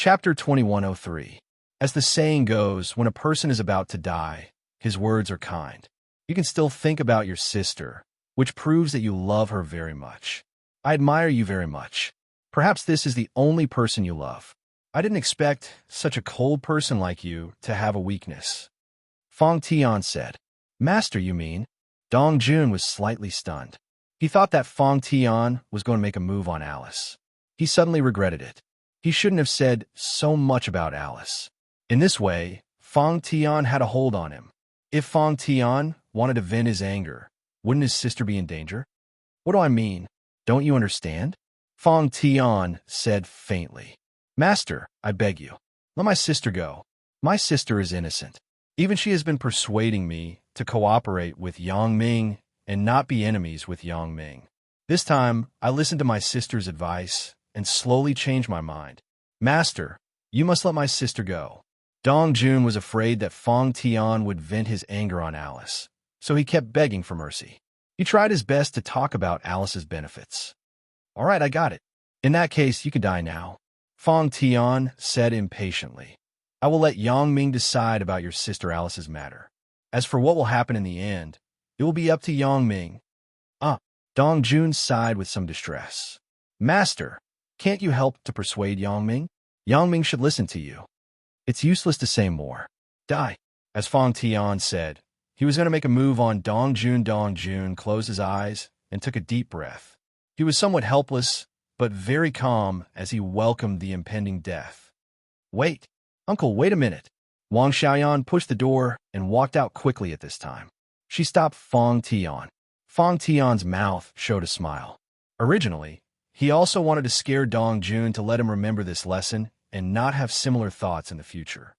Chapter 2103. As the saying goes, when a person is about to die, his words are kind. You can still think about your sister, which proves that you love her very much. I admire you very much. Perhaps this is the only person you love. I didn't expect such a cold person like you to have a weakness. Fong Tian said. Master, you mean? Dong Jun was slightly stunned. He thought that Fong Tian was going to make a move on Alice. He suddenly regretted it. He shouldn't have said so much about Alice. In this way, Fong Tian had a hold on him. If Fong Tian wanted to vent his anger, wouldn't his sister be in danger? What do I mean? Don't you understand? Fong Tian said faintly. Master, I beg you, let my sister go. My sister is innocent. Even she has been persuading me to cooperate with Yang Ming and not be enemies with Yang Ming. This time, I listened to my sister's advice and slowly changed my mind. Master, you must let my sister go. Dong Jun was afraid that Fong Tian would vent his anger on Alice, so he kept begging for mercy. He tried his best to talk about Alice's benefits. All right, I got it. In that case, you can die now, Fong Tian said impatiently. I will let Yang Ming decide about your sister Alice's matter. As for what will happen in the end, it will be up to Yang Ming. Dong Jun sighed with some distress. Master, can't you help to persuade Yang Ming? Yang Ming should listen to you. It's useless to say more. Die. As Fong Tian said, he was going to make a move on Dong Jun. Dong Jun closed his eyes and took a deep breath. He was somewhat helpless, but very calm as he welcomed the impending death. Wait. Uncle, wait a minute. Wang Xiaoyan pushed the door and walked out quickly at this time. She stopped Fong Tian. Fong Tian's mouth showed a smile. Originally, he also wanted to scare Dong Jun to let him remember this lesson and not have similar thoughts in the future.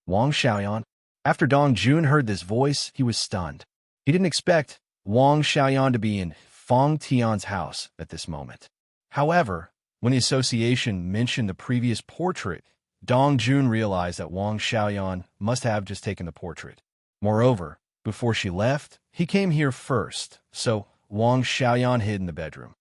Wang Xiaoyan. After Dong Jun heard this voice, he was stunned. He didn't expect Wang Xiaoyan to be in Fong Tian's house at this moment. However, when the association mentioned the previous portrait, Dong Jun realized that Wang Xiaoyan must have just taken the portrait. Moreover, before she left, he came here first, so Wang Xiaoyan hid in the bedroom.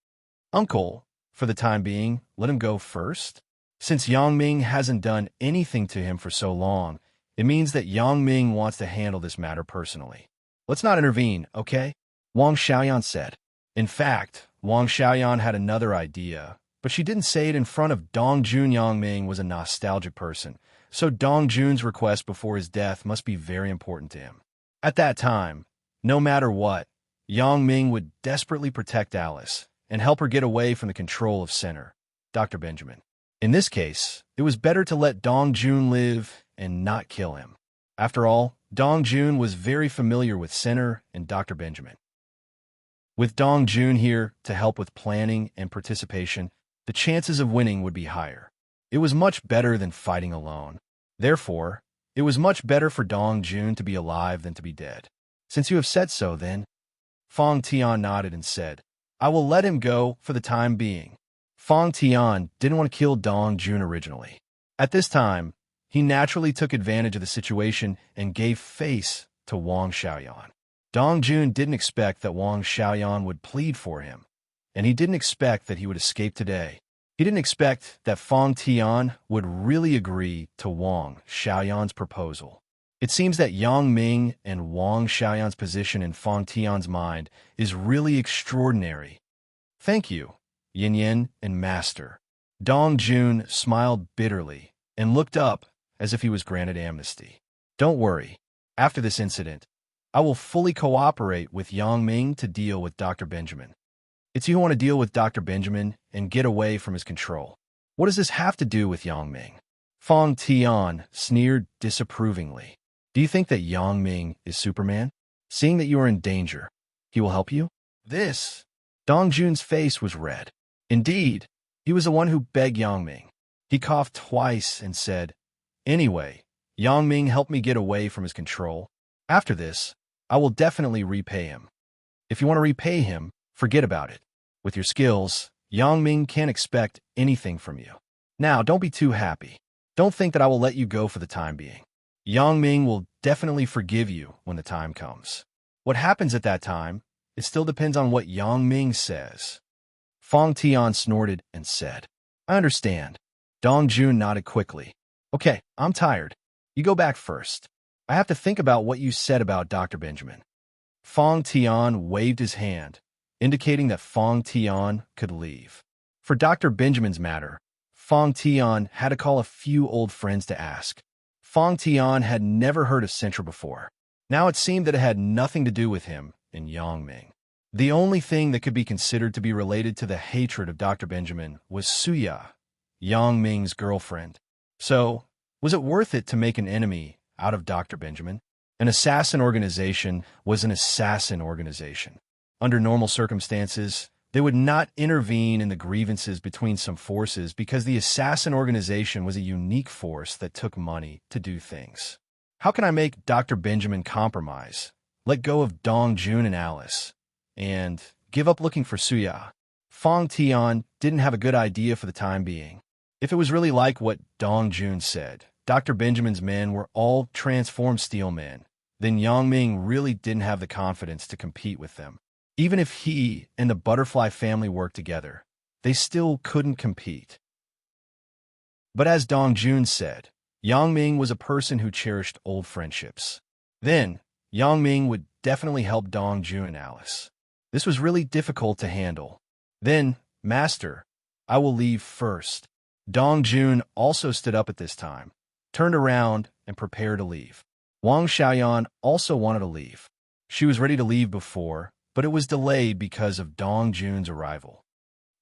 Uncle, for the time being, let him go first. Since Yang Ming hasn't done anything to him for so long, it means that Yang Ming wants to handle this matter personally. Let's not intervene, okay? Wang Xiaoyan said. In fact, Wang Xiaoyan had another idea, but she didn't say it in front of Dong Jun. Yang Ming was a nostalgic person, so Dong Jun's request before his death must be very important to him. At that time, no matter what, Yang Ming would desperately protect Alice and help her get away from the control of Center, Dr. Benjamin. In this case, it was better to let Dong Jun live and not kill him. After all, Dong Jun was very familiar with Center and Dr. Benjamin. With Dong Jun here to help with planning and participation, the chances of winning would be higher. It was much better than fighting alone. Therefore, it was much better for Dong Jun to be alive than to be dead. Since you have said so, then, Fong Tian nodded and said, I will let him go for the time being. Fong Tian didn't want to kill Dong Jun originally. At this time, he naturally took advantage of the situation and gave face to Wang Xiaoyan. Dong Jun didn't expect that Wang Xiaoyan would plead for him, and he didn't expect that he would escape today. He didn't expect that Fong Tian would really agree to Wang Xiaoyan's proposal. It seems that Yang Ming and Wang Xiaoyan's position in Fong Tian's mind is really extraordinary. Thank you, Yin Yin and Master. Dong Jun smiled bitterly and looked up as if he was granted amnesty. Don't worry. After this incident, I will fully cooperate with Yang Ming to deal with Dr. Benjamin. It's you who want to deal with Dr. Benjamin and get away from his control. What does this have to do with Yang Ming? Fong Tian sneered disapprovingly. Do you think that Yang Ming is Superman? Seeing that you are in danger, he will help you? This. Dong Jun's face was red. Indeed, he was the one who begged Yang Ming. He coughed twice and said, Anyway, Yang Ming helped me get away from his control. After this, I will definitely repay him. If you want to repay him, forget about it. With your skills, Yang Ming can't expect anything from you. Now, don't be too happy. Don't think that I will let you go for the time being. Yang Ming will definitely forgive you when the time comes. What happens at that time, it still depends on what Yang Ming says. Fong Tian snorted and said, I understand. Dong Jun nodded quickly. Okay, I'm tired. You go back first. I have to think about what you said about Dr. Benjamin. Fong Tian waved his hand, indicating that Fong Tian could leave. For Dr. Benjamin's matter, Fong Tian had to call a few old friends to ask. Fong Tian had never heard of Central before. Now it seemed that it had nothing to do with him and Yang Ming. The only thing that could be considered to be related to the hatred of Dr. Benjamin was Suya, Yang Ming's girlfriend. So, was it worth it to make an enemy out of Dr. Benjamin? An assassin organization was an assassin organization. Under normal circumstances, they would not intervene in the grievances between some forces because the assassin organization was a unique force that took money to do things. How can I make Dr. Benjamin compromise, let go of Dong Jun and Alice, and give up looking for Suya? Fong Tian didn't have a good idea for the time being. If it was really like what Dong Jun said, Dr. Benjamin's men were all transformed steel men, then Yang Ming really didn't have the confidence to compete with them. Even if he and the Butterfly family worked together, they still couldn't compete. But as Dong Jun said, Yang Ming was a person who cherished old friendships. Then, Yang Ming would definitely help Dong Jun and Alice. This was really difficult to handle. Then, Master, I will leave first. Dong Jun also stood up at this time, turned around, and prepared to leave. Wang Xiaoyan also wanted to leave. She was ready to leave before, but it was delayed because of Dong Jun's arrival.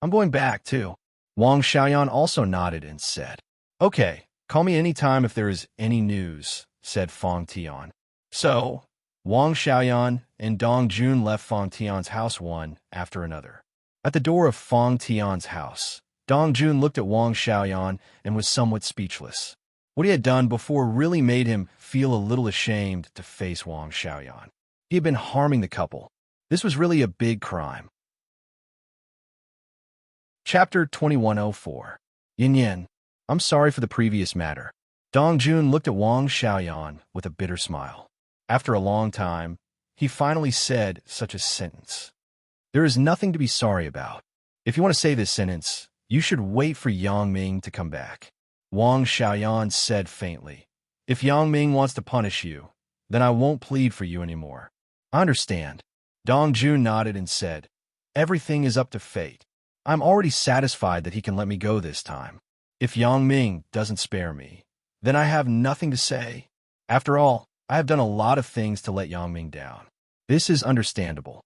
I'm going back, too. Wang Xiaoyan also nodded and said, Okay, call me any time if there is any news, said Fong Tian. So, Wang Xiaoyan and Dong Jun left Fong Tian's house one after another. At the door of Fong Tian's house, Dong Jun looked at Wang Xiaoyan and was somewhat speechless. What he had done before really made him feel a little ashamed to face Wang Xiaoyan. He had been harming the couple. This was really a big crime. Chapter 2104. Yin Yin, I'm sorry for the previous matter. Dong Jun looked at Wang Xiaoyan with a bitter smile. After a long time, he finally said such a sentence. There is nothing to be sorry about. If you want to say this sentence, you should wait for Yang Ming to come back. Wang Xiaoyan said faintly. If Yang Ming wants to punish you, then I won't plead for you anymore. I understand. Dong Jun nodded and said, Everything is up to fate. I'm already satisfied that he can let me go this time. If Yang Ming doesn't spare me, then I have nothing to say. After all, I have done a lot of things to let Yang Ming down. This is understandable.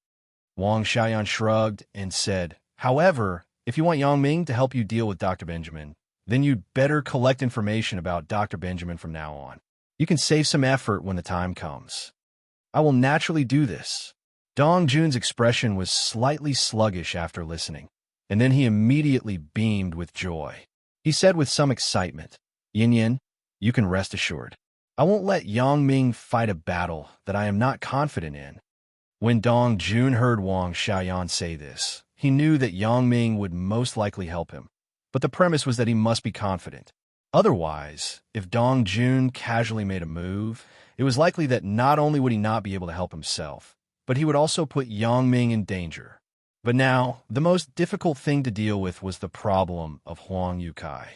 Wang Xiaoyan shrugged and said, However, if you want Yang Ming to help you deal with Dr. Benjamin, then you'd better collect information about Dr. Benjamin from now on. You can save some effort when the time comes. I will naturally do this. Dong Jun's expression was slightly sluggish after listening, and then he immediately beamed with joy. He said with some excitement, Yin Yin, you can rest assured. I won't let Yang Ming fight a battle that I am not confident in. When Dong Jun heard Wang Xiaoyan say this, he knew that Yang Ming would most likely help him. But the premise was that he must be confident. Otherwise, if Dong Jun casually made a move, it was likely that not only would he not be able to help himself, but he would also put Yang Ming in danger. But now, the most difficult thing to deal with was the problem of Huang Yukai.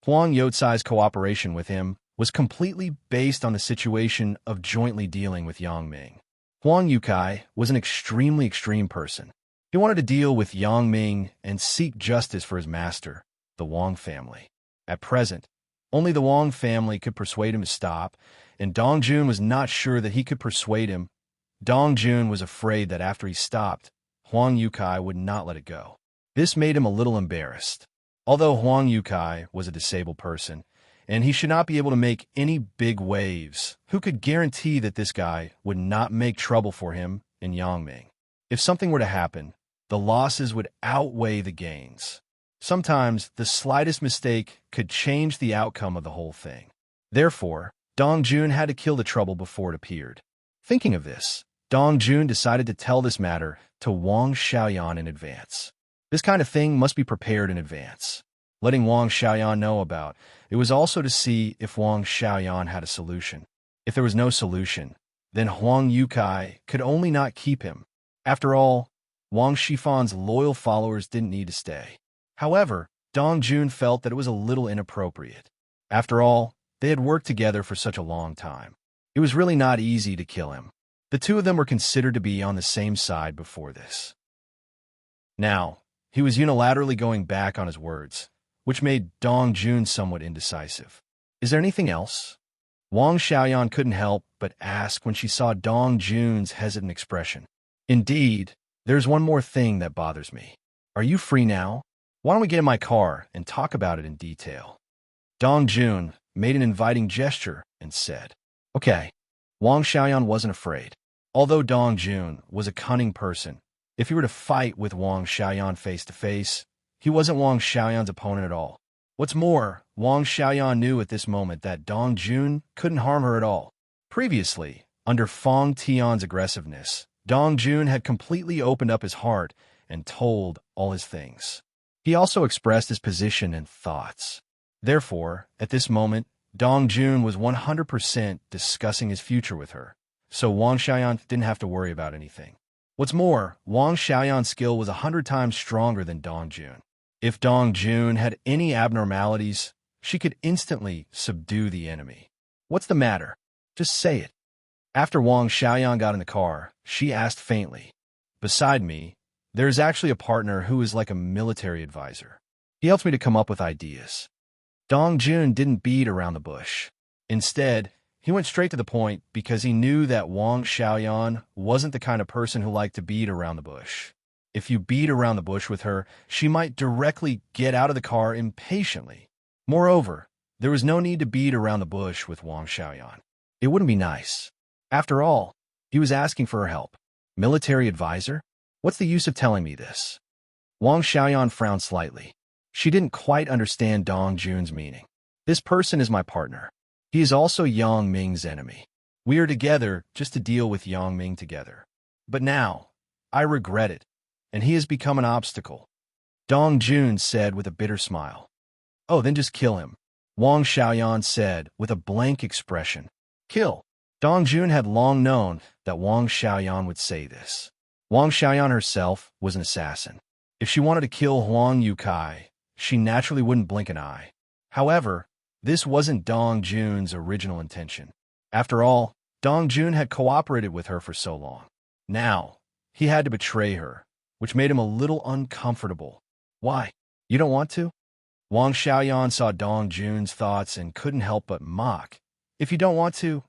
Huang Youcai's cooperation with him was completely based on the situation of jointly dealing with Yang Ming. Huang Yukai was an extremely extreme person. He wanted to deal with Yang Ming and seek justice for his master, the Wang family. At present, only the Wang family could persuade him to stop, and Dong Jun was not sure that he could persuade him. Dong Jun was afraid that after he stopped, Huang Yukai would not let it go. This made him a little embarrassed. Although Huang Yukai was a disabled person, and he should not be able to make any big waves, who could guarantee that this guy would not make trouble for him and Yang Ming? If something were to happen, the losses would outweigh the gains. Sometimes, the slightest mistake could change the outcome of the whole thing. Therefore, Dong Jun had to kill the trouble before it appeared. Thinking of this, Dong Jun decided to tell this matter to Wang Xiaoyan in advance. This kind of thing must be prepared in advance. Letting Wang Xiaoyan know about it was also to see if Wang Xiaoyan had a solution. If there was no solution, then Huang Yukai could only not keep him. After all, Wang Shifan's loyal followers didn't need to stay. However, Dong Jun felt that it was a little inappropriate. After all, they had worked together for such a long time. It was really not easy to kill him. The two of them were considered to be on the same side before this. Now, he was unilaterally going back on his words, which made Dong Jun somewhat indecisive. Is there anything else? Wang Xiaoyan couldn't help but ask when she saw Dong Jun's hesitant expression. Indeed, there's one more thing that bothers me. Are you free now? Why don't we get in my car and talk about it in detail? Dong Jun made an inviting gesture and said, Okay. Wang Xiaoyan wasn't afraid. Although Dong Jun was a cunning person, if he were to fight with Wang Xiaoyan face-to-face, he wasn't Wang Xiaoyan's opponent at all. What's more, Wang Xiaoyan knew at this moment that Dong Jun couldn't harm her at all. Previously, under Fang Tian's aggressiveness, Dong Jun had completely opened up his heart and told all his things. He also expressed his position and thoughts. Therefore, at this moment, Dong Jun was 100% discussing his future with her, so Wang Xiaoyan didn't have to worry about anything. What's more, Wang Xiaoyan's skill was 100 times stronger than Dong Jun. If Dong Jun had any abnormalities, she could instantly subdue the enemy. What's the matter? Just say it. After Wang Xiaoyan got in the car, she asked faintly, Beside me, there is actually a partner who is like a military advisor. He helps me to come up with ideas. Dong Jun didn't beat around the bush. Instead, he went straight to the point because he knew that Wang Xiaoyan wasn't the kind of person who liked to beat around the bush. If you beat around the bush with her, she might directly get out of the car impatiently. Moreover, there was no need to beat around the bush with Wang Xiaoyan. It wouldn't be nice. After all, he was asking for her help. Military advisor? What's the use of telling me this? Wang Xiaoyan frowned slightly. She didn't quite understand Dong Jun's meaning. This person is my partner. He is also Yang Ming's enemy. We are together just to deal with Yang Ming together. But now, I regret it, and he has become an obstacle. Dong Jun said with a bitter smile. Oh, then just kill him, Wang Xiaoyan said with a blank expression. Kill. Dong Jun had long known that Wang Xiaoyan would say this. Wang Xiaoyan herself was an assassin. If she wanted to kill Huang Yukai, she naturally wouldn't blink an eye. However, this wasn't Dong Jun's original intention. After all, Dong Jun had cooperated with her for so long. Now, he had to betray her, which made him a little uncomfortable. Why? You don't want to? Wang Xiaoyan saw Dong Jun's thoughts and couldn't help but mock. If you don't want to,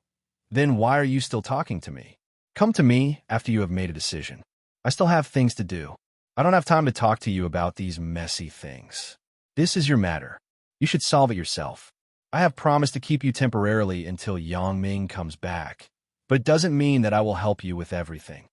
then why are you still talking to me? Come to me after you have made a decision. I still have things to do. I don't have time to talk to you about these messy things. This is your matter. You should solve it yourself. I have promised to keep you temporarily until Yang Ming comes back, but it doesn't mean that I will help you with everything.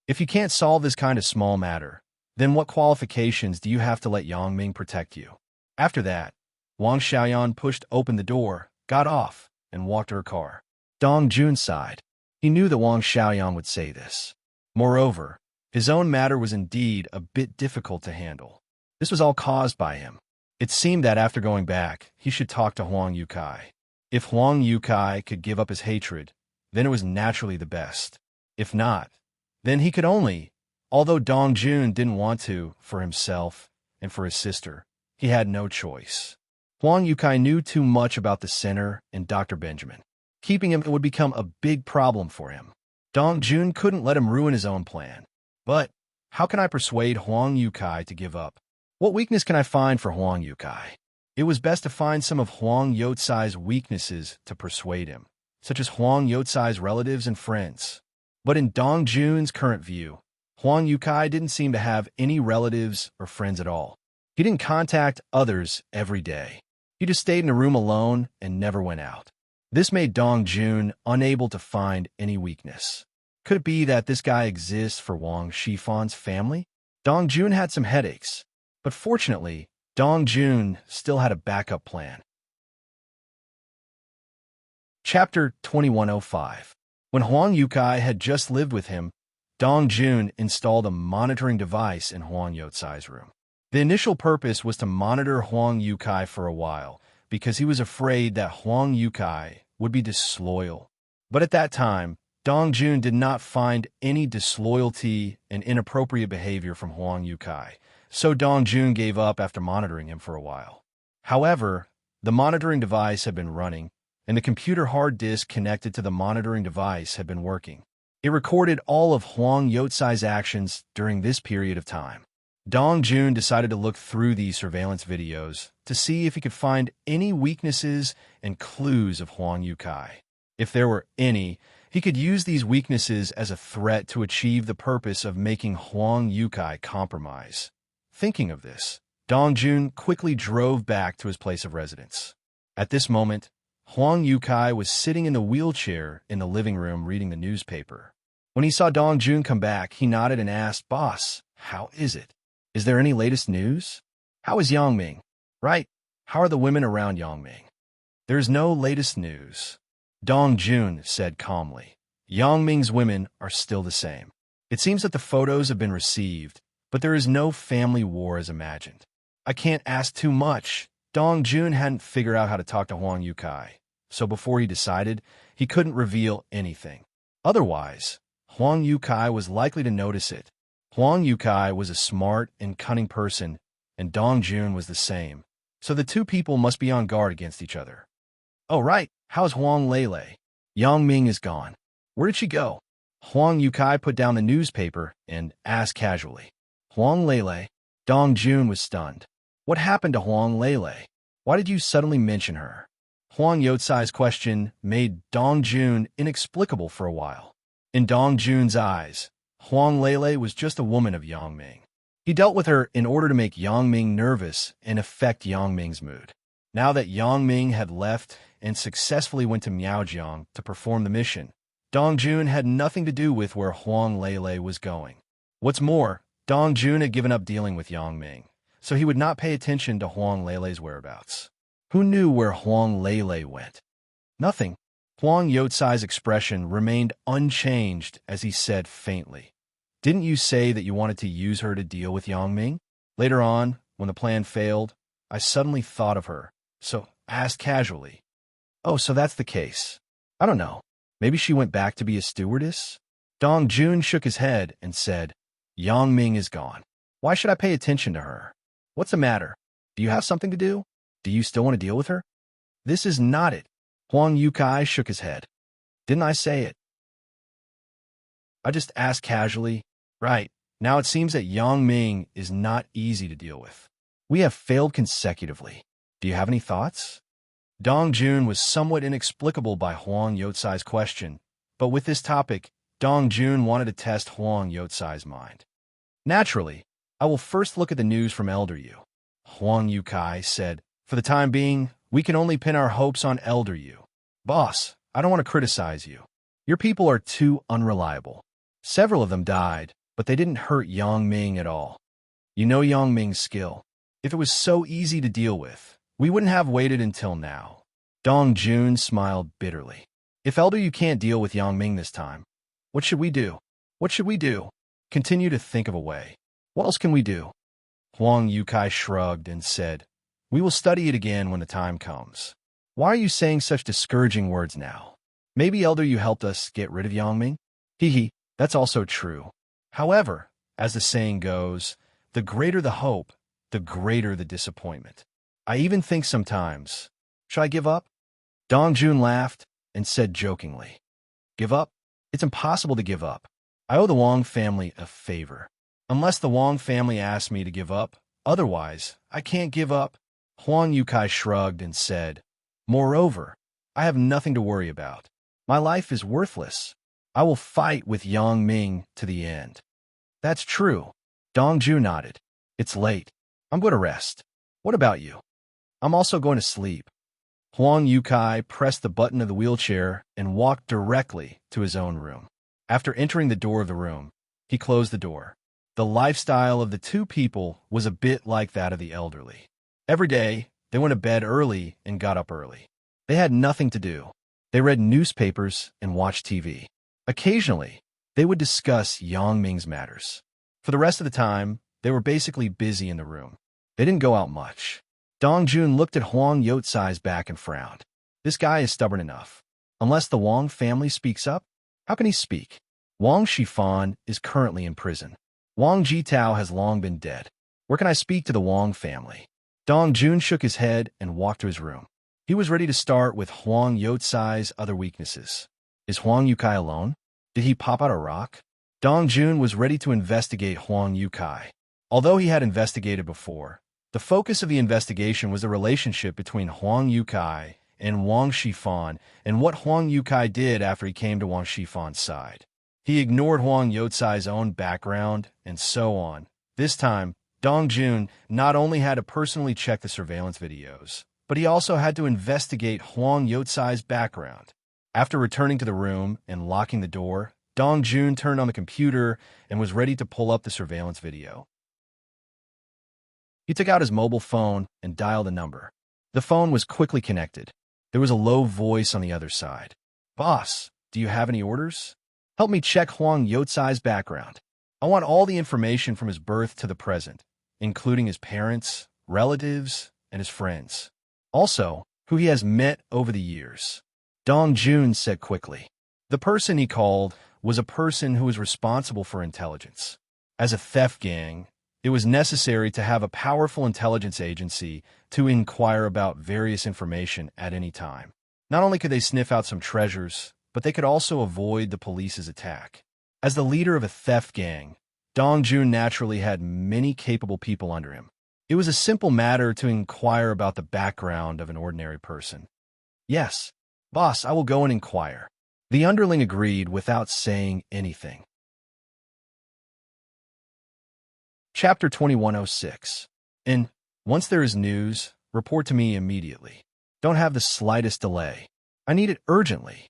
If you can't solve this kind of small matter, then what qualifications do you have to let Yang Ming protect you? After that, Wang Xiaoyan pushed open the door, got off, and walked to her car. Dong Jun sighed. He knew that Wang Xiaoyan would say this. Moreover, his own matter was indeed a bit difficult to handle. This was all caused by him. It seemed that after going back, he should talk to Huang Yukai. If Huang Yukai could give up his hatred, then it was naturally the best. If not, then he could only, although Dong Jun didn't want to, for himself and for his sister, he had no choice. Huang Yukai knew too much about the center and Dr. Benjamin. Keeping him would become a big problem for him. Dong Jun couldn't let him ruin his own plan. But how can I persuade Huang Yukai to give up? What weakness can I find for Huang Yukai? It was best to find some of Huang Youcai's weaknesses to persuade him, such as Huang Youcai's relatives and friends. But in Dong Jun's current view, Huang Yukai didn't seem to have any relatives or friends at all. He didn't contact others every day. He just stayed in a room alone and never went out. This made Dong Jun unable to find any weakness. Could it be that this guy exists for Wang Shifan's family? Dong Jun had some headaches, but fortunately, Dong Jun still had a backup plan. Chapter 2105. When Huang Yukai had just lived with him, Dong Jun installed a monitoring device in Huang Youcai's room. The initial purpose was to monitor Huang Yukai for a while, because he was afraid that Huang Yukai would be disloyal. But at that time, Dong Jun did not find any disloyalty and inappropriate behavior from Huang Yukai, so Dong Jun gave up after monitoring him for a while. However, the monitoring device had been running, and the computer hard disk connected to the monitoring device had been working. It recorded all of Huang Youtsai's actions during this period of time. Dong Jun decided to look through these surveillance videos to see if he could find any weaknesses and clues of Huang Youkai. If there were any, he could use these weaknesses as a threat to achieve the purpose of making Huang Youkai compromise. Thinking of this, Dong Jun quickly drove back to his place of residence. At this moment, Huang Youkai was sitting in the wheelchair in the living room reading the newspaper. When he saw Dong Jun come back, he nodded and asked, "Boss, how is it? Is there any latest news? How is Yangming? Right? How are the women around Yangming?" "There's no latest news," Dong Jun said calmly. "Yangming's women are still the same. It seems that the photos have been received, but there is no family war as imagined." "I can't ask too much." Dong Jun hadn't figured out how to talk to Huang Youkai, so before he decided, he couldn't reveal anything. Otherwise, Huang Youkai was likely to notice it. Huang Youkai was a smart and cunning person, and Dong Jun was the same, so the two people must be on guard against each other. "Oh right, how's Huang Lele?" "Yangming is gone." "Where did she go?" Huang Youkai put down the newspaper and asked casually. "Huang Lele?" Dong Jun was stunned. "What happened to Huang Lele? Why did you suddenly mention her?" Huang Youtsai's question made Dong Jun inexplicable for a while. In Dong Jun's eyes, Huang Lele was just a woman of Yangming. He dealt with her in order to make Yangming nervous and affect Yangming's mood. Now that Yangming had left and successfully went to Miaojiang to perform the mission, Dong Jun had nothing to do with where Huang Lele was going. What's more, Dong Jun had given up dealing with Yangming, so he would not pay attention to Huang Lele's whereabouts. Who knew where Huang Lele went? Nothing. Huang Youtsai's expression remained unchanged as he said faintly, "Didn't you say that you wanted to use her to deal with Yangming?" Later on, when the plan failed, I suddenly thought of her, so asked casually, "Oh, so that's the case. I don't know. Maybe she went back to be a stewardess?" Dong Jun shook his head and said, "Yangming is gone. Why should I pay attention to her? What's the matter? Do you have something to do? Do you still want to deal with her?" "This is not it." Huang Youkai shook his head. "Didn't I say it?" I just asked casually. "Right, now it seems that Yangming is not easy to deal with. We have failed consecutively. Do you have any thoughts?" Dong Jun was somewhat inexplicable by Huang Youtsai's question, but with this topic, Dong Jun wanted to test Huang Youtsai's mind. "Naturally, I will first look at the news from Elder Yu," Huang Youkai said. "For the time being, we can only pin our hopes on Elder Yu. Boss, I don't want to criticize you. Your people are too unreliable. Several of them died, but they didn't hurt Yangming at all. You know Yangming's skill. If it was so easy to deal with, we wouldn't have waited until now." Dong Jun smiled bitterly. "If Elder Yu can't deal with Yangming this time, what should we do? What should we do? Continue to think of a way. What else can we do?" Huang Youkai shrugged and said, "We will study it again when the time comes." "Why are you saying such discouraging words now? Maybe Elder Yu helped us get rid of Yangming?" "Hee, that's also true. However, as the saying goes, the greater the hope, the greater the disappointment. I even think sometimes, should I give up?" Dong Jun laughed and said jokingly, "Give up? It's impossible to give up. I owe the Wang family a favor. Unless the Wang family asks me to give up, otherwise, I can't give up." Huang Youkai shrugged and said, "Moreover, I have nothing to worry about. My life is worthless. I will fight with Yangming to the end." "That's true." Dong Jun nodded. "It's late. I'm going to rest. What about you?" "I'm also going to sleep." Huang Youkai pressed the button of the wheelchair and walked directly to his own room. After entering the door of the room, he closed the door. The lifestyle of the two people was a bit like that of the elderly. Every day, they went to bed early and got up early. They had nothing to do. They read newspapers and watched TV. Occasionally, they would discuss Yangming's matters. For the rest of the time, they were basically busy in the room. They didn't go out much. Dong Jun looked at Huang Youtsai's back and frowned. This guy is stubborn enough. Unless the Wang family speaks up, how can he speak? Wang Shifan is currently in prison. Wang Jitao has long been dead. Where can I speak to the Huang family? Dong Jun shook his head and walked to his room. He was ready to start with Huang Youcai's other weaknesses. Is Huang Youcai alone? Did he pop out a rock? Dong Jun was ready to investigate Huang Youcai. Although he had investigated before, the focus of the investigation was the relationship between Huang Youcai and Wang Shifan and what Huang Youcai did after he came to Wang Shifan's side. He ignored Huang Youcai's own background and so on. This time, Dong Jun not only had to personally check the surveillance videos, but he also had to investigate Huang Youcai's background. After returning to the room and locking the door, Dong Jun turned on the computer and was ready to pull up the surveillance video. He took out his mobile phone and dialed a number. The phone was quickly connected. There was a low voice on the other side. "Boss, do you have any orders? Help me check Huang Youcai's background. I want all the information from his birth to the present, including his parents, relatives, and his friends. Also, who he has met over the years." Dong Jun said quickly. The person he called was a person who was responsible for intelligence. As a theft gang, it was necessary to have a powerful intelligence agency to inquire about various information at any time. Not only could they sniff out some treasures, but they could also avoid the police's attack. As the leader of a theft gang, Dong Jun naturally had many capable people under him. It was a simple matter to inquire about the background of an ordinary person. "Yes, boss, I will go and inquire." The underling agreed without saying anything. Chapter 2106. And once there is news, report to me immediately. Don't have the slightest delay. I need it urgently.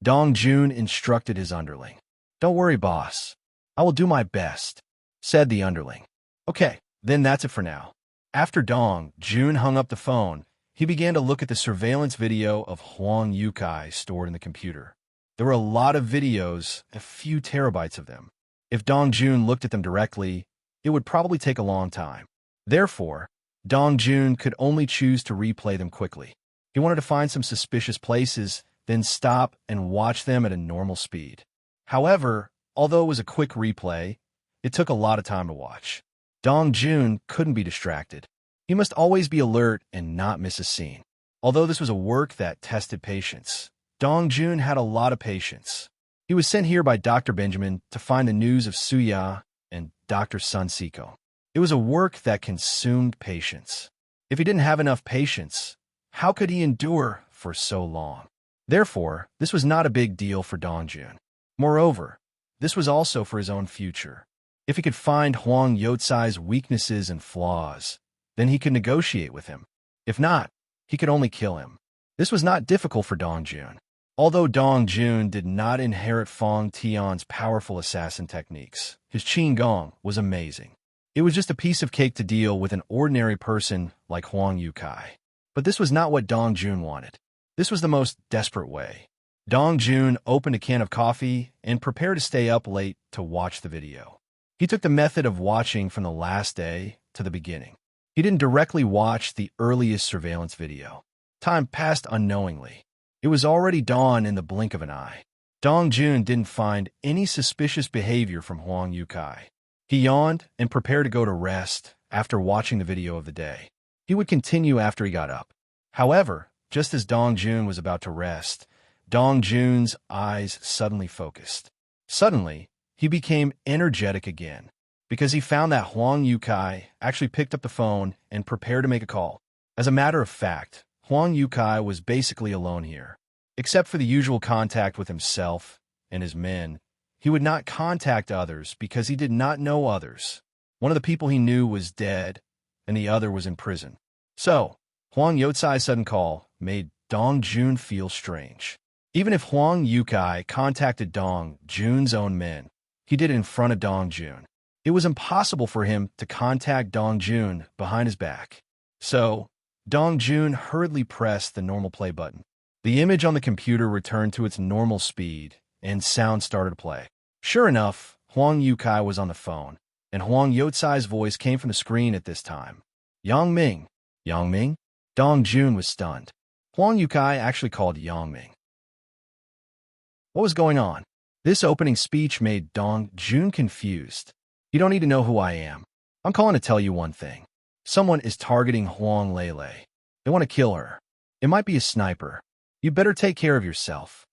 Dong Jun instructed his underling. "Don't worry, boss. I will do my best," said the underling. "Okay, then that's it for now." After Dong Jun hung up the phone, he began to look at the surveillance video of Huang Youcai stored in the computer. There were a lot of videos, a few terabytes of them. If Dong Jun looked at them directly, it would probably take a long time. Therefore, Dong Jun could only choose to replay them quickly. He wanted to find some suspicious places, then stop and watch them at a normal speed. However, although it was a quick replay, it took a lot of time to watch. Dong Jun couldn't be distracted. He must always be alert and not miss a scene. Although this was a work that tested patience, Dong Jun had a lot of patience. He was sent here by Dr. Benjamin to find the news of Suya and Dr. Sun Siko. It was a work that consumed patience. If he didn't have enough patience, how could he endure for so long? Therefore, this was not a big deal for Dong Jun. Moreover, this was also for his own future. If he could find Huang Youcai's weaknesses and flaws, then he could negotiate with him. If not, he could only kill him. This was not difficult for Dong Jun. Although Dong Jun did not inherit Fong Tian's powerful assassin techniques, his Qin Gong was amazing. It was just a piece of cake to deal with an ordinary person like Huang Youcai. But this was not what Dong Jun wanted. This was the most desperate way. Dong Jun opened a can of coffee and prepared to stay up late to watch the video. He took the method of watching from the last day to the beginning. He didn't directly watch the earliest surveillance video. Time passed unknowingly. It was already dawn in the blink of an eye. Dong Jun didn't find any suspicious behavior from Huang Youcai. He yawned and prepared to go to rest after watching the video of the day. He would continue after he got up. However, just as Dong Jun was about to rest, Dong Jun's eyes suddenly focused. Suddenly, he became energetic again, because he found that Huang Youcai actually picked up the phone and prepared to make a call. As a matter of fact, Huang Youcai was basically alone here. Except for the usual contact with himself and his men, he would not contact others because he did not know others. One of the people he knew was dead, and the other was in prison. So, Huang Youcai's sudden call made Dong Jun feel strange. Even if Huang Youcai contacted Dong Jun's own men, he did it in front of Dong Jun. It was impossible for him to contact Dong Jun behind his back. So, Dong Jun hurriedly pressed the normal play button. The image on the computer returned to its normal speed, and sound started to play. Sure enough, Huang Youcai was on the phone, and Huang Youcai's voice came from the screen at this time. "Yang Ming." "Yang Ming?" Dong Jun was stunned. Huang Youcai actually called Yang Ming. What was going on? This opening speech made Dong Jun confused. "You don't need to know who I am. I'm calling to tell you one thing. Someone is targeting Huang Lele. They want to kill her. It might be a sniper. You better take care of yourself."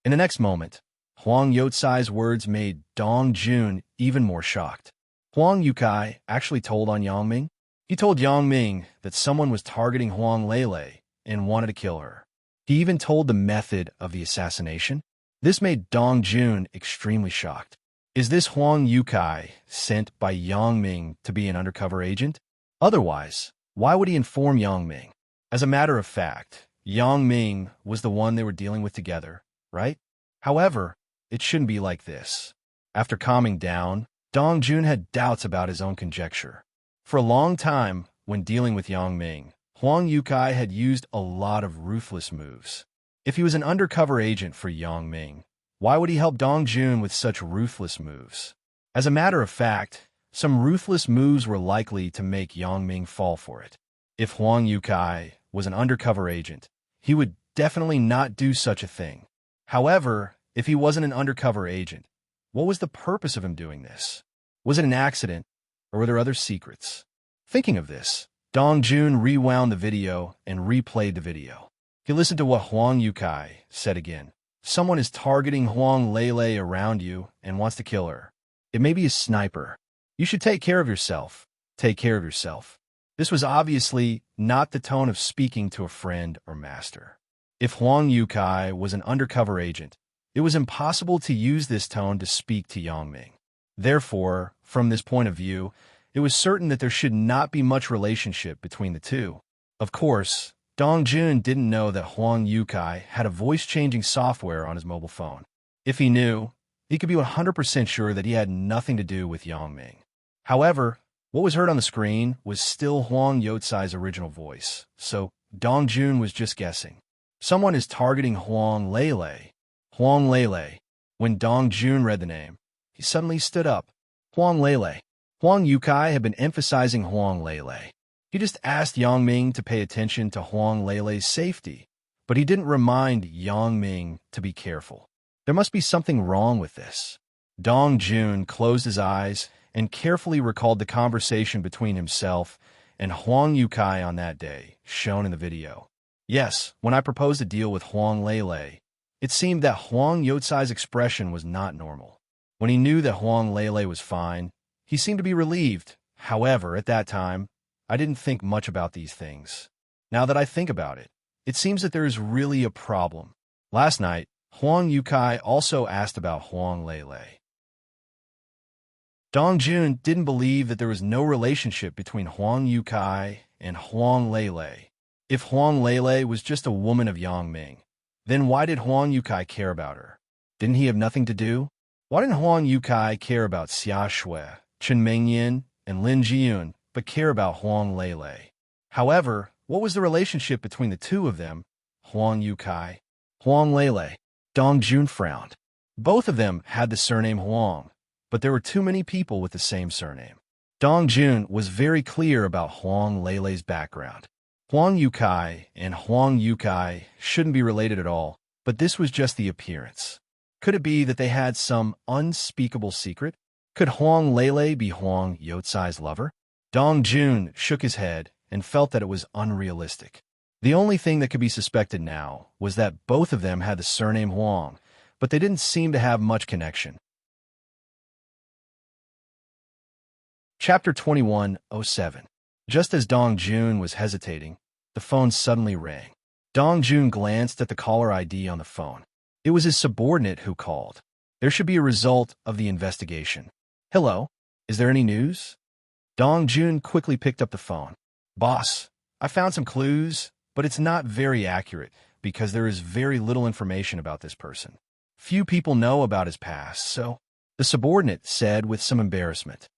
In the next moment, Huang Youcai's words made Dong Jun even more shocked. Huang Youcai actually told on Yang Ming. He told Yang Ming that someone was targeting Huang Lele and wanted to kill her. He even told the method of the assassination. This made Dong Jun extremely shocked. Is this Huang Youcai sent by Yang Ming to be an undercover agent? Otherwise, why would he inform Yang Ming? As a matter of fact, Yang Ming was the one they were dealing with together, right? However, it shouldn't be like this. After calming down, Dong Jun had doubts about his own conjecture. For a long time, when dealing with Yang Ming, Huang Youcai had used a lot of ruthless moves. If he was an undercover agent for Yang Ming, why would he help Dong Jun with such ruthless moves? As a matter of fact, some ruthless moves were likely to make Yang Ming fall for it. If Huang Youcai was an undercover agent, he would definitely not do such a thing. However, if he wasn't an undercover agent, what was the purpose of him doing this? Was it an accident, or were there other secrets? Thinking of this, Dong Jun rewound the video and replayed the video. He listened to what Huang Youcai said again. Someone is targeting Huang Lele around you and wants to kill her. It may be a sniper. You should take care of yourself. Take care of yourself. This was obviously not the tone of speaking to a friend or master. If Huang Youcai was an undercover agent, it was impossible to use this tone to speak to Yang Ming. Therefore, from this point of view, it was certain that there should not be much relationship between the two. Of course, Dong Jun didn't know that Huang Youcai had a voice-changing software on his mobile phone. If he knew, he could be 100% sure that he had nothing to do with Yang Ming. However, what was heard on the screen was still Huang Youcai's original voice, so Dong Jun was just guessing. Someone is targeting Huang Lele. Huang Lele. When Dong Jun read the name, he suddenly stood up. Huang Lele. Huang Youcai had been emphasizing Huang Lele. He just asked Yang Ming to pay attention to Huang Lele's safety, but he didn't remind Yang Ming to be careful. There must be something wrong with this. Dong Jun closed his eyes and carefully recalled the conversation between himself and Huang Youcai on that day, shown in the video. Yes, when I proposed a deal with Huang Lele, it seemed that Huang Youcai's expression was not normal. When he knew that Huang Lele was fine, he seemed to be relieved. However, at that time, I didn't think much about these things. Now that I think about it, it seems that there is really a problem. Last night, Huang Youcai also asked about Huang Lele. Dong Jun didn't believe that there was no relationship between Huang Youcai and Huang Lele. If Huang Lele was just a woman of Yang Ming, then why did Huang Youcai care about her? Didn't he have nothing to do? Why didn't Huang Youcai care about Xia Shui, Chen Mengyan, and Lin Jiyun, but care about Huang Lele? However, what was the relationship between the two of them, Huang Youcai, Huang Lele? Dong Jun frowned. Both of them had the surname Huang, but there were too many people with the same surname. Dong Jun was very clear about Huang Lele's background. Huang Youcai and Huang Youcai shouldn't be related at all, but this was just the appearance. Could it be that they had some unspeakable secret? Could Huang Lele be Huang Youcai's lover? Dong Jun shook his head and felt that it was unrealistic. The only thing that could be suspected now was that both of them had the surname Huang, but they didn't seem to have much connection. Chapter 21:07. Just as Dong Jun was hesitating, the phone suddenly rang. Dong Jun glanced at the caller ID on the phone. It was his subordinate who called. There should be a result of the investigation. Hello, is there any news? Dong Jun quickly picked up the phone. Boss, I found some clues, but it's not very accurate because there is very little information about this person. Few people know about his past, so the subordinate said with some embarrassment.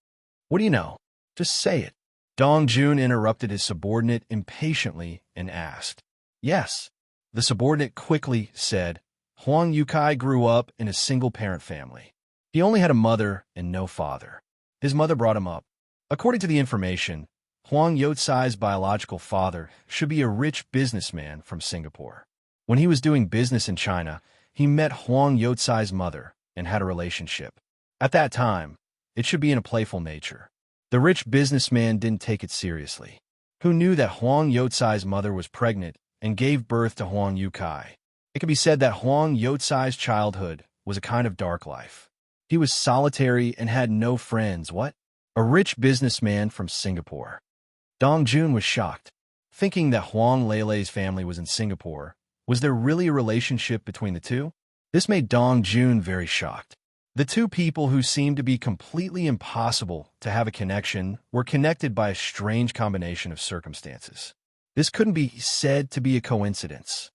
What do you know? Just say it. Dong Jun interrupted his subordinate impatiently and asked. Yes. The subordinate quickly said, Huang Youcai grew up in a single-parent family. He only had a mother and no father. His mother brought him up. According to the information, Huang Youcai's biological father should be a rich businessman from Singapore. When he was doing business in China, he met Huang Youcai's mother and had a relationship. At that time, it should be in a playful nature. The rich businessman didn't take it seriously. Who knew that Huang Youcai's mother was pregnant and gave birth to Huang Youcai? It could be said that Huang Youcai's childhood was a kind of dark life. He was solitary and had no friends. What? A rich businessman from Singapore. Dong Jun was shocked, thinking that Huang Leilei's family was in Singapore. Was there really a relationship between the two? This made Dong Jun very shocked. The two people who seemed to be completely impossible to have a connection were connected by a strange combination of circumstances. This couldn't be said to be a coincidence.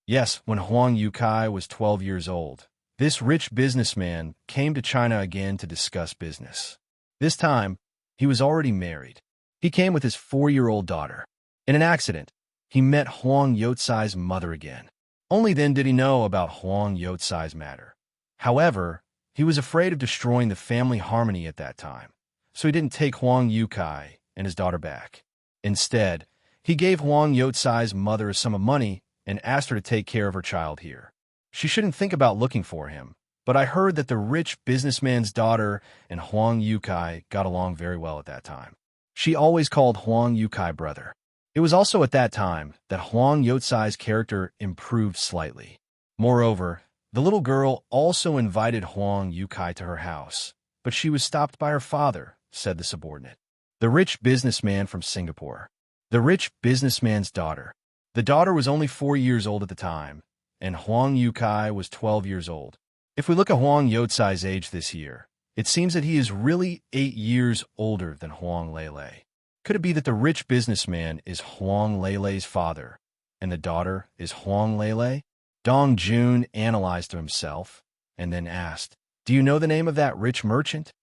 Yes, when Huang Youcai was 12 years old, this rich businessman came to China again to discuss business. This time, he was already married. He came with his 4-year-old daughter. In an accident, he met Huang Youcai's mother again. Only then did he know about Huang Youcai's matter. However, he was afraid of destroying the family harmony at that time, so he didn't take Huang Youcai and his daughter back. Instead, he gave Huang Youcai's mother a sum of money and asked her to take care of her child here. She shouldn't think about looking for him, but I heard that the rich businessman's daughter and Huang Youcai got along very well at that time. She always called Huang Youcai brother. It was also at that time that Huang Youcai's character improved slightly. Moreover, the little girl also invited Huang Youcai to her house, but she was stopped by her father, said the subordinate. The rich businessman from Singapore. The rich businessman's daughter. The daughter was only 4 years old at the time, and Huang Youcai was 12 years old. If we look at Huang Youcai's age this year, it seems that he is really 8 years older than Huang Leilei. Could it be that the rich businessman is Huang Leilei's father, and the daughter is Huang Leilei? Dong Jun analyzed to himself, and then asked, "Do you know the name of that rich merchant?"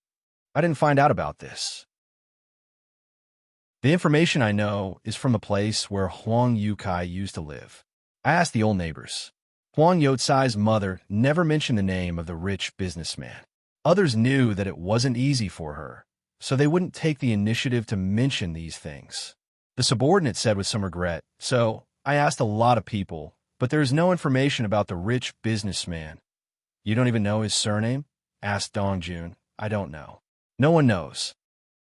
"I didn't find out about this. The information I know is from the place where Huang Youcai used to live. I asked the old neighbors." Huang Youcai's mother never mentioned the name of the rich businessman. Others knew that it wasn't easy for her, so they wouldn't take the initiative to mention these things. The subordinate said with some regret, "So, I asked a lot of people, but there is no information about the rich businessman." "You don't even know his surname?" asked Dong Jun. "I don't know." "No one knows."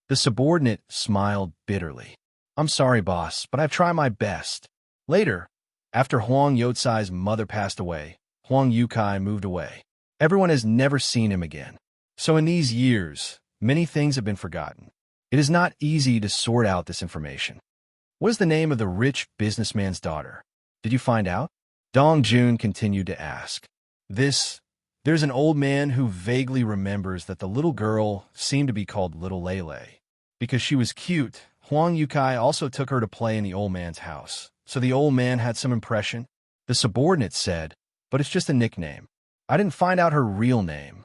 The subordinate smiled bitterly. "I'm sorry, boss, but I've tried my best." Later, after Huang Youcai's mother passed away, Huang Youcai moved away. Everyone has never seen him again. So in these years, many things have been forgotten. It is not easy to sort out this information. What is the name of the rich businessman's daughter? Did you find out? Dong Jun continued to ask. There's an old man who vaguely remembers that the little girl seemed to be called Little Leilei. Because she was cute, Huang Youcai also took her to play in the old man's house. So the old man had some impression. The subordinate said, "But it's just a nickname. I didn't find out her real name."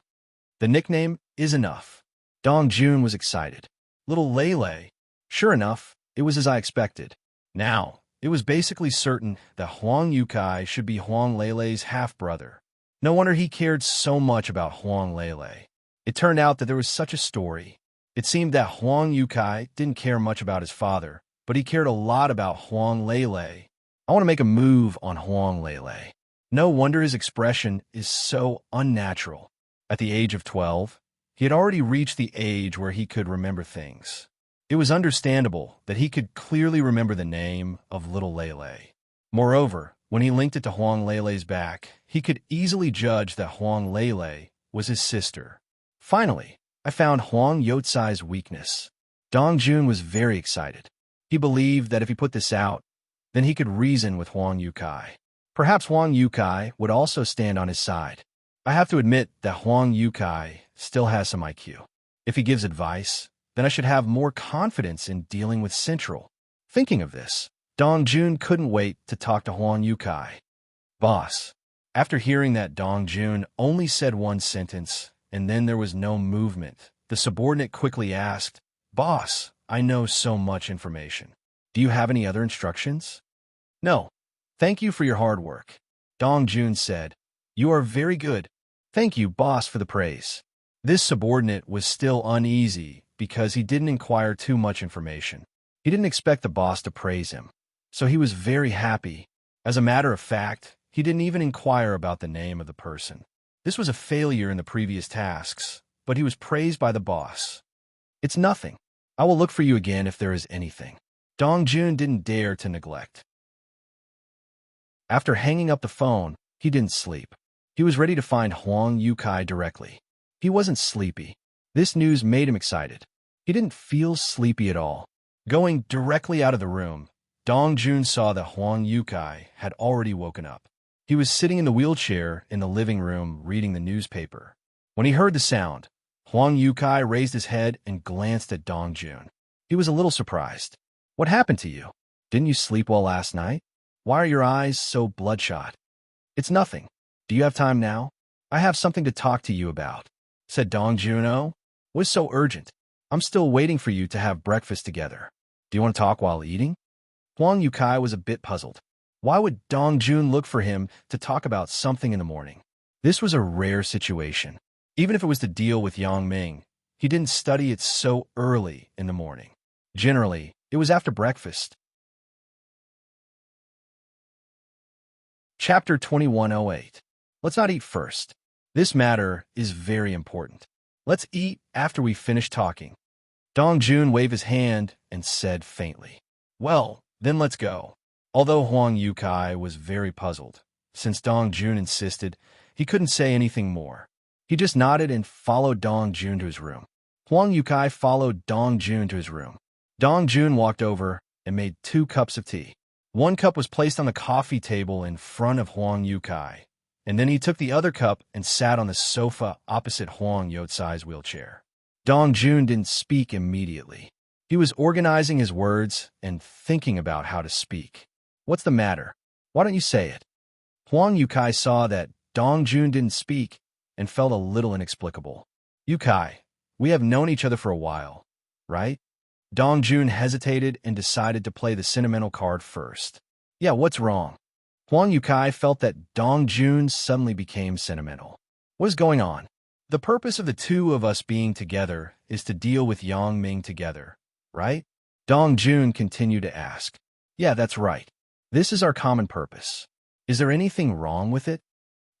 "The nickname is enough." Dong Jun was excited. Little Leilei. Sure enough, it was as I expected. Now, it was basically certain that Huang Youcai should be Huang Leilei's half-brother. No wonder he cared so much about Huang Leilei. It turned out that there was such a story. It seemed that Huang Youcai didn't care much about his father, but he cared a lot about Huang Leilei. I want to make a move on Huang Leilei. No wonder his expression is so unnatural. At the age of 12, he had already reached the age where he could remember things. It was understandable that he could clearly remember the name of Little Leilei. Moreover, when he linked it to Huang Leilei's back, he could easily judge that Huang Leilei was his sister. Finally, I found Huang Youcai's weakness. Dong Jun was very excited. He believed that if he put this out, then he could reason with Huang Youcai. Perhaps Huang Youcai would also stand on his side. I have to admit that Huang Youcai still has some IQ. If he gives advice, then I should have more confidence in dealing with Central. Thinking of this, Dong Jun couldn't wait to talk to Huang Youcai. "Boss." After hearing that Dong Jun only said one sentence, and then there was no movement, the subordinate quickly asked, "Boss, I know so much information. Do you have any other instructions?" "No. Thank you for your hard work." Dong Jun said, "You are very good." "Thank you, boss, for the praise." This subordinate was still uneasy because he didn't inquire too much information. He didn't expect the boss to praise him, so he was very happy. As a matter of fact, he didn't even inquire about the name of the person. This was a failure in the previous tasks, but he was praised by the boss. "It's nothing." I will look for you again if there is anything. Dong Jun didn't dare to neglect. After hanging up the phone, he didn't sleep. He was ready to find Huang Yukai directly. He wasn't sleepy. This news made him excited. He didn't feel sleepy at all. Going directly out of the room, Dong Jun saw that Huang Yukai had already woken up. He was sitting in the wheelchair in the living room reading the newspaper. When he heard the sound, Huang Yukai raised his head and glanced at Dong Jun. He was a little surprised. What happened to you? Didn't you sleep well last night? Why are your eyes so bloodshot? It's nothing. Do you have time now? I have something to talk to you about, said Dong Jun. Oh, what's so urgent? I'm still waiting for you to have breakfast together. Do you want to talk while eating? Huang Yukai was a bit puzzled. Why would Dong Jun look for him to talk about something in the morning? This was a rare situation. Even if it was to deal with Yang Ming, he didn't study it so early in the morning. Generally, it was after breakfast. Chapter 2108. Let's not eat first. This matter is very important. Let's eat after we finish talking. Dong Jun waved his hand and said faintly, Well, then let's go. Although Huang Yukai was very puzzled, since Dong Jun insisted, he couldn't say anything more. He just nodded and followed Dong Jun to his room. Huang Yukai followed Dong Jun to his room. Dong Jun walked over and made 2 cups of tea. 1 cup was placed on the coffee table in front of Huang Yukai, and then he took the other cup and sat on the sofa opposite Huang Yucai's wheelchair. Dong Jun didn't speak immediately. He was organizing his words and thinking about how to speak. What's the matter? Why don't you say it? Huang Yukai saw that Dong Jun didn't speak and felt a little inexplicable. Yukai, we have known each other for a while, right? Dong Jun hesitated and decided to play the sentimental card first. Yeah, what's wrong? Huang Yukai felt that Dong Jun suddenly became sentimental. What is going on? The purpose of the 2 of us being together is to deal with Yang Ming together, right? Dong Jun continued to ask. Yeah, that's right. This is our common purpose. Is there anything wrong with it?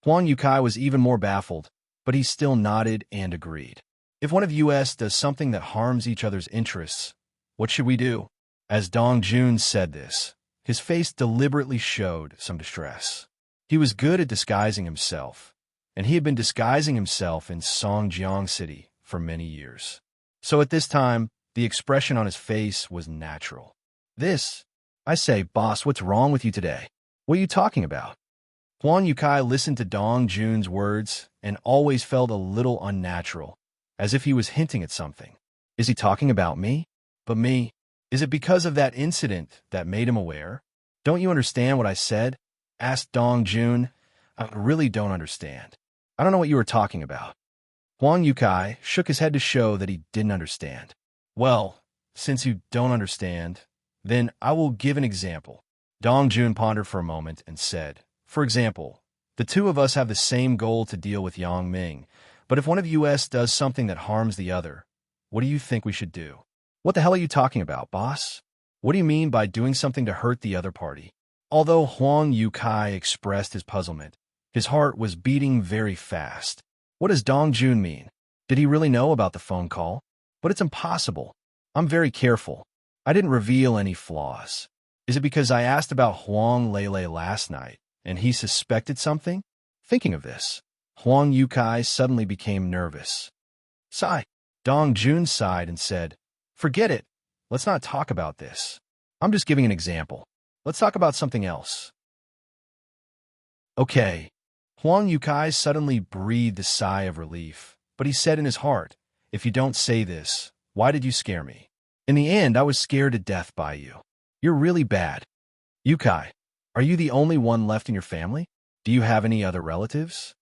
Huang Yukai was even more baffled, but he still nodded and agreed. If one of us does something that harms each other's interests, what should we do? As Dong Jun said this, his face deliberately showed some distress. He was good at disguising himself, and he had been disguising himself in Songjiang City for many years. So at this time, the expression on his face was natural. I say, boss, what's wrong with you today? What are you talking about? Huang Yukai listened to Dong Jun's words and always felt a little unnatural, as if he was hinting at something. Is he talking about me? But me? Is it because of that incident that made him aware? Don't you understand what I said? Asked Dong Jun. I really don't understand. I don't know what you were talking about. Huang Yukai shook his head to show that he didn't understand. Well, since you don't understand, then I will give an example. Dong Jun pondered for a moment and said, For example, the 2 of us have the same goal to deal with Yang Ming, but if one of us does something that harms the other, what do you think we should do? What the hell are you talking about, boss? What do you mean by doing something to hurt the other party? Although Huang Yukai expressed his puzzlement, his heart was beating very fast. What does Dong Jun mean? Did he really know about the phone call? But it's impossible. I'm very careful. I didn't reveal any flaws. Is it because I asked about Huang Lele last night, and he suspected something? Thinking of this, Huang Yukai suddenly became nervous. Sigh. Dong Jun sighed and said, Forget it. Let's not talk about this. I'm just giving an example. Let's talk about something else. Okay. Huang Yukai suddenly breathed a sigh of relief, but he said in his heart, If you don't say this, why did you scare me? In the end, I was scared to death by you. You're really bad. Yukai, are you the only one left in your family? Do you have any other relatives?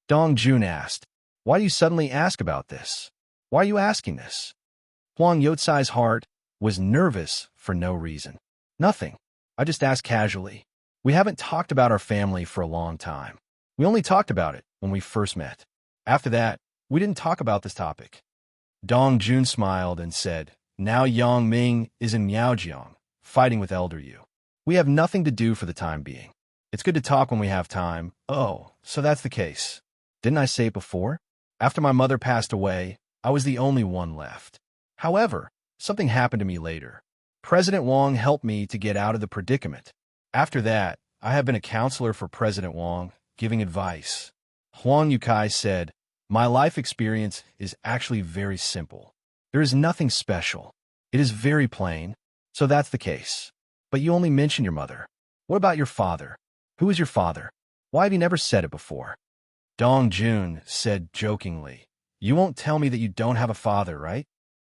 Dong Jun asked. Why do you suddenly ask about this? Why are you asking this? Huang Yucai's heart was nervous for no reason. Nothing. I just asked casually. We haven't talked about our family for a long time. We only talked about it when we first met. After that, we didn't talk about this topic. Dong Jun smiled and said, Now Yang Ming is in Miaojiang, fighting with Elder Yu. We have nothing to do for the time being. It's good to talk when we have time. Oh, so that's the case. Didn't I say it before? After my mother passed away, I was the only one left. However, Something happened to me later. President Wang helped me to get out of the predicament. After that, I have been a counselor for President Wang, giving advice. Huang Yukai said, my life experience is actually very simple. There is nothing special. It is very plain. So that's the case. But you only mentioned your mother. What about your father? Who is your father? Why have you never said it before? Dong Jun said jokingly, you won't tell me that you don't have a father, right?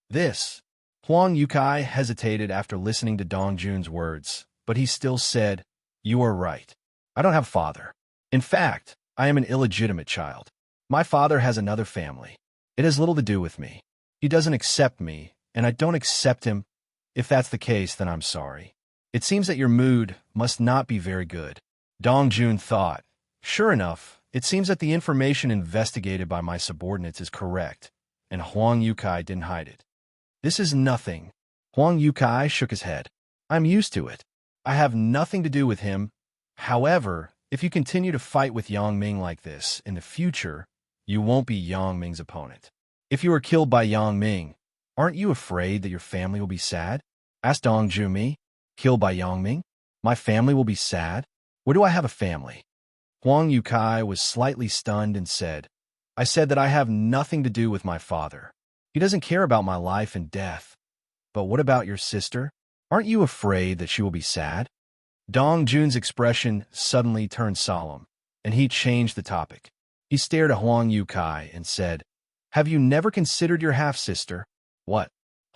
This. Huang Yukai hesitated after listening to Dong Jun's words, but he still said, you are right. I don't have a father. In fact, I am an illegitimate child. My father has another family. It has little to do with me. He doesn't accept me, and I don't accept him. If that's the case, then I'm sorry. It seems that your mood must not be very good. Dong Jun thought. Sure enough, it seems that the information investigated by my subordinates is correct, and Huang Yukai didn't hide it. This is nothing. Huang Yukai shook his head. I'm used to it. I have nothing to do with him. However, if you continue to fight with Yang Ming like this in the future, you won't be Yang Ming's opponent. If you are killed by Yang Ming, aren't you afraid that your family will be sad? Asked Dong Jun. Killed by Yang Ming? My family will be sad? Where do I have a family? Huang Yukai was slightly stunned and said, I said that I have nothing to do with my father. He doesn't care about my life and death. But what about your sister? Aren't you afraid that she will be sad? Dong Jun's expression suddenly turned solemn, and he changed the topic. He stared at Huang Yukai and said, have you never considered your half-sister? What?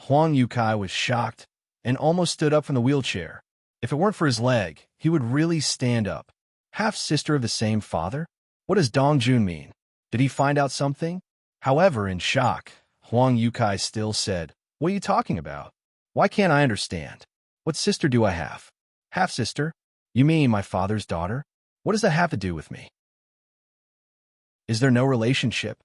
Huang Yukai was shocked and almost stood up from the wheelchair. If it weren't for his leg, he would really stand up. Half-sister of the same father? What does Dong Jun mean? Did he find out something? However, in shock, Huang Yukai still said, what are you talking about? Why can't I understand? What sister do I have? Half-sister? You mean my father's daughter? What does that have to do with me? Is there no relationship?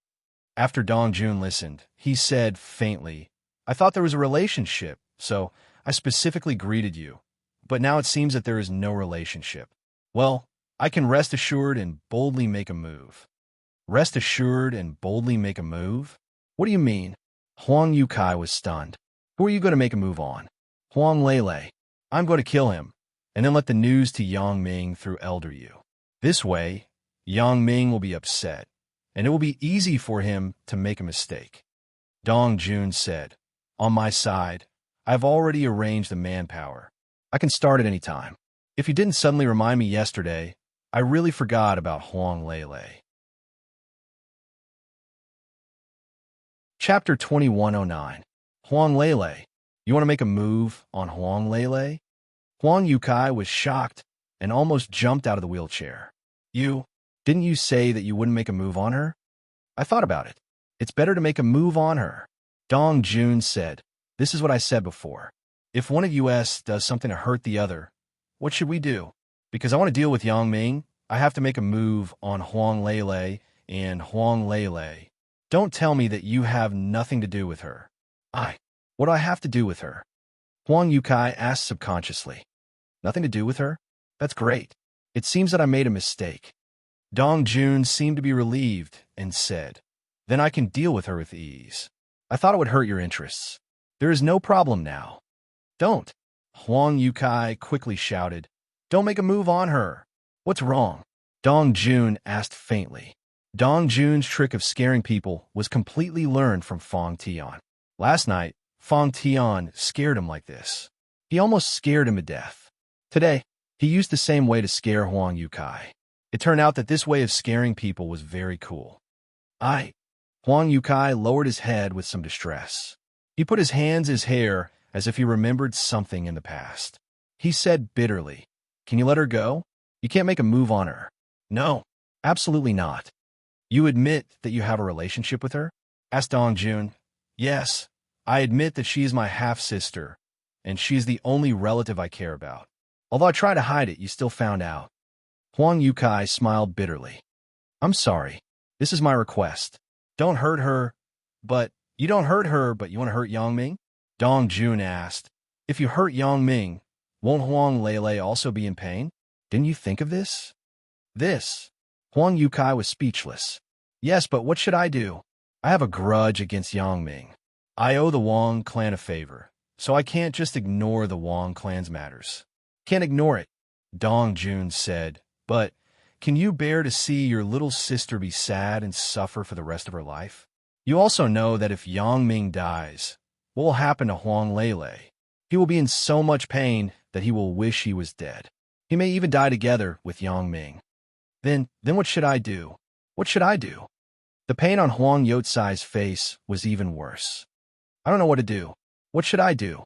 After Dong Jun listened, he said faintly, I thought there was a relationship, so I specifically greeted you. But now it seems that there is no relationship. Well, I can rest assured and boldly make a move. Rest assured and boldly make a move? What do you mean? Huang Yukai was stunned. Who are you going to make a move on? Huang Lele. I'm going to kill him, and then let the news to Yang Ming through Elder Yu. This way, Yang Ming will be upset, and it will be easy for him to make a mistake. Dong Jun said, on my side, I've already arranged the manpower. I can start at any time. If you didn't suddenly remind me yesterday, I really forgot about Huang Lele. Chapter 2109. Huang Lele. You want to make a move on Huang Lele? Huang Yukai was shocked and almost jumped out of the wheelchair. Didn't you say that you wouldn't make a move on her? I thought about it. It's better to make a move on her. Dong Jun said, this is what I said before. If one of us does something to hurt the other, what should we do? Because I want to deal with Yang Ming, I have to make a move on Huang Lele and Huang Lele. Don't tell me that you have nothing to do with her. What do I have to do with her? Huang Yukai asked subconsciously. Nothing to do with her? That's great. It seems that I made a mistake. Dong Jun seemed to be relieved and said, then I can deal with her with ease. I thought it would hurt your interests. There is no problem now. Don't. Huang Yukai quickly shouted, don't make a move on her. What's wrong? Dong Jun asked faintly. Dong Jun's trick of scaring people was completely learned from Fong Tian. Last night, Fong Tian scared him like this. He almost scared him to death. Today, he used the same way to scare Huang Yukai. It turned out that this way of scaring people was very cool. Huang Yukai lowered his head with some distress. He put his hands in his hair as if he remembered something in the past. He said bitterly, can you let her go? You can't make a move on her. No, absolutely not. You admit that you have a relationship with her? Asked Dong Jun. Yes, I admit that she is my half-sister, and she is the only relative I care about. Although I tried to hide it, you still found out. Huang Yukai smiled bitterly. I'm sorry. This is my request. Don't hurt her, but you don't hurt her, but you want to hurt Yang Ming? Dong Jun asked. If you hurt Yang Ming, won't Huang Lele also be in pain? Didn't you think of this? Huang Yukai was speechless. Yes, but what should I do? I have a grudge against Yang Ming. I owe the Wang clan a favor, so I can't just ignore the Wang clan's matters. Can't ignore it, Dong Jun said, but can you bear to see your little sister be sad and suffer for the rest of her life? You also know that if Yang Ming dies, what will happen to Huang Lele? He will be in so much pain that he will wish he was dead. He may even die together with Yang Ming. Then what should I do? What should I do? The pain on Huang Youcai's face was even worse. I don't know what to do. What should I do?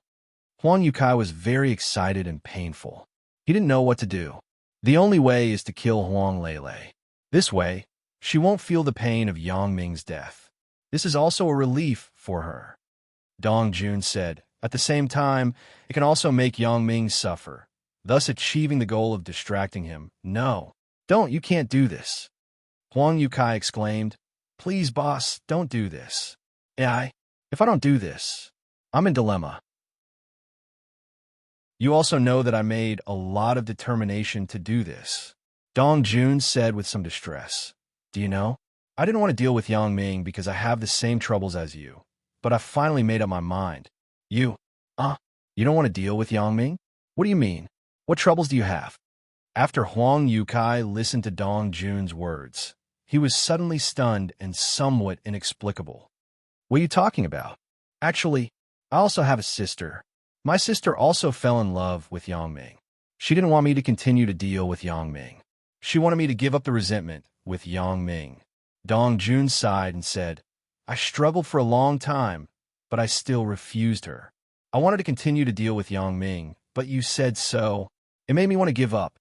Huang Youcai was very excited and painful. He didn't know what to do. The only way is to kill Huang Lele. This way, she won't feel the pain of Yang Ming's death. This is also a relief for her. Dong Jun said, at the same time, it can also make Yang Ming suffer, thus achieving the goal of distracting him. No, you can't do this. Huang Youcai exclaimed, please, boss, don't do this. If I don't do this, I'm in dilemma. You also know that I made a lot of determination to do this. Dong Jun said with some distress. Do you know? I didn't want to deal with Yang Ming because I have the same troubles as you, but I finally made up my mind. You don't want to deal with Yang Ming? What do you mean? What troubles do you have? After Huang Youcai listened to Dong Jun's words, he was suddenly stunned and somewhat inexplicable. What are you talking about? Actually, I also have a sister. My sister also fell in love with Yang Ming. She didn't want me to continue to deal with Yang Ming. She wanted me to give up the resentment with Yang Ming. Dong Jun sighed and said, I struggled for a long time, but I still refused her. I wanted to continue to deal with Yang Ming, but you said so. It made me want to give up.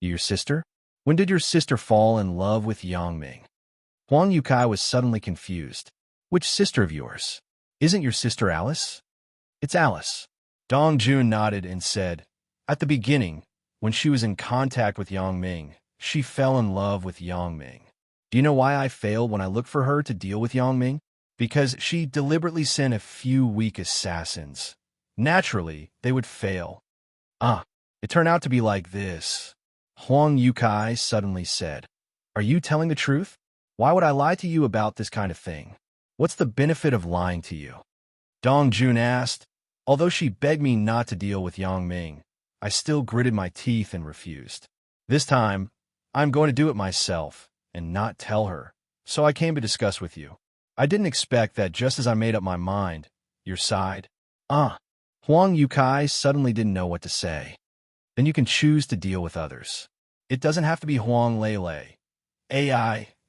Your sister? When did your sister fall in love with Yang Ming? Huang Youcai was suddenly confused. Which sister of yours? Isn't your sister Alice? It's Alice. Dong Jun nodded and said, at the beginning, when she was in contact with Yang Ming, she fell in love with Yang Ming. Do you know why I failed when I looked for her to deal with Yang Ming? Because she deliberately sent a few weak assassins. Naturally, they would fail. It turned out to be like this. Huang Youcai suddenly said, are you telling the truth? Why would I lie to you about this kind of thing? What's the benefit of lying to you? Dong Jun asked. Although she begged me not to deal with Yang Ming, I still gritted my teeth and refused. This time, I'm going to do it myself and not tell her, so I came to discuss with you. I didn't expect that just as I made up my mind, your side. Huang Youcai suddenly didn't know what to say. Then you can choose to deal with others. It doesn't have to be Huang Lele.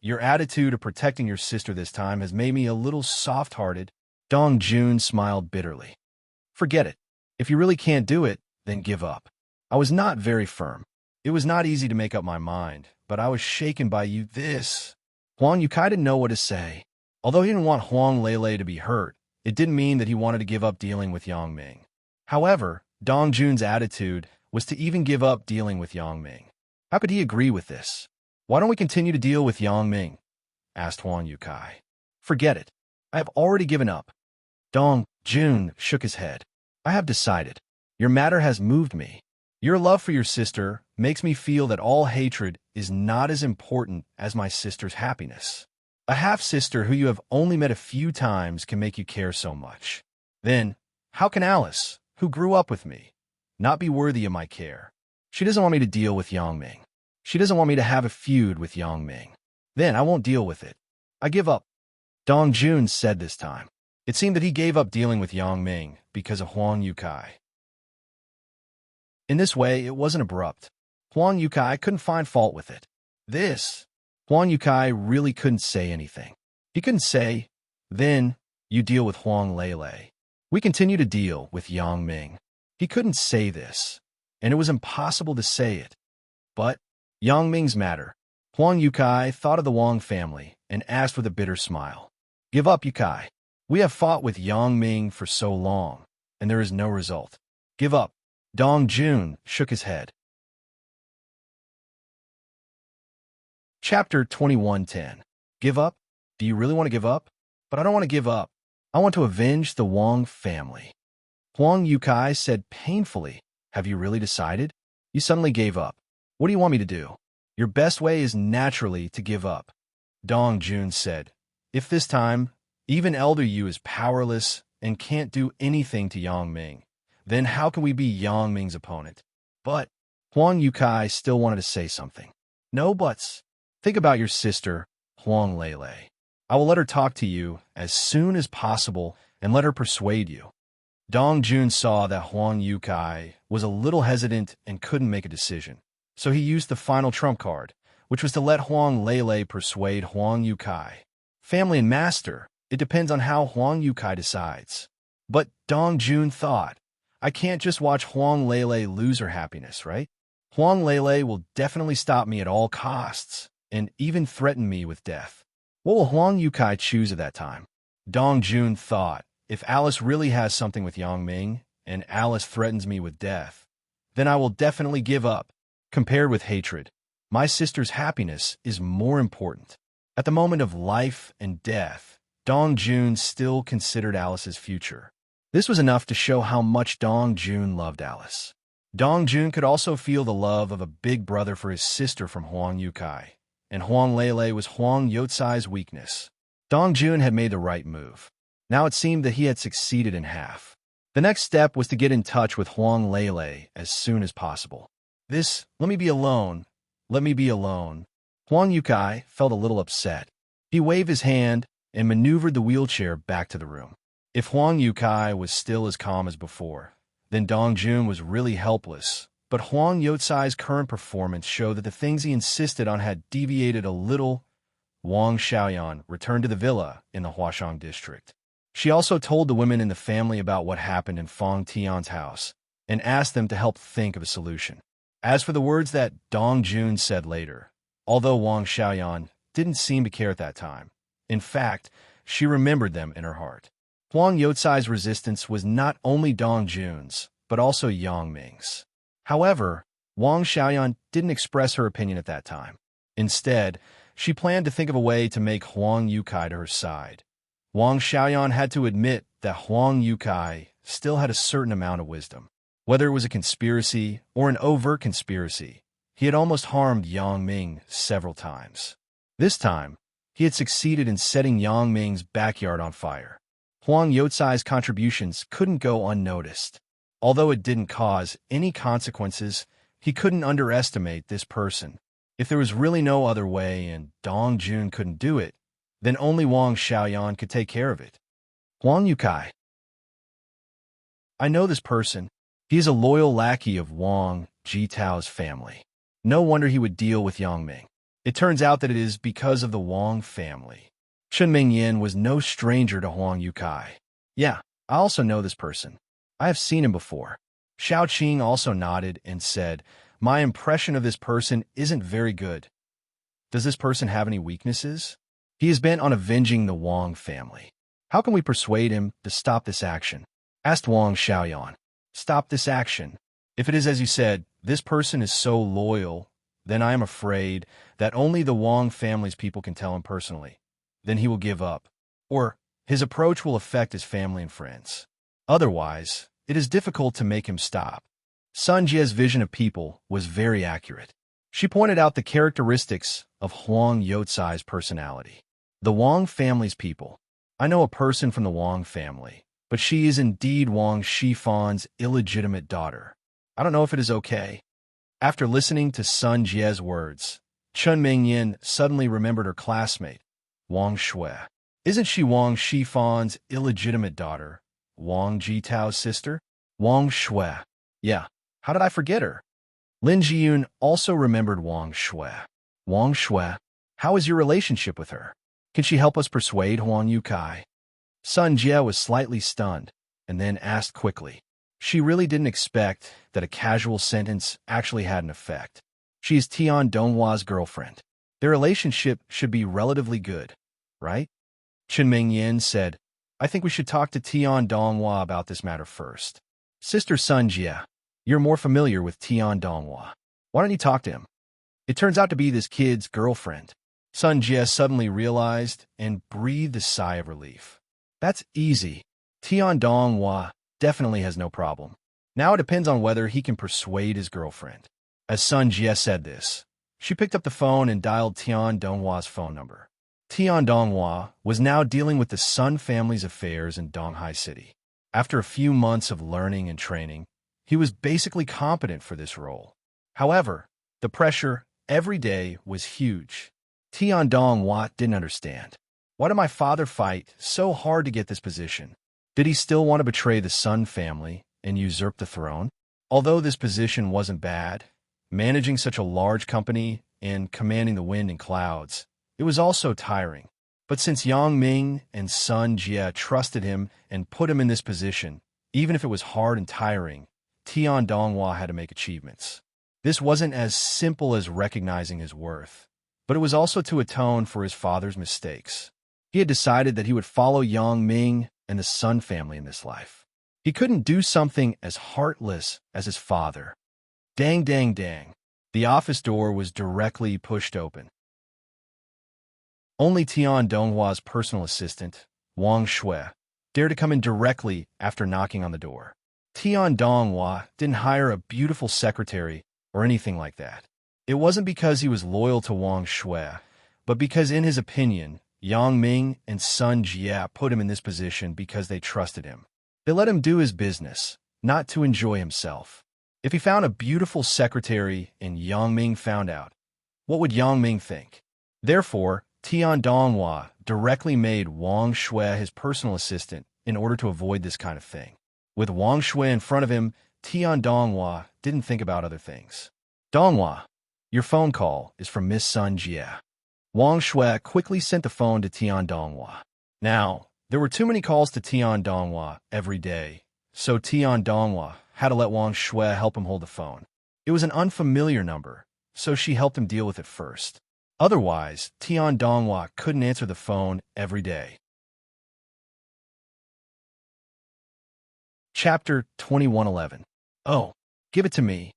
Your attitude of protecting your sister this time has made me a little soft-hearted. Dong Jun smiled bitterly. Forget it. If you really can't do it, then give up. I was not very firm. It was not easy to make up my mind, but I was shaken by you. Huang Youcai didn't know what to say. Although he didn't want Huang Lele to be hurt, it didn't mean that he wanted to give up dealing with Yang Ming. However, Dong Jun's attitude was to even give up dealing with Yang Ming. How could he agree with this? Why don't we continue to deal with Yang Ming? Asked Huang Youcai. Forget it. I have already given up. Dong Jun shook his head. I have decided. Your matter has moved me. Your love for your sister makes me feel that all hatred is not as important as my sister's happiness. A half-sister who you have only met a few times can make you care so much. Then, how can Alice, who grew up with me, not be worthy of my care? She doesn't want me to deal with Yang Ming. She doesn't want me to have a feud with Yang Ming. Then I won't deal with it. I give up. Dong Jun said this time. It seemed that he gave up dealing with Yang Ming because of Huang Youcai. In this way, it wasn't abrupt. Huang Youcai couldn't find fault with it. Huang Youcai really couldn't say anything. He couldn't say, then you deal with Huang Lele. We continue to deal with Yang Ming. He couldn't say this, and it was impossible to say it. But Yang Ming's matter. Huang Youcai thought of the Wang family and asked with a bitter smile. Give up, Youcai. We have fought with Yang Ming for so long, and there is no result. Give up. Dong Jun shook his head. Chapter 21:10. Give up? Do you really want to give up? But I don't want to give up. I want to avenge the Wang family. Huang Youcai said painfully, have you really decided? You suddenly gave up. What do you want me to do? Your best way is naturally to give up. Dong Jun said, if this time, even Elder Yu is powerless, and can't do anything to Yang Ming, then how can we be Yang Ming's opponent? But Huang Yukai still wanted to say something. No buts. Think about your sister, Huang Lele. I will let her talk to you as soon as possible and let her persuade you. Dong Jun saw that Huang Yukai was a little hesitant and couldn't make a decision, so he used the final trump card, which was to let Huang Lele persuade Huang Yukai. Family and master, it depends on how Huang Yukai decides. But Dong Jun thought, I can't just watch Huang Lele lose her happiness, right? Huang Lele will definitely stop me at all costs, and even threaten me with death. What will Huang Yukai choose at that time? Dong Jun thought, if Alice really has something with Yang Ming, and Alice threatens me with death, then I will definitely give up. Compared with hatred, my sister's happiness is more important. At the moment of life and death, Dong Jun still considered Alice's future. This was enough to show how much Dong Jun loved Alice. Dong Jun could also feel the love of a big brother for his sister from Huang Yukai, and Huang Lele was Huang Youcai's weakness. Dong Jun had made the right move. Now it seemed that he had succeeded in half. The next step was to get in touch with Huang Lele as soon as possible. This, let me be alone, let me be alone. Huang Yukai felt a little upset. He waved his hand and maneuvered the wheelchair back to the room. If Huang Yukai was still as calm as before, then Dong Jun was really helpless. But Huang Youcai's current performance showed that the things he insisted on had deviated a little. Wang Xiaoyan returned to the villa in the Huashang district. She also told the women in the family about what happened in Fang Tian's house and asked them to help think of a solution. As for the words that Dong Jun said later, although Wang Xiaoyan didn't seem to care at that time, in fact, she remembered them in her heart. Huang Youcai's resistance was not only Dong Jun's, but also Yang Ming's. However, Wang Xiaoyan didn't express her opinion at that time. Instead, she planned to think of a way to make Huang Yukai to her side. Wang Xiaoyan had to admit that Huang Yukai still had a certain amount of wisdom. Whether it was a conspiracy or an overt conspiracy, he had almost harmed Yang Ming several times. This time, he had succeeded in setting Yang Ming's backyard on fire. Huang Youcai's contributions couldn't go unnoticed. Although it didn't cause any consequences, he couldn't underestimate this person. If there was really no other way and Dong Jun couldn't do it, then only Wang Xiaoyan could take care of it. Huang Yukai. I know this person. He is a loyal lackey of Wang Jitao's family. No wonder he would deal with Yang Ming. It turns out that it is because of the Wang family. Chen Mingyan was no stranger to Huang Yukai. Yeah, I also know this person. I have seen him before. Xiao Qing also nodded and said, my impression of this person isn't very good. Does this person have any weaknesses? He is bent on avenging the Wang family. How can we persuade him to stop this action? Asked Wang Xiaoyan. Stop this action. If it is as you said, this person is so loyal, then I am afraid that only the Wang family's people can tell him personally. Then he will give up. Or his approach will affect his family and friends. Otherwise, it is difficult to make him stop. Sun Jie's vision of people was very accurate. She pointed out the characteristics of Huang Youcai's personality. The Wang family's people. I know a person from the Wang family, but she is indeed Wang Shifan's illegitimate daughter. I don't know if it is okay. After listening to Sun Jie's words, Chen Mingyan suddenly remembered her classmate, Wang Shui. Isn't she Wang Shifan's illegitimate daughter, Wang Jitao's sister? Wang Shui. Yeah, how did I forget her? Lin Jiyun also remembered Wang Shui. Wang Shui, how is your relationship with her? Can she help us persuade Huang Yukai? Sun Jie was slightly stunned, and then asked quickly. She really didn't expect that a casual sentence actually had an effect. She is Tian Donghhua's girlfriend. Their relationship should be relatively good, right? Chen Mingyan said, I think we should talk to Tian Donghua about this matter first. Sister Sun Jie, you're more familiar with Tian Donghua. Why don't you talk to him? It turns out to be this kid's girlfriend. Sun Jie suddenly realized and breathed a sigh of relief. That's easy. Tian Donghua definitely has no problem. Now it depends on whether he can persuade his girlfriend. As Sun Jie said this, she picked up the phone and dialed Tian Donghhua's phone number. Tian Donghua was now dealing with the Sun family's affairs in Donghai City. After a few months of learning and training, he was basically competent for this role. However, the pressure every day was huge. Tian Donghua didn't understand. Why did my father fight so hard to get this position? Did he still want to betray the Sun family and usurp the throne? Although this position wasn't bad, managing such a large company and commanding the wind and clouds, it was also tiring. But since Yang Ming and Sun Jie trusted him and put him in this position, even if it was hard and tiring, Tian Donghua had to make achievements. This wasn't as simple as recognizing his worth, but it was also to atone for his father's mistakes. He had decided that he would follow Yang Ming and the Sun family in this life. He couldn't do something as heartless as his father. Dang, dang, dang. The office door was directly pushed open. Only Tian Donghua's personal assistant, Wang Shui, dared to come in directly after knocking on the door. Tian Donghua didn't hire a beautiful secretary or anything like that. It wasn't because he was loyal to Wang Shui, but because in his opinion, Yang Ming and Sun Jie put him in this position because they trusted him. They let him do his business, not to enjoy himself. If he found a beautiful secretary and Yang Ming found out, what would Yang Ming think? Therefore, Tian Donghua directly made Wang Shui his personal assistant in order to avoid this kind of thing. With Wang Shui in front of him, Tian Donghua didn't think about other things. Donghua, your phone call is from Miss Sun Jie. Wang Shui quickly sent the phone to Tian Donghua. Now, there were too many calls to Tian Donghua every day, so Tian Donghua had to let Wang Shui help him hold the phone. It was an unfamiliar number, so she helped him deal with it first. Otherwise, Tian Donghua couldn't answer the phone every day. Chapter 2111. Oh, give it to me.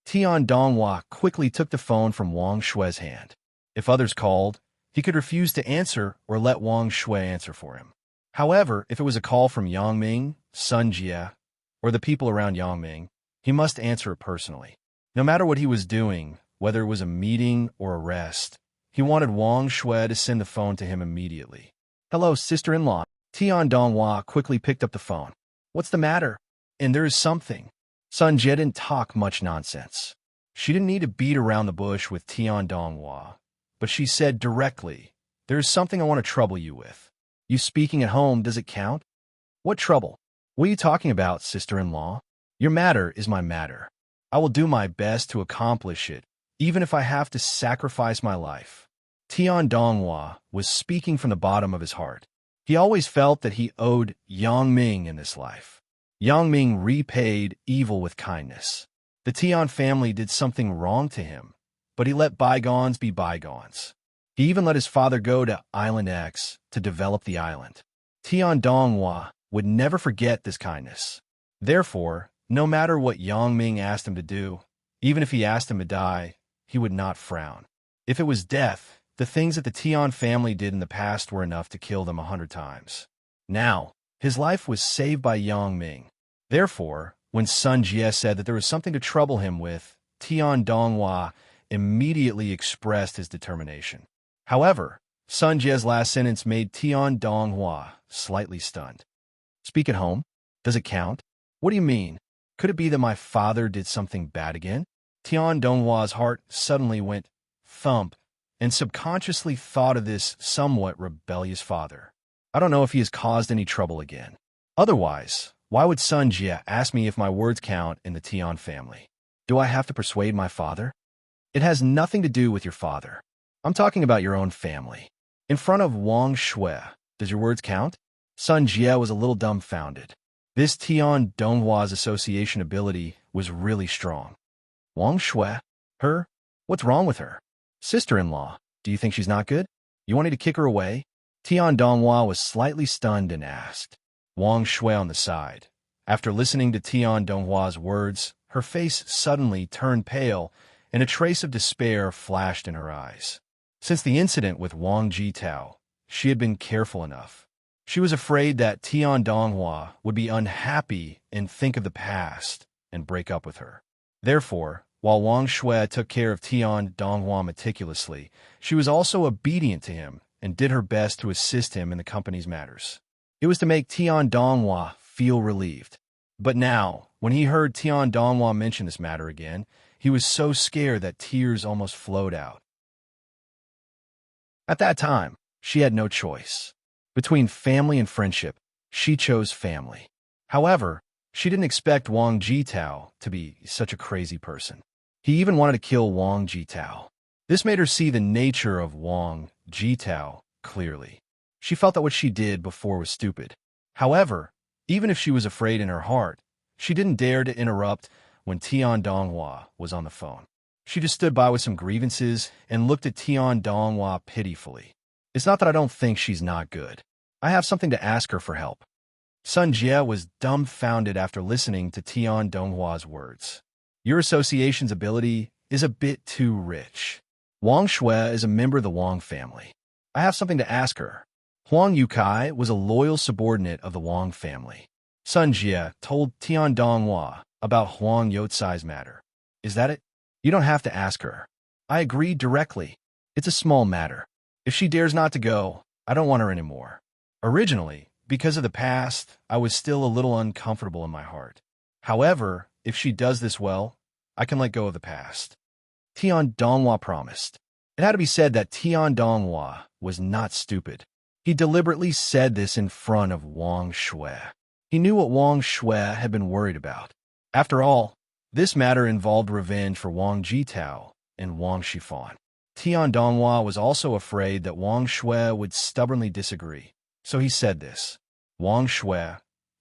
Tian Donghua quickly took the phone from Wang Shui's hand. If others called, he could refuse to answer or let Wang Shui answer for him. However, if it was a call from Yang Ming, Sun Jie, or the people around Yang Ming, he must answer it personally. No matter what he was doing, whether it was a meeting or a rest, he wanted Wang Shui to send the phone to him immediately. Hello, sister-in-law. Tian Donghua quickly picked up the phone. What's the matter? And there is something. Sun Jie didn't talk much nonsense. She didn't need to beat around the bush with Tian Donghua, but she said directly, there is something I want to trouble you with. You speaking at home, does it count? What trouble? What are you talking about, sister-in-law? Your matter is my matter. I will do my best to accomplish it, even if I have to sacrifice my life. Tian Donghua was speaking from the bottom of his heart. He always felt that he owed Yang Ming in this life. Yang Ming repaid evil with kindness. The Tian family did something wrong to him, but he let bygones be bygones. He even let his father go to Island X to develop the island. Tian Donghua would never forget this kindness. Therefore, no matter what Yang Ming asked him to do, even if he asked him to die, he would not frown. If it was death, the things that the Tian family did in the past were enough to kill them 100 times. Now, his life was saved by Yang Ming. Therefore, when Sun Jie said that there was something to trouble him with, Tian Donghua immediately expressed his determination. However, Sun Jie's last sentence made Tian Donghua slightly stunned. Speak at home? Does it count? What do you mean? Could it be that my father did something bad again? Tian Donghua's heart suddenly went thump and subconsciously thought of this somewhat rebellious father. I don't know if he has caused any trouble again. Otherwise, why would Sun Jie ask me if my words count in the Tian family? Do I have to persuade my father? It has nothing to do with your father. I'm talking about your own family. In front of Wang Shui, does your words count? Sun Jie was a little dumbfounded. This Tian Donghua's association ability was really strong. Wang Shui? Her? What's wrong with her? Sister-in-law, do you think she's not good? You want me to kick her away? Tian Donghua was slightly stunned and asked. Wang Shui on the side. After listening to Tian Donghua's words, her face suddenly turned pale and a trace of despair flashed in her eyes. Since the incident with Wang Jitao, she had been careful enough. She was afraid that Tian Donghua would be unhappy and think of the past and break up with her. Therefore, while Wang Shui took care of Tian Donghua meticulously, she was also obedient to him and did her best to assist him in the company's matters. It was to make Tian Donghua feel relieved. But now, when he heard Tian Donghua mention this matter again, he was so scared that tears almost flowed out. At that time, she had no choice. Between family and friendship, she chose family. However, she didn't expect Wang Jitao to be such a crazy person. He even wanted to kill Wang Jitao. This made her see the nature of Wang Jitao clearly. She felt that what she did before was stupid. However, even if she was afraid in her heart, she didn't dare to interrupt when Tian Donghua was on the phone. She just stood by with some grievances and looked at Tian Donghua pitifully. It's not that I don't think she's not good. I have something to ask her for help. Sun Jie was dumbfounded after listening to Tian Donghua's words. Your association's ability is a bit too rich. Wang Shui is a member of the Wang family. I have something to ask her. Huang Yukai was a loyal subordinate of the Wang family. Sun Jie told Tian Donghua about Huang Youcai's matter. Is that it? You don't have to ask her. I agreed directly. It's a small matter. If she dares not to go, I don't want her anymore. Originally, because of the past, I was still a little uncomfortable in my heart. However, if she does this well, I can let go of the past. Tian Donghua promised. It had to be said that Tian Donghua was not stupid. He deliberately said this in front of Wang Shui. He knew what Wang Shui had been worried about. After all, this matter involved revenge for Wang Jitao and Wang Shifan. Tian Donghua was also afraid that Wang Shui would stubbornly disagree, so he said this. Wang Shui,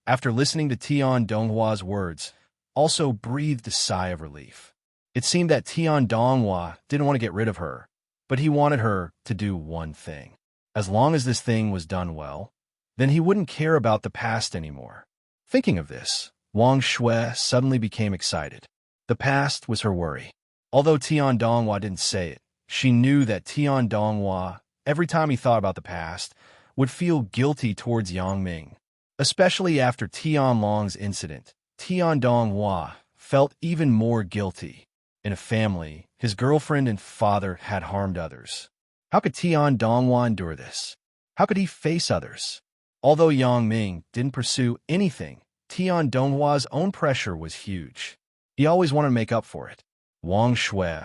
after listening to Tian Donghua's words, also breathed a sigh of relief. It seemed that Tian Donghua didn't want to get rid of her, but he wanted her to do one thing. As long as this thing was done well, then he wouldn't care about the past anymore. Thinking of this, Wang Shui suddenly became excited. The past was her worry. Although Tian Donghua didn't say it, she knew that Tian Donghua, every time he thought about the past, would feel guilty towards Yang Ming. Especially after Tian Long's incident, Tian Donghua felt even more guilty. In a family, his girlfriend and father had harmed others. How could Tian Donghua endure this? How could he face others? Although Yang Ming didn't pursue anything, Tian Donghua's own pressure was huge. He always wanted to make up for it. Wang Shui,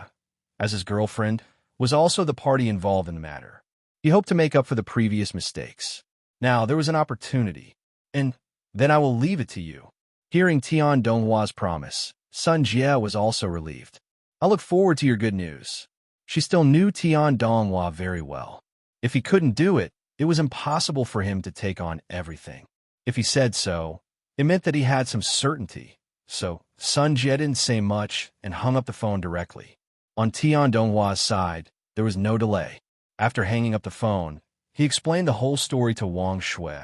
as his girlfriend, was also the party involved in the matter. He hoped to make up for the previous mistakes. Now there was an opportunity, and then I will leave it to you. Hearing Tian Donghua's promise, Sun Jie was also relieved. I look forward to your good news. She still knew Tian Donghua very well. If he couldn't do it, it was impossible for him to take on everything. If he said so, it meant that he had some certainty. So Sun Jie didn't say much and hung up the phone directly. On Tian Donghua's side, there was no delay. After hanging up the phone, he explained the whole story to Wang Shui,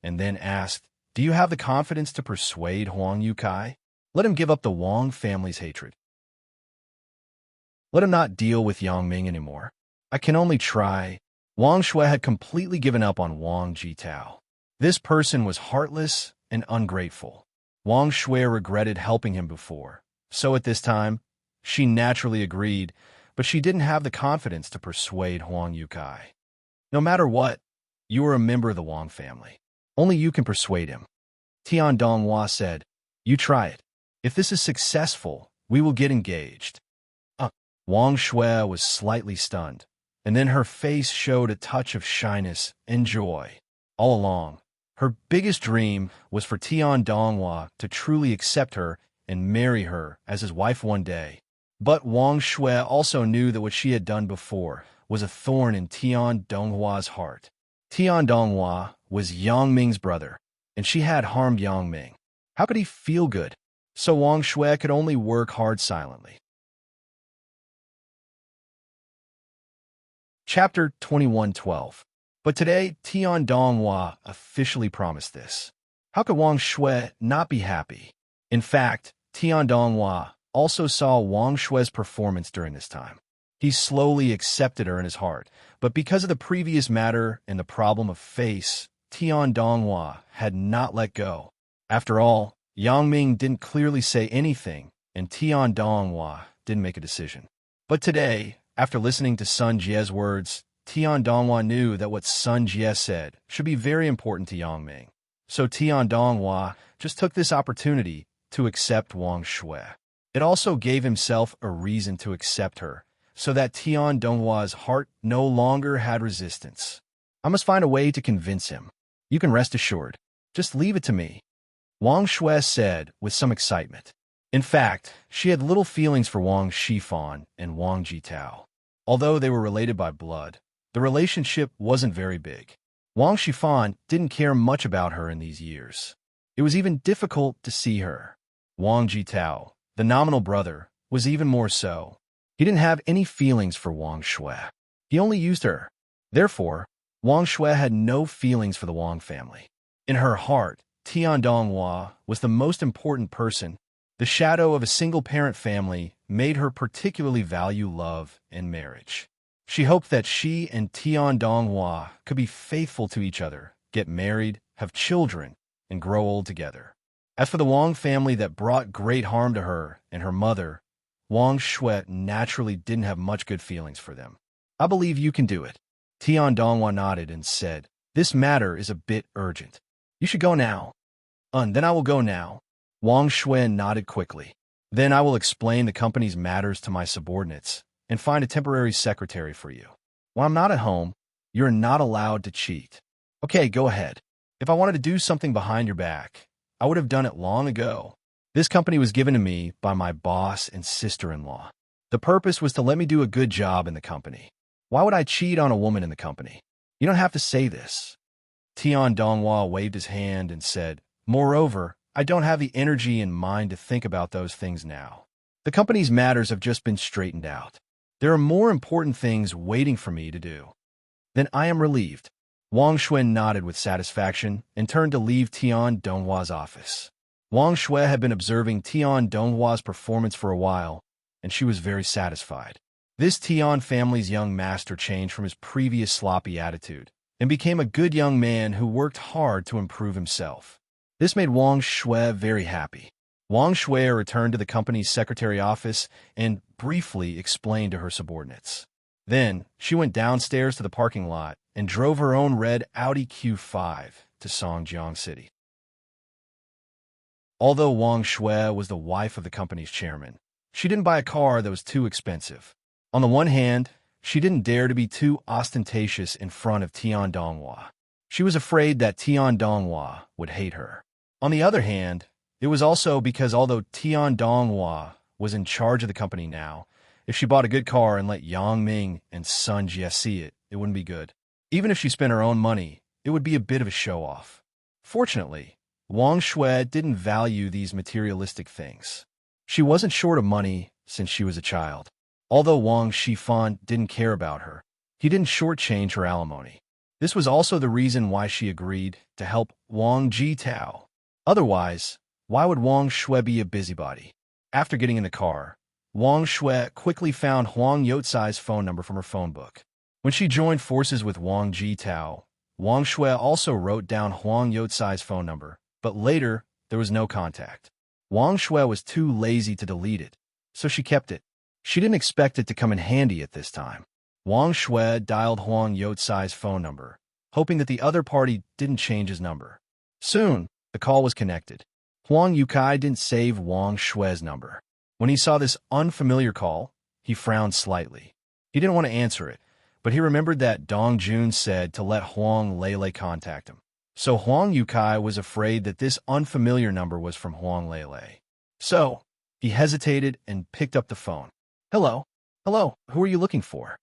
and then asked, do you have the confidence to persuade Huang Yukai? Let him give up the Wang family's hatred. Let him not deal with Yang Ming anymore. I can only try. Wang Shui had completely given up on Wang Jitao. This person was heartless and ungrateful. Wang Shui regretted helping him before, so at this time, she naturally agreed, but she didn't have the confidence to persuade Huang Yukai. No matter what, you are a member of the Wang family. Only you can persuade him. Tian Donghua said, you try it. If this is successful, we will get engaged. Wang Shui was slightly stunned, and then her face showed a touch of shyness and joy. All along, her biggest dream was for Tian Donghua to truly accept her and marry her as his wife one day. But Wang Shui also knew that what she had done before was a thorn in Tian Donghua's heart. Tian Donghua was Yang Ming's brother, and she had harmed Yang Ming. How could he feel good? So Wang Shui could only work hard silently. Chapter 21:12. But today, Tian Donghua officially promised this. How could Wang Shui not be happy? In fact, Tian Donghua also saw Wang Shui's performance during this time. He slowly accepted her in his heart, but because of the previous matter and the problem of face, Tian Donghua had not let go. After all, Yang Ming didn't clearly say anything, and Tian Donghua didn't make a decision. But today, after listening to Sun Jie's words, Tian Donghua knew that what Sun Jie said should be very important to Yang Ming. So Tian Donghua just took this opportunity to accept Wang Shui. It also gave himself a reason to accept her, so that Tian Donghua's heart no longer had resistance. I must find a way to convince him. You can rest assured. Just leave it to me, Wang Shui said with some excitement. In fact, she had little feelings for Wang Shifan and Wang Jitao. Although they were related by blood, the relationship wasn't very big. Wang Shifan didn't care much about her in these years. It was even difficult to see her. Wang Jitao, the nominal brother, was even more so. He didn't have any feelings for Wang Shui. He only used her. Therefore, Wang Shui had no feelings for the Wang family. In her heart, Tian Donghua was the most important person. The shadow of a single-parent family made her particularly value love and marriage. She hoped that she and Tian Donghua could be faithful to each other, get married, have children, and grow old together. As for the Wang family that brought great harm to her and her mother, Wang Shui naturally didn't have much good feelings for them. I believe you can do it. Tian Donghua nodded and said, this matter is a bit urgent. You should go now. Then I will go now. Wang Shui nodded quickly. Then I will explain the company's matters to my subordinates and find a temporary secretary for you. When I'm not at home, you're not allowed to cheat. Okay, go ahead. If I wanted to do something behind your back, I would have done it long ago. This company was given to me by my boss and sister-in-law. The purpose was to let me do a good job in the company. Why would I cheat on a woman in the company? You don't have to say this. Tian Donghua waved his hand and said, moreover, I don't have the energy and mind to think about those things now. The company's matters have just been straightened out. There are more important things waiting for me to do. Then I am relieved. Wang Shui nodded with satisfaction and turned to leave Tian Donghua's office. Wang Shui had been observing Tian Donghua's performance for a while, and she was very satisfied. This Tian family's young master changed from his previous sloppy attitude and became a good young man who worked hard to improve himself. This made Wang Shui very happy. Wang Shui returned to the company's secretary office and briefly explained to her subordinates. Then, she went downstairs to the parking lot and drove her own red Audi Q5 to Songjiang City. Although Wang Shui was the wife of the company's chairman, she didn't buy a car that was too expensive. On the one hand, she didn't dare to be too ostentatious in front of Tian Donghua. She was afraid that Tian Donghua would hate her. On the other hand, it was also because although Tian Donghua was in charge of the company now, if she bought a good car and let Yang Ming and Sun Jie see it, it wouldn't be good. Even if she spent her own money, it would be a bit of a show-off. Fortunately, Wang Shui didn't value these materialistic things. She wasn't short of money since she was a child. Although Wang Shifan didn't care about her, he didn't shortchange her alimony. This was also the reason why she agreed to help Wang Jitao. Otherwise, why would Wang Shui be a busybody? After getting in the car, Wang Shui quickly found Huang Youcai's phone number from her phone book. When she joined forces with Wang Jitao, Wang Shui also wrote down Huang Youcai's phone number, but later there was no contact. Wang Shui was too lazy to delete it, so she kept it. She didn't expect it to come in handy at this time. Wang Shui dialed Huang Youcai's phone number, hoping that the other party didn't change his number. Soon, the call was connected. Huang Youcai didn't save Wang Shui's number. When he saw this unfamiliar call, he frowned slightly. He didn't want to answer it, but he remembered that Dong Jun said to let Huang Lele contact him. So Huang Youcai was afraid that this unfamiliar number was from Huang Lele. So, he hesitated and picked up the phone. Hello? Hello, who are you looking for?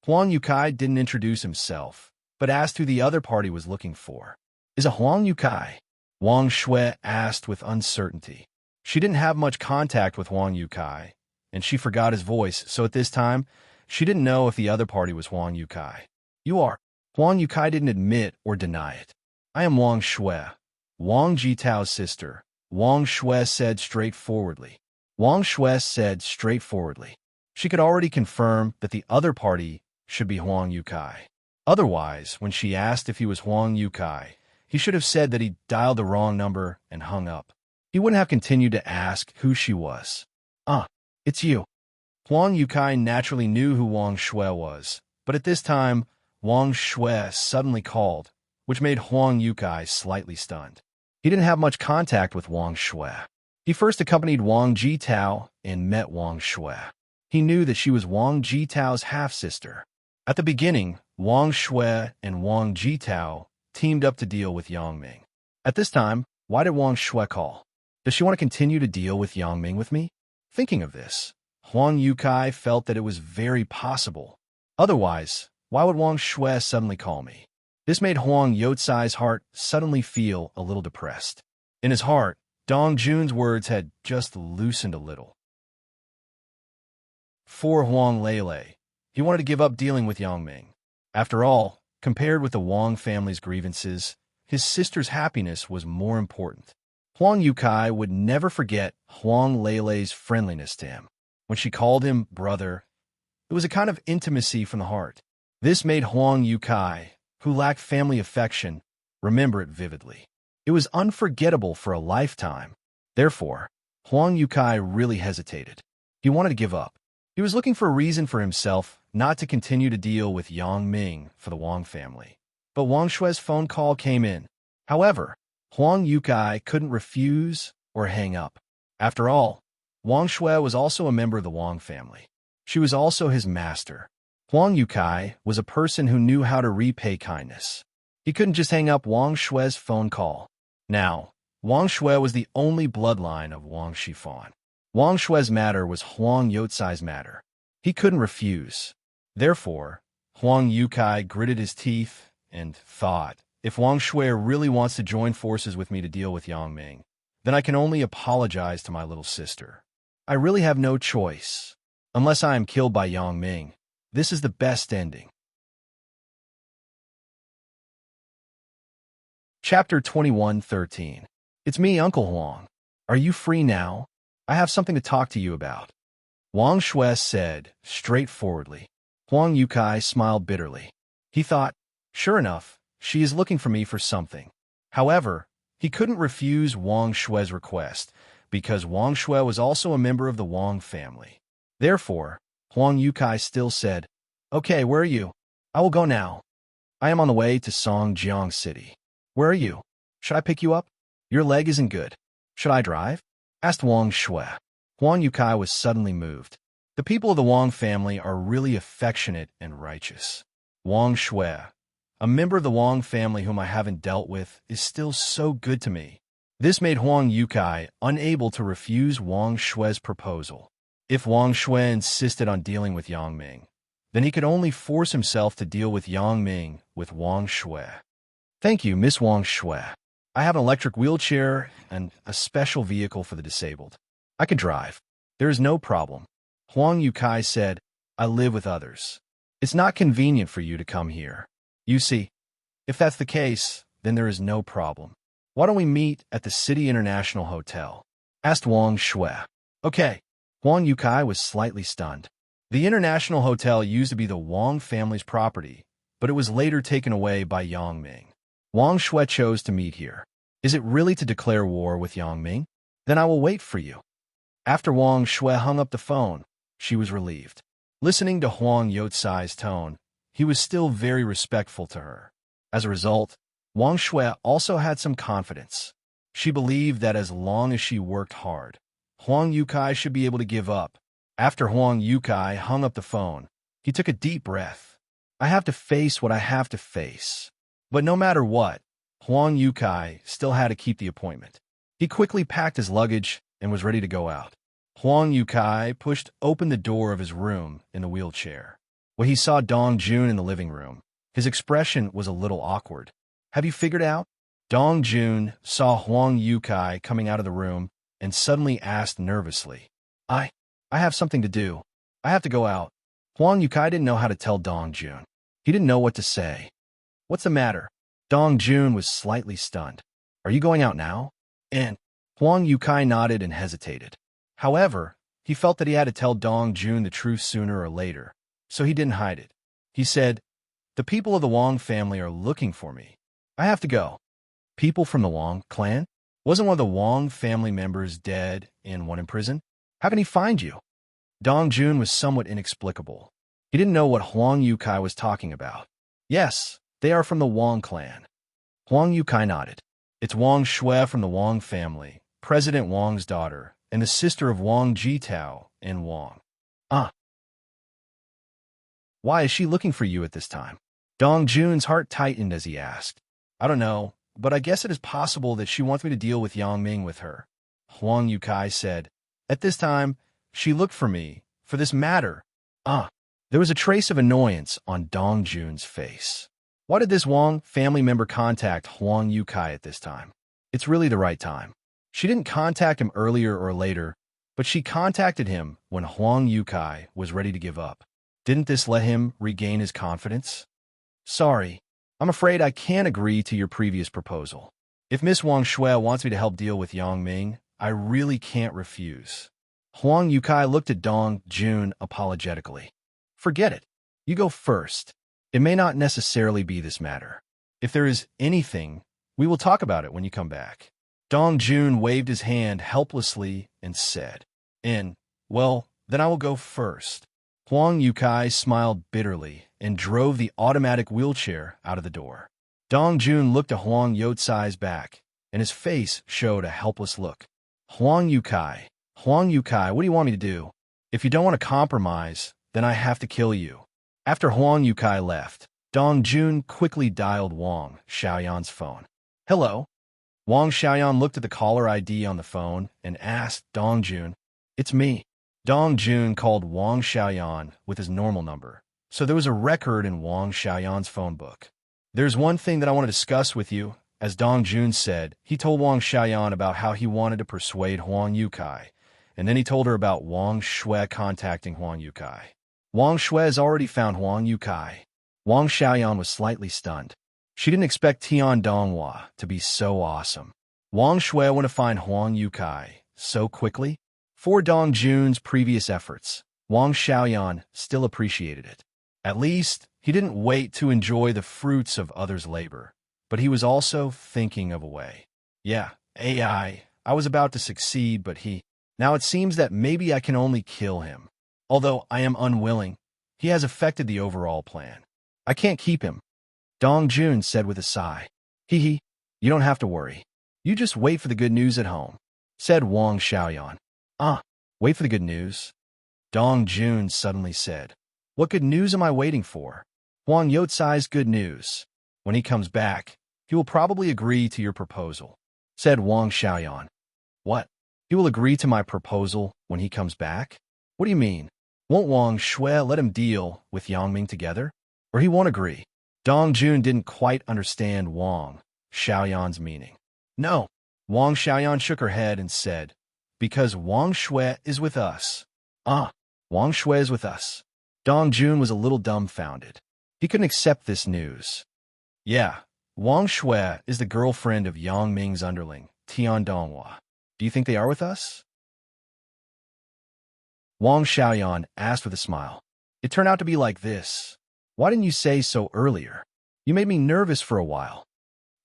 Huang Youcai didn't introduce himself, but asked who the other party was looking for. Is it Huang Youcai? Wang Shui asked with uncertainty. She didn't have much contact with Huang Youcai, and she forgot his voice, so at this time, she didn't know if the other party was Huang Youcai. You are. Huang Youcai didn't admit or deny it. I am Wang Shui, Wang Jitao's sister, Wang Shui said straightforwardly. Wang Shui said straightforwardly. She could already confirm that the other party should be Huang Youcai. Otherwise, when she asked if he was Huang Youcai, he should have said that he dialed the wrong number and hung up. He wouldn't have continued to ask who she was. It's you. Huang Youcai naturally knew who Wang Shui was, but at this time, Huang Shui suddenly called, which made Huang Yukai slightly stunned. He didn't have much contact with Huang Shui. He first accompanied Wang Jitao and met Huang Shui. He knew that she was Wang Jitao's half-sister. At the beginning, Wang Shui and Wang Jitao teamed up to deal with Yang Ming. At this time, why did Wang Shui call? Does she want to continue to deal with Yang Ming with me? Thinking of this, Huang Yukai felt that it was very possible. Otherwise, why would Wang Shui suddenly call me? This made Huang Youcai's heart suddenly feel a little depressed. In his heart, Dong Jun's words had just loosened a little. For Huang Lele, he wanted to give up dealing with Yang Ming. After all, compared with the Wang family's grievances, his sister's happiness was more important. Huang Yukai would never forget Huang Lele's friendliness to him. When she called him brother, it was a kind of intimacy from the heart. This made Huang Yukai, who lacked family affection, remember it vividly. It was unforgettable for a lifetime. Therefore, Huang Yukai really hesitated. He wanted to give up. He was looking for a reason for himself not to continue to deal with Yang Ming for the Wang family. But Wang Shui's phone call came in. However, Huang Yukai couldn't refuse or hang up. After all, Wang Shui was also a member of the Wang family. She was also his master. Huang Yukai was a person who knew how to repay kindness. He couldn't just hang up Wang Shui's phone call. Now, Wang Shui was the only bloodline of Wang Shifan. Wang Shui's matter was Huang Youcai's matter. He couldn't refuse. Therefore, Huang Yukai gritted his teeth and thought, if Wang Shui really wants to join forces with me to deal with Yang Ming, then I can only apologize to my little sister. I really have no choice. Unless I am killed by Yang Ming, this is the best ending. Chapter 21:13. It's me, Uncle Huang. Are you free now? I have something to talk to you about. Wang Shui said, straightforwardly. Huang Yukai smiled bitterly. He thought, sure enough, she is looking for me for something. However, he couldn't refuse Wang Shui's request, because Wang Shui was also a member of the Wang family. Therefore, Huang Yukai still said, okay, where are you? I will go now. I am on the way to Songjiang City. Where are you? Should I pick you up? Your leg isn't good. Should I drive? Asked Wang Shui. Huang Yukai was suddenly moved. The people of the Wang family are really affectionate and righteous. Wang Shui, a member of the Wang family whom I haven't dealt with, is still so good to me. This made Huang Yukai unable to refuse Wang Shui's proposal. If Wang Shui insisted on dealing with Yang Ming, then he could only force himself to deal with Yang Ming with Wang Shui. Thank you, Miss Wang Shui. I have an electric wheelchair and a special vehicle for the disabled. I can drive. There is no problem. Huang Yukai said, I live with others. It's not convenient for you to come here. You see, if that's the case, then there is no problem. Why don't we meet at the City International Hotel? Asked Wang Shui. Okay. Huang Yukai was slightly stunned. The International Hotel used to be the Wang family's property, but it was later taken away by Yang Ming. Wang Shui chose to meet here. Is it really to declare war with Yang Ming? Then I will wait for you. After Wang Shui hung up the phone, she was relieved. Listening to Huang Youcai's tone, he was still very respectful to her. As a result, Wang Shui also had some confidence. She believed that as long as she worked hard, Huang Yukai should be able to give up. After Huang Yukai hung up the phone, he took a deep breath. I have to face what I have to face. But no matter what, Huang Yukai still had to keep the appointment. He quickly packed his luggage and was ready to go out. Huang Yukai pushed open the door of his room in the wheelchair. When he saw Dong Jun in the living room, his expression was a little awkward. Have you figured out? Dong Jun saw Huang Yukai coming out of the room and suddenly asked nervously, I have something to do. I have to go out. Huang Yukai didn't know how to tell Dong Jun. He didn't know what to say. What's the matter? Dong Jun was slightly stunned. Are you going out now? And Huang Yukai nodded and hesitated. However, he felt that he had to tell Dong Jun the truth sooner or later, so he didn't hide it. He said, the people of the Wang family are looking for me. I have to go. People from the Wang clan? Wasn't one of the Wang family members dead and one in prison? How can he find you? Dong Jun was somewhat inexplicable. He didn't know what Huang Yukai was talking about. Yes, they are from the Wang clan. Huang Yukai nodded. It's Wang Shui from the Wang family, President Wang's daughter, and the sister of Wang Jitao and Wang. Ah. Why is she looking for you at this time? Dong Jun's heart tightened as he asked. I don't know, but I guess it is possible that she wants me to deal with Yang Ming with her. Huang Yukai said. At this time, she looked for me, for this matter. Ah. There was a trace of annoyance on Dong Jun's face. Why did this Wang family member contact Huang Yukai at this time? It's really the right time. She didn't contact him earlier or later, but she contacted him when Huang Yukai was ready to give up. Didn't this let him regain his confidence? Sorry, I'm afraid I can't agree to your previous proposal. If Miss Wang Shui wants me to help deal with Yang Ming, I really can't refuse. Huang Yukai looked at Dong Jun apologetically. Forget it. You go first. It may not necessarily be this matter. If there is anything, we will talk about it when you come back. Dong Jun waved his hand helplessly and said, well, then I will go first. Huang Yukai smiled bitterly and drove the automatic wheelchair out of the door. Dong Jun looked at Huang Youtsai's back, and his face showed a helpless look. Huang Yukai, what do you want me to do? If you don't want to compromise, then I have to kill you. After Huang Yukai left, Dong Jun quickly dialed Wang Xiaoyan's phone. Hello? Wang Xiaoyan looked at the caller ID on the phone and asked Dong Jun, It's me. Dong Jun called Wang Xiaoyan with his normal number, so there was a record in Wang Xiaoyan's phone book. There's one thing that I want to discuss with you. As Dong Jun said, he told Wang Xiaoyan about how he wanted to persuade Huang Yukai, and then he told her about Wang Shui contacting Huang Yukai. Wang Shui has already found Huang Yukai. Wang Xiaoyan was slightly stunned. She didn't expect Tian Donghua to be so awesome. Wang Shui went to find Huang Yukai so quickly. For Dong Jun's previous efforts, Wang Xiaoyan still appreciated it. At least, he didn't wait to enjoy the fruits of others' labor, but he was also thinking of a way. Yeah, I was about to succeed, but now it seems that maybe I can only kill him. Although I am unwilling, he has affected the overall plan. I can't keep him. Dong Jun said with a sigh. You don't have to worry. You just wait for the good news at home, said Wang Xiaoyan. Wait for the good news? Dong Jun suddenly said. What good news am I waiting for? Huang Youtsai's good news. When he comes back, he will probably agree to your proposal, said Wang Xiaoyan. What? He will agree to my proposal when he comes back? What do you mean? Won't Wang Shui let him deal with Yang Ming together? Or he won't agree? Dong Jun didn't quite understand Wang Xiaoyan's meaning. No. Wang Xiaoyan shook her head and said, Because Wang Shui is with us. Wang Shui is with us. Dong Jun was a little dumbfounded. He couldn't accept this news. Yeah, Wang Shui is the girlfriend of Yang Ming's underling, Tian Donghua. Do you think they are with us? Wang Xiaoyan asked with a smile. It turned out to be like this. Why didn't you say so earlier? You made me nervous for a while.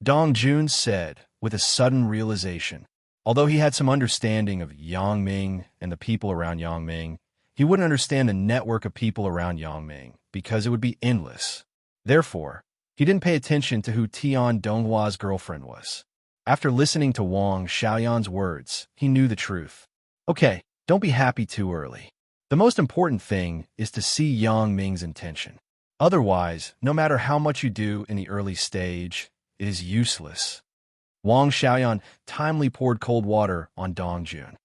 Dong Jun said, with a sudden realization. Although he had some understanding of Yang Ming and the people around Yang Ming, he wouldn't understand the network of people around Yang Ming, because it would be endless. Therefore, he didn't pay attention to who Tian Donghua's girlfriend was. After listening to Wang Xiaoyan's words, he knew the truth. Okay, don't be happy too early. The most important thing is to see Yang Ming's intention. Otherwise, no matter how much you do in the early stage, it is useless. Wang Xiaoyan timely poured cold water on Dong Jun.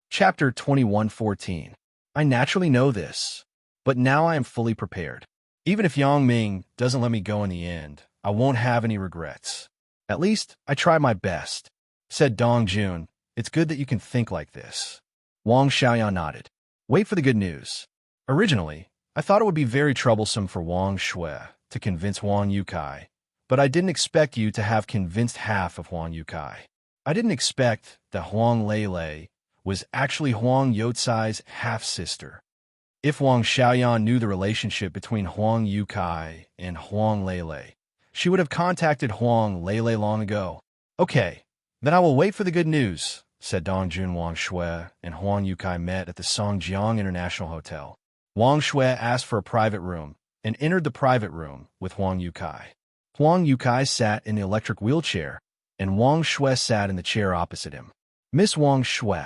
Chapter 21:14. I naturally know this, but now I am fully prepared. Even if Yang Ming doesn't let me go in the end, I won't have any regrets. At least, I tried my best, said Dong Jun. It's good that you can think like this. Wang Xiaoyan nodded. Wait for the good news. Originally, I thought it would be very troublesome for Wang Shui to convince Huang Yukai, but I didn't expect you to have convinced half of Huang Yukai. I didn't expect that Huang Lei was actually Huang Youtsai's half-sister. If Wang Xiaoyan knew the relationship between Huang Yukai and Huang Lei, she would have contacted Huang Lei long ago. Okay, then I will wait for the good news, said Dong Jun. Wang Shui and Huang Yukai met at the Songjiang International Hotel. Wang Shui asked for a private room and entered the private room with Huang Yukai. Huang Yukai sat in the electric wheelchair, and Wang Shui sat in the chair opposite him. Miss Wang Shui,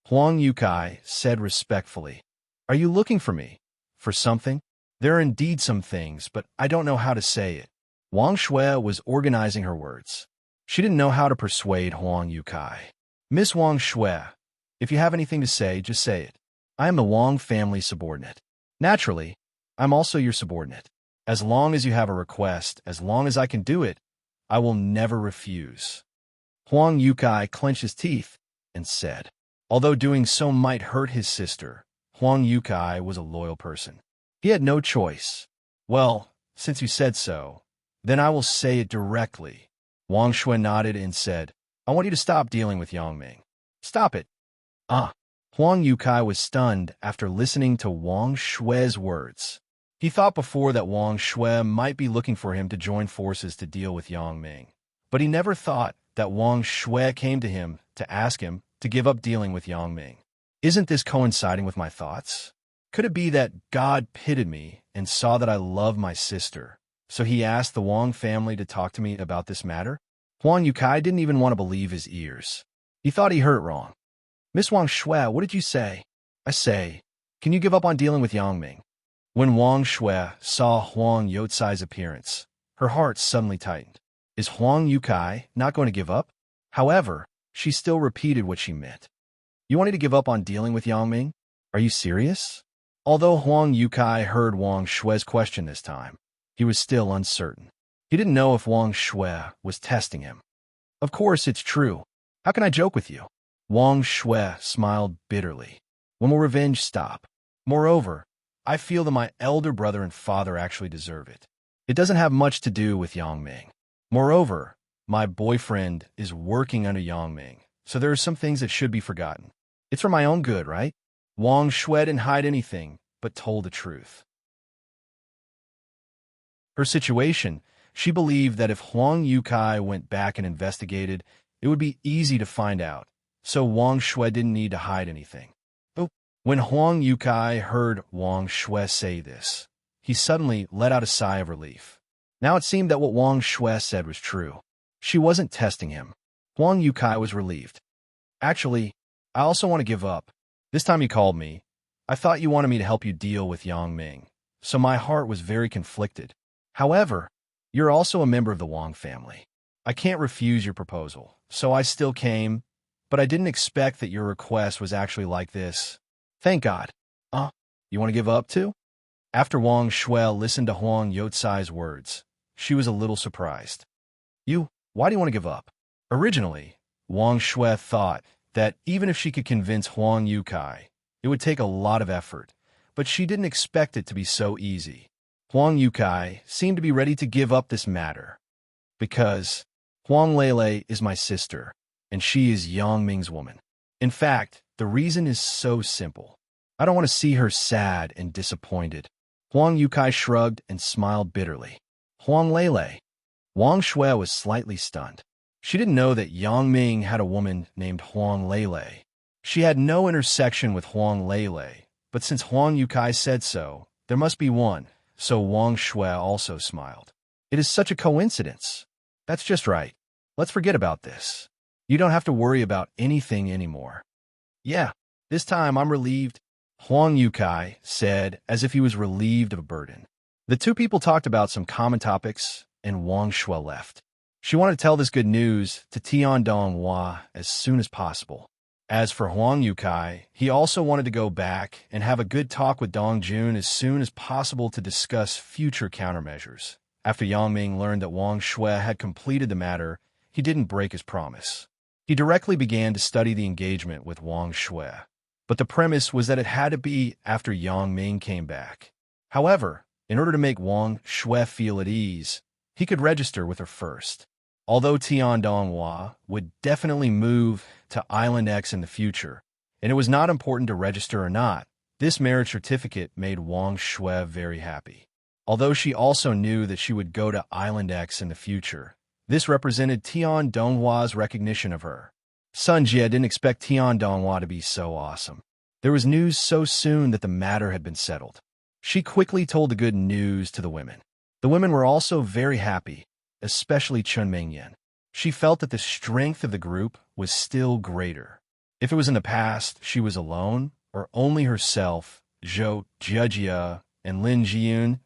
Huang Yukai said respectfully, "Are you looking for me? For something?" "There are indeed some things, but I don't know how to say it." Wang Shui was organizing her words. She didn't know how to persuade Huang Yukai. "Miss Wang Shui, if you have anything to say, just say it. I am the Wang family subordinate. Naturally, I'm also your subordinate. As long as you have a request, as long as I can do it, I will never refuse." Huang Yukai clenched his teeth and said, although doing so might hurt his sister, Huang Yukai was a loyal person. He had no choice. "Well, since you said so, then I will say it directly." Wang Shui nodded and said, "I want you to stop dealing with Yangming. Stop it." Huang Yukai was stunned after listening to Wang Shui's words. He thought before that Wang Shui might be looking for him to join forces to deal with Yangming, but he never thought that Wang Shui came to him to ask him to give up dealing with Yangming. Isn't this coinciding with my thoughts? Could it be that God pitied me and saw that I love my sister, so he asked the Wang family to talk to me about this matter? Huang Yukai didn't even want to believe his ears. He thought he heard it wrong. "Miss Wang Shui, what did you say?" "I say, can you give up on dealing with Yangming?" When Wang Shui saw Huang Youcai's appearance, her heart suddenly tightened. Is Huang Yukai not going to give up? However, she still repeated what she meant. "You wanted to give up on dealing with Yangming? Are you serious?" Although Huang Yukai heard Wang Shui's question this time, he was still uncertain. He didn't know if Wang Shui was testing him. "Of course it's true. How can I joke with you?" Wang Shui smiled bitterly. "When will revenge stop? Moreover, I feel that my elder brother and father actually deserve it. It doesn't have much to do with Yangming. Moreover, my boyfriend is working under Yangming, so there are some things that should be forgotten. It's for my own good, right?" Wang Shui didn't hide anything, but told the truth. Her situation, she believed that if Huang Yukai went back and investigated, it would be easy to find out, so Wang Shui didn't need to hide anything. But when Huang Yukai heard Wang Shui say this, he suddenly let out a sigh of relief. Now it seemed that what Wang Shui said was true. She wasn't testing him. Huang Yukai was relieved. "Actually, I also want to give up. This time you called me. I thought you wanted me to help you deal with Yangming, so my heart was very conflicted. However, you're also a member of the Wang family. I can't refuse your proposal, so I still came, but I didn't expect that your request was actually like this. Thank God." You want to give up too?" After Wang Shui listened to Huang Youcai's words, she was a little surprised. Why do you want to give up?" Originally, Wang Shui thought that even if she could convince Huang Yukai, it would take a lot of effort, but she didn't expect it to be so easy. Huang Yukai seemed to be ready to give up this matter. "Because Huang Lele is my sister, and she is Yangming's woman. In fact, the reason is so simple. I don't want to see her sad and disappointed." Huang Yukai shrugged and smiled bitterly. "Huang Lele." Wang Shui was slightly stunned. She didn't know that Yangming had a woman named Huang Lele. She had no intersection with Huang Lele, but since Huang Yukai said so, there must be one, so Wang Shui also smiled. "It is such a coincidence." "That's just right. Let's forget about this. You don't have to worry about anything anymore." "Yeah, this time I'm relieved," Huang Yukai said as if he was relieved of a burden. The two people talked about some common topics, and Wang Shui left. She wanted to tell this good news to Tian Donghua as soon as possible. As for Huang Yukai, he also wanted to go back and have a good talk with Dong Jun as soon as possible to discuss future countermeasures. After Yangming learned that Wang Shui had completed the matter, he didn't break his promise. He directly began to study the engagement with Wang Shui, but the premise was that it had to be after Yangming came back. However, in order to make Wang Shui feel at ease, he could register with her first. Although Tian Donghua would definitely move to Island X in the future, and it was not important to register or not, this marriage certificate made Wang Shui very happy. Although she also knew that she would go to Island X in the future, this represented Tian Donghua's recognition of her. Sun Jie didn't expect Tian Donghua to be so awesome. There was news so soon that the matter had been settled. She quickly told the good news to the women. The women were also very happy, especially Chun Mingyan. She felt that the strength of the group was still greater. If it was in the past she was alone, or only herself, Zhou Jiejia, and Lin Jiyun,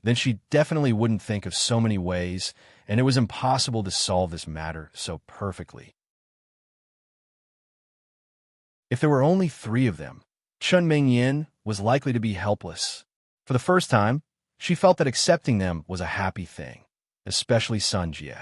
then she definitely wouldn't think of so many ways, and it was impossible to solve this matter so perfectly. If there were only 3 of them, Chun Mingyan was likely to be helpless. For the first time, she felt that accepting them was a happy thing, especially Sun Jie.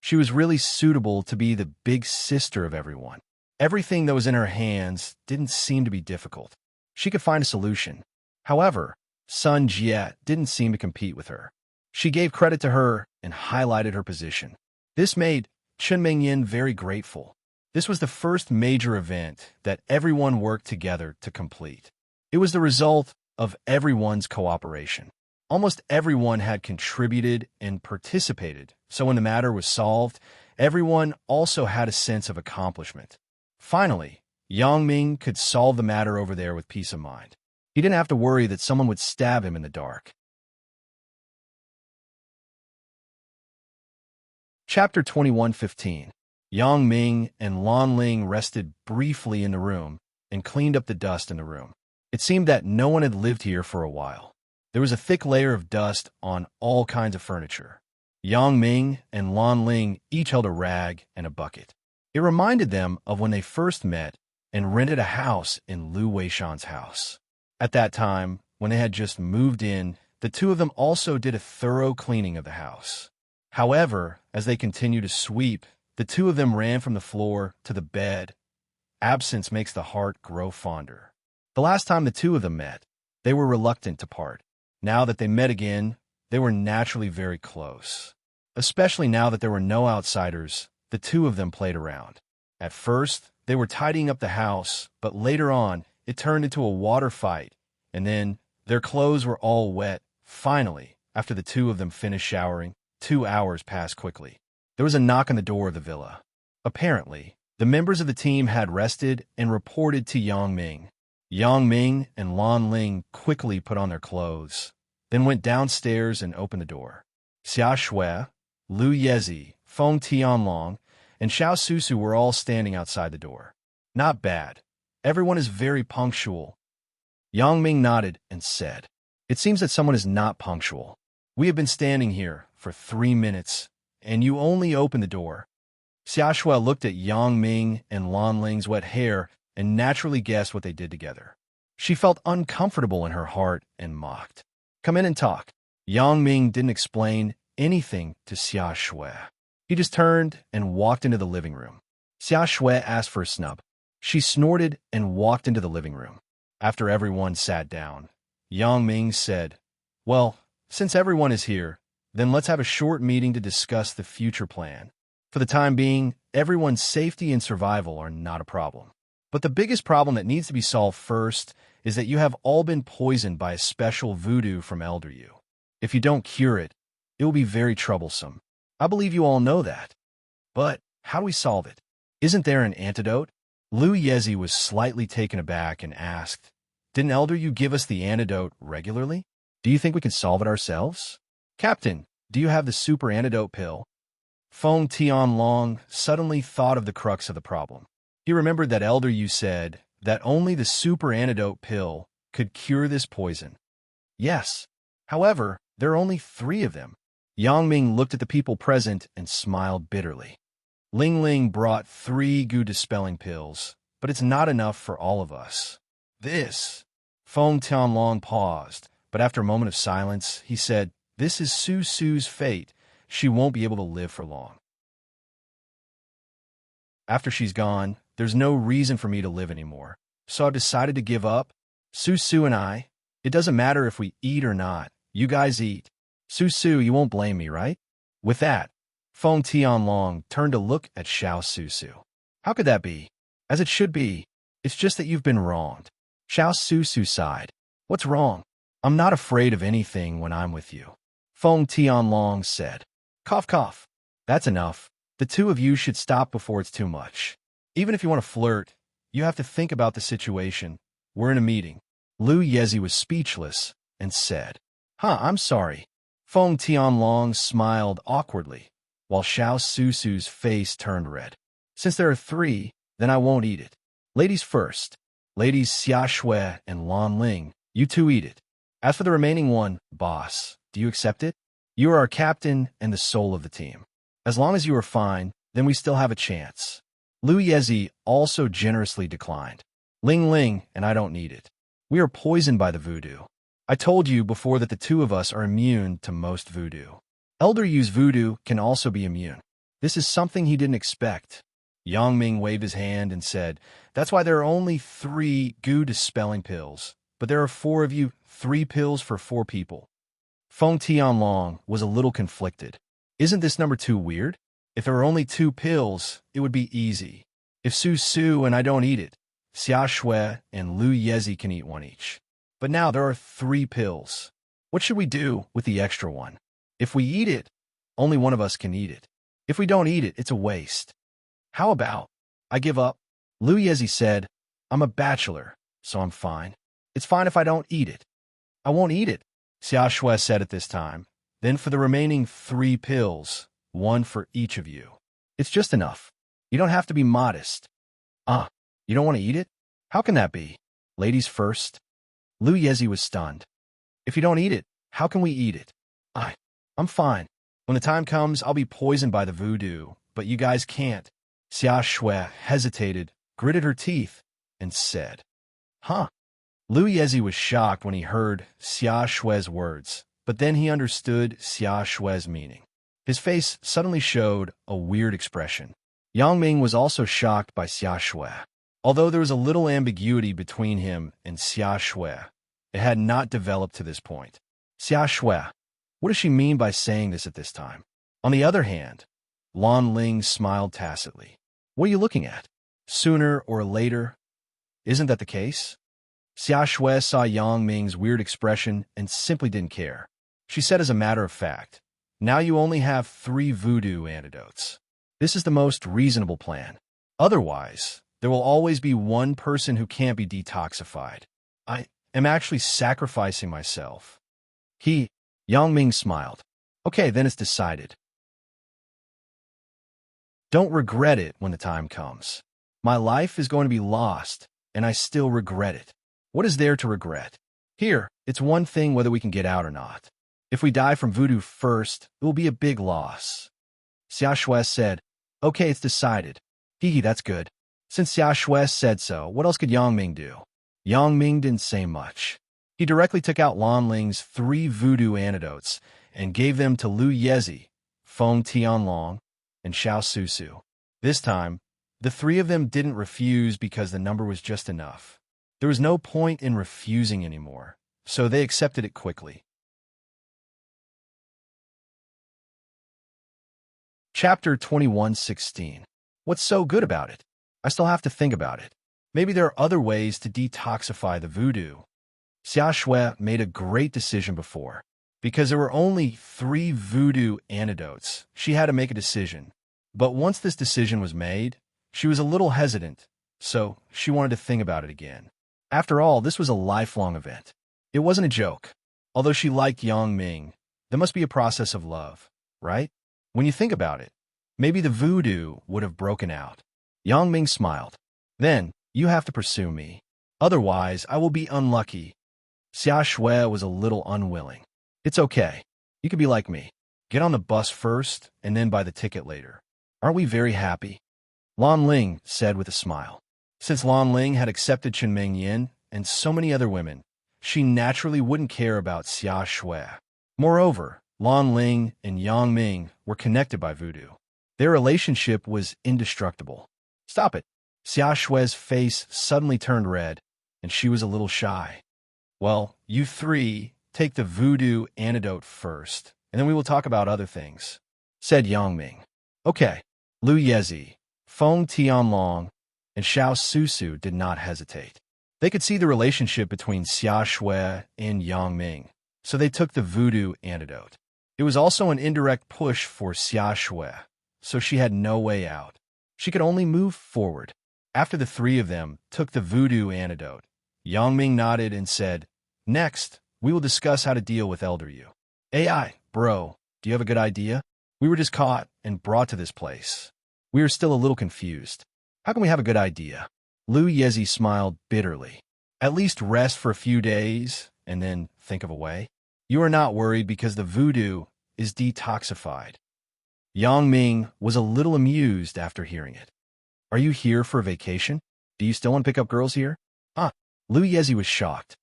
She was really suitable to be the big sister of everyone. Everything that was in her hands didn't seem to be difficult. She could find a solution. However, Sun Jie didn't seem to compete with her. She gave credit to her and highlighted her position. This made Chun Mingyan very grateful. This was the first major event that everyone worked together to complete. It was the result of everyone's cooperation. Almost everyone had contributed and participated, so when the matter was solved, everyone also had a sense of accomplishment. Finally, Yang Ming could solve the matter over there with peace of mind. He didn't have to worry that someone would stab him in the dark. Chapter 21:15. Yang Ming and Lan Ling rested briefly in the room and cleaned up the dust in the room. It seemed that no one had lived here for a while. There was a thick layer of dust on all kinds of furniture. Yang Ming and Lan Ling each held a rag and a bucket. It reminded them of when they first met and rented a house in Lu Weishan's house. At that time, when they had just moved in, the 2 of them also did a thorough cleaning of the house. However, as they continued to sweep, the 2 of them ran from the floor to the bed. Absence makes the heart grow fonder. The last time the 2 of them met, they were reluctant to part. Now that they met again, they were naturally very close. Especially now that there were no outsiders, the 2 of them played around. At first, they were tidying up the house, but later on, it turned into a water fight, and then their clothes were all wet. Finally, after the 2 of them finished showering, 2 hours passed quickly. There was a knock on the door of the villa. Apparently, the members of the team had rested and reported to Yang Ming. Yang Ming and Lan Ling quickly put on their clothes, then went downstairs and opened the door. Xia Shui, Lu Yezi, Feng Tianlong, and Xiao Susu were all standing outside the door. Not bad. Everyone is very punctual. Yang Ming nodded and said, "It seems that someone is not punctual. We have been standing here for 3 minutes, and you only opened the door." Xia Shui looked at Yang Ming and Lan Ling's wet hair and naturally guessed what they did together. She felt uncomfortable in her heart and mocked. "Come in and talk." Yang Ming didn't explain anything to Xia Shui. He just turned and walked into the living room. Xia Shui asked for a snub. She snorted and walked into the living room. After everyone sat down, Yang Ming said, "Well, since everyone is here, then let's have a short meeting to discuss the future plan. For the time being, everyone's safety and survival are not a problem. But the biggest problem that needs to be solved first is that you have all been poisoned by a special voodoo from Elder Yu. If you don't cure it, it will be very troublesome. I believe you all know that. But how do we solve it? Isn't there an antidote?" Lu Yezi was slightly taken aback and asked, "Didn't Elder Yu give us the antidote regularly? Do you think we can solve it ourselves?" "Captain, do you have the super antidote pill?" Feng Tianlong suddenly thought of the crux of the problem. He remembered that Elder Yu said that only the super antidote pill could cure this poison. Yes. However, there are only 3 of them. Yang Ming looked at the people present and smiled bitterly. Ling Ling brought 3 goo-dispelling pills, but it's not enough for all of us. This. Feng Tianlong paused, but after a moment of silence, he said, "This is Su Su's fate. She won't be able to live for long. After she's gone, there's no reason for me to live anymore. So I've decided to give up. Su and I, it doesn't matter if we eat or not. You guys eat. Su, you won't blame me, right?" With that, Feng Tianlong turned to look at Xiao Susu. "How could that be?" "As it should be. It's just that you've been wronged." Xiao Susu sighed. "What's wrong? I'm not afraid of anything when I'm with you," Feng Tianlong said. Cough, cough. "That's enough. The 2 of you should stop before it's too much. Even if you want to flirt, you have to think about the situation. we're in a meeting. Lu Yezi was speechless and said, I'm sorry. Feng Tianlong smiled awkwardly, while Xiao Susu's face turned red. Since there are 3, then I won't eat it. Ladies first. Ladies Xia Shui and Lan Ling, you 2 eat it. As for the remaining one, boss, do you accept it? You are our captain and the soul of the team. As long as you are fine, then we still have a chance. Lu Yezi also generously declined. Ling Ling and I don't need it. We are poisoned by the voodoo. I told you before that the 2 of us are immune to most voodoo. Elder Yu's voodoo can also be immune. This is something he didn't expect. Yang Ming waved his hand and said, that's why there are only 3 goo dispelling pills, but there are 4 of you, 3 pills for 4 people. Feng Tianlong was a little conflicted. Isn't this number 2 weird? If there were only 2 pills, it would be easy. If Su Su and I don't eat it, Xia Shui and Lu Yezi can eat 1 each. But now there are 3 pills. What should we do with the extra one? If we eat it, only one of us can eat it. If we don't eat it, it's a waste. How about, I give up? Lu Yezi said, I'm a bachelor, so I'm fine. It's fine if I don't eat it. I won't eat it, Xia Shui said at this time. Then for the remaining 3 pills, 1 for each of you. It's just enough. You don't have to be modest. You don't want to eat it? How can that be? Ladies first. Lu Yezi was stunned. If you don't eat it, how can we eat it? I'm fine. When the time comes, I'll be poisoned by the voodoo, but you guys can't. Xia Shui hesitated, gritted her teeth, and said, Lu Yezi was shocked when he heard Xia Shui's words, but then he understood Xia Shui's meaning. His face suddenly showed a weird expression. Yang Ming was also shocked by Xia Shui. Although there was a little ambiguity between him and Xia Shui, it had not developed to this point. Xia Shui, what does she mean by saying this at this time? On the other hand, Lan Ling smiled tacitly. What are you looking at? Sooner or later? Isn't that the case? Xia Shui saw Yang Ming's weird expression and simply didn't care. She said as a matter of fact, now you only have 3 voodoo antidotes. This is the most reasonable plan. Otherwise, there will always be one person who can't be detoxified. I am actually sacrificing myself. Yang Ming smiled. Okay, then it's decided. Don't regret it when the time comes. My life is going to be lost, and I still regret it. What is there to regret? Here, it's one thing whether we can get out or not. If we die from voodoo first, it will be a big loss. Xia Shui said, okay, it's decided. That's good. Since Xia Shui said so, what else could Yang Ming do? Yang Ming didn't say much. He directly took out Lan Ling's 3 voodoo antidotes and gave them to Lu Yezi, Feng Tianlong, and Xiao Susu. This time, the 3 of them didn't refuse because the number was just enough. There was no point in refusing anymore, so they accepted it quickly. Chapter 21:16. What's so good about it? I still have to think about it. Maybe there are other ways to detoxify the voodoo. Xia Shui made a great decision before. Because there were only 3 voodoo antidotes, she had to make a decision. But once this decision was made, she was a little hesitant, so she wanted to think about it again. After all, this was a lifelong event. It wasn't a joke. Although she liked Yang Ming, there must be a process of love, right? When you think about it, maybe the voodoo would have broken out. Yang Ming smiled. Then, you have to pursue me. Otherwise, I will be unlucky. Xia Shui was a little unwilling. It's okay. You could be like me. Get on the bus first, and then buy the ticket later. Aren't we very happy? Lan Ling said with a smile. Since Lan Ling had accepted Chen Mingyin and so many other women, she naturally wouldn't care about Xia Shui. Moreover, Lan Ling and Yang Ming were connected by voodoo. Their relationship was indestructible. Stop it. Xia Shui's face suddenly turned red, and she was a little shy. Well, you 3 take the voodoo antidote first, and then we will talk about other things, said Yang Ming. Okay. Lu Yezi, Feng Tianlong, and Xiao Susu did not hesitate. They could see the relationship between Xia Shui and Yang Ming, so they took the voodoo antidote. It was also an indirect push for Xia Shui, so she had no way out. She could only move forward. After the 3 of them took the voodoo antidote, Yang Ming nodded and said, "Next, we will discuss how to deal with Elder Yu." AI, bro, do you have a good idea? We were just caught and brought to this place. We are still a little confused. How can we have a good idea? Lu Yezi smiled bitterly. At least rest for a few days and then think of a way. You are not worried because the voodoo is detoxified. Yang Ming was a little amused after hearing it. Are you here for a vacation? Do you still want to pick up girls here? Lu Yezi was shocked.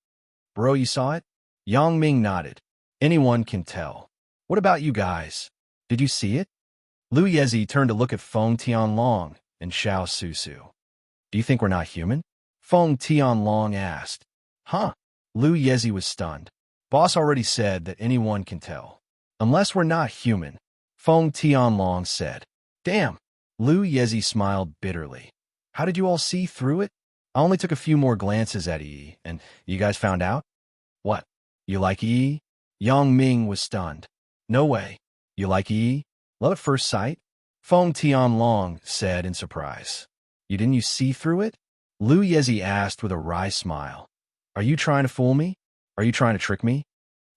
Bro, you saw it? Yang Ming nodded. Anyone can tell. What about you guys? Did you see it? Lu Yezi turned to look at Feng Tianlong and Xiao Susu. Do you think we're not human? Feng Tianlong asked. Lu Yezi was stunned. Boss already said that anyone can tell. Unless we're not human, Feng Tianlong said. Damn. Lu Yezi smiled bitterly. How did you all see through it? I only took a few more glances at Yi, and you guys found out? What? You like Yi? Yang Ming was stunned. No way. You like Yi? Love at first sight? Feng Tianlong said in surprise. Didn't you see through it? Lu Yezi asked with a wry smile. Are you trying to fool me? Are you trying to trick me?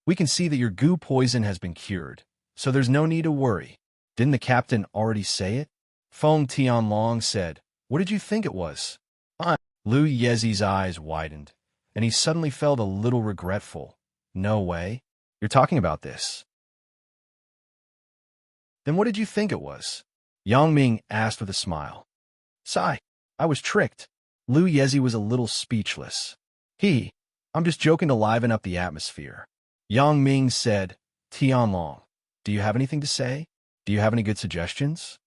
We can see that your goo poison has been cured, so there's no need to worry. Didn't the captain already say it? Feng Tianlong said. What did you think it was? Lu Yezi's eyes widened, and he suddenly felt a little regretful. No way. You're talking about this. Then what did you think it was? Yang Ming asked with a smile. Sigh. I was tricked. Lu Yezi was a little speechless. I'm just joking to liven up the atmosphere. Yang Ming said, Tianlong, do you have anything to say? Do you have any good suggestions?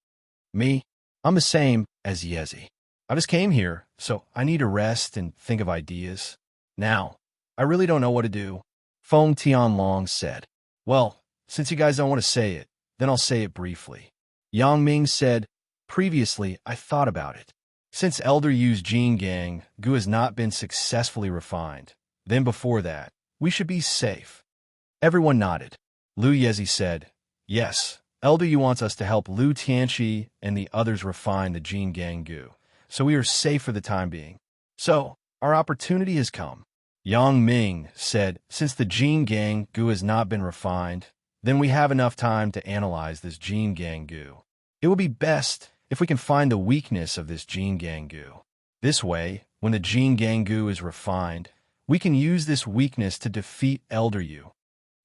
Me? I'm the same as Yezi. I just came here, so I need to rest and think of ideas. Now, I really don't know what to do. Feng Tianlong said. Well, since you guys don't want to say it, then I'll say it briefly. Yang Ming said, previously, I thought about it. Since Elder Yu's Jin Gang goo has not been successfully refined, then before that, we should be safe. Everyone nodded. Lu Yezi said, yes, Elder Yu wants us to help Lu Tianqi and the others refine the Jin Gang goo, so we are safe for the time being. So, our opportunity has come. Yang Ming said, since the Jin Gang goo has not been refined, then we have enough time to analyze this Jin Gang goo. It will be best if we can find the weakness of this Jin Gang goo. This way, when the Jin Gang goo is refined, we can use this weakness to defeat Elder Yu.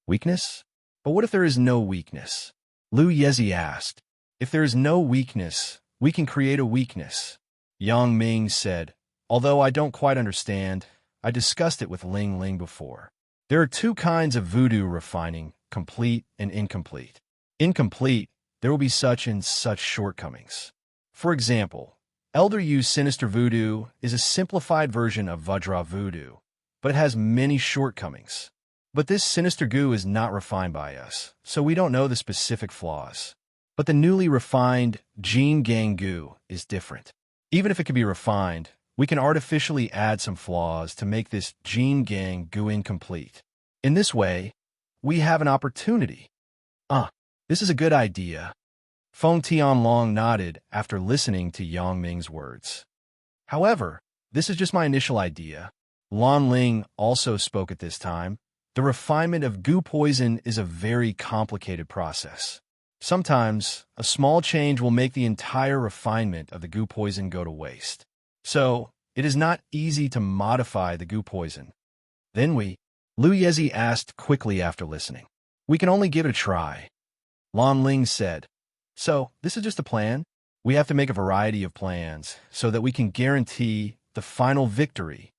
Weakness? But what if there is no weakness? Lu Yezi asked. If there is no weakness, we can create a weakness. Yang Ming said, although I don't quite understand, I discussed it with Ling Ling before. There are two kinds of voodoo refining, complete and incomplete. Incomplete, there will be such and such shortcomings. For example, Elder Yu's Sinister Voodoo is a simplified version of Vajra Voodoo, but it has many shortcomings. But this Sinister Goo is not refined by us, so we don't know the specific flaws. But the newly refined Jin Gang goo is different. Even if it can be refined, we can artificially add some flaws to make this Jin Gang goo incomplete. In this way, we have an opportunity. This is a good idea. Feng Tianlong nodded after listening to Yang Ming's words. However, this is just my initial idea. Lan Ling also spoke at this time. The refinement of goo poison is a very complicated process. Sometimes, a small change will make the entire refinement of the goo poison go to waste. So, it is not easy to modify the goo poison. Then Lu Yezi asked quickly after listening. We can only give it a try. Lan Ling said, so, this is just a plan? We have to make a variety of plans so that we can guarantee the final victory.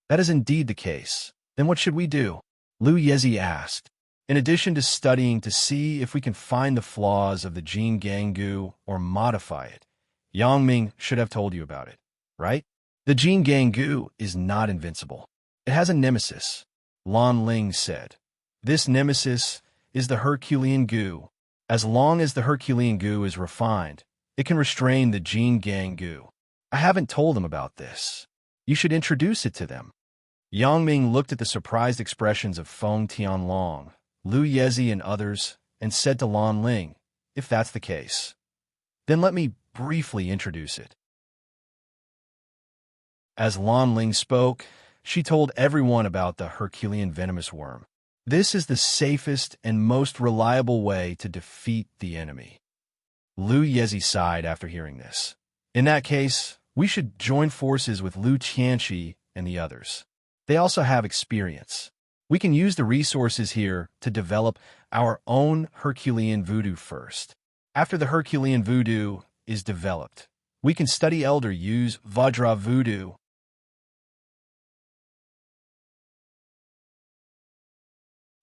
That is indeed the case. Then what should we do? Lu Yezi asked. In addition to studying to see if we can find the flaws of the Jin Gang goo or modify it, Yang Ming should have told you about it, right? The Jin Gang goo is not invincible. It has a nemesis, Lan Ling said. This nemesis is the Herculean goo. As long as the Herculean goo is refined, it can restrain the Jin Gang goo. I haven't told them about this. You should introduce it to them. Yang Ming looked at the surprised expressions of Feng Tianlong, Lu Yezi, and others, and said to Lan Ling, if that's the case, then let me briefly introduce it. As Lan Ling spoke, She told everyone about the Herculean venomous worm. This is the safest and most reliable way to defeat the enemy. Lu Yezi sighed after hearing this. In that case, we should join forces with Lu Qianqi and the others. They also have experience. We can use the resources here to develop our own Herculean voodoo first. After the Herculean voodoo is developed, we can study Elder Yu's Vajra voodoo.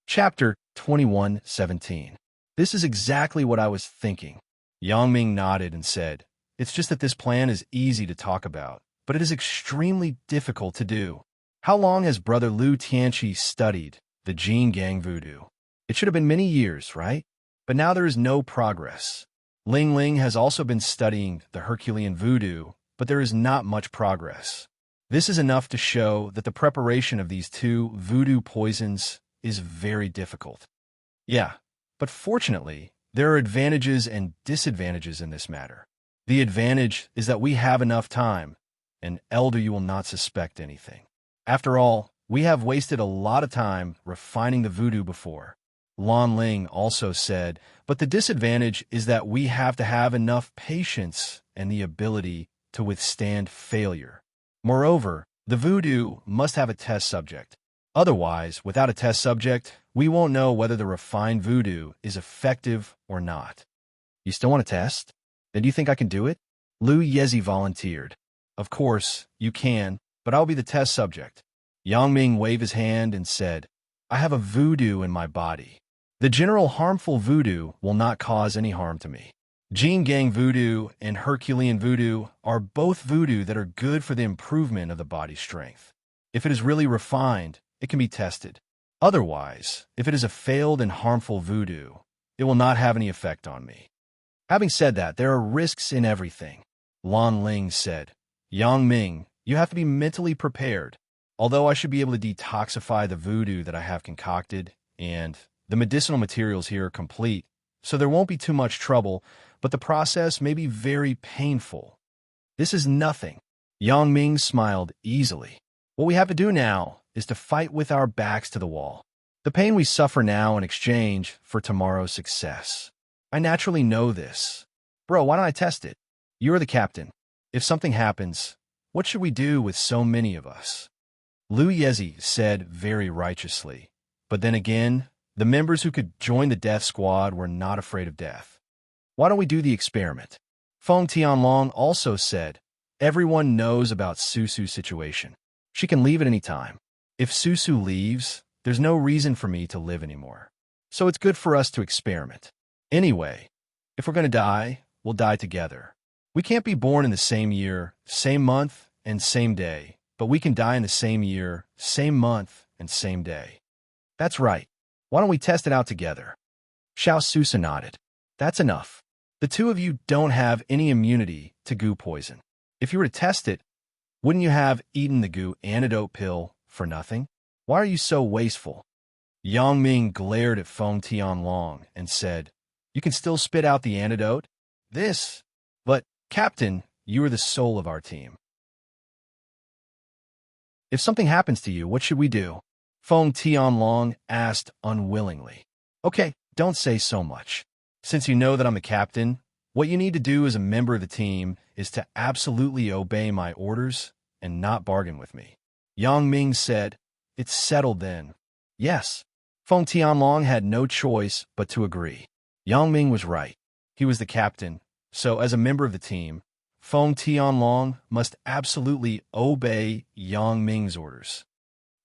Chapter 21:17. This is exactly what I was thinking. Yangming nodded and said, "It's just that this plan is easy to talk about, but it is extremely difficult to do. How long has Brother Lu Tianqi studied the Jin Gang voodoo? It should have been many years, right? But now there is no progress. Ling Ling has also been studying the Herculean voodoo, but there is not much progress. This is enough to show that the preparation of these two voodoo poisons is very difficult. Yeah, but fortunately, there are advantages and disadvantages in this matter. The advantage is that we have enough time, and Elder Yu will not suspect anything. After all, we have wasted a lot of time refining the voodoo before." Lan Ling also said, "But the disadvantage is that we have to have enough patience and the ability to withstand failure. Moreover, the voodoo must have a test subject. Otherwise, without a test subject, we won't know whether the refined voodoo is effective or not." "You still want to test? Then do you think I can do it?" Lu Yezi volunteered. "Of course, you can, but I'll be the test subject." Yangming waved his hand and said, "I have a voodoo in my body. The general harmful voodoo will not cause any harm to me. Jin Gang voodoo and Herculean voodoo are both voodoo that are good for the improvement of the body's strength. If it is really refined, it can be tested. Otherwise, if it is a failed and harmful voodoo, it will not have any effect on me." Having said that, there are risks in everything, Lan Ling said. "Yangming, you have to be mentally prepared. Although I should be able to detoxify the voodoo that I have concocted, and the medicinal materials here are complete, so there won't be too much trouble, but the process may be very painful." "This is nothing." Yangming smiled easily. "What we have to do now is to fight with our backs to the wall. The pain we suffer now in exchange for tomorrow's success. I naturally know this. Bro, why don't I test it? You're the captain. If something happens, what should we do with so many of us?" Lu Yezi said very righteously. But then again, the members who could join the death squad were not afraid of death. "Why don't we do the experiment?" Feng Tianlong also said, "Everyone knows about Susu's situation. She can leave at any time. If Susu leaves, there's no reason for me to live anymore. So it's good for us to experiment. Anyway, if we're going to die, we'll die together. We can't be born in the same year, same month, and same day, but we can die in the same year, same month, and same day." "That's right. Why don't we test it out together?" Xiao Susa nodded. "That's enough. The two of you don't have any immunity to goo poison. If you were to test it, wouldn't you have eaten the goo antidote pill for nothing? Why are you so wasteful?" Yangming glared at Feng Tianlong and said, "You can still spit out the antidote? But, Captain, you are the soul of our team. If something happens to you, what should we do?" Feng Tianlong asked unwillingly. "Okay, don't say so much. Since you know that I'm the captain, what you need to do as a member of the team is to absolutely obey my orders and not bargain with me." Yangming said, "It's settled then." Yes. Feng Tianlong had no choice but to agree. Yangming was right. He was the captain, so as a member of the team, Feng Tianlong must absolutely obey Yangming's orders.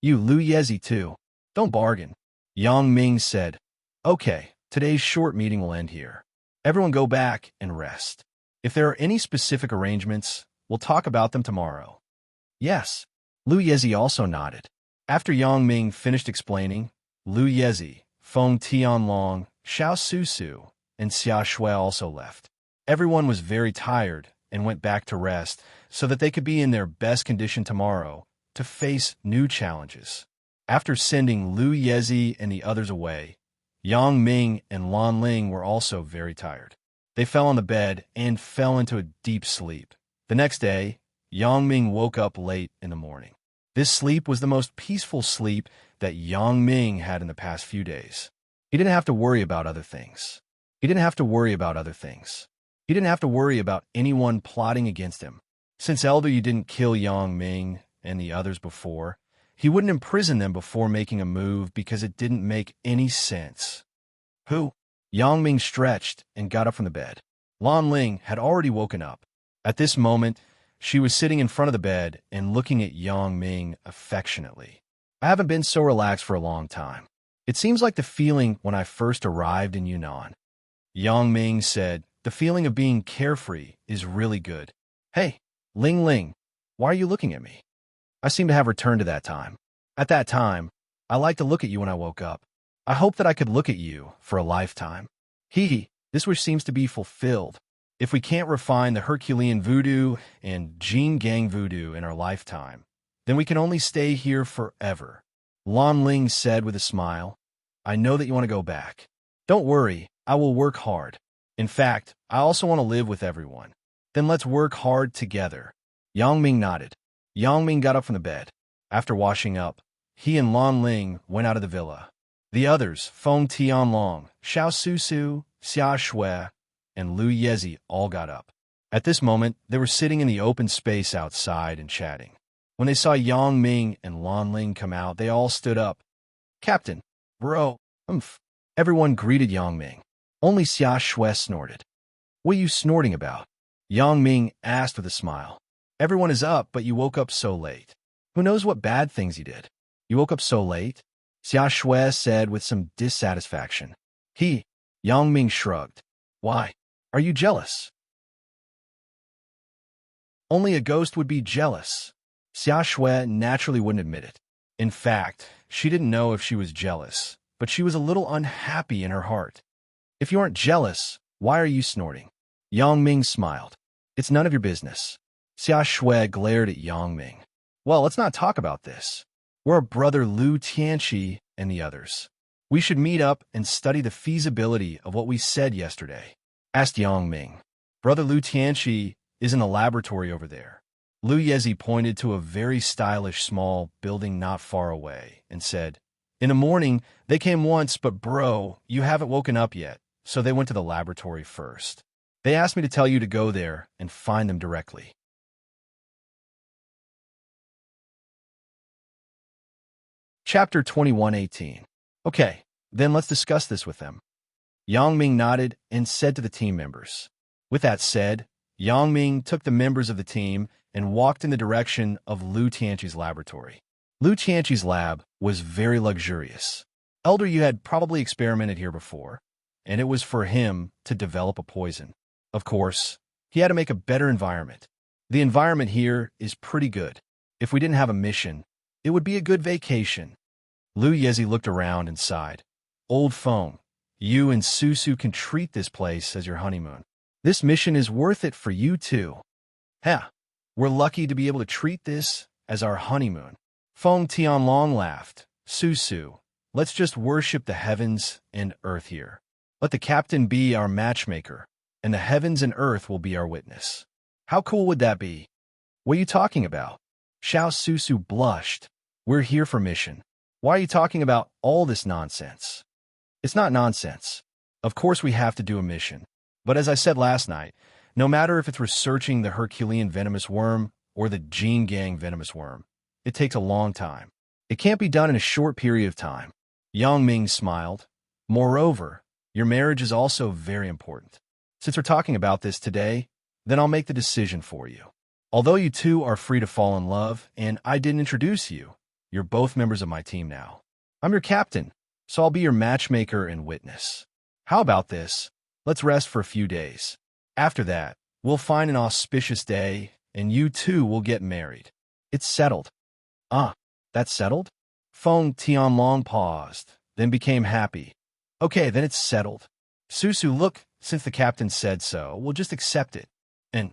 "You, Lu Yezi, too. Don't bargain." Yangming said, "Okay, today's short meeting will end here. Everyone go back and rest. If there are any specific arrangements, we'll talk about them tomorrow." "Yes." Lu Yezi also nodded. After Yangming finished explaining, Lu Yezi, Feng Tianlong, Xiao Susu, and Xia Shui also left. Everyone was very tired and went back to rest so that they could be in their best condition tomorrow to face new challenges. After sending Lu Yezi and the others away, Yangming and Lan Ling were also very tired. They fell on the bed and fell into a deep sleep. The next day, Yangming woke up late in the morning. This sleep was the most peaceful sleep that Yang Ming had in the past few days. He didn't have to worry about other things. He didn't have to worry about other things. He didn't have to worry about anyone plotting against him. Since Elder Yu didn't kill Yang Ming and the others before, he wouldn't imprison them before making a move because it didn't make any sense. Who? Yang Ming stretched and got up from the bed. Lan Ling had already woken up. At this moment, she was sitting in front of the bed and looking at Yang Ming affectionately. I haven't been so relaxed for a long time. It seems like the feeling when I first arrived in Yunnan. Yang Ming said, the feeling of being carefree is really good. Hey, Ling Ling, why are you looking at me? I seem to have returned to that time. At that time, I liked to look at you when I woke up. I hope that I could look at you for a lifetime. Hee, this wish seems to be fulfilled. If we can't refine the Herculean voodoo and Jin Gang voodoo in our lifetime, then we can only stay here forever. Lan Ling said with a smile, I know that you want to go back. Don't worry, I will work hard. In fact, I also want to live with everyone. Then let's work hard together. Yang Ming nodded. Yang Ming got up from the bed. After washing up, he and Lan Ling went out of the villa. The others, Feng Tianlong, Xiao Susu, Xia Shui, and Lu Yezi all got up. At this moment, they were sitting in the open space outside and chatting. When they saw Yang Ming and Lan Ling come out, they all stood up. Captain, bro, Everyone greeted Yang Ming. Only Xia Shui snorted. What are you snorting about? Yang Ming asked with a smile. Everyone is up, but you woke up so late. Who knows what bad things you did? You woke up so late? Xia Shui said with some dissatisfaction. Yang Ming shrugged. Why? Are you jealous? Only a ghost would be jealous. Xia Shui naturally wouldn't admit it. In fact, she didn't know if she was jealous, but she was a little unhappy in her heart. If you aren't jealous, why are you snorting? Yang Ming smiled. It's none of your business. Xia Shui glared at Yang Ming. Well, let's not talk about this. We're brother Lu Tianqi and the others. We should meet up and study the feasibility of what we said yesterday, asked Yang Ming. Brother Lu Tianqi is in the laboratory over there. Lu Yezi pointed to a very stylish small building not far away and said, in the morning, they came once, but bro, you haven't woken up yet, so they went to the laboratory first. They asked me to tell you to go there and find them directly. Chapter 21:18. Okay, then let's discuss this with them. Yang Ming nodded and said to the team members. With that said, Yang Ming took the members of the team and walked in the direction of Lu Tianqi's laboratory. Lu Tianqi's lab was very luxurious. Elder Yu had probably experimented here before, and it was for him to develop a poison. Of course, he had to make a better environment. The environment here is pretty good. If we didn't have a mission, it would be a good vacation. Lu Yezi looked around and sighed. Old Feng, you and Susu can treat this place as your honeymoon. This mission is worth it for you too. We're lucky to be able to treat this as our honeymoon. Feng Tianlong laughed. Susu, let's just worship the heavens and earth here. Let the captain be our matchmaker, and the heavens and earth will be our witness. How cool would that be? What are you talking about? Xiao Susu blushed. We're here for mission. Why are you talking about all this nonsense? It's not nonsense. Of course we have to do a mission. But as I said last night, no matter if it's researching the Herculean venomous worm or the Jin Gang venomous worm, it takes a long time. It can't be done in a short period of time. Yang Ming smiled. Moreover, your marriage is also very important. Since we're talking about this today, then I'll make the decision for you. Although you two are free to fall in love, and I didn't introduce you, you're both members of my team now. I'm your captain, so I'll be your matchmaker and witness. How about this? Let's rest for a few days. After that, we'll find an auspicious day, and you two will get married. It's settled. That's settled? Feng Tianlong paused, then became happy. Okay, then it's settled. Susu, look, since the captain said so, we'll just accept it. And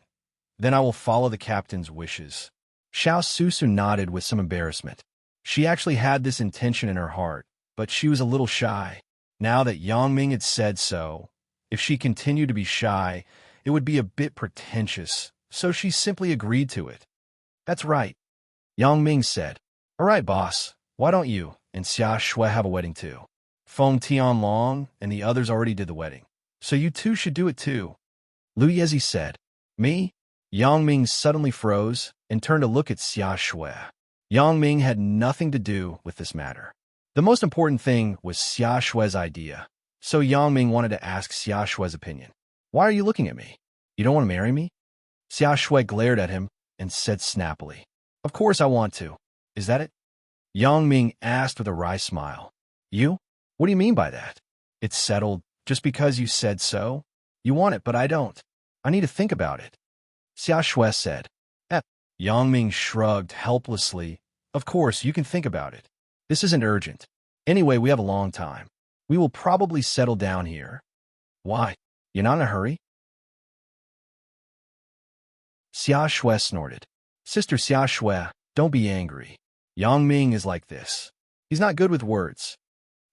then I will follow the captain's wishes. Xiao Susu nodded with some embarrassment. She actually had this intention in her heart, but she was a little shy. Now that Yang Ming had said so, if she continued to be shy, it would be a bit pretentious, so she simply agreed to it. That's right, Yang Ming said. All right, boss. Why don't you and Xia Shui have a wedding too? Feng Tianlong and the others already did the wedding, so you two should do it too. Lu Yezi said. Me? Yang Ming suddenly froze and turned to look at Xia Shui. Yang Ming had nothing to do with this matter. The most important thing was Xia Shui's idea, so Yang Ming wanted to ask Xia Shui's opinion. Why are you looking at me? You don't want to marry me? Xia Shui glared at him and said snappily, Of course I want to. Is that it? Yang Ming asked with a wry smile. You? What do you mean by that? It's settled just because you said so? You want it, but I don't. I need to think about it. Xia Shui said. Yang Ming shrugged helplessly. Of course, you can think about it. This isn't urgent. Anyway, we have a long time. We will probably settle down here. Why? You're not in a hurry? Xia Shui snorted. Sister Xia Shui, don't be angry. Yang Ming is like this. He's not good with words.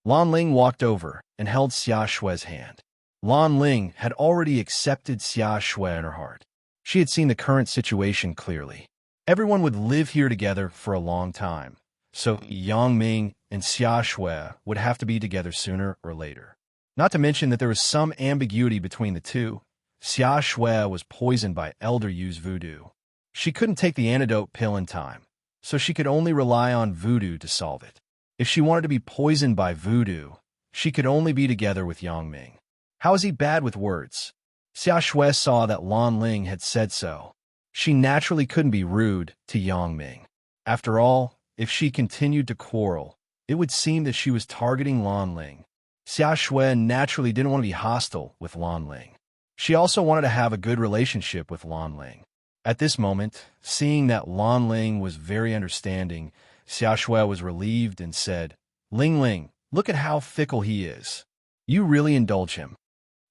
Lan Ling walked over and held Xia Shui's hand. Lan Ling had already accepted Xia Shui in her heart. She had seen the current situation clearly. Everyone would live here together for a long time, so Yang Ming and Xia Shui would have to be together sooner or later. Not to mention that there was some ambiguity between the two. Xia Shui was poisoned by Elder Yu's voodoo. She couldn't take the antidote pill in time, so she could only rely on voodoo to solve it. If she wanted to be poisoned by voodoo, she could only be together with Yang Ming. How is he bad with words? Xia Shui saw that Lan Ling had said so. She naturally couldn't be rude to Yang Ming. After all, if she continued to quarrel, it would seem that she was targeting Lan Ling. Xia Shui naturally didn't want to be hostile with Lan Ling. She also wanted to have a good relationship with Lan Ling. At this moment, seeing that Lan Ling was very understanding, Xia Shui was relieved and said, Ling Ling, look at how fickle he is. You really indulge him.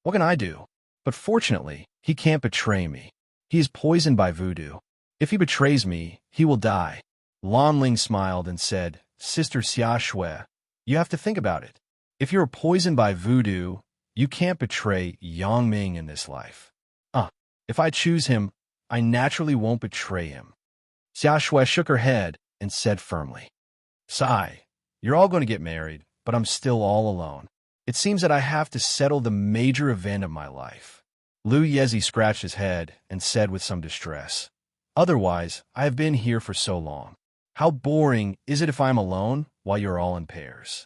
What can I do? But fortunately, he can't betray me. He is poisoned by voodoo. If he betrays me, he will die. Lan Ling smiled and said, Sister Xia Shui, you have to think about it. If you're poisoned by voodoo, you can't betray Yang Ming in this life. If I choose him, I naturally won't betray him. Xia Shui shook her head and said firmly, Sai, you're all going to get married, but I'm still all alone. It seems that I have to settle the major event of my life. Lu Yezi scratched his head and said with some distress, Otherwise, I have been here for so long. How boring is it if I'm alone while you're all in pairs?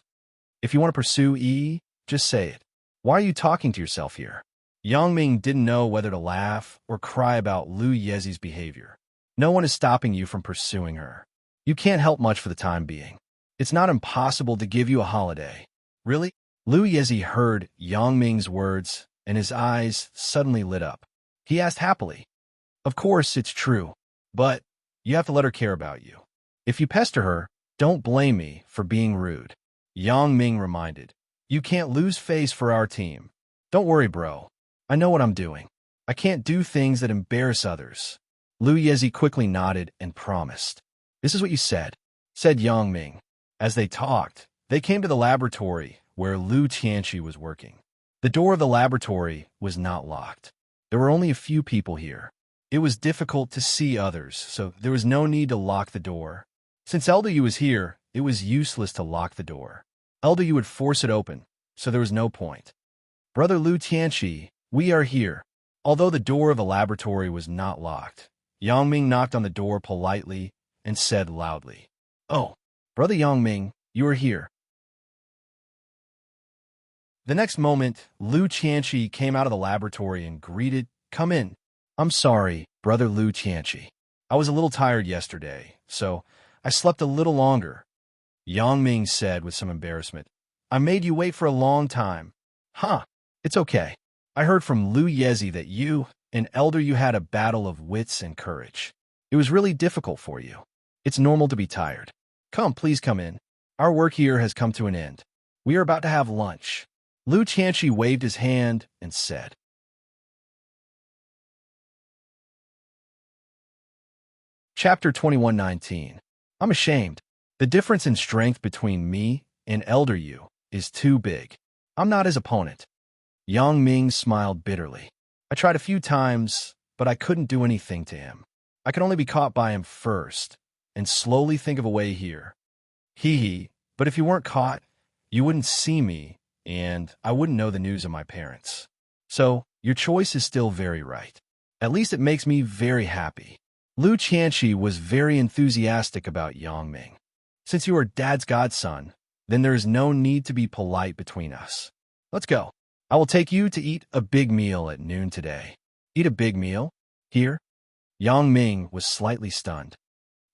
If you want to pursue E, just say it. Why are you talking to yourself here? Yang Ming didn't know whether to laugh or cry about Lu Yezi's behavior. No one is stopping you from pursuing her. You can't help much for the time being. It's not impossible to give you a holiday. Really? Lu Yezi heard Yang Ming's words, and his eyes suddenly lit up. He asked happily, Of course, it's true, but you have to let her care about you. If you pester her, don't blame me for being rude. Yang Ming reminded, You can't lose face for our team. Don't worry, bro. I know what I'm doing. I can't do things that embarrass others. Lu Yezi quickly nodded and promised. This is what you said Yang Ming. As they talked, they came to the laboratory where Lu Tianqi was working. The door of the laboratory was not locked. There were only a few people here. It was difficult to see others, so there was no need to lock the door. Since Elder Yu was here, it was useless to lock the door. Elder Yu would force it open, so there was no point. Brother Lu Tianqi, we are here. Although the door of the laboratory was not locked, Yang Ming knocked on the door politely and said loudly, Oh, Brother Yang Ming, you are here. The next moment, Lu Tianqi came out of the laboratory and greeted, Come in. I'm sorry, Brother Lu Tianqi. I was a little tired yesterday, so I slept a little longer. Yang Ming said with some embarrassment, I made you wait for a long time. It's okay. I heard from Lu Yezi that you and Elder Yu had a battle of wits and courage. It was really difficult for you. It's normal to be tired. Please come in. Our work here has come to an end. We are about to have lunch. Lu Tianqi waved his hand and said. Chapter 21:19. I'm ashamed. The difference in strength between me and Elder Yu is too big. I'm not his opponent. Yang Ming smiled bitterly. I tried a few times, but I couldn't do anything to him. I could only be caught by him first, and slowly think of a way here. Hee hee, but if you weren't caught, you wouldn't see me, and I wouldn't know the news of my parents. So, your choice is still very right. At least it makes me very happy. Lu Qianqi was very enthusiastic about Yang Ming. Since you are Dad's godson, then there is no need to be polite between us. Let's go. I will take you to eat a big meal at noon today. Eat a big meal? Here? Yang Ming was slightly stunned.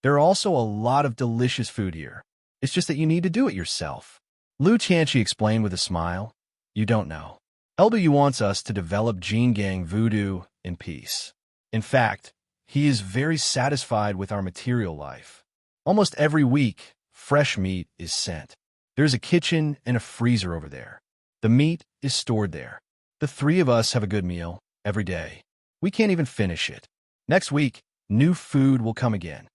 There are also a lot of delicious food here. It's just that you need to do it yourself. Lu Qianqi explained with a smile. You don't know. LW wants us to develop Jin Gang voodoo in peace. In fact, he is very satisfied with our material life. Almost every week, fresh meat is sent. There's a kitchen and a freezer over there. The meat is stored there. The three of us have a good meal every day. We can't even finish it. Next week, new food will come again.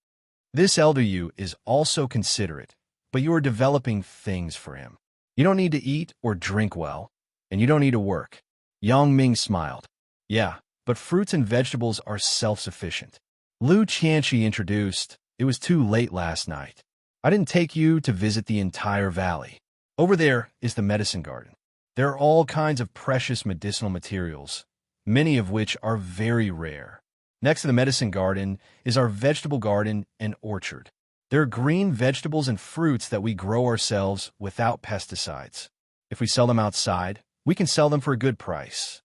This elder you is also considerate, but you are developing things for him. You don't need to eat or drink well, and you don't need to work. Yang Ming smiled. Yeah, but fruits and vegetables are self-sufficient. Lu Qianqi introduced, it was too late last night. I didn't take you to visit the entire valley. Over there is the medicine garden. There are all kinds of precious medicinal materials, many of which are very rare. Next to the medicine garden is our vegetable garden and orchard. There are green vegetables and fruits that we grow ourselves without pesticides. If we sell them outside, we can sell them for a good price.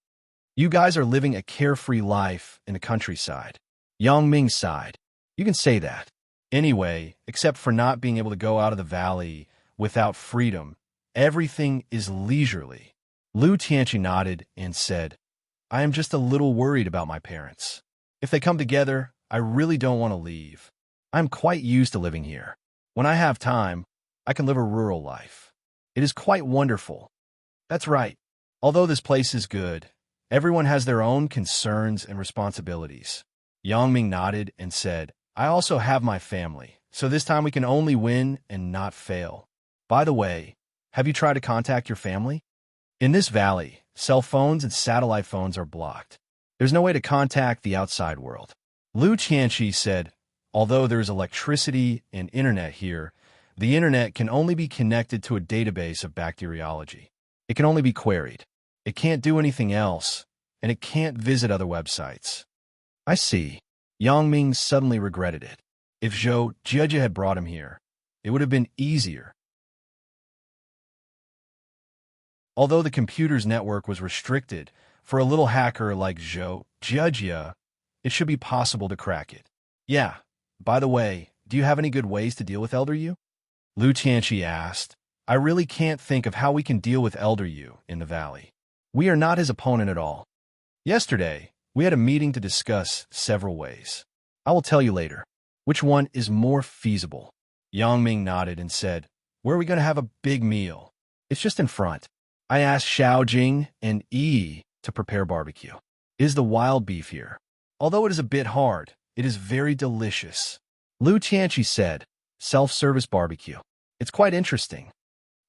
You guys are living a carefree life in the countryside. Yang Ming sighed. You can say that. Anyway, except for not being able to go out of the valley without freedom, everything is leisurely. Lu Qianqi nodded and said, I am just a little worried about my parents. If they come together, I really don't want to leave. I'm quite used to living here. When I have time, I can live a rural life. It is quite wonderful. That's right. Although this place is good, everyone has their own concerns and responsibilities. Yang Ming nodded and said, I also have my family, so this time we can only win and not fail. By the way, have you tried to contact your family? In this valley, cell phones and satellite phones are blocked. There's no way to contact the outside world. Lu Qianqi said, although there's electricity and internet here, the internet can only be connected to a database of bacteriology. It can only be queried. It can't do anything else, and it can't visit other websites. I see. Yang Ming suddenly regretted it. If Zhou Jieji had brought him here, it would have been easier. Although the computer's network was restricted, for a little hacker like Zhou Jieji, it should be possible to crack it. Yeah, by the way, do you have any good ways to deal with Elder Yu? Lu Qianqi asked. I really can't think of how we can deal with Elder Yu in the valley. We are not his opponent at all. Yesterday, we had a meeting to discuss several ways. I will tell you later. Which one is more feasible? Yang Ming nodded and said, where are we going to have a big meal? It's just in front. I asked Xiao Jing and Yi to prepare barbecue. Is the wild beef here? Although it is a bit hard, it is very delicious. Lu Qianqi said, self-service barbecue. It's quite interesting.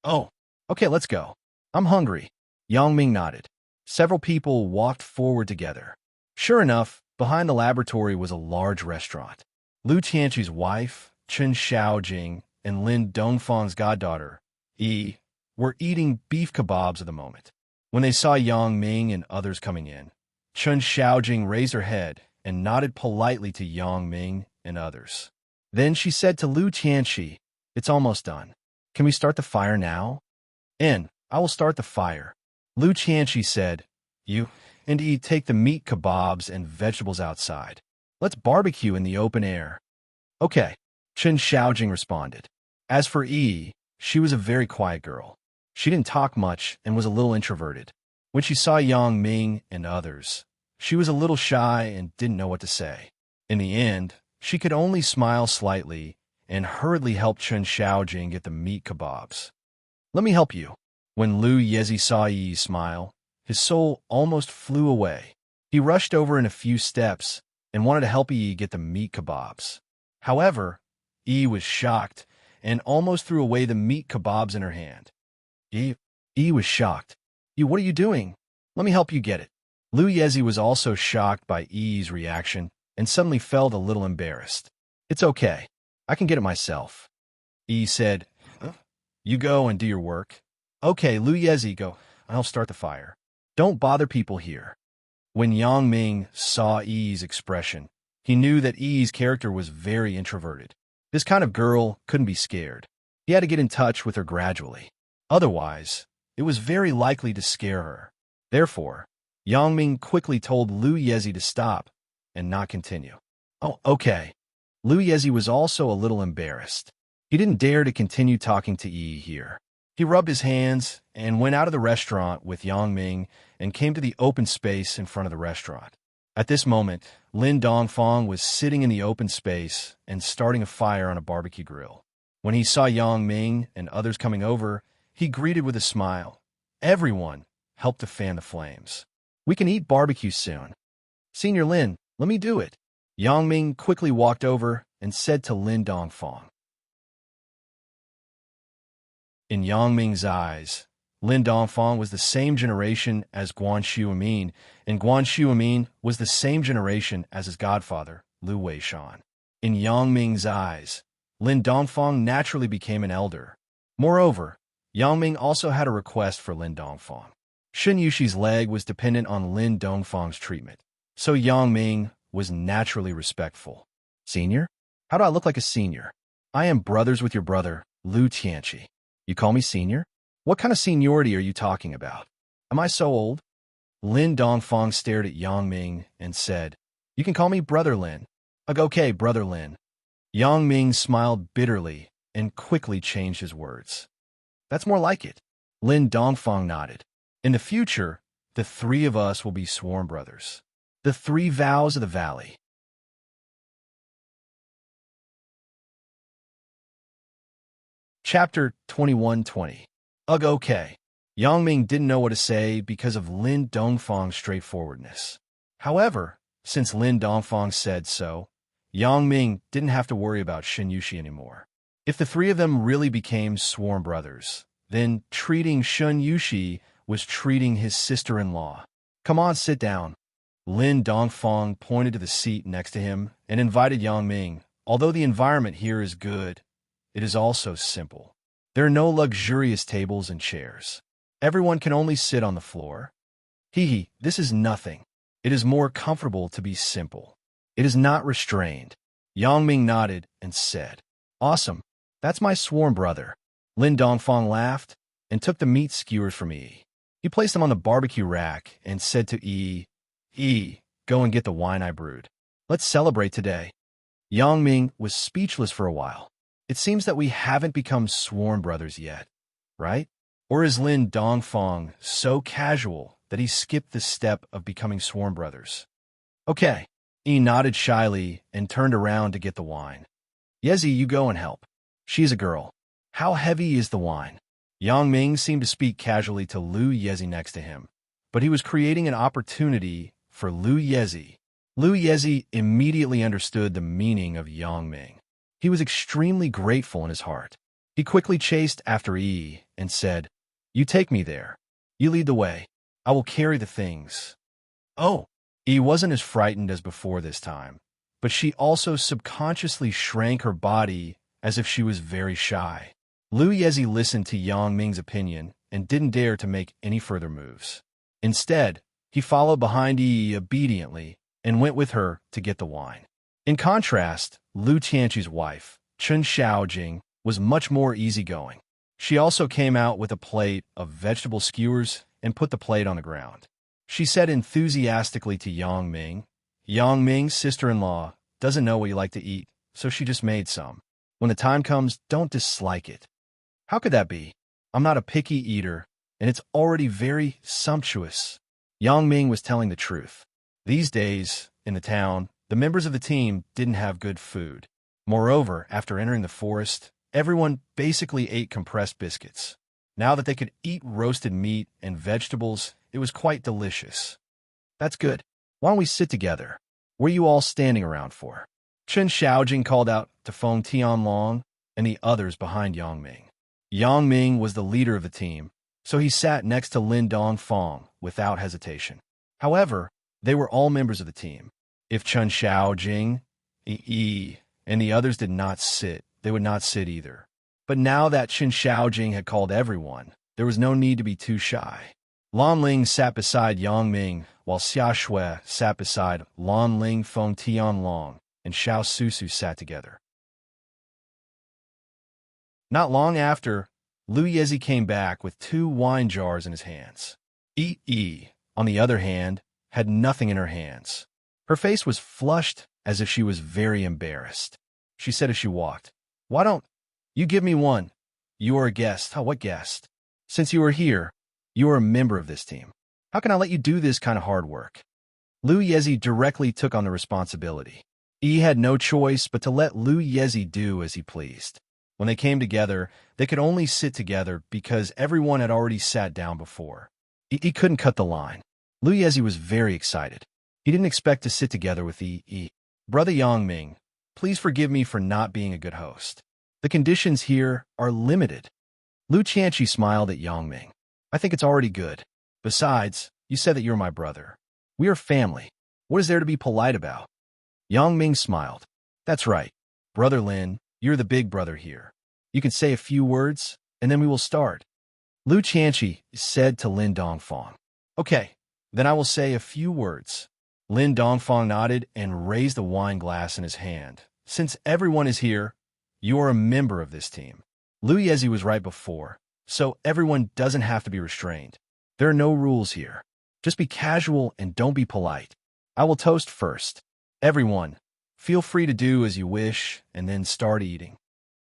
Oh, okay, let's go. I'm hungry. Yang Ming nodded. Several people walked forward together. Sure enough, behind the laboratory was a large restaurant. Lu Qianqi's wife, Chen Xiaojing, and Lin Dongfang's goddaughter, Yi, were eating beef kebabs at the moment. When they saw Yang Ming and others coming in, Chen Xiaojing raised her head and nodded politely to Yang Ming and others. Then she said to Lu Qianqi, it's almost done. Can we start the fire now? I will start the fire. Lu Qianqi said, you and Yi take the meat kebabs and vegetables outside. Let's barbecue in the open air. Okay, Chen Xiaojing responded. As for Yi, she was a very quiet girl. She didn't talk much and was a little introverted. When she saw Yang Ming and others, she was a little shy and didn't know what to say. In the end, she could only smile slightly and hurriedly help Chen Xiaojing get the meat kebabs. Let me help you. When Lu Yezi saw Yi smile, his soul almost flew away. He rushed over in a few steps and wanted to help Yi get the meat kebabs. However, Yi was shocked and almost threw away the meat kebabs in her hand. Yi was shocked. What are you doing? Let me help you get it. Lu Yezi was also shocked by Yi's reaction and suddenly felt a little embarrassed. It's okay. I can get it myself. Yi said, You go and do your work. Okay, Lu Yezi, go. I'll start the fire. Don't bother people here. When Yang Ming saw Yi's expression, he knew that Yi's character was very introverted. This kind of girl couldn't be scared. He had to get in touch with her gradually. Otherwise, it was very likely to scare her. Therefore, Yang Ming quickly told Lu Yezi to stop and not continue. Oh, okay. Lu Yezi was also a little embarrassed. He didn't dare to continue talking to Yi here. He rubbed his hands and went out of the restaurant with Yang Ming and came to the open space in front of the restaurant. At this moment, Lin Dongfang was sitting in the open space and starting a fire on a barbecue grill. When he saw Yang Ming and others coming over, he greeted with a smile. Everyone helped to fan the flames. We can eat barbecue soon. Senior Lin, let me do it. Yang Ming quickly walked over and said to Lin Dongfang. In Yang Ming's eyes, Lin Dongfang was the same generation as Guan Xiumin, and Guan Xiumin was the same generation as his godfather, Lu Weishan. In Yang Ming's eyes, Lin Dongfang naturally became an elder. Moreover, Yang Ming also had a request for Lin Dongfang. Shun Yushi's leg was dependent on Lin Dongfang's treatment, so Yang Ming was naturally respectful. Senior? How do I look like a senior? I am brothers with your brother, Lu Tianqi. You call me senior? What kind of seniority are you talking about? Am I so old? Lin Dongfang stared at Yang Ming and said, You can call me Brother Lin. Okay, Brother Lin. Yang Ming smiled bitterly and quickly changed his words. That's more like it. Lin Dongfang nodded. In the future, the three of us will be sworn brothers. The Three Vows of the Valley. Chapter 2120. Ugh, okay. Yang Ming didn't know what to say because of Lin Dongfang's straightforwardness. However, since Lin Dongfang said so, Yang Ming didn't have to worry about Shin Yushi anymore. If the three of them really became sworn brothers, then treating Shun Yushi was treating his sister-in-law. Come on, sit down. Lin Dongfang pointed to the seat next to him and invited Yang Ming. Although the environment here is good, it is also simple. There are no luxurious tables and chairs. Everyone can only sit on the floor. This is nothing. It is more comfortable to be simple. It is not restrained. Yang Ming nodded and said, Awesome. That's my sworn brother. Lin Dongfang laughed and took the meat skewers from Yi. He placed them on the barbecue rack and said to Yi, go and get the wine I brewed. Let's celebrate today. Yang Ming was speechless for a while. It seems that we haven't become sworn brothers yet, right? Or is Lin Dongfang so casual that he skipped the step of becoming sworn brothers? Okay. Yi nodded shyly and turned around to get the wine. Yezi, you go and help. She's a girl. How heavy is the wine? Yang Ming seemed to speak casually to Lu Yezi next to him, but he was creating an opportunity for Lu Yezi. Lu Yezi immediately understood the meaning of Yang Ming. He was extremely grateful in his heart. He quickly chased after Yi and said, You take me there. You lead the way. I will carry the things. Oh, Yi wasn't as frightened as before this time, but she also subconsciously shrank her body as if she was very shy. Lu Yezi listened to Yang Ming's opinion and didn't dare to make any further moves. Instead, he followed behind Yi obediently and went with her to get the wine. In contrast, Lu Tianqi's wife, Chen Xiaojing, was much more easygoing. She also came out with a plate of vegetable skewers and put the plate on the ground. She said enthusiastically to Yang Ming's sister-in-law doesn't know what you like to eat, so she just made some. When the time comes, don't dislike it. How could that be? I'm not a picky eater, and it's already very sumptuous. Yang Ming was telling the truth. These days, in the town, the members of the team didn't have good food. Moreover, after entering the forest, everyone basically ate compressed biscuits. Now that they could eat roasted meat and vegetables, it was quite delicious. That's good. Why don't we sit together? What are you all standing around for? Chen Xiaojing called out to Feng Tianlong and the others behind Yang Ming. Yang Ming was the leader of the team, so he sat next to Lin Dongfang without hesitation. However, they were all members of the team. If Chen Xiaojing, Yi, and the others did not sit, they would not sit either. But now that Qin Shaojing had called everyone, there was no need to be too shy. Lan Ling sat beside Yang Ming, while Xia Shui sat beside Lan Ling, Feng Tianlong, and Xiao Susu sat together. Not long after, Lu Yezi came back with 2 wine jars in his hands. Yi, on the other hand, had nothing in her hands. Her face was flushed as if she was very embarrassed. She said as she walked, "Why don't you give me one? You are a guest." "Oh, what guest? Since you are here, you are a member of this team. How can I let you do this kind of hard work?" Lu Yezi directly took on the responsibility. Yi had no choice but to let Lu Yezi do as he pleased. When they came together, they could only sit together because everyone had already sat down before. He couldn't cut the line. Lu Yezi was very excited. He didn't expect to sit together with Yi. "Brother Yang Ming, please forgive me for not being a good host. The conditions here are limited." Lu Qianqi smiled at Yang Ming. "I think it's already good. Besides, you said that you're my brother. We are family. What is there to be polite about?" Yang Ming smiled. "That's right. Brother Lin, you're the big brother here. You can say a few words, and then we will start." Lu Qianqi said to Lin Dongfang. "Okay, then I will say a few words." Lin Dongfang nodded and raised a wine glass in his hand. "Since everyone is here, you are a member of this team." Lu Yezi was right before, so everyone doesn't have to be restrained. There are no rules here. Just be casual and don't be polite. I will toast first. Everyone, feel free to do as you wish and then start eating.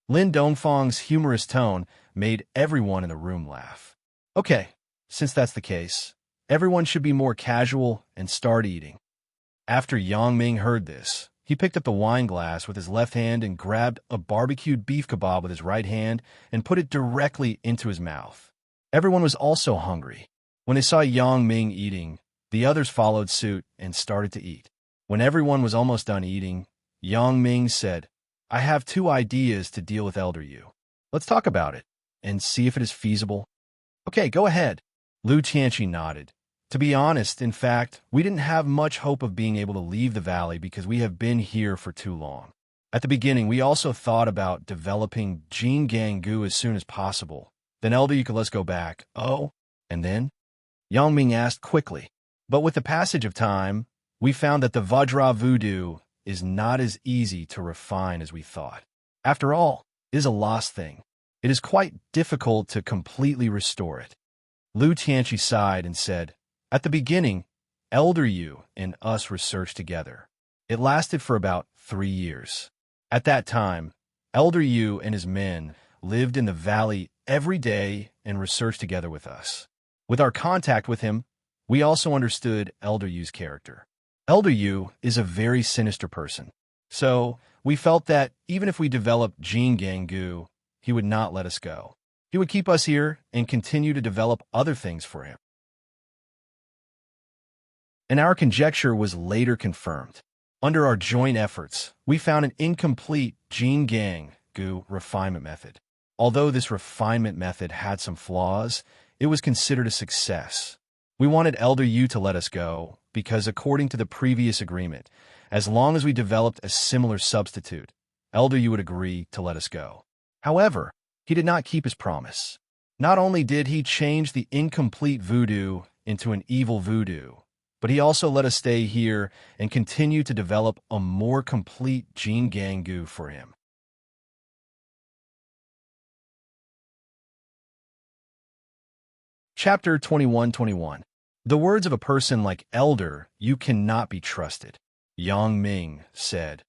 Lin Dongfang's humorous tone made everyone in the room laugh. "Okay, since that's the case, everyone should be more casual and start eating." After Yang Ming heard this, he picked up the wine glass with his left hand and grabbed a barbecued beef kebab with his right hand and put it directly into his mouth. Everyone was also hungry. When they saw Yang Ming eating, the others followed suit and started to eat. When everyone was almost done eating, Yang Ming said, "I have 2 ideas to deal with Elder Yu. Let's talk about it and see if it is feasible." "Okay, go ahead." Lu Qianqi nodded. "To be honest, in fact, we didn't have much hope of being able to leave the valley because we have been here for too long. At the beginning, we also thought about developing Jin Gang Gu as soon as possible. Then Elder Yu could let's go back." "Oh, and then?" Yang Ming asked quickly. "But with the passage of time, we found that the Vajra voodoo is not as easy to refine as we thought. After all, it is a lost thing. It is quite difficult to completely restore it." Lu Qianqi sighed and said, "At the beginning, Elder Yu and us researched together. It lasted for about 3 years. At that time, Elder Yu and his men lived in the valley every day and researched together with us. With our contact with him, we also understood Elder Yu's character. Elder Yu is a very sinister person. So we felt that even if we developed Jin Gang Gu, he would not let us go. He would keep us here and continue to develop other things for him." And our conjecture was later confirmed. Under our joint efforts, we found an incomplete Jin Gang Gu refinement method. Although this refinement method had some flaws, it was considered a success. We wanted Elder Yu to let us go because, according to the previous agreement, as long as we developed a similar substitute, Elder Yu would agree to let us go. However, he did not keep his promise. Not only did he change the incomplete voodoo into an evil voodoo, but he also let us stay here and continue to develop a more complete Jin Gang Gu for him. Chapter 21-21. The words of a person like Elder Yu cannot be trusted. Yang Ming said,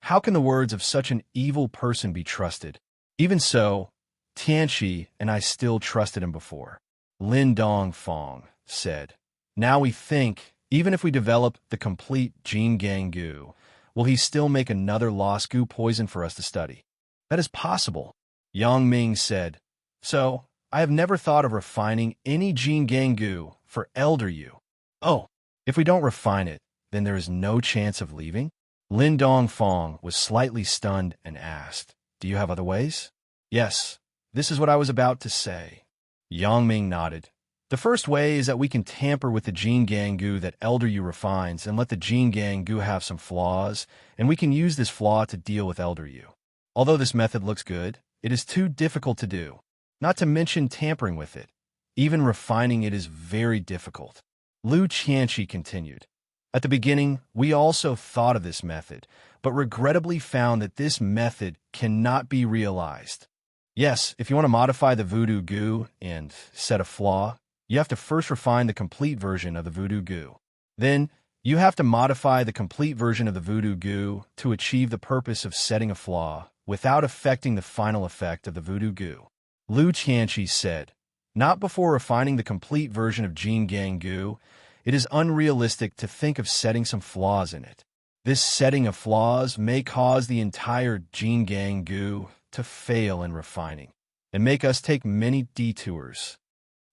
"How can the words of such an evil person be trusted? Even so, Tianqi and I still trusted him before." Lin Dongfang said, "Now we think, even if we develop the complete Jin Gang Gu, will he still make another lost Gu poison for us to study?" "That is possible." Yang Ming said, "So, I have never thought of refining any Jin Gang Gu for Elder Yu." "Oh, if we don't refine it, then there is no chance of leaving?" Lin Dongfang was slightly stunned and asked, "Do you have other ways?" "Yes, this is what I was about to say." Yang Ming nodded. "The first way is that we can tamper with the Jin Gang Gu that Elder Yu refines and let the Jin Gang Gu have some flaws, and we can use this flaw to deal with Elder Yu. Although this method looks good, it is too difficult to do, not to mention tampering with it. Even refining it is very difficult. Lu Qianqi continued. At the beginning, we also thought of this method, but regrettably found that this method cannot be realized. Yes, if you want to modify the voodoo goo and set a flaw, you have to first refine the complete version of the voodoo goo. Then, you have to modify the complete version of the voodoo goo to achieve the purpose of setting a flaw without affecting the final effect of the voodoo goo. Lu Qianqi said, not before refining the complete version of Jin Gang goo, it is unrealistic to think of setting some flaws in it. This setting of flaws may cause the entire Jin Gang goo to fail in refining and make us take many detours.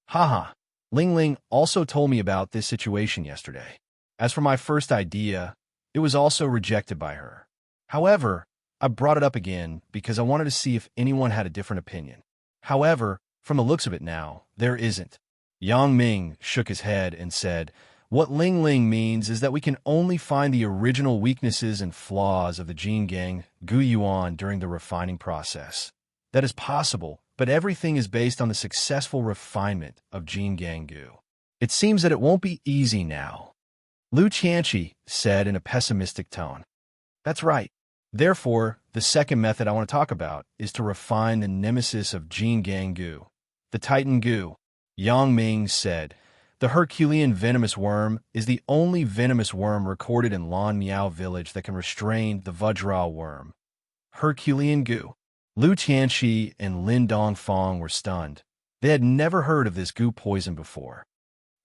Haha, Ling Ling also told me about this situation yesterday. As for my first idea, it was also rejected by her. However, I brought it up again because I wanted to see if anyone had a different opinion. However, from the looks of it now, there isn't. Yang Ming shook his head and said, what Ling Ling means is that we can only find the original weaknesses and flaws of the Jin Gang Gu Yuan during the refining process. That is possible, but everything is based on the successful refinement of Jin Gang Gu. It seems that it won't be easy now. Lu Qianqi said in a pessimistic tone. That's right. Therefore, the second method I want to talk about is to refine the nemesis of Jin Gang Gu, the Titan Gu. Yang Ming said, the Herculean venomous worm is the only venomous worm recorded in Lan Miao village that can restrain the Vajra worm. Herculean Gu. Lu Qianqi and Lin Dongfang were stunned. They had never heard of this Gu poison before.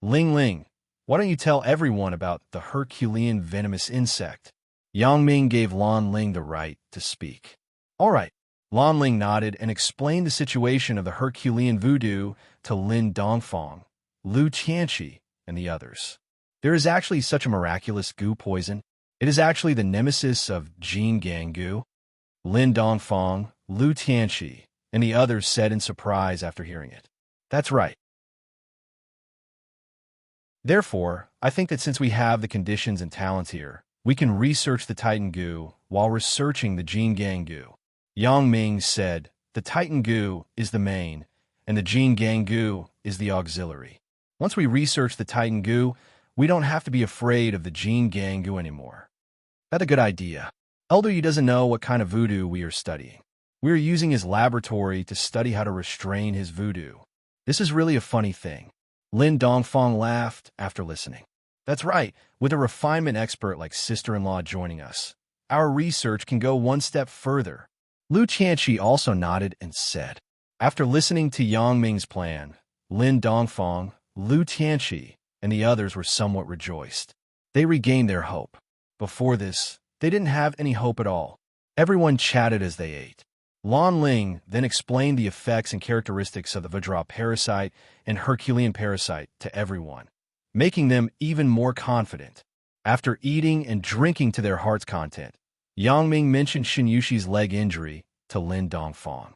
Ling Ling, why don't you tell everyone about the Herculean venomous insect? Yang Ming gave Lan Ling the right to speak. All right. Lan Ling nodded and explained the situation of the Herculean voodoo to Lin Dongfang, Lu Qianqi, and the others. There is actually such a miraculous Gu poison. It is actually the nemesis of Jin Gang Gu. Lin Dongfang, Lu Qianqi, and the others said in surprise after hearing it. That's right. Therefore, I think that since we have the conditions and talents here, we can research the Titan Gu while researching the Jin Gang Gu. Yang Ming said, the Titan Gu is the main, and the Jin Gang Gu is the auxiliary. Once we research the Titan Gu, we don't have to be afraid of the Jin Gang Gu anymore. That's a good idea. Elder Yu doesn't know what kind of voodoo we are studying. We are using his laboratory to study how to restrain his voodoo. This is really a funny thing. Lin Dongfang laughed after listening. That's right, with a refinement expert like sister-in-law joining us, our research can go one step further. Lu Qianqi also nodded and said, after listening to Yang Ming's plan, Lin Dongfang, Lu Qianqi, and the others were somewhat rejoiced. They regained their hope. Before this, they didn't have any hope at all. Everyone chatted as they ate. Lan Ling then explained the effects and characteristics of the Vajra parasite and Herculean parasite to everyone, making them even more confident. After eating and drinking to their heart's content, Yang Ming mentioned Xin Yushi's leg injury to Lin Dongfang.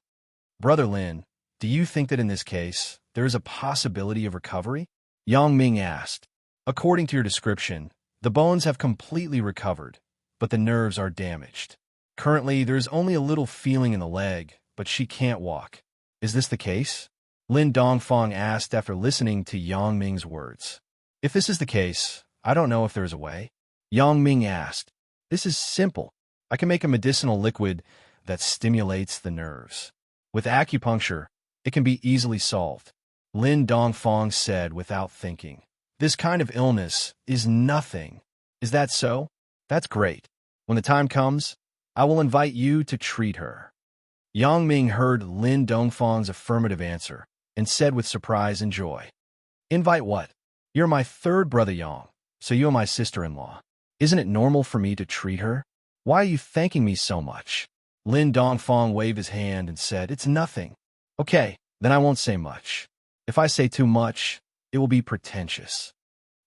Brother Lin, do you think that in this case, there is a possibility of recovery? Yang Ming asked. According to your description, the bones have completely recovered, but the nerves are damaged. Currently, there is only a little feeling in the leg, but she can't walk. Is this the case? Lin Dongfang asked after listening to Yang Ming's words. If this is the case, I don't know if there is a way. Yang Ming asked. This is simple. I can make a medicinal liquid that stimulates the nerves. With acupuncture, it can be easily solved. Lin Dongfang said without thinking. This kind of illness is nothing. Is that so? That's great. When the time comes, I will invite you to treat her. Yang Ming heard Lin Dongfang's affirmative answer and said with surprise and joy, invite what? You're my third brother Yang, so you are my sister-in-law. Isn't it normal for me to treat her? Why are you thanking me so much? Lin Dongfang waved his hand and said, it's nothing. Okay, then I won't say much. If I say too much, it will be pretentious.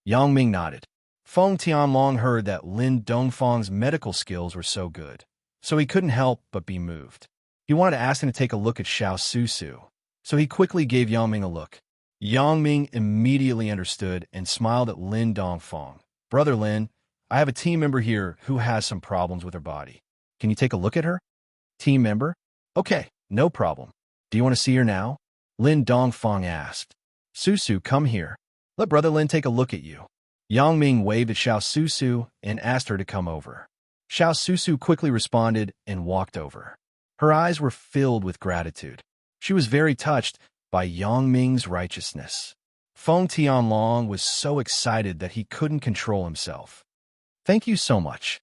Yang Ming nodded. Feng Tianlong heard that Lin Dongfang's medical skills were so good, so he couldn't help but be moved. He wanted to ask him to take a look at Xiao Susu, so he quickly gave Yang Ming a look. Yang Ming immediately understood and smiled at Lin Dongfang. Brother Lin, I have a team member here who has some problems with her body. Can you take a look at her? Team member? Okay, No problem. Do you want to see her now? Lin Dongfang asked. Susu, come here. Let Brother Lin take a look at you. Yang Ming waved at Xiao Susu and asked her to come over. Xiao Susu quickly responded and walked over. Her eyes were filled with gratitude. She was very touched by Yang Ming's righteousness. Feng Tianlong was so excited that he couldn't control himself. Thank you so much.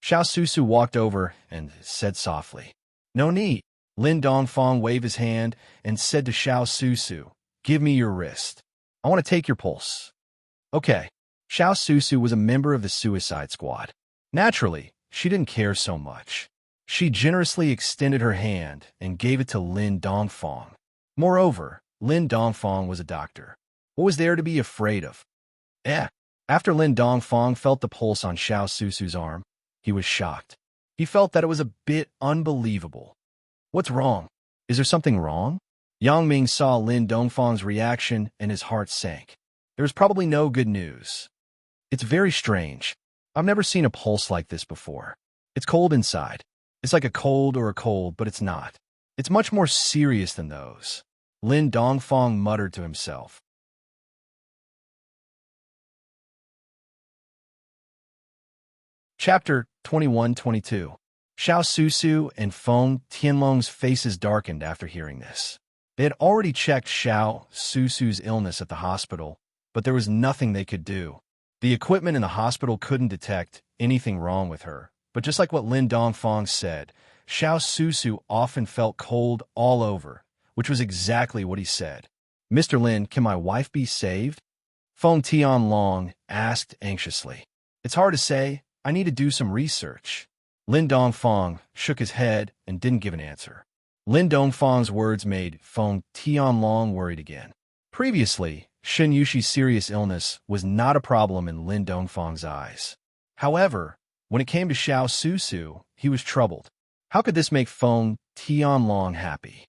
Xiao Susu walked over and said softly, No need. Lin Dongfang waved his hand and said to Xiao Susu, Give me your wrist. I want to take your pulse. Okay. Xiao Susu was a member of the suicide squad. Naturally, she didn't care so much. She generously extended her hand and gave it to Lin Dongfang. Moreover, Lin Dongfang was a doctor. What was there to be afraid of? After Lin Dongfang felt the pulse on Xiao Susu's arm, he was shocked. He felt that it was a bit unbelievable. What's wrong? Is there something wrong? Yang Ming saw Lin Dongfang's reaction and his heart sank. There was probably no good news. It's very strange. I've never seen a pulse like this before. It's cold inside. It's like a cold or a cold, but it's not. It's much more serious than those. Lin Dongfang muttered to himself. Chapter 21-22. Xiao Susu and Feng Tianlong's faces darkened after hearing this. They had already checked Xiao Susu's illness at the hospital, but there was nothing they could do. The equipment in the hospital couldn't detect anything wrong with her, but just like what Lin Dongfang said, Xiao Susu often felt cold all over, which was exactly what he said. Mr. Lin, can my wife be saved? Feng Tianlong asked anxiously. It's hard to say. I need to do some research. Lin Dongfang shook his head and didn't give an answer. Lin Dongfang's words made Feng Tianlong worried again. Previously, Shen Yushi's serious illness was not a problem in Lin Dongfang's eyes. However, when it came to Xiao Susu, he was troubled. How could this make Feng Tianlong happy?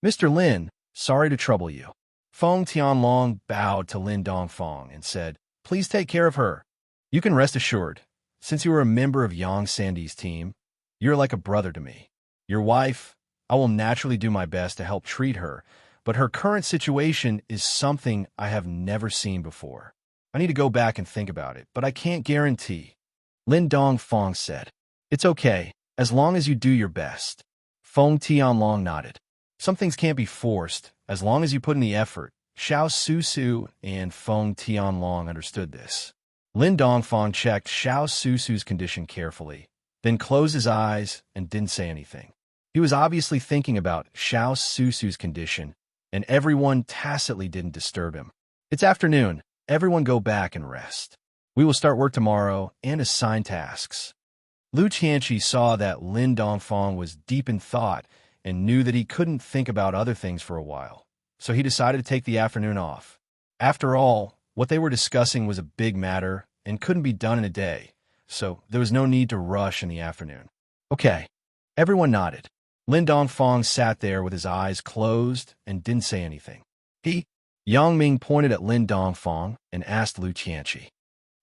Mr. Lin, sorry to trouble you. Feng Tianlong bowed to Lin Dongfang and said, Please take care of her. You can rest assured. Since you are a member of Yang Sandi's team, you're like a brother to me. Your wife, I will naturally do my best to help treat her, but her current situation is something I have never seen before. I need to go back and think about it, but I can't guarantee. Lin Dongfang said, It's okay, as long as you do your best. Feng Tianlong nodded. Some things can't be forced, as long as you put in the effort. Xiao Susu and Feng Tianlong understood this. Lin Dongfang checked Xiao Susu's condition carefully, then closed his eyes and didn't say anything. He was obviously thinking about Xiao Susu's condition, and everyone tacitly didn't disturb him. It's afternoon. Everyone go back and rest. We will start work tomorrow and assign tasks. Lu Qianqi saw that Lin Dongfang was deep in thought and knew that he couldn't think about other things for a while, so he decided to take the afternoon off. After all, what they were discussing was a big matter and couldn't be done in a day, so there was no need to rush in the afternoon. Okay. Everyone nodded. Lin Dongfang sat there with his eyes closed and didn't say anything. Yang Ming pointed at Lin Dongfang and asked Lu Qianqi.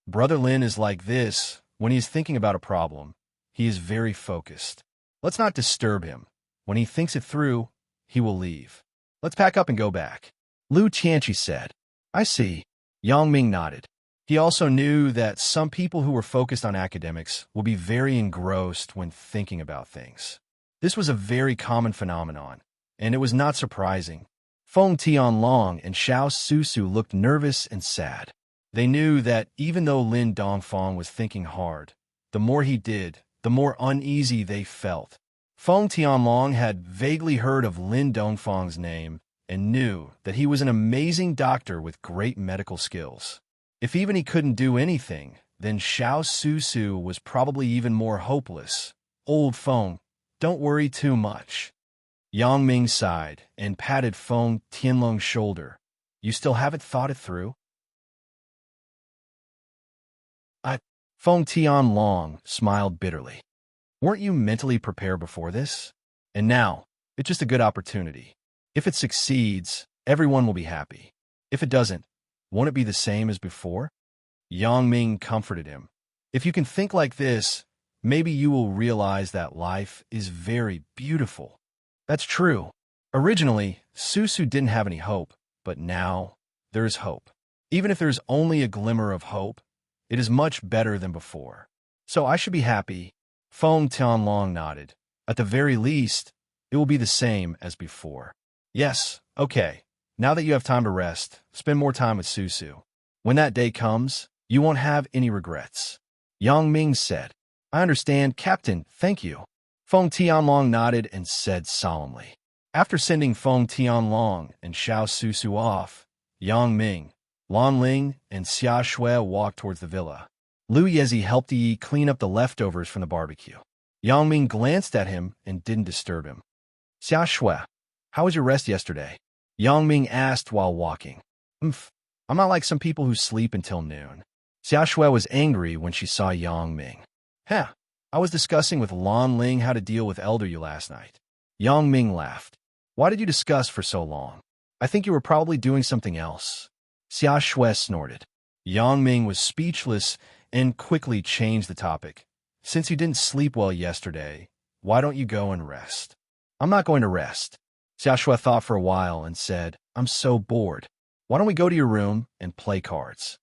Brother Lin is like this. When he is thinking about a problem, he is very focused. Let's not disturb him. When he thinks it through, he will leave. Let's pack up and go back. Lu Qianqi said. I see. Yang Ming nodded. He also knew that some people who were focused on academics will be very engrossed when thinking about things. This was a very common phenomenon, and it was not surprising. Feng Tianlong and Xiao Susu looked nervous and sad. They knew that even though Lin Dongfang was thinking hard, the more he did, the more uneasy they felt. Feng Tianlong had vaguely heard of Lin Dongfang's name and knew that he was an amazing doctor with great medical skills. If even he couldn't do anything, then Xiao Susu was probably even more hopeless. Old Feng, don't worry too much. Yang Ming sighed and patted Feng Tianlong's shoulder. You still haven't thought it through? Feng Tianlong smiled bitterly. Weren't you mentally prepared before this? And now, it's just a good opportunity. If it succeeds, everyone will be happy. If it doesn't, won't it be the same as before? Yang Ming comforted him. If you can think like this, maybe you will realize that life is very beautiful. That's true. Originally, Susu didn't have any hope, but now there's hope. Even if there's only a glimmer of hope, it is much better than before. So I should be happy. Feng Tianlong nodded. At the very least, it will be the same as before. Yes, okay. Now that you have time to rest, spend more time with Susu. When that day comes, you won't have any regrets. Yang Ming said. I understand, Captain, thank you. Feng Tianlong nodded and said solemnly. After sending Feng Tianlong and Xiao Susu off, Yang Ming, Lan Ling, and Xia Shui walked towards the villa. Lu Yezi helped Yi clean up the leftovers from the barbecue. Yang Ming glanced at him and didn't disturb him. Xia Shui, how was your rest yesterday? Yang Ming asked while walking. I'm not like some people who sleep until noon. Xia Shui was angry when she saw Yang Ming. I was discussing with Lan Ling how to deal with Elder Yu last night. Yang Ming laughed. Why did you discuss for so long? I think you were probably doing something else. Xia Shui snorted. Yang Ming was speechless and quickly changed the topic. Since you didn't sleep well yesterday, why don't you go and rest? I'm not going to rest. Xia Shui thought for a while and said, I'm so bored. Why don't we go to your room and play cards?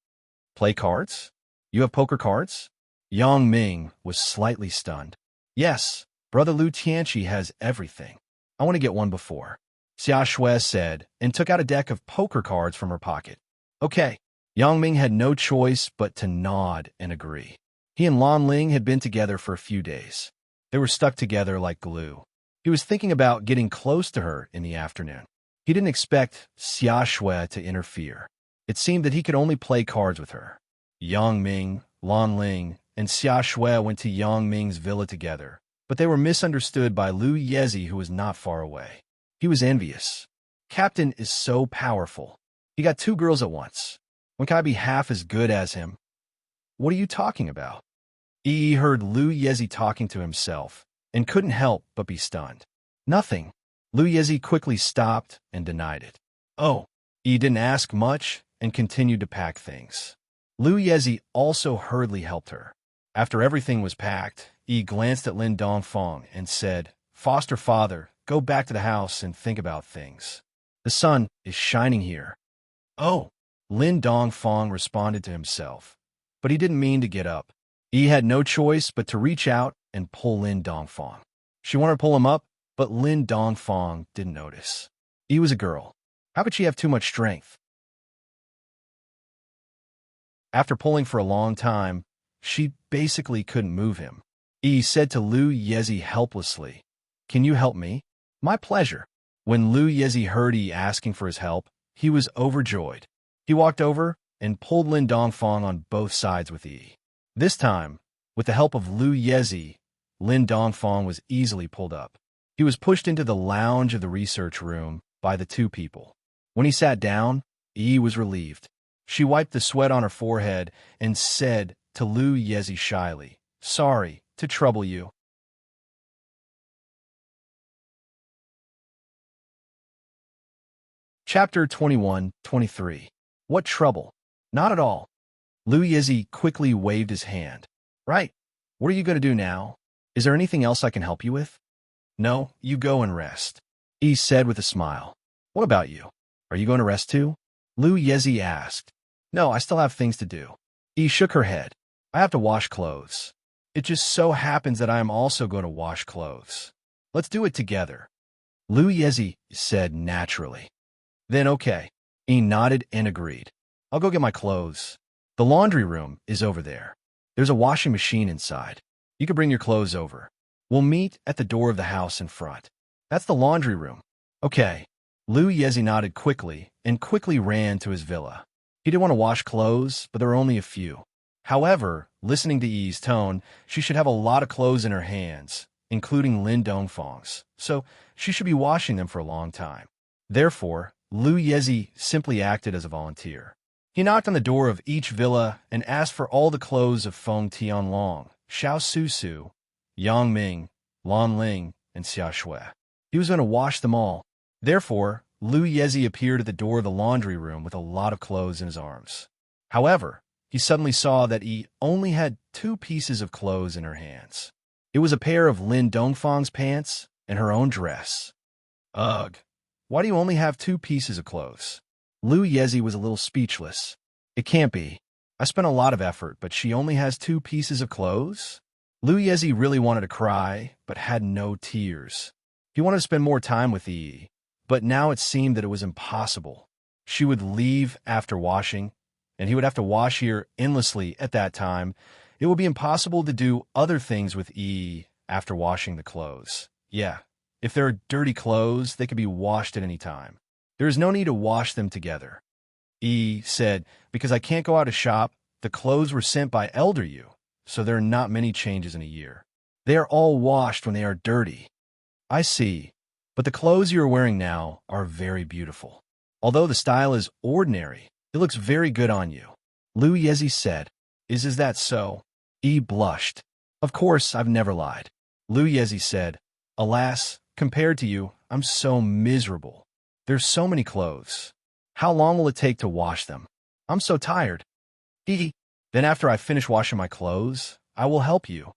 Play cards? You have poker cards? Yang Ming was slightly stunned. Yes, Brother Lu Tianqi has everything. I want to get one before. Xia Shui said and took out a deck of poker cards from her pocket. Okay. Yang Ming had no choice but to nod and agree. He and Lan Ling had been together for a few days. They were stuck together like glue. He was thinking about getting close to her in the afternoon. He didn't expect Xia Shui to interfere. It seemed that he could only play cards with her. Yang Ming, Lan Ling, and Xia Shui went to Yang Ming's villa together, but they were misunderstood by Lu Yezi, who was not far away. He was envious. Captain is so powerful. He got 2 girls at once. When can I be half as good as him? What are you talking about? Yi heard Lu Yezi talking to himself and couldn't help but be stunned. Nothing. Lu Yezi quickly stopped and denied it. Oh. Yi didn't ask much and continued to pack things. Lu Yezi also hurriedly helped her. After everything was packed, Yi glanced at Lin Dongfang and said, Foster father, go back to the house and think about things. The sun is shining here. Oh. Lin Dongfang responded to himself, but he didn't mean to get up. Yi had no choice but to reach out and pull Lin Dongfang. She wanted to pull him up, but Lin Dongfang didn't notice. Yi was a girl. How could she have too much strength? After pulling for a long time, she basically couldn't move him. Yi said to Lu Yezi helplessly, Can you help me? My pleasure. When Lu Yezi heard Yi asking for his help, he was overjoyed. He walked over and pulled Lin Dongfang on both sides with Yi. This time, with the help of Lu Yezi, Lin Dongfang was easily pulled up. He was pushed into the lounge of the research room by the 2 people. When he sat down, Yi was relieved. She wiped the sweat on her forehead and said to Lu Yezi shyly, Sorry to trouble you. Chapter 21-23. What trouble? Not at all. Lu Yezi quickly waved his hand. Right. What are you going to do now? Is there anything else I can help you with? No, you go and rest. Yi said with a smile. What about you? Are you going to rest too? Lu Yezi asked. No, I still have things to do. Yi shook her head. I have to wash clothes. It just so happens that I am also going to wash clothes. Let's do it together. Lu Yezi said naturally. Then okay. Yi nodded and agreed. I'll go get my clothes. The laundry room is over there. There's a washing machine inside. You can bring your clothes over. We'll meet at the door of the house in front. That's the laundry room. Okay. Lu Yezi nodded quickly and quickly ran to his villa. He didn't want to wash clothes, but there were only a few. However, listening to Yi's tone, she should have a lot of clothes in her hands, including Lin Dongfang's, so she should be washing them for a long time. Therefore, Lu Yezi simply acted as a volunteer. He knocked on the door of each villa and asked for all the clothes of Feng Tianlong, Xiao Susu, Yang Ming, Lan Ling, and Xia Shui. He was going to wash them all. Therefore, Lu Yezi appeared at the door of the laundry room with a lot of clothes in his arms. However, he suddenly saw that he only had 2 pieces of clothes in her hands. It was a pair of Lin Dongfang's pants and her own dress. Ugh, why do you only have 2 pieces of clothes? Lu Yezi was a little speechless. It can't be. I spent a lot of effort, but she only has 2 pieces of clothes? Lu Yezi really wanted to cry, but had no tears. He wanted to spend more time with Yi, but now it seemed that it was impossible. She would leave after washing, and he would have to wash here endlessly at that time. It would be impossible to do other things with Yi after washing the clothes. Yeah, if there are dirty clothes, they could be washed at any time. There is no need to wash them together. Yi said, because I can't go out to shop, the clothes were sent by Elder Yu, so there are not many changes in a year. They are all washed when they are dirty. I see, but the clothes you are wearing now are very beautiful. Although the style is ordinary, it looks very good on you. Lu Yezi said, Is that so? Yi blushed. Of course, I've never lied. Lu Yezi said, Alas, compared to you, I'm so miserable. There's so many clothes. How long will it take to wash them? I'm so tired. Then after I finish washing my clothes, I will help you.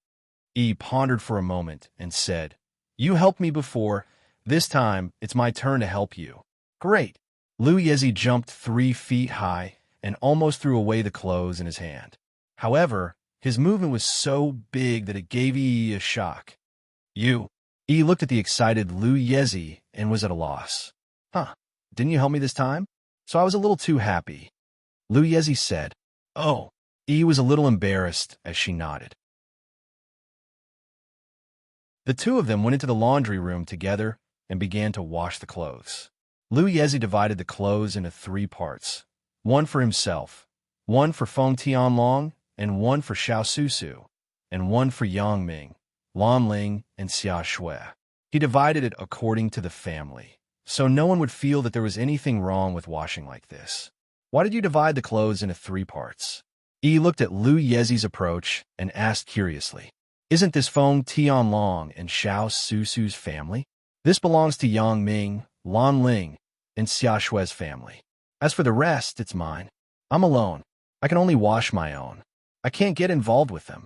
Yi pondered for a moment and said, You helped me before. This time, it's my turn to help you. Great. Lu Yezi jumped 3 feet high and almost threw away the clothes in his hand. However, his movement was so big that it gave Yi a shock. You. Yi looked at the excited Lu Yezi and was at a loss. Huh, didn't you help me this time? So I was a little too happy. Lu Yezi said, Oh. Yi was a little embarrassed as she nodded. The 2 of them went into the laundry room together and began to wash the clothes. Lu Yezi divided the clothes into 3 parts, 1 for himself, 1 for Feng Tianlong, and 1 for Xiao Susu, and 1 for Yang Ming, Lan Ling, and Xia Shui. He divided it according to the family, so no one would feel that there was anything wrong with washing like this. Why did you divide the clothes into 3 parts? Yi looked at Lu Yezi's approach and asked curiously, Isn't this Feng Tianlong and Xiao Susu's family? This belongs to Yang Ming, Lan Ling, and Xia Shui's family. As for the rest, it's mine. I'm alone. I can only wash my own. I can't get involved with them.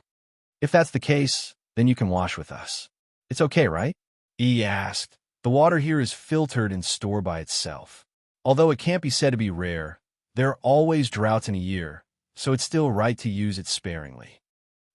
If that's the case, then you can wash with us. It's okay, right? Yi asked. The water here is filtered and stored by itself. Although it can't be said to be rare, there are always droughts in a year, so it's still right to use it sparingly.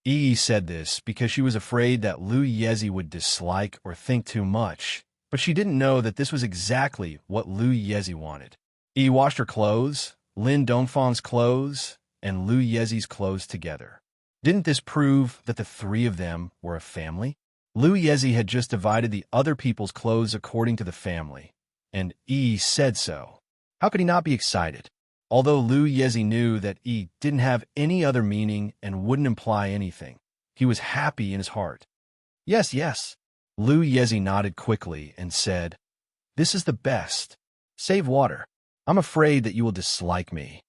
Yi said this because she was afraid that Lu Yezi would dislike or think too much, but she didn't know that this was exactly what Lu Yezi wanted. Yi washed her clothes, Lin Dongfang's clothes, and Lu Yezi's clothes together. Didn't this prove that the 3 of them were a family? Lu Yezi had just divided the other people's clothes according to the family, and Yi said so. How could he not be excited? Although Lu Yezi knew that Yi didn't have any other meaning and wouldn't imply anything, he was happy in his heart. Yes, yes. Lu Yezi nodded quickly and said, This is the best. Save water. I'm afraid that you will dislike me.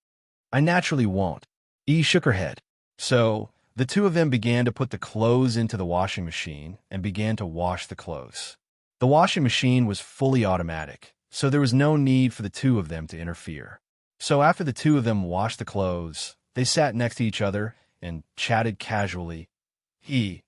I naturally won't. Yi shook her head. So, the 2 of them began to put the clothes into the washing machine and began to wash the clothes. The washing machine was fully automatic, so there was no need for the 2 of them to interfere. So after the 2 of them washed the clothes, they sat next to each other and chatted casually. I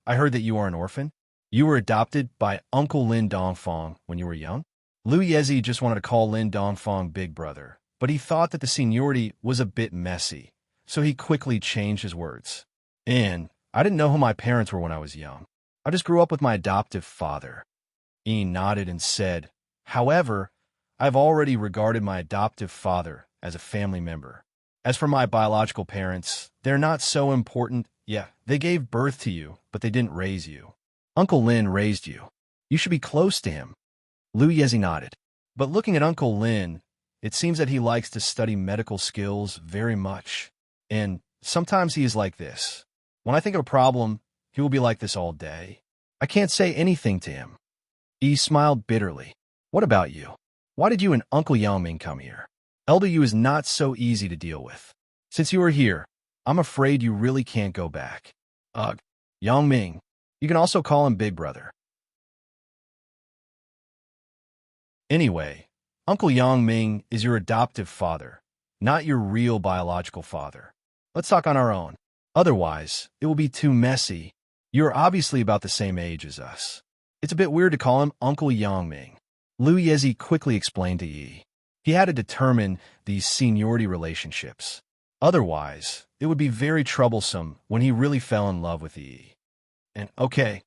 heard that you are an orphan. You were adopted by Uncle Lin Dongfang when you were young? Lu Yezi just wanted to call Lin Dongfang Big Brother, but he thought that the seniority was a bit messy, so he quickly changed his words. I didn't know who my parents were when I was young. I just grew up with my adoptive father. Ian nodded and said, However, I've already regarded my adoptive father as a family member. As for my biological parents, they're not so important. Yeah, they gave birth to you, but they didn't raise you. Uncle Lin raised you. You should be close to him. Lu Yezi nodded. But looking at Uncle Lin, it seems that he likes to study medical skills very much. And sometimes he is like this. When I think of a problem, he will be like this all day. I can't say anything to him. Yi smiled bitterly. What about you? Why did you and Uncle Yangming come here? Elder Yu is not so easy to deal with. Since you are here, I'm afraid you really can't go back. Ugh, Yangming. You can also call him Big Brother. Anyway, Uncle Yangming is your adoptive father, not your real biological father. Let's talk on our own. Otherwise, it will be too messy. You're obviously about the same age as us. It's a bit weird to call him Uncle Yangming. Lu Yezi quickly explained to Yi. He had to determine these seniority relationships. Otherwise, it would be very troublesome when he really fell in love with Yi. And okay,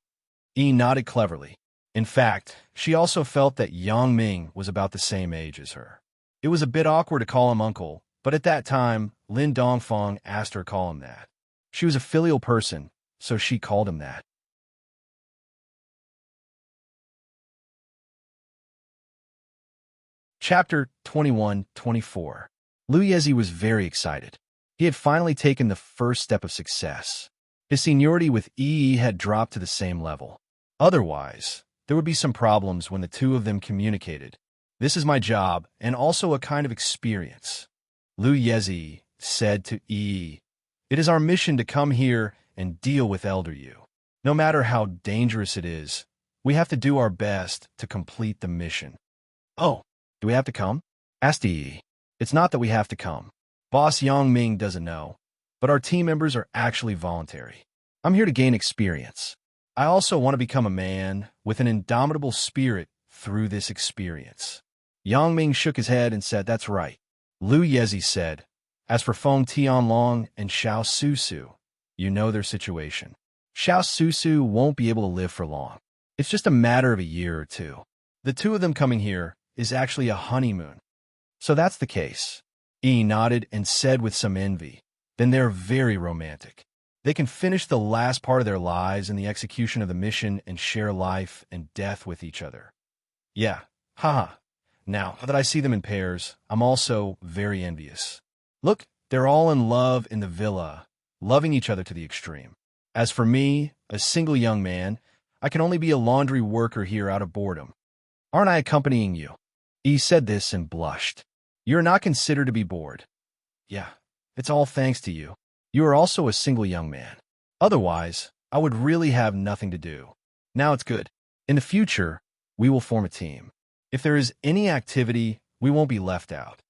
Yi nodded cleverly. In fact, she also felt that Yang Ming was about the same age as her. It was a bit awkward to call him uncle, but at that time, Lin Dongfang asked her to call him that. She was a filial person, so she called him that. Chapter 21-24. Lu Yezi was very excited. He had finally taken the first step of success. His seniority with Yi had dropped to the same level. Otherwise, there would be some problems when the two of them communicated. This is my job, and also a kind of experience. Lu Yezi said to Yi, it is our mission to come here and deal with Elder Yu. No matter how dangerous it is, we have to do our best to complete the mission. Oh, do we have to come? Asked Yi. It's not that we have to come. Boss Yang Ming doesn't know, but our team members are actually voluntary. I'm here to gain experience. I also want to become a man with an indomitable spirit through this experience. Yang Ming shook his head and said, that's right. Lu Yezi said, as for Feng Tianlong and Xiao Susu, you know their situation. Xiao Susu won't be able to live for long. It's just a matter of a year or two. The two of them coming here is actually a honeymoon. So that's the case. Yi nodded and said with some envy, then they're very romantic. They can finish the last part of their lives in the execution of the mission and share life and death with each other. Yeah, haha. Now that I see them in pairs, I'm also very envious. Look, they're all in love in the villa, loving each other to the extreme. As for me, a single young man, I can only be a laundry worker here out of boredom. Aren't I accompanying you? Yi said this and blushed. You're not considered to be bored. Yeah, it's all thanks to you. You are also a single young man. Otherwise, I would really have nothing to do. Now it's good. In the future, we will form a team. If there is any activity, we won't be left out.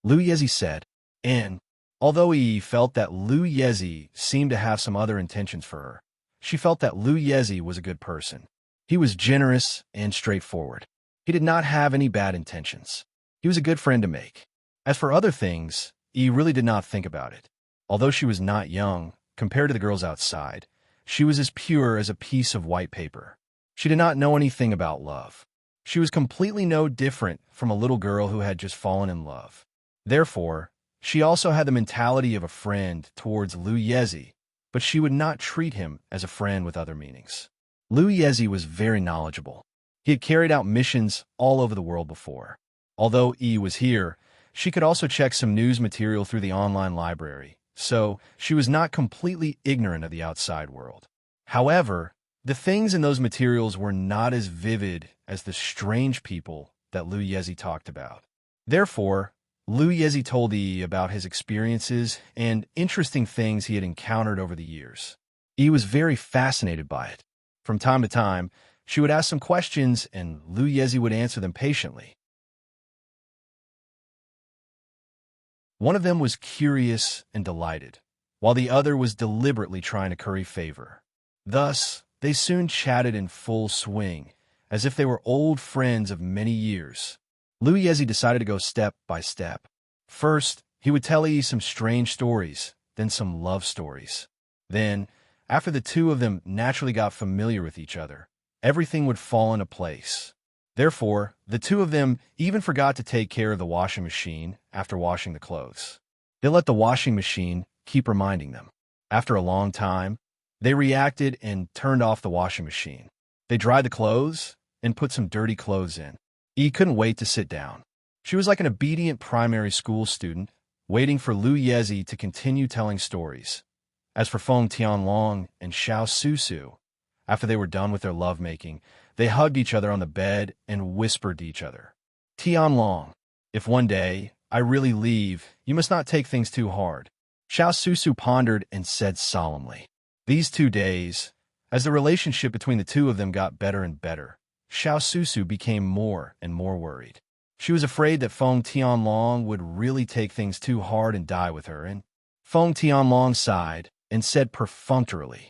Lu Yezi said, and although Yi felt that Lu Yezi seemed to have some other intentions for her, she felt that Lu Yezi was a good person. He was generous and straightforward. He did not have any bad intentions. He was a good friend to make. As for other things, Yi really did not think about it. Although she was not young, compared to the girls outside, she was as pure as a piece of white paper. She did not know anything about love. She was completely no different from a little girl who had just fallen in love. Therefore, she also had the mentality of a friend towards Lu Yezi, but she would not treat him as a friend with other meanings. Lu Yezi was very knowledgeable. He had carried out missions all over the world before. Although Yi was here, she could also check some news material through the online library, so she was not completely ignorant of the outside world. However, the things in those materials were not as vivid as the strange people that Lu Yezi talked about. Therefore, Lu Yezi told Yi about his experiences and interesting things he had encountered over the years. Yi was very fascinated by it. From time to time, she would ask some questions and Lu Yezi would answer them patiently. One of them was curious and delighted, while the other was deliberately trying to curry favor. Thus, they soon chatted in full swing, as if they were old friends of many years. Lu Yezi decided to go step by step. First, he would tell Yi some strange stories, then some love stories. Then, after the two of them naturally got familiar with each other, everything would fall into place. Therefore, the two of them even forgot to take care of the washing machine after washing the clothes. They let the washing machine keep reminding them. After a long time, they reacted and turned off the washing machine. They dried the clothes and put some dirty clothes in. Yi couldn't wait to sit down. She was like an obedient primary school student, waiting for Lu Yezi to continue telling stories. As for Feng Tianlong and Xiao Susu, after they were done with their lovemaking, they hugged each other on the bed and whispered to each other. Tianlong, if one day I really leave, you must not take things too hard. Xiao Susu pondered and said solemnly. These 2 days, as the relationship between the two of them got better and better, Xiao Susu became more and more worried. She was afraid that Feng Tianlong would really take things too hard and die with her, and Feng Tianlong sighed and said perfunctorily,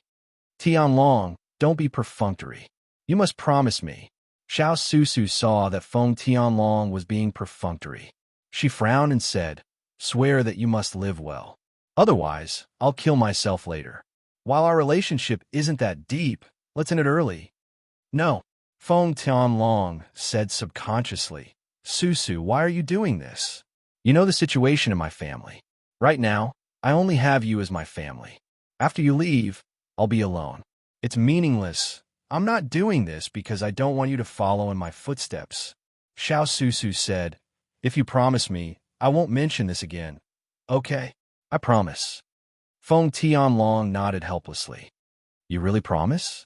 Tianlong, don't be perfunctory. You must promise me. Xiao Susu saw that Feng Tianlong was being perfunctory. She frowned and said, swear that you must live well. Otherwise, I'll kill myself later. While our relationship isn't that deep, let's end it early. No, Feng Tianlong said subconsciously. Susu, why are you doing this? You know the situation in my family. Right now, I only have you as my family. After you leave, I'll be alone. It's meaningless. I'm not doing this because I don't want you to follow in my footsteps. Xiao Susu said, if you promise me, I won't mention this again. Okay, I promise. Feng Tianlong nodded helplessly. You really promise?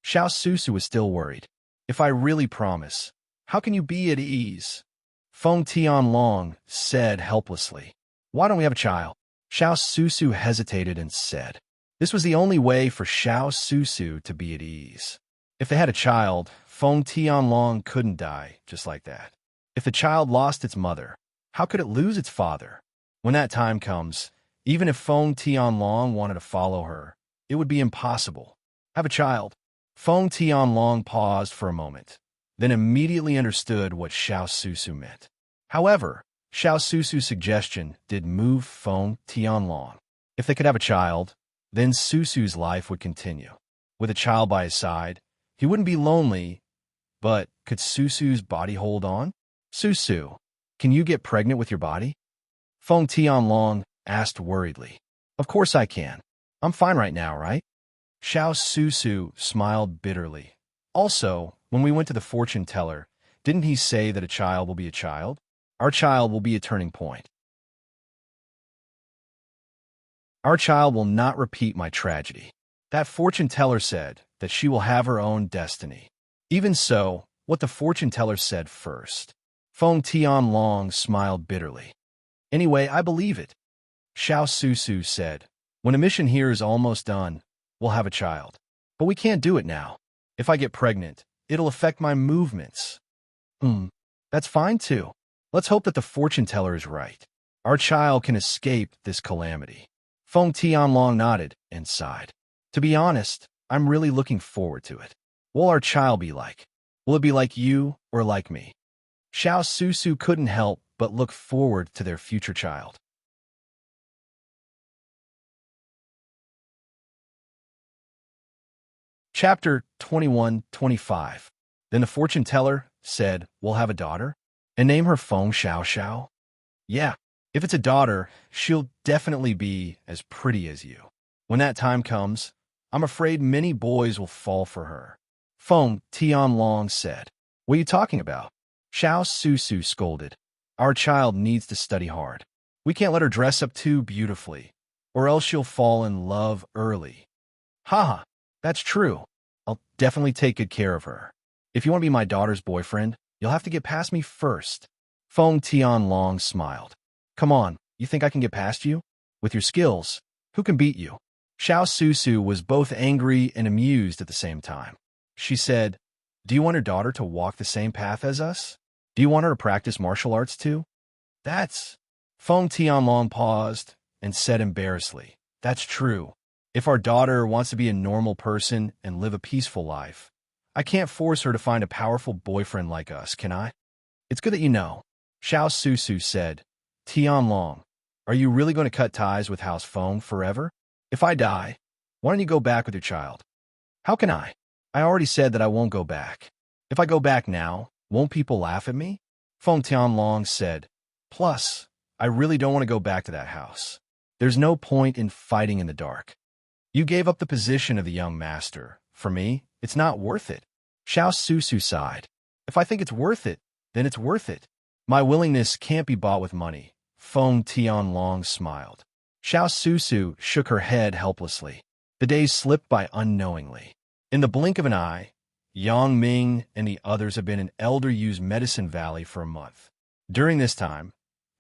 Xiao Susu was still worried. If I really promise, how can you be at ease? Feng Tianlong said helplessly. Why don't we have a child? Xiao Susu hesitated and said. This was the only way for Xiao Susu to be at ease. If they had a child, Feng Tianlong couldn't die just like that. If the child lost its mother, how could it lose its father? When that time comes, even if Feng Tianlong wanted to follow her, it would be impossible. Have a child. Feng Tianlong paused for a moment, then immediately understood what Xiao Susu meant. However, Xiao Susu's suggestion did move Feng Tianlong. If they could have a child, then Susu's life would continue. With a child by his side, he wouldn't be lonely, but could Susu's body hold on? Susu, can you get pregnant with your body? Feng Tianlong asked worriedly. Of course I can. I'm fine right now, right? Xiao Susu smiled bitterly. Also, when we went to the fortune teller, didn't he say that a child will be a child? Our child will be a turning point. Our child will not repeat my tragedy. That fortune teller said that she will have her own destiny. Even so, what the fortune teller said first. Feng Tianlong smiled bitterly. Anyway, I believe it. Xiao Susu said, when a mission here is almost done, we'll have a child. But we can't do it now. If I get pregnant, it'll affect my movements. That's fine too. Let's hope that the fortune teller is right. Our child can escape this calamity. Feng Tianlong nodded and sighed. To be honest, I'm really looking forward to it. What will our child be like? Will it be like you or like me? Xiao Susu couldn't help but look forward to their future child. Chapter 21-25. Then the fortune teller said, we'll have a daughter, and name her Feng Xiao. Yeah, if it's a daughter, she'll definitely be as pretty as you. When that time comes, I'm afraid many boys will fall for her. Feng Tianlong said. What are you talking about? Xiao Susu scolded. Our child needs to study hard. We can't let her dress up too beautifully, or else she'll fall in love early. Haha, that's true. I'll definitely take good care of her. If you want to be my daughter's boyfriend, you'll have to get past me first. Feng Tianlong smiled. Come on, you think I can get past you? With your skills, who can beat you? Xiao Susu was both angry and amused at the same time. She said, do you want your daughter to walk the same path as us? Do you want her to practice martial arts too? That's... Feng Tianlong paused and said embarrassedly, that's true. If our daughter wants to be a normal person and live a peaceful life, I can't force her to find a powerful boyfriend like us, can I? It's good that you know. Xiao Susu said, Tianlong, are you really going to cut ties with House Feng forever? If I die, why don't you go back with your child? How can I? I already said that I won't go back. If I go back now, won't people laugh at me? Feng Tianlong said, plus, I really don't want to go back to that house. There's no point in fighting in the dark. You gave up the position of the young master. For me, it's not worth it. Xiao Susu sighed. If I think it's worth it, then it's worth it. My willingness can't be bought with money. Feng Tianlong smiled. Xiao Susu shook her head helplessly. The days slipped by unknowingly. In the blink of an eye, Yang Ming and the others have been in Elder Yu's medicine valley for a month. During this time,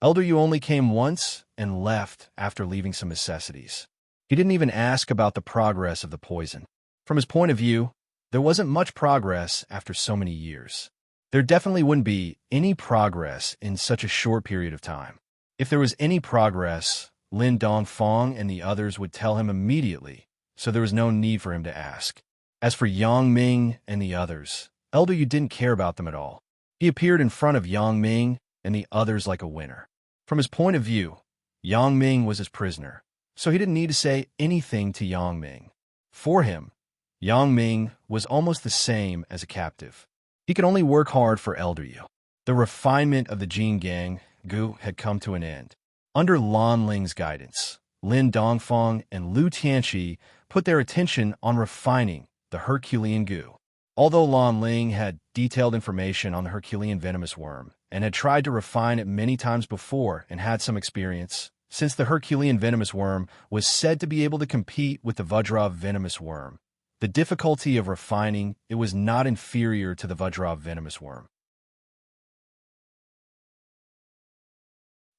Elder Yu only came once and left after leaving some necessities. He didn't even ask about the progress of the poison. From his point of view, there wasn't much progress after so many years. There definitely wouldn't be any progress in such a short period of time. If there was any progress, Lin Dongfang and the others would tell him immediately, so there was no need for him to ask. As for Yang Ming and the others, Elder Yu didn't care about them at all. He appeared in front of Yang Ming and the others like a winner. From his point of view, Yang Ming was his prisoner, so he didn't need to say anything to Yang Ming. For him, Yang Ming was almost the same as a captive. He could only work hard for Elder Yu. The refinement of the Jin Gang, Gu, had come to an end. Under Lan Ling's guidance, Lin Dongfang and Lu Tianqi put their attention on refining the Herculean Gu. Although Lan Ling had detailed information on the Herculean venomous worm and had tried to refine it many times before and had some experience, since the Herculean venomous worm was said to be able to compete with the Vajra venomous worm, the difficulty of refining it was not inferior to the Vajra venomous worm.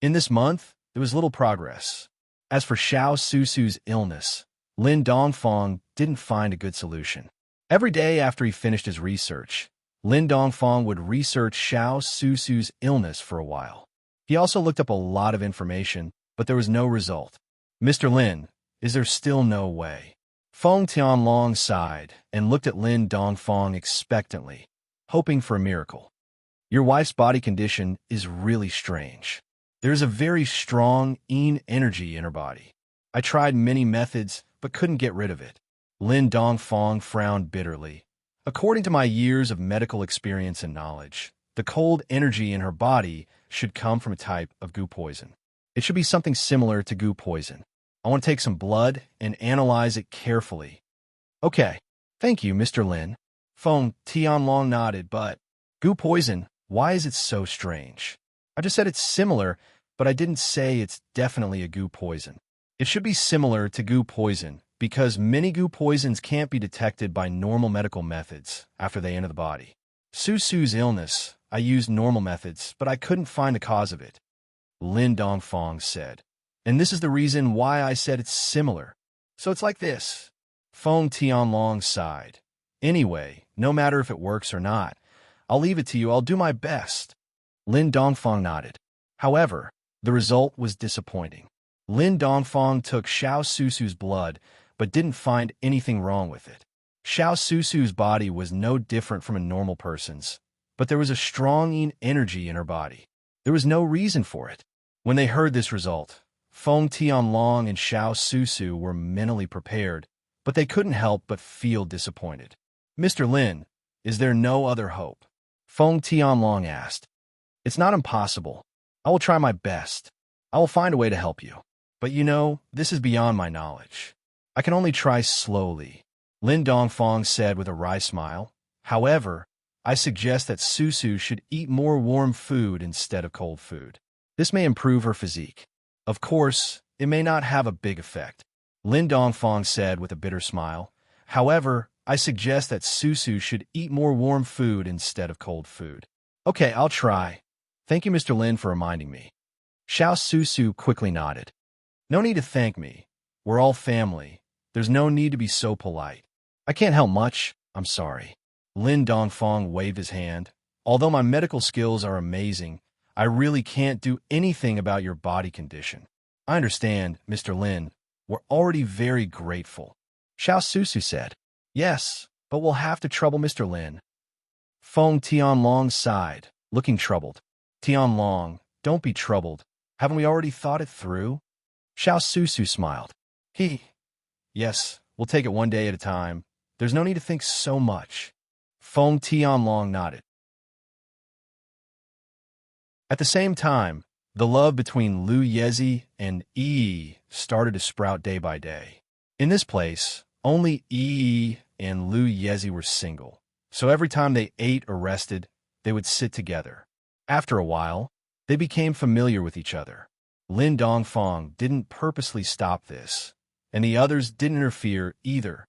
In this month, there was little progress. As for Xiao Susu's illness, Lin Dongfang didn't find a good solution. Every day after he finished his research, Lin Dongfang would research Xiao Susu's illness for a while. He also looked up a lot of information, but there was no result. Mr. Lin, is there still no way? Feng Tianlong sighed and looked at Lin Dongfang expectantly, hoping for a miracle. Your wife's body condition is really strange. There is a very strong yin energy in her body. I tried many methods, but couldn't get rid of it. Lin Dongfang frowned bitterly. According to my years of medical experience and knowledge, the cold energy in her body should come from a type of Gu poison. It should be something similar to Gu poison. I want to take some blood and analyze it carefully. Okay, thank you, Mr. Lin. Feng Tianlong nodded, but Gu poison, why is it so strange? I just said it's similar, but I didn't say it's definitely a Gu poison. It should be similar to Gu poison because many Gu poisons can't be detected by normal medical methods after they enter the body. Susu's illness, I used normal methods, but I couldn't find the cause of it. Lin Dongfang said. And this is the reason why I said it's similar. So it's like this. Feng Tianlong sighed. Anyway, no matter if it works or not, I'll leave it to you. I'll do my best. Lin Dongfang nodded. However, the result was disappointing. Lin Dongfang took Xiao Susu's blood, but didn't find anything wrong with it. Xiao Susu's body was no different from a normal person's, but there was a strong yin energy in her body. There was no reason for it. When they heard this result, Feng Tianlong and Xiao Susu were mentally prepared, but they couldn't help but feel disappointed. Mr. Lin, is there no other hope? Feng Tianlong asked. It's not impossible. I will try my best. I will find a way to help you. But you know, this is beyond my knowledge. I can only try slowly, Lin Dongfang said with a wry smile. However, I suggest that Susu should eat more warm food instead of cold food. This may improve her physique. Of course, it may not have a big effect, Lin Dongfang said with a bitter smile. However, I suggest that Susu should eat more warm food instead of cold food. Okay, I'll try. Thank you, Mr. Lin, for reminding me. Xiao Susu quickly nodded. No need to thank me. We're all family. There's no need to be so polite. I can't help much. I'm sorry. Lin Dongfang waved his hand. Although my medical skills are amazing, I really can't do anything about your body condition. I understand, Mr. Lin. We're already very grateful. Xiao Susu said. Yes, but we'll have to trouble Mr. Lin. Feng Tianlong sighed, looking troubled. Tianlong, don't be troubled. Haven't we already thought it through? Xiao Susu smiled. Yes, we'll take it one day at a time. There's no need to think so much. Feng Tianlong nodded. At the same time, the love between Lu Yezi and Yi started to sprout day by day. In this place, only Yi and Lu Yezi were single, so every time they ate or rested, they would sit together. After a while, they became familiar with each other. Lin Dongfang didn't purposely stop this, and the others didn't interfere either.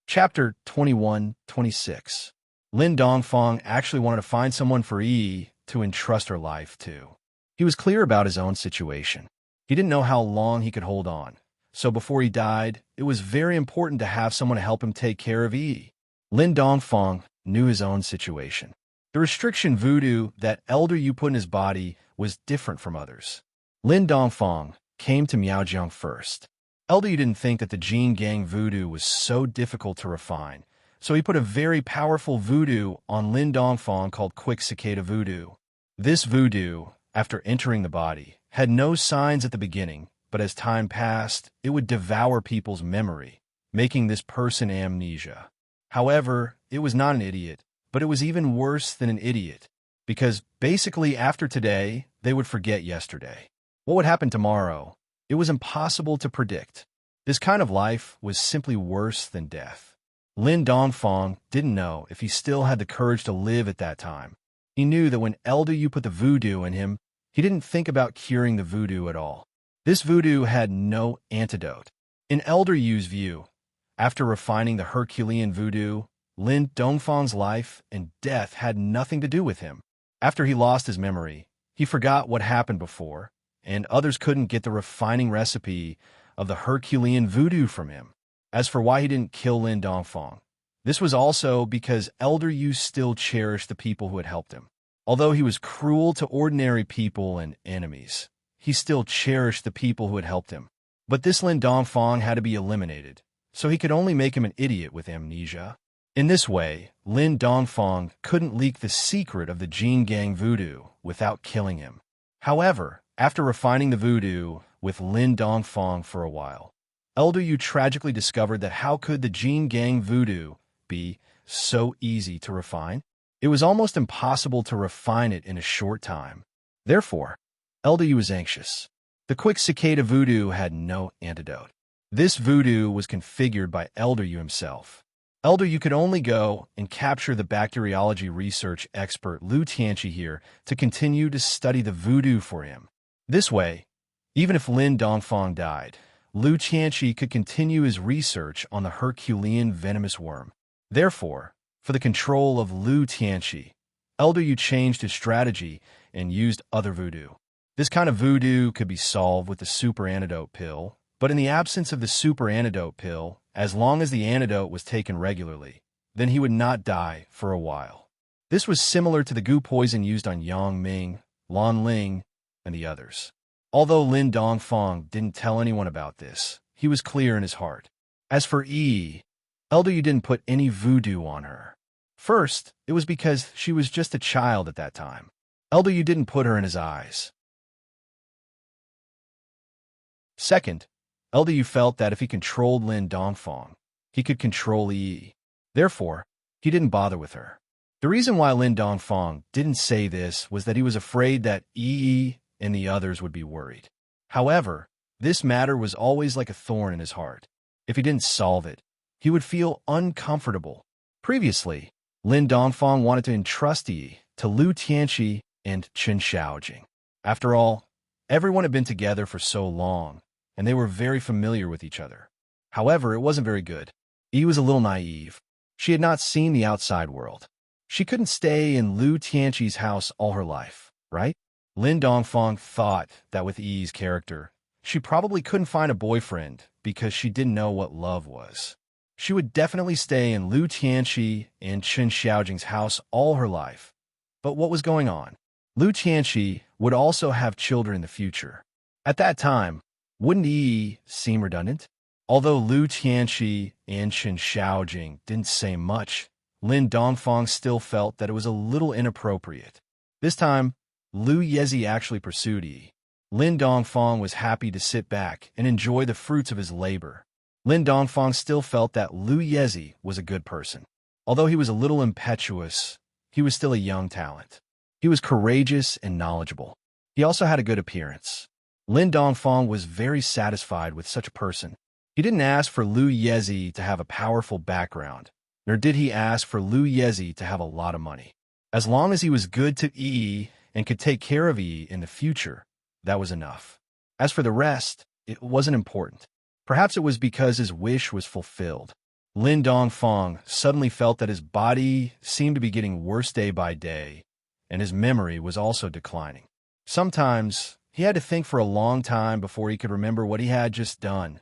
Chapter 21-26. Lin Dongfang actually wanted to find someone for Yi to entrust her life to. He was clear about his own situation. He didn't know how long he could hold on, so before he died, it was very important to have someone to help him take care of Yi. Lin Dongfang knew his own situation. The restriction voodoo that Elder Yu put in his body was different from others. Lin Dongfang came to Miaojiang first. Elder Yu didn't think that the Jin Gang voodoo was so difficult to refine, so he put a very powerful voodoo on Lin Dongfang called Quick Cicada Voodoo. This voodoo, after entering the body, had no signs at the beginning, but as time passed, it would devour people's memory, making this person amnesia. However, it was not an idiot, but it was even worse than an idiot, because basically after today, they would forget yesterday. What would happen tomorrow? It was impossible to predict. This kind of life was simply worse than death. Lin Dongfang didn't know if he still had the courage to live at that time. He knew that when Elder Yu put the voodoo in him, he didn't think about curing the voodoo at all. This voodoo had no antidote. In Elder Yu's view, after refining the Herculean voodoo, Lin Dongfang's life and death had nothing to do with him. After he lost his memory, he forgot what happened before, and others couldn't get the refining recipe of the Herculean voodoo from him. As for why he didn't kill Lin Dongfang, this was also because Elder Yu still cherished the people who had helped him. Although he was cruel to ordinary people and enemies, he still cherished the people who had helped him. But this Lin Dongfang had to be eliminated, so he could only make him an idiot with amnesia. In this way, Lin Dongfang couldn't leak the secret of the Jin Gang voodoo without killing him. However, after refining the voodoo with Lin Dongfang for a while, Elder Yu tragically discovered that how could the Jin Gang voodoo be so easy to refine? It was almost impossible to refine it in a short time. Therefore, Elder Yu was anxious. The Quick Cicada voodoo had no antidote. This voodoo was configured by Elder Yu himself. Elder Yu could only go and capture the bacteriology research expert Lu Tianqi here to continue to study the voodoo for him. This way, even if Lin Dongfang died, Lu Tianqi could continue his research on the Herculean venomous worm. Therefore, for the control of Lu Tianqi, Elder Yu changed his strategy and used other voodoo. This kind of voodoo could be solved with the super antidote pill, but in the absence of the super antidote pill, as long as the antidote was taken regularly, then he would not die for a while. This was similar to the goo poison used on Yang Ming, Lan Ling, and the others. Although Lin Dongfang didn't tell anyone about this, he was clear in his heart. As for Yi, Elder Yu didn't put any voodoo on her. First, it was because she was just a child at that time. Elder Yu didn't put her in his eyes. Second, Elder Yu felt that if he controlled Lin Dongfang, he could control Yi. Therefore, he didn't bother with her. The reason why Lin Dongfang didn't say this was that he was afraid that Yi and the others would be worried. However, this matter was always like a thorn in his heart. If he didn't solve it, he would feel uncomfortable. Previously, Lin Dongfang wanted to entrust Yi to Lu Tianqi and Chen Xiaojing. After all, everyone had been together for so long, and they were very familiar with each other. However, it wasn't very good. Yi was a little naive. She had not seen the outside world. She couldn't stay in Lu Tianqi's house all her life, right? Lin Dongfang thought that with Yi's character, she probably couldn't find a boyfriend because she didn't know what love was. She would definitely stay in Lu Tianqi and Chen Xiaojing's house all her life. But what was going on? Lu Tianqi would also have children in the future. At that time, wouldn't Yi seem redundant? Although Lu Tianqi and Chen Xiaojing didn't say much, Lin Dongfang still felt that it was a little inappropriate. This time, Lu Yezi actually pursued Yi. Lin Dongfang was happy to sit back and enjoy the fruits of his labor. Lin Dongfang still felt that Lu Yezi was a good person. Although he was a little impetuous, he was still a young talent. He was courageous and knowledgeable. He also had a good appearance. Lin Dongfang was very satisfied with such a person. He didn't ask for Lu Yezi to have a powerful background, nor did he ask for Lu Yezi to have a lot of money. As long as he was good to Yi and could take care of Yi in the future, that was enough. As for the rest, it wasn't important. Perhaps it was because his wish was fulfilled. Lin Dongfang suddenly felt that his body seemed to be getting worse day by day, and his memory was also declining. Sometimes, he had to think for a long time before he could remember what he had just done.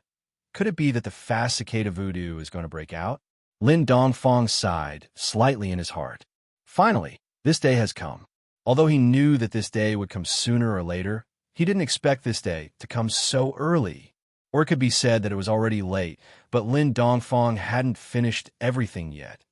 Could it be that the fast cicada voodoo is going to break out? Lin Dongfang sighed slightly in his heart. Finally, This day has come. Although he knew that this day would come sooner or later, he didn't expect this day to come so early. Or it could be said that it was already late, but Lin Dongfang hadn't finished everything yet.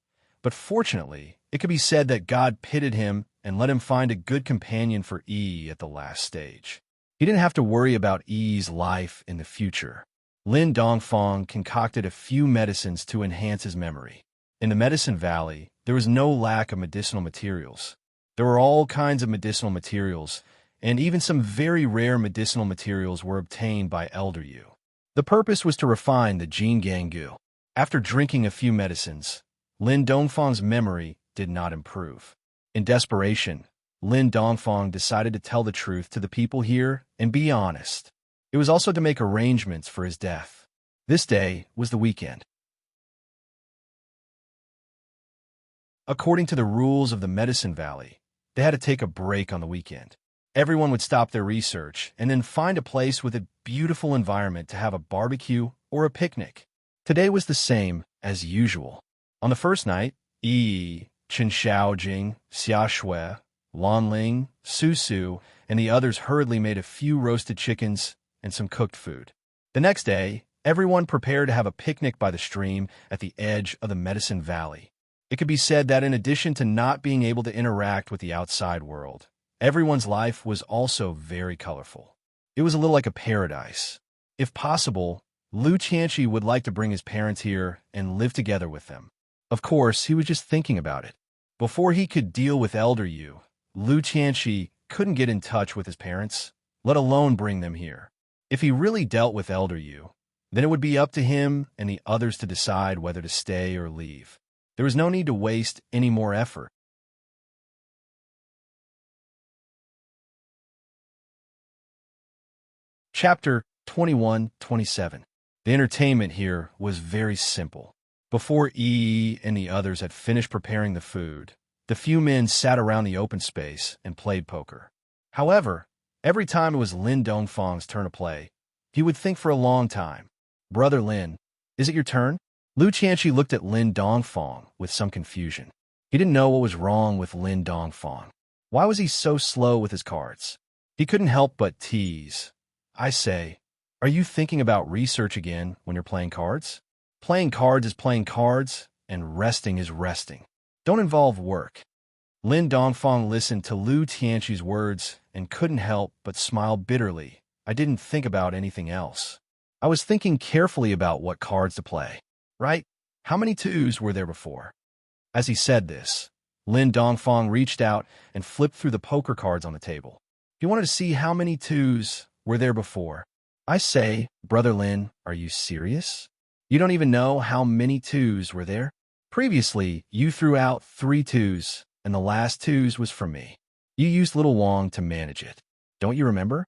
But fortunately, it could be said that God pitted him and let him find a good companion for Yi at the last stage. He didn't have to worry about Yi's life in the future. Lin Dongfang concocted a few medicines to enhance his memory. In the Medicine Valley, there was no lack of medicinal materials. There were all kinds of medicinal materials, and even some very rare medicinal materials were obtained by Elder Yu. The purpose was to refine the Jin Gangu. After drinking a few medicines, Lin Dongfang's memory did not improve. In desperation, Lin Dongfang decided to tell the truth to the people here and be honest. It was also to make arrangements for his death. This day was the weekend. According to the rules of the Medicine Valley, they had to take a break on the weekend. Everyone would stop their research and then find a place with a beautiful environment to have a barbecue or a picnic. Today was the same as usual. On the first night, Yi, Chen Xiaojing, Xia Shui, Lan Ling, Su Su, and the others hurriedly made a few roasted chickens and some cooked food. The next day, everyone prepared to have a picnic by the stream at the edge of the Medicine Valley. It could be said that in addition to not being able to interact with the outside world, everyone's life was also very colorful. It was a little like a paradise. If possible, Lu Qianqi would like to bring his parents here and live together with them. Of course, he was just thinking about it. Before he could deal with Elder Yu, Lu Qianqi couldn't get in touch with his parents, let alone bring them here. If he really dealt with Elder Yu, then it would be up to him and the others to decide whether to stay or leave. There was no need to waste any more effort. Chapter 21-27. The entertainment here was very simple. Before Yi and the others had finished preparing the food, the few men sat around the open space and played poker. However, every time it was Lin Dongfang's turn to play, he would think for a long time. "Brother Lin, is it your turn?" Lu Qianqi looked at Lin Dongfang with some confusion. He didn't know what was wrong with Lin Dongfang. Why was he so slow with his cards? He couldn't help but tease. "I say, are you thinking about research again when you're playing cards? Playing cards is playing cards, and resting is resting. Don't involve work." Lin Dongfang listened to Lu Qianqi's words and couldn't help but smile bitterly. "I didn't think about anything else. I was thinking carefully about what cards to play. Right? How many twos were there before?" As he said this, Lin Dongfang reached out and flipped through the poker cards on the table. He wanted to see how many twos were there before. "I say, Brother Lin, are you serious? You don't even know how many twos were there? Previously, you threw out 3 twos, and the last twos was from me. You used Little Wang to manage it. Don't you remember?"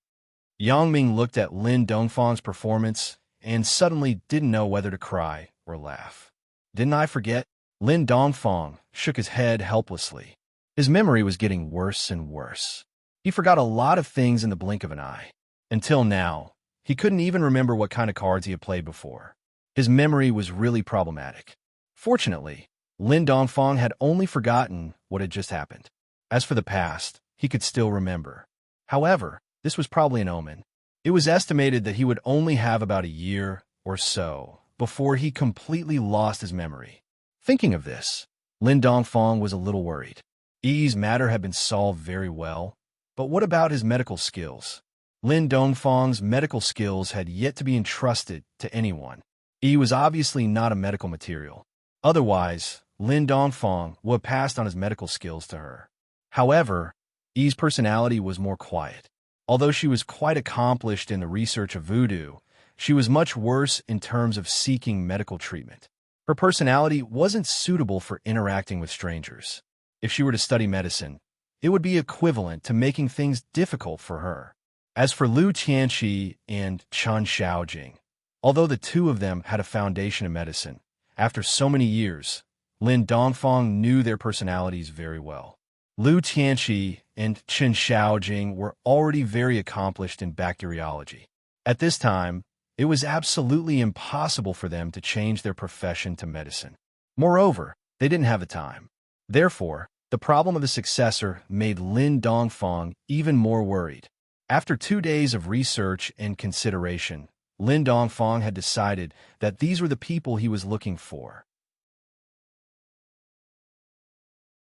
Yang Ming looked at Lin Dongfang's performance and suddenly didn't know whether to cry or laugh. "Didn't I forget?" Lin Dongfang shook his head helplessly. His memory was getting worse and worse. He forgot a lot of things in the blink of an eye. Until now, he couldn't even remember what kind of cards he had played before. His memory was really problematic. Fortunately, Lin Dongfang had only forgotten what had just happened. As for the past, he could still remember. However, this was probably an omen. It was estimated that he would only have about a year or so before he completely lost his memory. Thinking of this, Lin Dongfang was a little worried. Yi's matter had been solved very well, but what about his medical skills? Lin Dongfang's medical skills had yet to be entrusted to anyone. Yi was obviously not a medical material. Otherwise, Lin Dongfang would have passed on his medical skills to her. However, Yi's personality was more quiet. Although she was quite accomplished in the research of voodoo, she was much worse in terms of seeking medical treatment. Her personality wasn't suitable for interacting with strangers. If she were to study medicine, it would be equivalent to making things difficult for her. As for Lu Qianqi and Chen Xiaojing, although the two of them had a foundation in medicine, after so many years, Lin Dongfang knew their personalities very well. Lu Qianqi and Chen Xiaojing were already very accomplished in bacteriology. At this time, it was absolutely impossible for them to change their profession to medicine. Moreover, they didn't have the time. Therefore, The problem of the successor made Lin Dongfang even more worried. After 2 days of research and consideration, Lin Dongfang had decided that these were the people he was looking for.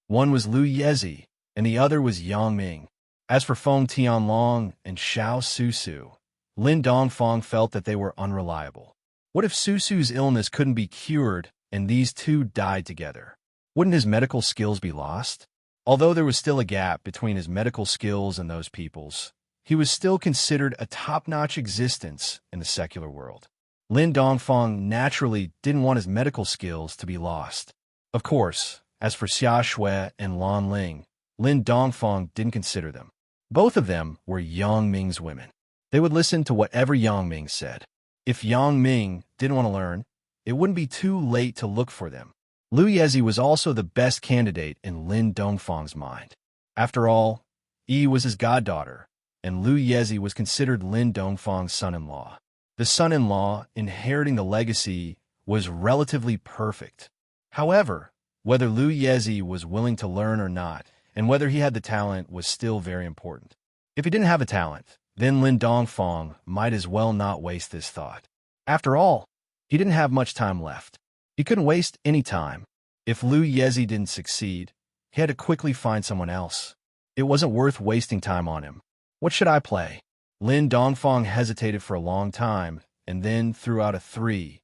One was Liu Yezi, and the other was Yang Ming. As for Feng Tianlong and Xiao Susu, Lin Dongfang felt that they were unreliable. What if Susu's illness couldn't be cured and these two died together? Wouldn't his medical skills be lost? Although there was still a gap between his medical skills and those people's, he was still considered a top-notch existence in the secular world. Lin Dongfang naturally didn't want his medical skills to be lost. Of course, as for Xia Shui and Lan Ling, Lin Dongfang didn't consider them. Both of them were Yang Ming's women. They would listen to whatever Yang Ming said. If Yang Ming didn't want to learn, it wouldn't be too late to look for them. Liu Yezi was also the best candidate in Lin Dongfang's mind. After all, Yi was his goddaughter, and Liu Yezi was considered Lin Dongfang's son-in-law. The son-in-law inheriting the legacy was relatively perfect. However, whether Liu Yezi was willing to learn or not, and whether he had the talent was still very important. If he didn't have a talent, then Lin Dongfang might as well not waste this thought. After all, he didn't have much time left. He couldn't waste any time. If Liu Yezi didn't succeed, he had to quickly find someone else. It wasn't worth wasting time on him. What should I play? Lin Dongfang hesitated for a long time and then threw out a 3.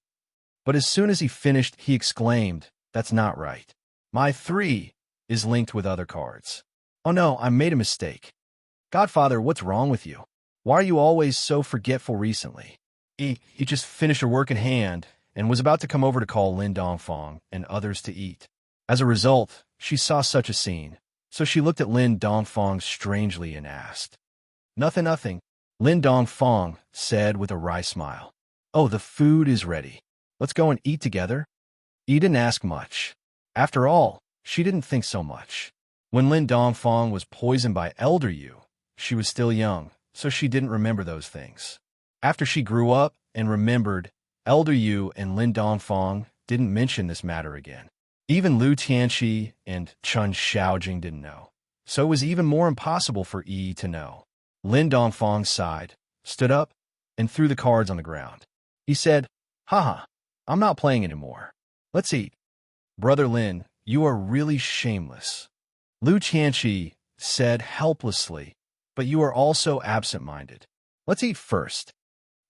But as soon as he finished, he exclaimed, "That's not right. My 3 is linked with other cards. Oh no, I made a mistake. Godfather, what's wrong with you? Why are you always so forgetful recently?" He just finished her work in hand and was about to come over to call Lin Dongfang and others to eat. As a result, she saw such a scene, so she looked at Lin Dongfang strangely and asked. Nothing. Lin Dongfang said with a wry smile. "Oh, the food is ready. Let's go and eat together." Yi didn't ask much. After all, she didn't think so much. When Lin Dongfang was poisoned by Elder Yu, she was still young, so she didn't remember those things. After she grew up and remembered, Elder Yu and Lin Dongfang didn't mention this matter again. Even Liu Tianqi and Chun Xiaojing didn't know, so it was even more impossible for Yi to know. Lin Dongfang sighed, stood up, and threw the cards on the ground. He said, "Haha, I'm not playing anymore. Let's eat." "Brother Lin, you are really shameless," Liu Tianqi said helplessly, "but you are also absent-minded. Let's eat first."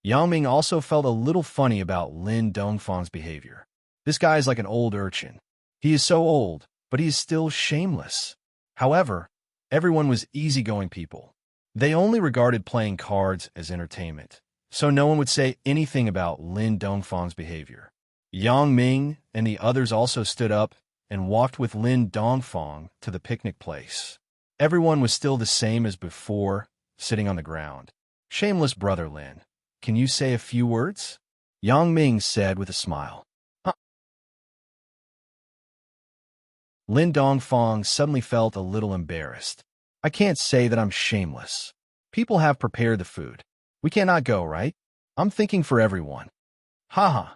Yang Ming also felt a little funny about Lin Dongfang's behavior. This guy is like an old urchin. He is so old, but he is still shameless. However, everyone was easygoing people. They only regarded playing cards as entertainment, so no one would say anything about Lin Dongfang's behavior. Yang Ming and the others also stood up and walked with Lin Dongfang to the picnic place. Everyone was still the same as before, sitting on the ground. "Shameless brother Lin, can you say a few words?" Yang Ming said with a smile. "Huh." Lin Dongfang suddenly felt a little embarrassed. "I can't say that I'm shameless. People have prepared the food. We cannot go, right? I'm thinking for everyone." "Haha.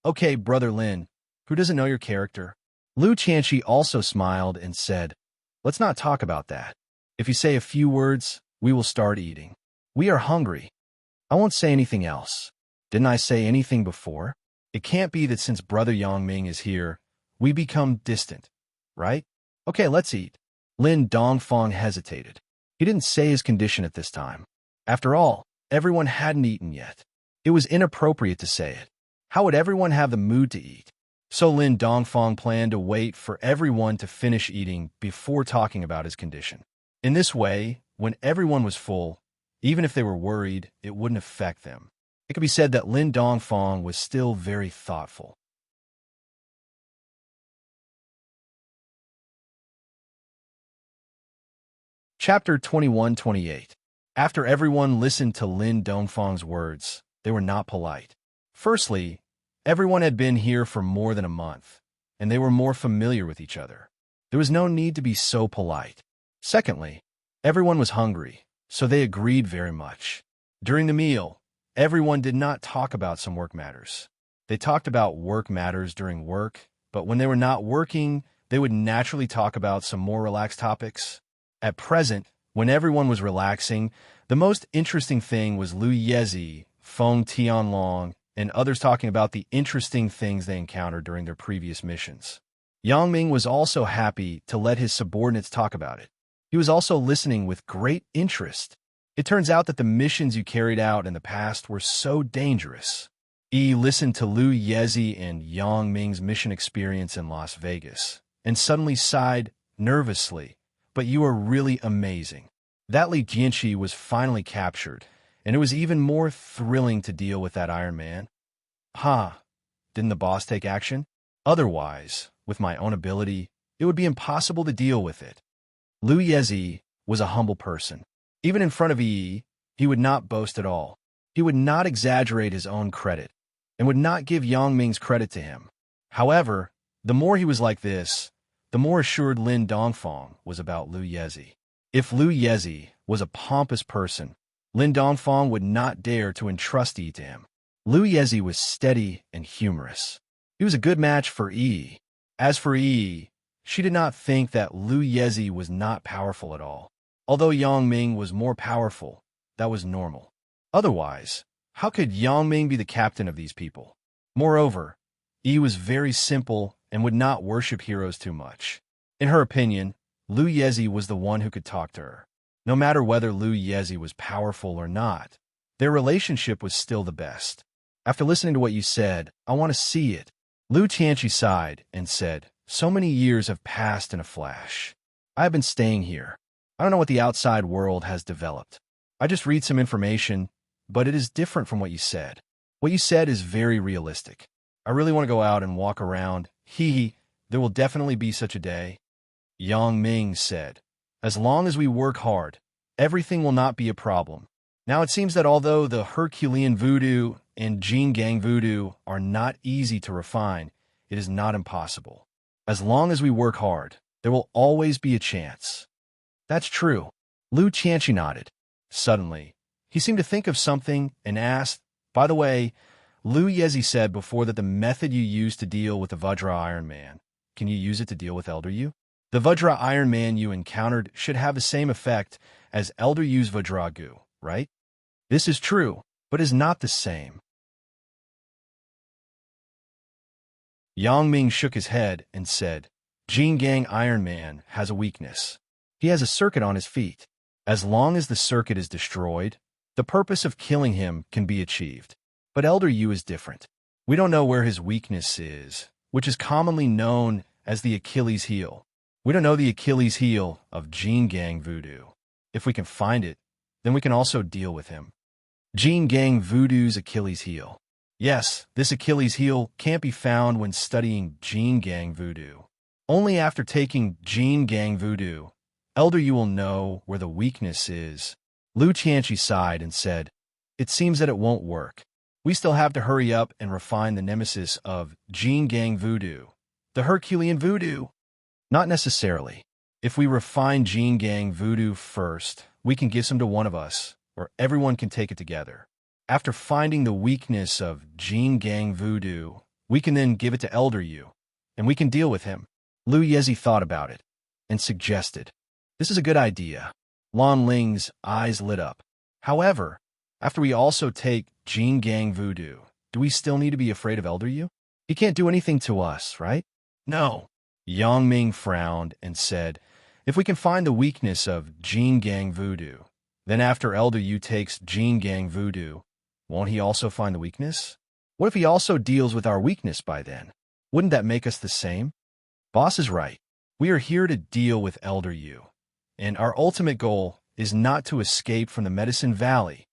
Okay, brother Lin, who doesn't know your character?" Liu Tianqi also smiled and said, "Let's not talk about that. If you say a few words, we will start eating. We are hungry. I won't say anything else. Didn't I say anything before? It can't be that since brother Yang Ming is here, we become distant, right? Okay, let's eat." Lin Dongfang hesitated. He didn't say his condition at this time. After all, everyone hadn't eaten yet. It was inappropriate to say it. How would everyone have the mood to eat? So Lin Dongfang planned to wait for everyone to finish eating before talking about his condition. In this way, when everyone was full, even if they were worried, it wouldn't affect them. It could be said that Lin Dongfang was still very thoughtful. Chapter 21-28. After everyone listened to Lin Dongfang's words, they were not polite. Firstly, everyone had been here for more than a month, and they were more familiar with each other. There was no need to be so polite. Secondly, everyone was hungry, so they agreed very much. During the meal, everyone did not talk about some work matters. They talked about work matters during work, but when they were not working, they would naturally talk about some more relaxed topics. At present, when everyone was relaxing, the most interesting thing was Lu Yezi, Feng Tianlong, and others talking about the interesting things they encountered during their previous missions. Yang Ming was also happy to let his subordinates talk about it. He was also listening with great interest. It turns out that the missions you carried out in the past were so dangerous. He listened to Lu Yezi and Yang Ming's mission experience in Las Vegas, and suddenly sighed nervously, "But you are really amazing." That Li Jianqi was finally captured, and it was even more thrilling to deal with that Iron Man. Didn't the boss take action? Otherwise, with my own ability, it would be impossible to deal with it. Lu Yezi was a humble person. Even in front of Yi, he would not boast at all. He would not exaggerate his own credit, and would not give Yang Ming's credit to him. However, the more he was like this, the more assured Lin Dongfang was about Lu Yezi. If Lu Yezi was a pompous person, Lin Dongfang would not dare to entrust Yi to him. Lu Yezi was steady and humorous. He was a good match for Yi. As for Yi, she did not think that Lu Yezi was not powerful at all. Although Yang Ming was more powerful, that was normal. Otherwise, how could Yang Ming be the captain of these people? Moreover, Yi was very simple and would not worship heroes too much. In her opinion, Lu Yezi was the one who could talk to her. No matter whether Lu Yezi was powerful or not, their relationship was still the best. After listening to what you said, I want to see it. Lu Tianqi sighed and said, "So many years have passed in a flash. I have been staying here. I don't know what the outside world has developed. I just read some information, but it is different from what you said. What you said is very realistic. I really want to go out and walk around. There will definitely be such a day." Yang Ming said, "As long as we work hard, everything will not be a problem." Now it seems that although the Herculean voodoo and Jin Gang voodoo are not easy to refine, it is not impossible. As long as we work hard, there will always be a chance. That's true. Lu Tianqi nodded. Suddenly, he seemed to think of something and asked, "By the way, Lu Yezi said before that the method you used to deal with the Vajra Iron Man, can you use it to deal with Elder Yu? The Vajra Iron Man you encountered should have the same effect as Elder Yu's Vajragu, right?" "This is true, but is not the same." Yang Ming shook his head and said, "Jin Gang Iron Man has a weakness. He has a circuit on his feet. As long as the circuit is destroyed, the purpose of killing him can be achieved. But Elder Yu is different. We don't know where his weakness is, which is commonly known as the Achilles heel. We don't know the Achilles heel of Jin Gang voodoo. If we can find it, then we can also deal with him." Jin Gang voodoo's Achilles heel. Yes, this Achilles heel can't be found when studying Jin Gang voodoo. Only after taking Jin Gang voodoo, Elder Yu will know where the weakness is. Lu Tianqi sighed and said, "It seems that it won't work. We still have to hurry up and refine the nemesis of Jin Gang voodoo, the Herculean voodoo." "Not necessarily. If we refine Jin Gang voodoo first, we can give some to one of us, or everyone can take it together. After finding the weakness of Jin Gang voodoo, we can then give it to Elder Yu, and we can deal with him." Lu Yezi thought about it and suggested, "This is a good idea." Lan Ling's eyes lit up. "However, after we also take Jin Gang voodoo, do we still need to be afraid of Elder Yu? He can't do anything to us, right?" "No." Yang Ming frowned and said, "If we can find the weakness of Jin Gang voodoo, then after Elder Yu takes Jin Gang voodoo, won't he also find the weakness? What if he also deals with our weakness by then? Wouldn't that make us the same?" "Boss is right. We are here to deal with Elder Yu, and our ultimate goal is not to escape from the Medicine Valley."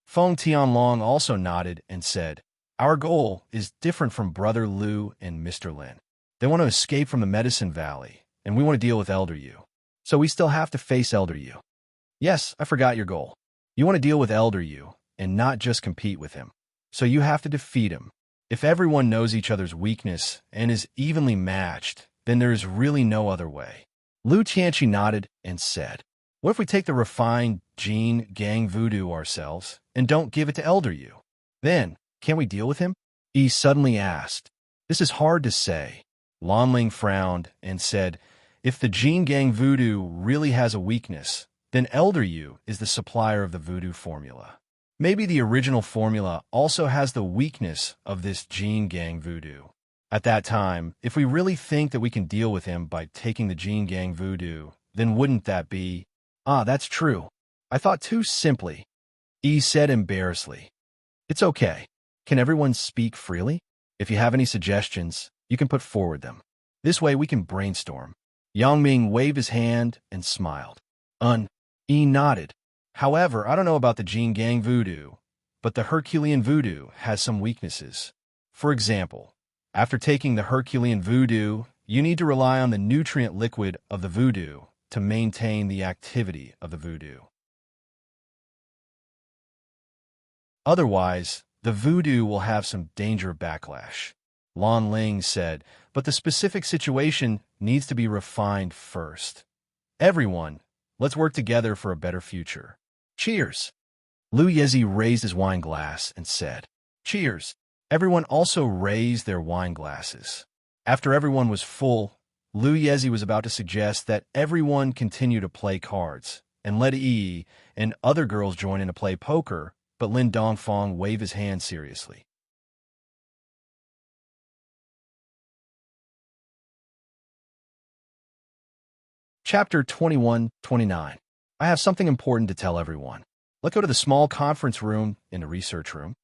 Feng Tianlong also nodded and said, "Our goal is different from Brother Lu and Mr. Lin. They want to escape from the Medicine Valley, and we want to deal with Elder Yu. So we still have to face Elder Yu." "Yes, I forgot your goal. You want to deal with Elder Yu, and not just compete with him. So you have to defeat him. If everyone knows each other's weakness and is evenly matched, then there is really no other way." Lu Tianqi nodded and said, "What if we take the refined Jin Gang voodoo ourselves and don't give it to Elder Yu? Then, can we deal with him?" He suddenly asked. "This is hard to say." Lan Ling frowned and said, if the Jin Gang voodoo really has a weakness, then Elder Yu is the supplier of the voodoo formula. Maybe the original formula also has the weakness of this Jin Gang voodoo. At that time, if we really think that we can deal with him by taking the Jin Gang voodoo, then wouldn't that be... Ah, that's true. I thought too simply. Yi said embarrassedly. It's okay. Can everyone speak freely? If you have any suggestions, you can put forward them. This way we can brainstorm. Yang Ming waved his hand and smiled. Yi nodded. However, I don't know about the Jin Gang voodoo, but the Herculean voodoo has some weaknesses. For example, after taking the Herculean voodoo, you need to rely on the nutrient liquid of the voodoo to maintain the activity of the voodoo. Otherwise, the voodoo will have some danger of backlash. Lan Ling said, but the specific situation needs to be refined first. Everyone, let's work together for a better future. Cheers! Lu Yezi raised his wine glass and said, cheers! Everyone also raised their wine glasses. After everyone was full, Lu Yezi was about to suggest that everyone continue to play cards and let Yi and other girls join in to play poker, but Lin Dongfang waved his hand seriously. Chapter 21-29. I have something important to tell everyone. Let's go to the small conference room in the research room.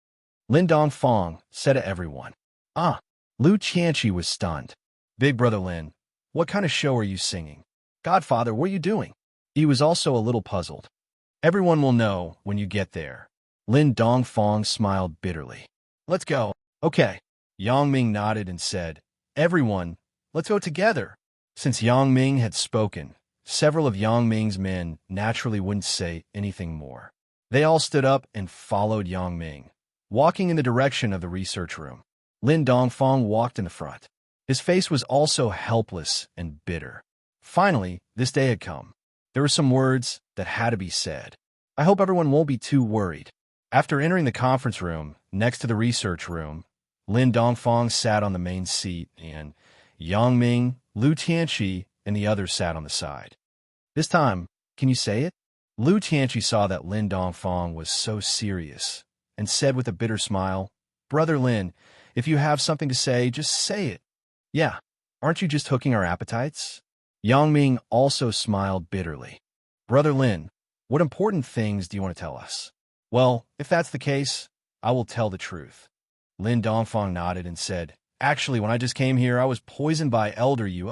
Lin Dongfang said to everyone. Lu Qianqi was stunned. Big brother Lin, what kind of show are you singing? Godfather, what are you doing? He was also a little puzzled. Everyone will know when you get there. Lin Dongfang smiled bitterly. Let's go. Okay. Yang Ming nodded and said, everyone, let's go together. Since Yang Ming had spoken, several of Yang Ming's men naturally wouldn't say anything more. They all stood up and followed Yang Ming, walking in the direction of the research room. Lin Dongfang walked in the front. His face was also helpless and bitter. Finally, this day had come. There were some words that had to be said. I hope everyone won't be too worried. After entering the conference room next to the research room, Lin Dongfang sat on the main seat and Yang Ming, Lu Tianqi, and the others sat on the side. This time, can you say it? Lu Tianqi saw that Lin Dongfang was so serious and said with a bitter smile, Brother Lin, if you have something to say, just say it. Yeah, aren't you just hooking our appetites? Yang Ming also smiled bitterly. Brother Lin, what important things do you want to tell us? Well, if that's the case, I will tell the truth. Lin Dongfang nodded and said, actually, when I just came here, I was poisoned by Elder Yu.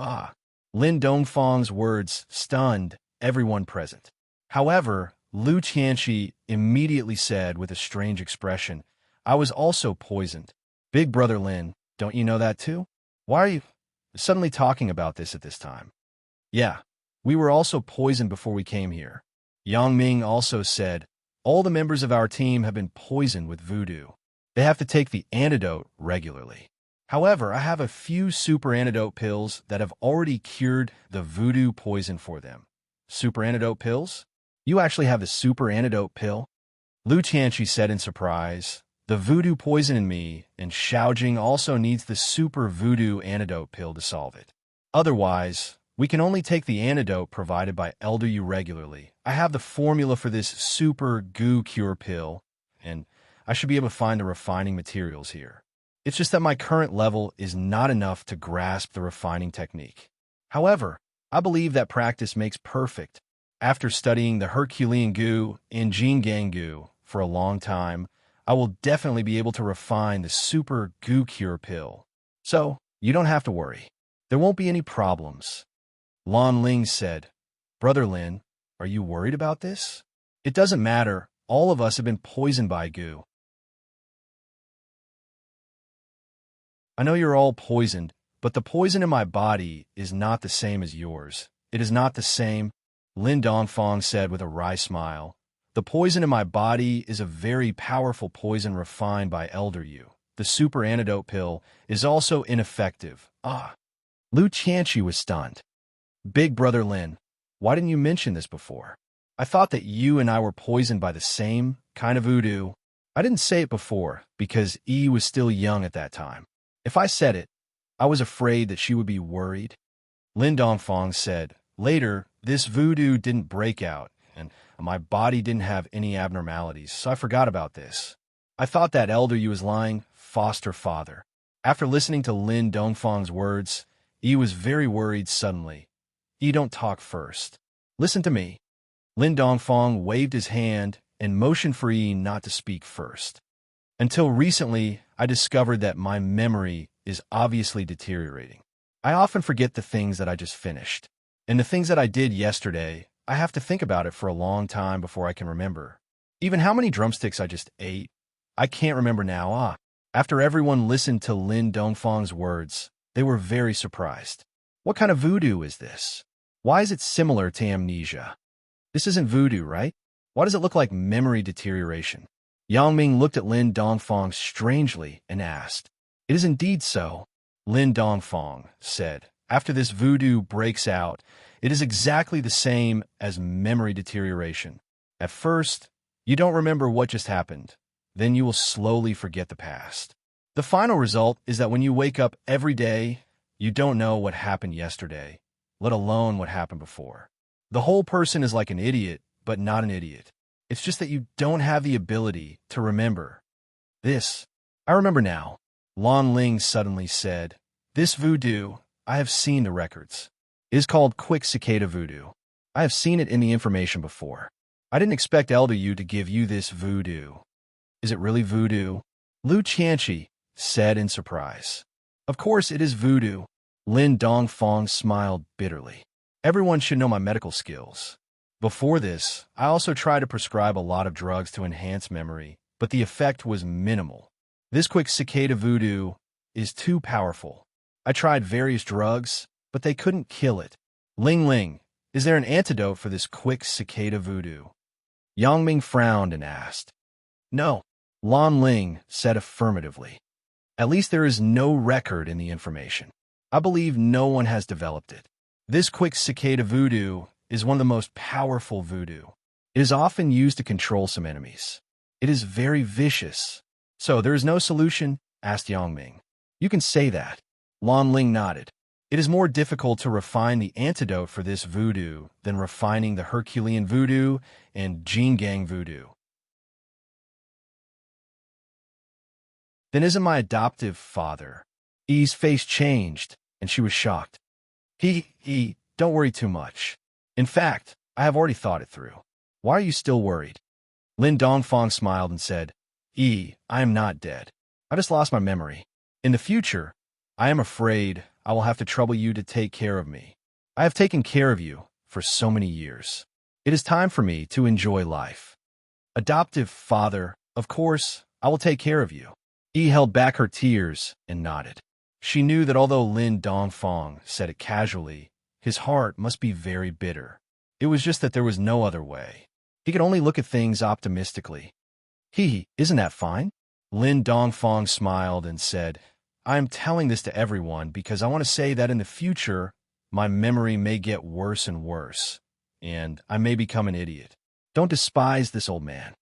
Lin Dongfang's words stunned everyone present. However, Lu Qianqi immediately said with a strange expression, I was also poisoned. Big brother Lin, don't you know that too? Why are you suddenly talking about this at this time? Yeah, we were also poisoned before we came here. Yang Ming also said, all the members of our team have been poisoned with voodoo. They have to take the antidote regularly. However, I have a few super antidote pills that have already cured the voodoo poison for them. Super antidote pills? You actually have the super antidote pill? Lu Tianqi said in surprise. The voodoo poison in me and Xiaojing also needs the super voodoo antidote pill to solve it. Otherwise, we can only take the antidote provided by Elder Yu regularly. I have the formula for this super goo cure pill, and I should be able to find the refining materials here. It's just that my current level is not enough to grasp the refining technique. However, I believe that practice makes perfect. After studying the Herculean goo and Jin Gang goo for a long time, I will definitely be able to refine the super goo cure pill. So, you don't have to worry. There won't be any problems. Lan Ling said, Brother Lin, are you worried about this? It doesn't matter. All of us have been poisoned by goo. I know you're all poisoned, but the poison in my body is not the same as yours. It is not the same, Lin Dongfang said with a wry smile. The poison in my body is a very powerful poison refined by Elder Yu. The super antidote pill is also ineffective. Lu Qianqi was stunned. Big brother Lin, why didn't you mention this before? I thought that you and I were poisoned by the same kind of voodoo. I didn't say it before because Yi was still young at that time. If I said it, I was afraid that she would be worried. Lin Dongfang said, later, this voodoo didn't break out, and my body didn't have any abnormalities, so I forgot about this. I thought that elder you was lying, foster father. After listening to Lin Dongfang's words, Yi was very worried suddenly. Yi, don't talk first. Listen to me. Lin Dongfang waved his hand and motioned for Yi not to speak first. Until recently, I discovered that my memory is obviously deteriorating. I often forget the things that I just finished. And the things that I did yesterday, I have to think about it for a long time before I can remember. Even how many drumsticks I just ate, I can't remember now. After everyone listened to Lin Dongfang's words, they were very surprised. What kind of voodoo is this? Why is it similar to amnesia? This isn't voodoo, right? Why does it look like memory deterioration? Yang Ming looked at Lin Dongfang strangely and asked, It is indeed so. Lin Dongfang said, after this voodoo breaks out, it is exactly the same as memory deterioration. At first, you don't remember what just happened. Then you will slowly forget the past. The final result is that when you wake up every day, you don't know what happened yesterday, let alone what happened before. The whole person is like an idiot, but not an idiot. It's just that you don't have the ability to remember. This, I remember now. Lan Ling suddenly said, This voodoo, I have seen the records. It is called quick cicada voodoo. I have seen it in the information before. I didn't expect Elder Yu to give you this voodoo. Is it really voodoo? Lu Qianqi said in surprise. Of course it is voodoo. Lin Dongfang smiled bitterly. Everyone should know my medical skills. Before this, I also tried to prescribe a lot of drugs to enhance memory, but the effect was minimal. This quick cicada voodoo is too powerful. I tried various drugs, but they couldn't kill it. Ling Ling, is there an antidote for this quick cicada voodoo? Yang Ming frowned and asked. No. Lan Ling said affirmatively. At least there is no record in the information. I believe no one has developed it. This quick cicada voodoo is one of the most powerful voodoo. It is often used to control some enemies. It is very vicious. So there is no solution? Asked Yang Ming. You can say that. Lan Ling nodded. It is more difficult to refine the antidote for this voodoo than refining the Herculean voodoo and Jingang voodoo. Then isn't my adoptive father? Yi's face changed, and she was shocked. Don't worry too much. In fact, I have already thought it through. Why are you still worried? Lin Dongfang smiled and said, I am not dead. I just lost my memory. In the future, I am afraid I will have to trouble you to take care of me. I have taken care of you for so many years. It is time for me to enjoy life. Adoptive father, of course, I will take care of you. Yi held back her tears and nodded. She knew that although Lin Dongfang said it casually, his heart must be very bitter. It was just that there was no other way. He could only look at things optimistically. Isn't that fine? Lin Dongfang smiled and said, I am telling this to everyone because I want to say that in the future, my memory may get worse and worse, and I may become an idiot. Don't despise this old man.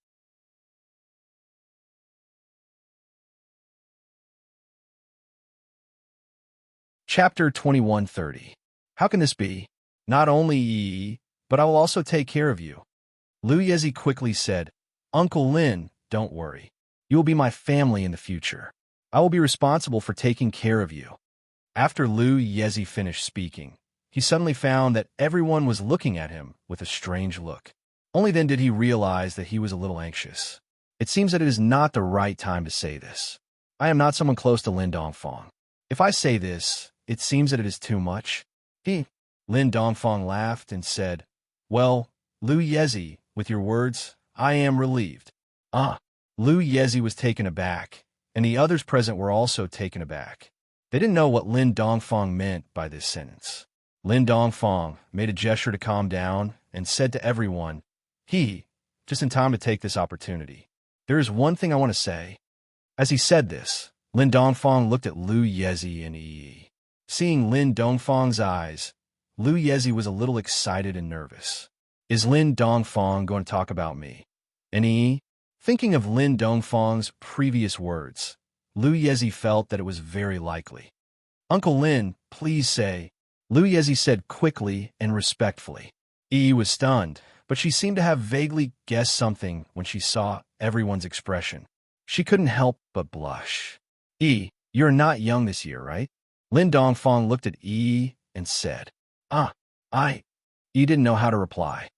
Chapter 2130. How can this be? Not only Yi, but I will also take care of you. Lu Yezi quickly said, Uncle Lin, don't worry. You will be my family in the future. I will be responsible for taking care of you. After Lu Yezi finished speaking, he suddenly found that everyone was looking at him with a strange look. Only then did he realize that he was a little anxious. It seems that it is not the right time to say this. I am not someone close to Lin Dongfang. If I say this, it seems that it is too much. Lin Dongfang laughed and said, Well, Lu Yezi, with your words, I am relieved. Lu Yezi was taken aback, and the others present were also taken aback. They didn't know what Lin Dongfang meant by this sentence. Lin Dongfang made a gesture to calm down and said to everyone, just in time to take this opportunity. There is one thing I want to say. As he said this, Lin Dongfang looked at Lu Yezi and Yi. Seeing Lin Dongfang's eyes, Lu Yezi was a little excited and nervous. Is Lin Dongfang going to talk about me? And Yi? Thinking of Lin Dongfang's previous words, Lu Yezi felt that it was very likely. Uncle Lin, please say, Lu Yezi said quickly and respectfully. Yi was stunned, but she seemed to have vaguely guessed something when she saw everyone's expression. She couldn't help but blush. Yi, you're not young this year, right? Lin Dongfang looked at Yi and said, I. Yi didn't know how to reply.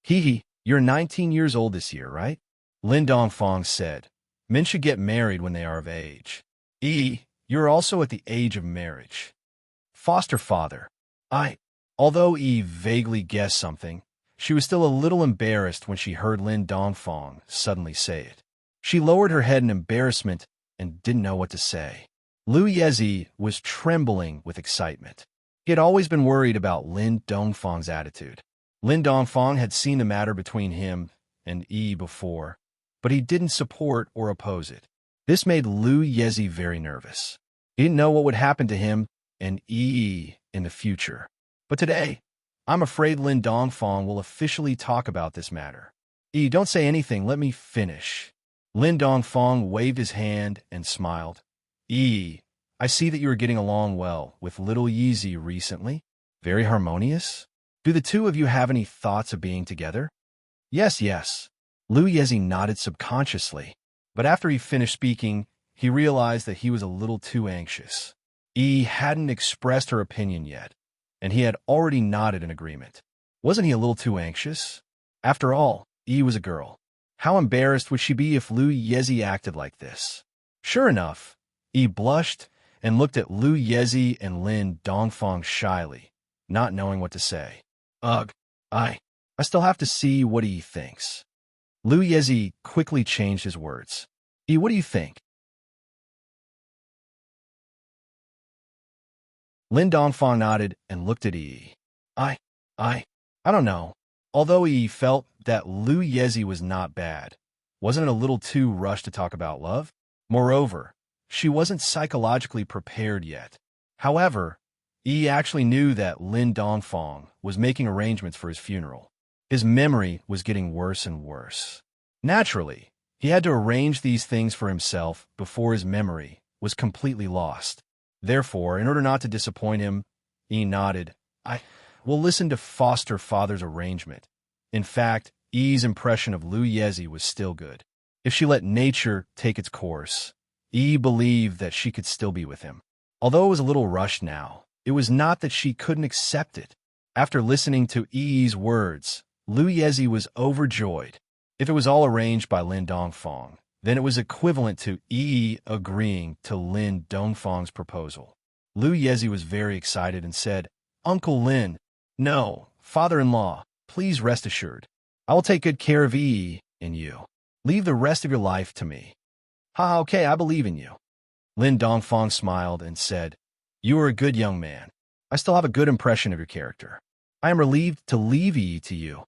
Hee, you're 19 years old this year, right? Lin Dongfang said, men should get married when they are of age. Yi, you're also at the age of marriage. Foster father. Although Yi vaguely guessed something, she was still a little embarrassed when she heard Lin Dongfang suddenly say it. She lowered her head in embarrassment and didn't know what to say. Lu Yezi was trembling with excitement. He had always been worried about Lin Dongfang's attitude. Lin Dongfang had seen the matter between him and Yi before, but he didn't support or oppose it. This made Lu Yezi very nervous. He didn't know what would happen to him and Yi in the future. But today, I'm afraid Lin Dongfang will officially talk about this matter. Yi, don't say anything, let me finish. Lin Dongfang waved his hand and smiled. Yi, I see that you are getting along well with little Yeezy recently. Very harmonious. Do the two of you have any thoughts of being together? Yes. Lu Yezi nodded subconsciously, but after he finished speaking, he realized that he was a little too anxious. Yi hadn't expressed her opinion yet, and he had already nodded in agreement. Wasn't he a little too anxious? After all, Yi was a girl. How embarrassed would she be if Lu Yezi acted like this? Sure enough, Yi blushed and looked at Lu Yezi and Lin Dongfang shyly, not knowing what to say. Ugh, I still have to see what Yi thinks. Lu Yezi quickly changed his words. Yi, what do you think? Lin Dongfang nodded and looked at Yi. I don't know. Although Yi felt that Lu Yezi was not bad, wasn't it a little too rushed to talk about love? Moreover, she wasn't psychologically prepared yet. However, Yi actually knew that Lin Dongfang was making arrangements for his funeral. His memory was getting worse and worse. Naturally, he had to arrange these things for himself before his memory was completely lost. Therefore, in order not to disappoint him, Yi nodded. I will listen to foster father's arrangement. In fact, Yi's impression of Lu Yezi was still good. If she let nature take its course, Yi believed that she could still be with him. Although it was a little rushed now, it was not that she couldn't accept it. After listening to Yi's words, Lu Yezi was overjoyed. If it was all arranged by Lin Dongfang, then it was equivalent to Yi agreeing to Lin Dongfang's proposal. Lu Yezi was very excited and said, Uncle Lin, no, father-in-law, please rest assured. I will take good care of Yi and you. Leave the rest of your life to me. Okay, I believe in you. Lin Dongfang smiled and said, You are a good young man. I still have a good impression of your character. I am relieved to leave Yi to you.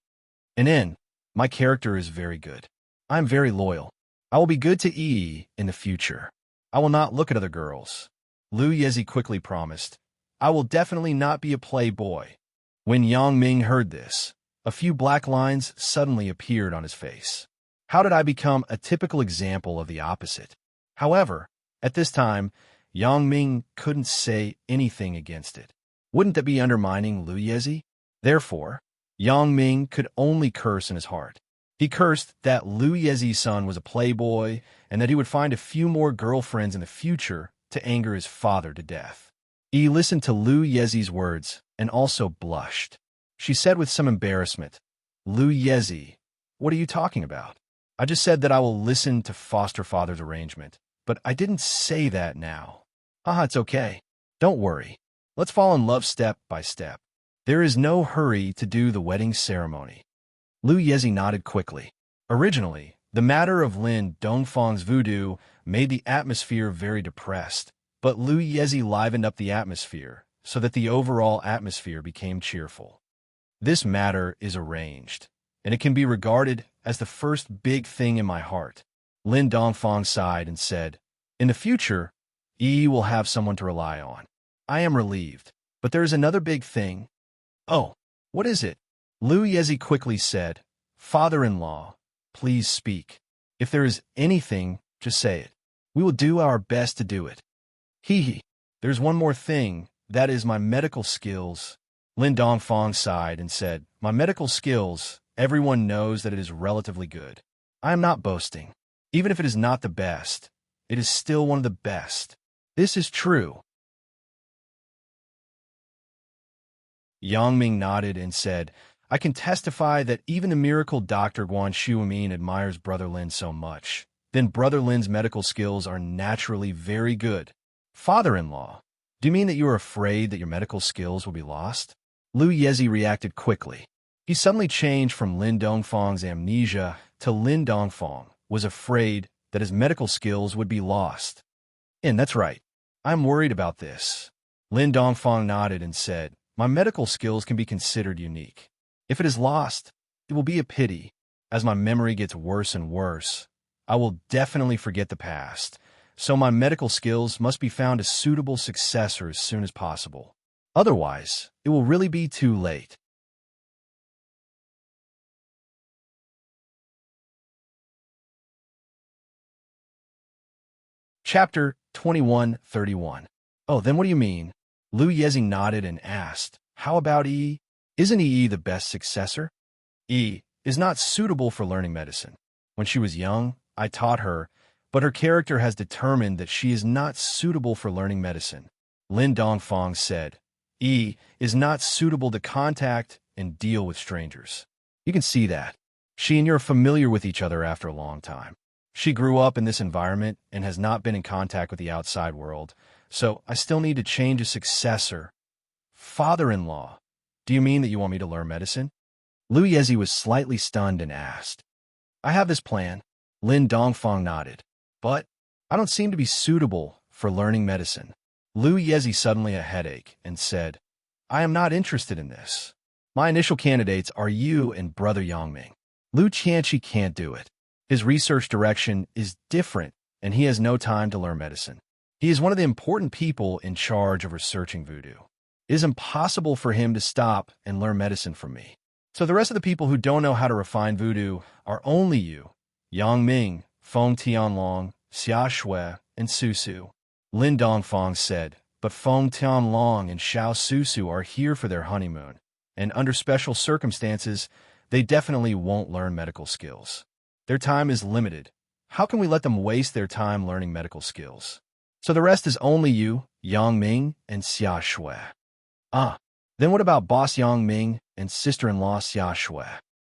And my character is very good. I am very loyal. I will be good to Yi in the future. I will not look at other girls. Lu Yezi quickly promised, I will definitely not be a playboy. When Yang Ming heard this, a few black lines suddenly appeared on his face. How did I become a typical example of the opposite? However, at this time, Yang Ming couldn't say anything against it. Wouldn't that be undermining Lu Yezi? Therefore, Yang Ming could only curse in his heart. He cursed that Lu Yezi's son was a playboy and that he would find a few more girlfriends in the future to anger his father to death. He listened to Lu Yezi's words and also blushed. She said with some embarrassment, Lu Yezi, what are you talking about? I just said that I will listen to foster father's arrangement, but I didn't say that now. It's okay. Don't worry. Let's fall in love step by step. There is no hurry to do the wedding ceremony. Lu Yezi nodded quickly. Originally, the matter of Lin Dongfang's voodoo made the atmosphere very depressed, but Lu Yezi livened up the atmosphere so that the overall atmosphere became cheerful. This matter is arranged, and it can be regarded as the first big thing in my heart. Lin Dongfang sighed and said, In the future, Yi will have someone to rely on. I am relieved, but there is another big thing. Oh, what is it? Lu Yezi quickly said, Father-in-law, please speak. If there is anything, just say it. We will do our best to do it. Hee. There's one more thing, that is my medical skills. Lin Dongfang sighed and said, my medical skills, everyone knows that it is relatively good. I am not boasting. Even if it is not the best, it is still one of the best. This is true. Yang Ming nodded and said, I can testify that even the miracle Dr. Guan Shuimin admires Brother Lin so much. Then Brother Lin's medical skills are naturally very good. Father-in-law, do you mean that you are afraid that your medical skills will be lost? Lu Yezi reacted quickly. He suddenly changed from Lin Dongfang's amnesia to Lin Dongfang was afraid that his medical skills would be lost. And that's right. I'm worried about this. Lin Dongfang nodded and said, my medical skills can be considered unique. If it is lost, it will be a pity. As my memory gets worse and worse, I will definitely forget the past. So my medical skills must be found a suitable successor as soon as possible. Otherwise, it will really be too late. Chapter 21:31. Oh, then what do you mean? Lu Yezi nodded and asked, how about Yi? Isn't Yi the best successor? Yi is not suitable for learning medicine. When she was young, I taught her, but her character has determined that she is not suitable for learning medicine. Lin Dongfang said, Yi is not suitable to contact and deal with strangers. You can see that. She and you are familiar with each other after a long time. She grew up in this environment and has not been in contact with the outside world, so I still need to change a successor. Father-in-law, do you mean that you want me to learn medicine? Lu Yezi was slightly stunned and asked. I have this plan. Lin Dongfang nodded. But I don't seem to be suitable for learning medicine. Lu Yezi suddenly a headache and said, I am not interested in this. My initial candidates are you and Brother Yangming. Lu Qianqi can't do it. His research direction is different, and he has no time to learn medicine. He is one of the important people in charge of researching voodoo. It is impossible for him to stop and learn medicine from me. So the rest of the people who don't know how to refine voodoo are only you, Yang Ming, Feng Tianlong, Xia Shui, and Su Su. Lin Dongfang said, but Feng Tianlong and Xiao Su are here for their honeymoon, and under special circumstances, they definitely won't learn medical skills. Their time is limited. How can we let them waste their time learning medical skills? So the rest is only you, Yang Ming, and Xia Shui. Then what about Boss Yang Ming and sister-in-law Xia Shui?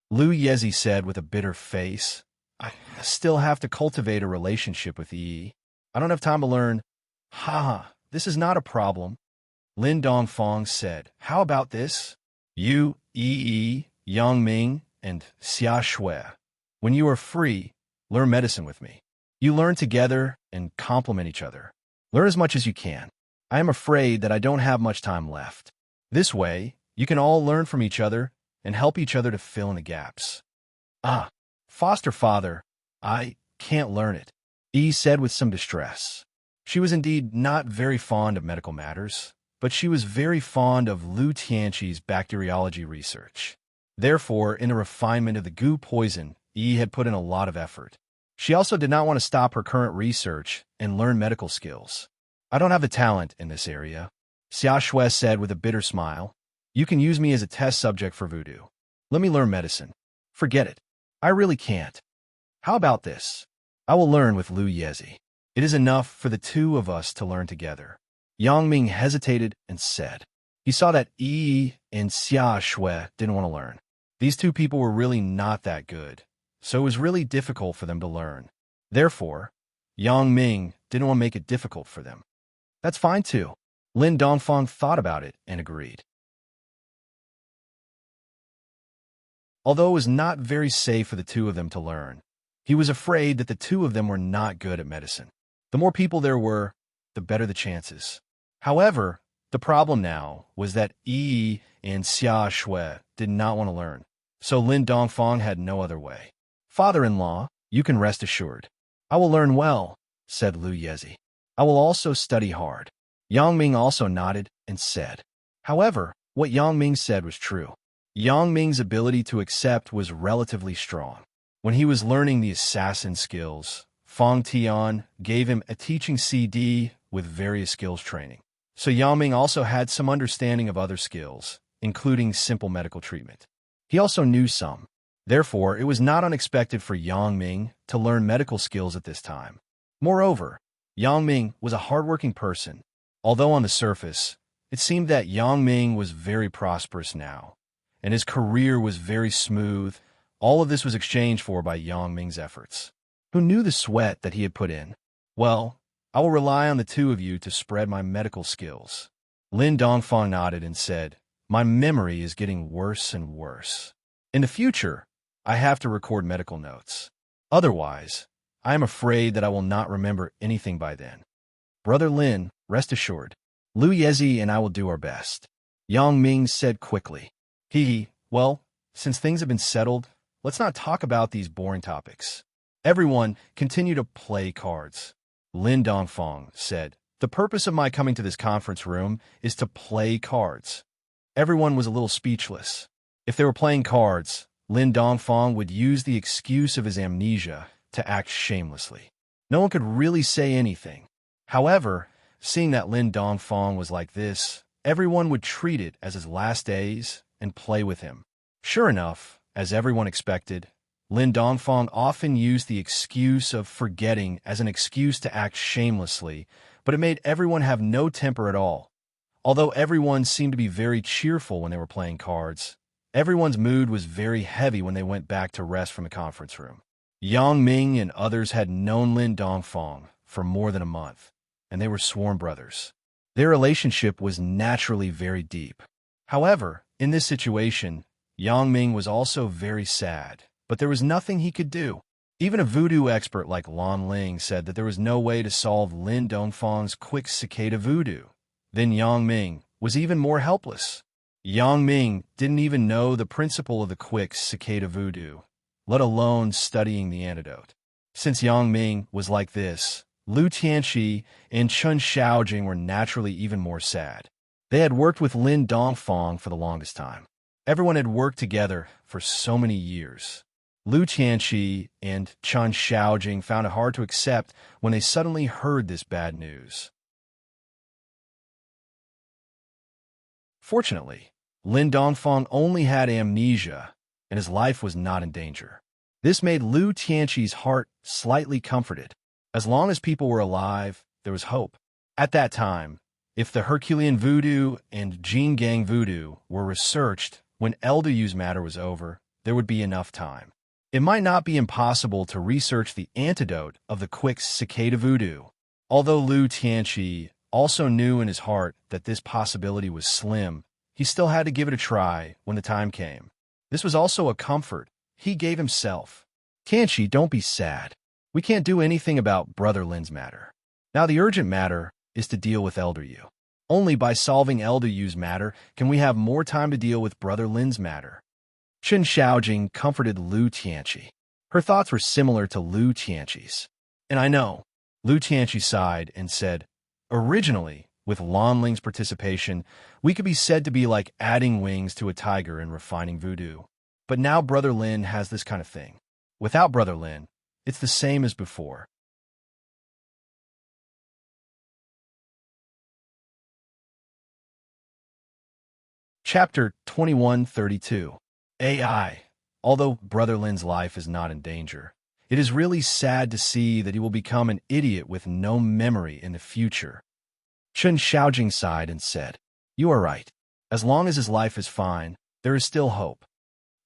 Lu Yezi said with a bitter face. I still have to cultivate a relationship with Yi. I don't have time to learn. This is not a problem. Lin Dongfang said, how about this? You, Yi, Yang Ming, and Xia Shui. When you are free, learn medicine with me. You learn together and complement each other. Learn as much as you can. I am afraid that I don't have much time left. This way, you can all learn from each other and help each other to fill in the gaps. Foster father, I can't learn it, Yi said with some distress. She was indeed not very fond of medical matters, but she was very fond of Lu Tianqi's bacteriology research. Therefore, in the refinement of the goo poison, Yi had put in a lot of effort. She also did not want to stop her current research and learn medical skills. I don't have the talent in this area, Xia Shui said with a bitter smile. You can use me as a test subject for voodoo. Let me learn medicine. Forget it. I really can't. How about this? I will learn with Lu Yezi. It is enough for the two of us to learn together. Yang Ming hesitated and said. He saw that Yi and Xia Shui didn't want to learn. These two people were really not that good, so it was really difficult for them to learn. Therefore, Yang Ming didn't want to make it difficult for them. That's fine too. Lin Dongfang thought about it and agreed. Although it was not very safe for the two of them to learn, he was afraid that the two of them were not good at medicine. The more people there were, the better the chances. However, the problem now was that Yi and Xia Shui did not want to learn, so Lin Dongfang had no other way. Father-in-law, you can rest assured. I will learn well, said Lu Yezi. I will also study hard. Yang Ming also nodded and said. However, what Yang Ming said was true. Yang Ming's ability to accept was relatively strong. When he was learning the assassin skills, Feng Tian gave him a teaching CD with various skills training. So Yang Ming also had some understanding of other skills, including simple medical treatment. He also knew some. Therefore, it was not unexpected for Yang Ming to learn medical skills at this time. Moreover, Yang Ming was a hardworking person. Although on the surface, it seemed that Yang Ming was very prosperous now, and his career was very smooth. All of this was exchanged for by Yang Ming's efforts. Who knew the sweat that he had put in? Well, I will rely on the two of you to spread my medical skills. Lin Dongfang nodded and said, my memory is getting worse and worse. In the future, I have to record medical notes. Otherwise, I am afraid that I will not remember anything by then. Brother Lin, rest assured, Lu Yezi and I will do our best. Yang Ming said quickly. Well, since things have been settled, let's not talk about these boring topics. Everyone, continue to play cards. Lin Dongfang said, the purpose of my coming to this conference room is to play cards. Everyone was a little speechless. If they were playing cards, Lin Dongfang would use the excuse of his amnesia to act shamelessly. No one could really say anything. However, seeing that Lin Dongfang was like this, everyone would treat it as his last days and play with him. Sure enough, as everyone expected, Lin Dongfang often used the excuse of forgetting as an excuse to act shamelessly, but it made everyone have no temper at all. Although everyone seemed to be very cheerful when they were playing cards, everyone's mood was very heavy when they went back to rest from the conference room. Yang Ming and others had known Lin Dongfang for more than a month, and they were sworn brothers. Their relationship was naturally very deep. However, in this situation, Yang Ming was also very sad, but there was nothing he could do. Even a voodoo expert like Lan Ling said that there was no way to solve Lin Dongfang's quick cicada voodoo. Then Yang Ming was even more helpless. Yang Ming didn't even know the principle of the quick cicada voodoo, let alone studying the antidote. Since Yang Ming was like this, Lu Tianqi and Chen Xiaojing were naturally even more sad. They had worked with Lin Dongfang for the longest time. Everyone had worked together for so many years. Lu Tianqi and Chen Xiaojing found it hard to accept when they suddenly heard this bad news. Fortunately, Lin Dongfang only had amnesia, and his life was not in danger. This made Lu Tianqi's heart slightly comforted. As long as people were alive, there was hope. At that time, if the Herculean voodoo and Jin Gang voodoo were researched when Elder Yu's matter was over, there would be enough time. It might not be impossible to research the antidote of the quick cicada voodoo. Although Lu Tianqi also knew in his heart that this possibility was slim, he still had to give it a try when the time came. This was also a comfort he gave himself. Tianqi, don't be sad. We can't do anything about Brother Lin's matter. Now the urgent matter is to deal with Elder Yu. Only by solving Elder Yu's matter can we have more time to deal with Brother Lin's matter. Chen Xiaojing comforted Lu Tianqi. Her thoughts were similar to Lu Tianqi's. And I know. Lu Tianqi sighed and said, originally, with Lan Ling's participation, we could be said to be like adding wings to a tiger in refining voodoo. But now Brother Lin has this kind of thing. Without Brother Lin, it's the same as before. Chapter 2132. AI. Although Brother Lin's life is not in danger, it is really sad to see that he will become an idiot with no memory in the future. Chen Xiaojing sighed and said, you are right. As long as his life is fine, there is still hope.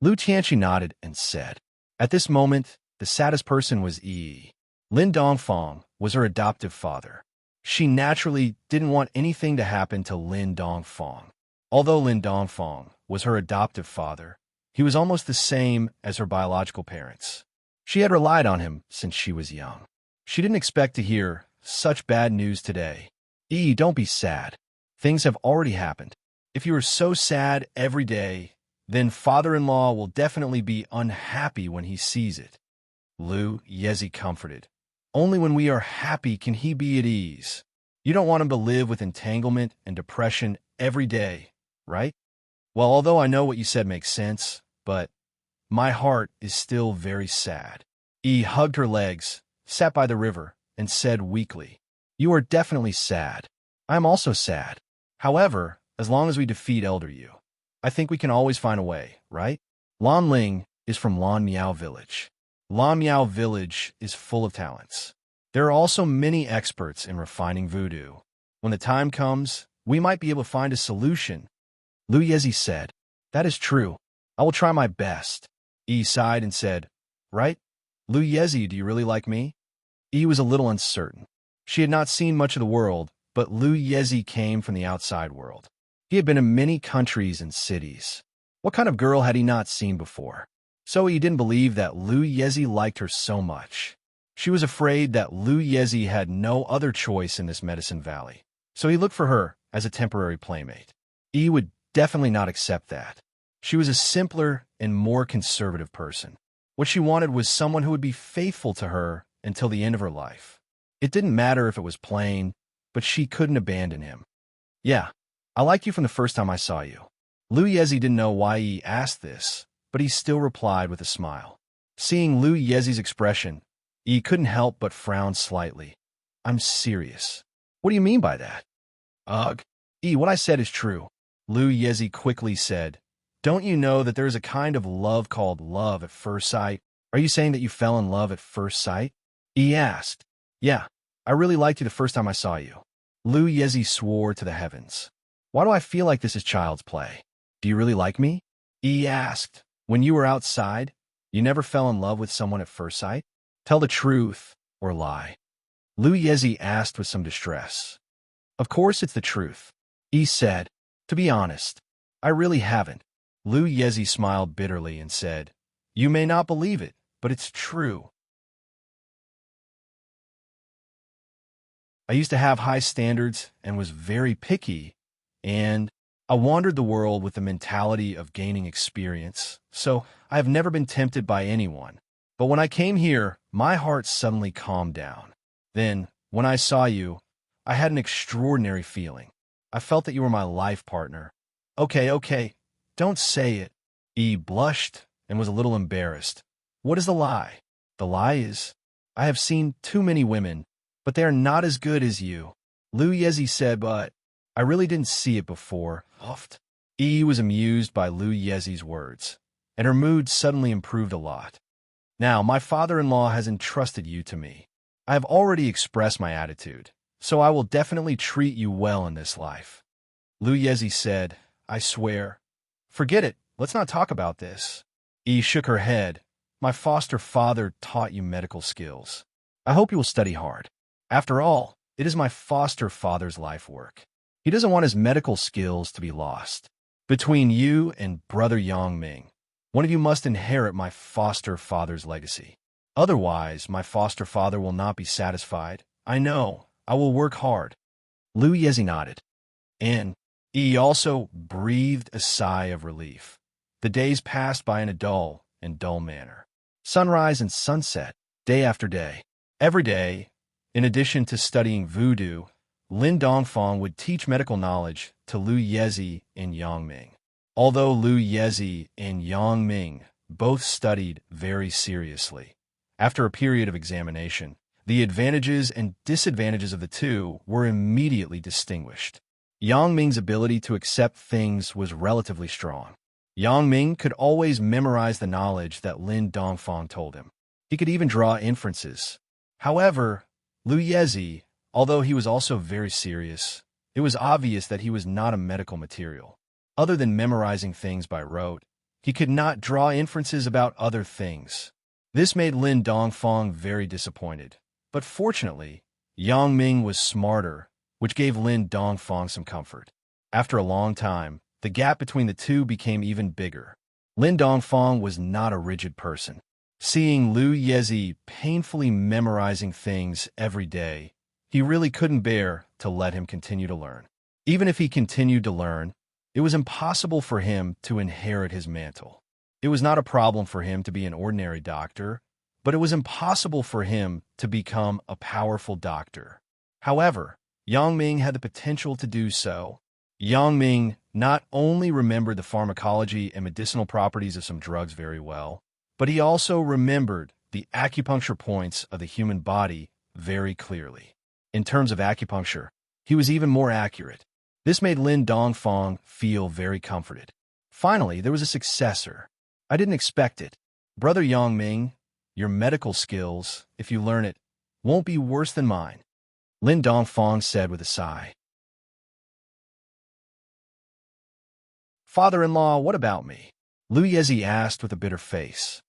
Lu Tianqi nodded and said, at this moment, the saddest person was Yi. Lin Dongfang was her adoptive father. She naturally didn't want anything to happen to Lin Dongfang. Although Lin Dongfang was her adoptive father, he was almost the same as her biological parents. She had relied on him since she was young. She didn't expect to hear such bad news today. Yi, don't be sad. Things have already happened. If you are so sad every day, then father-in-law will definitely be unhappy when he sees it. Lu Yezi comforted. Only when we are happy can he be at ease. You don't want him to live with entanglement and depression every day, right? Well, although I know what you said makes sense, but my heart is still very sad. Yi hugged her legs, sat by the river, and said weakly, you are definitely sad. I am also sad. However, as long as we defeat Elder Yu, I think we can always find a way, right? Lan Ling is from Lan Miao Village. Lan Miao Village is full of talents. There are also many experts in refining voodoo. When the time comes, we might be able to find a solution. Lu Yezi said, That is true. I will try my best. Yi sighed and said, Right? Lu Yezi, do you really like me? Yi was a little uncertain. She had not seen much of the world, but Lu Yezi came from the outside world. He had been in many countries and cities. What kind of girl had he not seen before? So he didn't believe that Lu Yezi liked her so much. She was afraid that Lu Yezi had no other choice in this Medicine Valley, so he looked for her as a temporary playmate. Yi would definitely not accept that. She was a simpler and more conservative person. What she wanted was someone who would be faithful to her until the end of her life. It didn't matter if it was plain, but she couldn't abandon him. Yeah, I liked you from the first time I saw you. Lu Yezi didn't know why he asked this, but he still replied with a smile. Seeing Lu Yezi's expression, he couldn't help but frown slightly. I'm serious. What do you mean by that? Ugh. What I said is true. Lu Yezi quickly said, Don't you know that there is a kind of love called love at first sight? Are you saying that you fell in love at first sight? He asked. Yeah, I really liked you the first time I saw you. Lu Yezi swore to the heavens. Why do I feel like this is child's play? Do you really like me? He asked. When you were outside, you never fell in love with someone at first sight? Tell the truth or lie. Lu Yezi asked with some distress. Of course it's the truth. He said. To be honest, I really haven't. Lu Yezi smiled bitterly and said, You may not believe it, but it's true. I used to have high standards and was very picky, and I wandered the world with the mentality of gaining experience, so I have never been tempted by anyone. But when I came here, my heart suddenly calmed down. Then, when I saw you, I had an extraordinary feeling. I felt that you were my life partner. Okay, don't say it. He blushed and was a little embarrassed. What is the lie? The lie is, I have seen too many women, but they are not as good as you. Lu Yezi said, but I really didn't see it before. Oft. Was amused by Lu Yezi's words, and her mood suddenly improved a lot. Now, my father-in-law has entrusted you to me. I have already expressed my attitude, so I will definitely treat you well in this life. Lu Yezi said, I swear. Forget it. Let's not talk about this. Shook her head. My foster father taught you medical skills. I hope you will study hard. After all, it is my foster father's life work. He doesn't want his medical skills to be lost. Between you and Brother Yang Ming, one of you must inherit my foster father's legacy. Otherwise, my foster father will not be satisfied. I know. I will work hard. Lu Yezi nodded. And he also breathed a sigh of relief. The days passed by in a dull manner. Sunrise and sunset, day after day. Every day, in addition to studying voodoo, Lin Dongfang would teach medical knowledge to Lu Yezi and Yang Ming. Although Lu Yezi and Yang Ming both studied very seriously, after a period of examination, the advantages and disadvantages of the two were immediately distinguished. Yang Ming's ability to accept things was relatively strong. Yang Ming could always memorize the knowledge that Lin Dongfang told him. He could even draw inferences. However, Lu Yezi, although he was also very serious, it was obvious that he was not a medical material. Other than memorizing things by rote, he could not draw inferences about other things. This made Lin Dongfang very disappointed. But fortunately, Yang Ming was smarter, which gave Lin Dongfang some comfort. After a long time, the gap between the two became even bigger. Lin Dongfang was not a rigid person. Seeing Lu Yezi painfully memorizing things every day, he really couldn't bear to let him continue to learn. Even if he continued to learn, it was impossible for him to inherit his mantle. It was not a problem for him to be an ordinary doctor, but it was impossible for him to become a powerful doctor. However, Yang Ming had the potential to do so. Yang Ming not only remembered the pharmacology and medicinal properties of some drugs very well, but he also remembered the acupuncture points of the human body very clearly. In terms of acupuncture, He was even more accurate. This made Lin Dongfang feel very comforted. Finally, there was a successor. I didn't expect it. Brother Yang Ming, your medical skills, if you learn it, won't be worse than mine, Lin Dongfang said with a sigh. Father-in-law, what about me? Lu Yezi asked with a bitter face.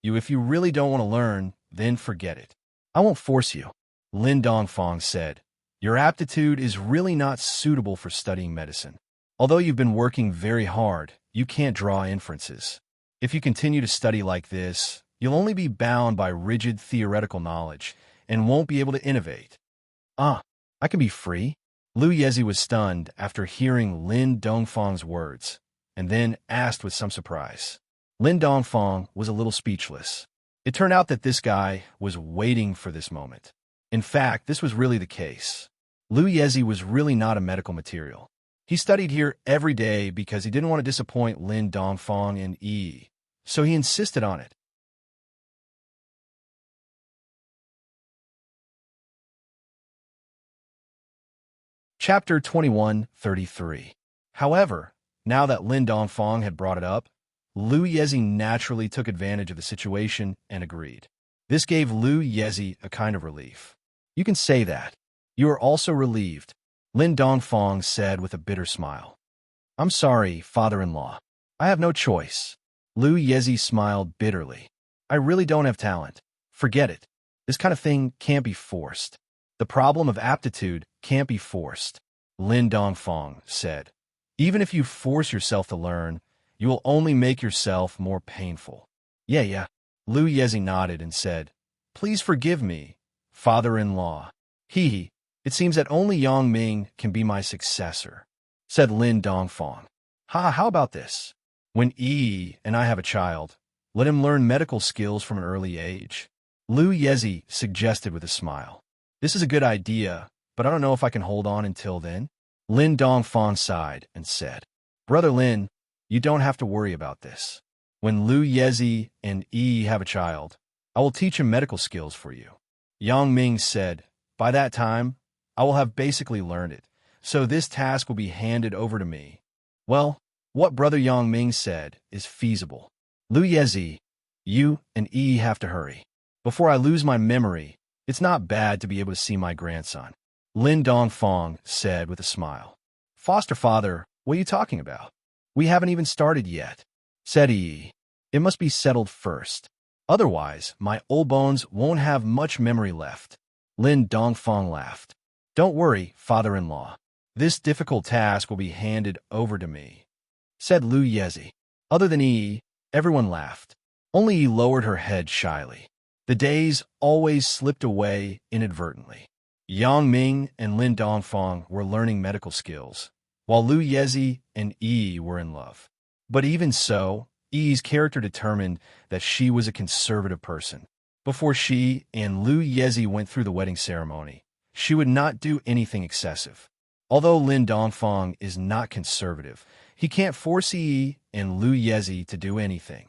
If you really don't want to learn, then forget it. I won't force you, Lin Dongfang said. Your aptitude is really not suitable for studying medicine. Although you've been working very hard, you can't draw inferences. If you continue to study like this, you'll only be bound by rigid theoretical knowledge and won't be able to innovate. I can be free? Lu Yezi was stunned after hearing Lin Dongfang's words, and then asked with some surprise. Lin Dongfang was a little speechless. It turned out that this guy was waiting for this moment. In fact, this was really the case. Lu Yezi was really not a medical material. He studied here every day because he didn't want to disappoint Lin Dongfang and Yi, so he insisted on it. Chapter 21:33. However, now that Lin Dongfang had brought it up, Lu Yezi naturally took advantage of the situation and agreed. This gave Lu Yezi a kind of relief. You can say that. You are also relieved, Lin Dongfang said with a bitter smile. I'm sorry, father-in-law. I have no choice. Lu Yezi smiled bitterly. I really don't have talent. Forget it. This kind of thing can't be forced. The problem of aptitude can't be forced, Lin Dongfang said. Even if you force yourself to learn, you will only make yourself more painful. Yeah. Lu Yezi nodded and said, Please forgive me, father-in-law. It seems that only Yang Ming can be my successor, said Lin Dongfang. How about this? When Yi and I have a child, let him learn medical skills from an early age, Lu Yezi suggested with a smile. This is a good idea, but I don't know if I can hold on until then. Lin Dongfang sighed and said, Brother Lin, you don't have to worry about this. When Lu Yezi and Yi have a child, I will teach him medical skills for you. Yang Ming said, By that time, I will have basically learned it, so this task will be handed over to me. Well, what Brother Yang Ming said is feasible. Lu Yezi, you and Yi have to hurry. Before I lose my memory, it's not bad to be able to see my grandson, Lin Dongfang said with a smile. Foster father, what are you talking about? We haven't even started yet, said Yi. It must be settled first. Otherwise, my old bones won't have much memory left. Lin Dongfang laughed. Don't worry, father-in-law. This difficult task will be handed over to me, said Lu Yezi. Other than Yi, everyone laughed. Only Yi lowered her head shyly. The days always slipped away inadvertently. Yang Ming and Lin Dongfang were learning medical skills, while Lu Yezi and Yi were in love. But even so, Yi's character determined that she was a conservative person. Before she and Lu Yezi went through the wedding ceremony, she would not do anything excessive. Although Lin Dongfang is not conservative, he can't force Yi and Lu Yezi to do anything,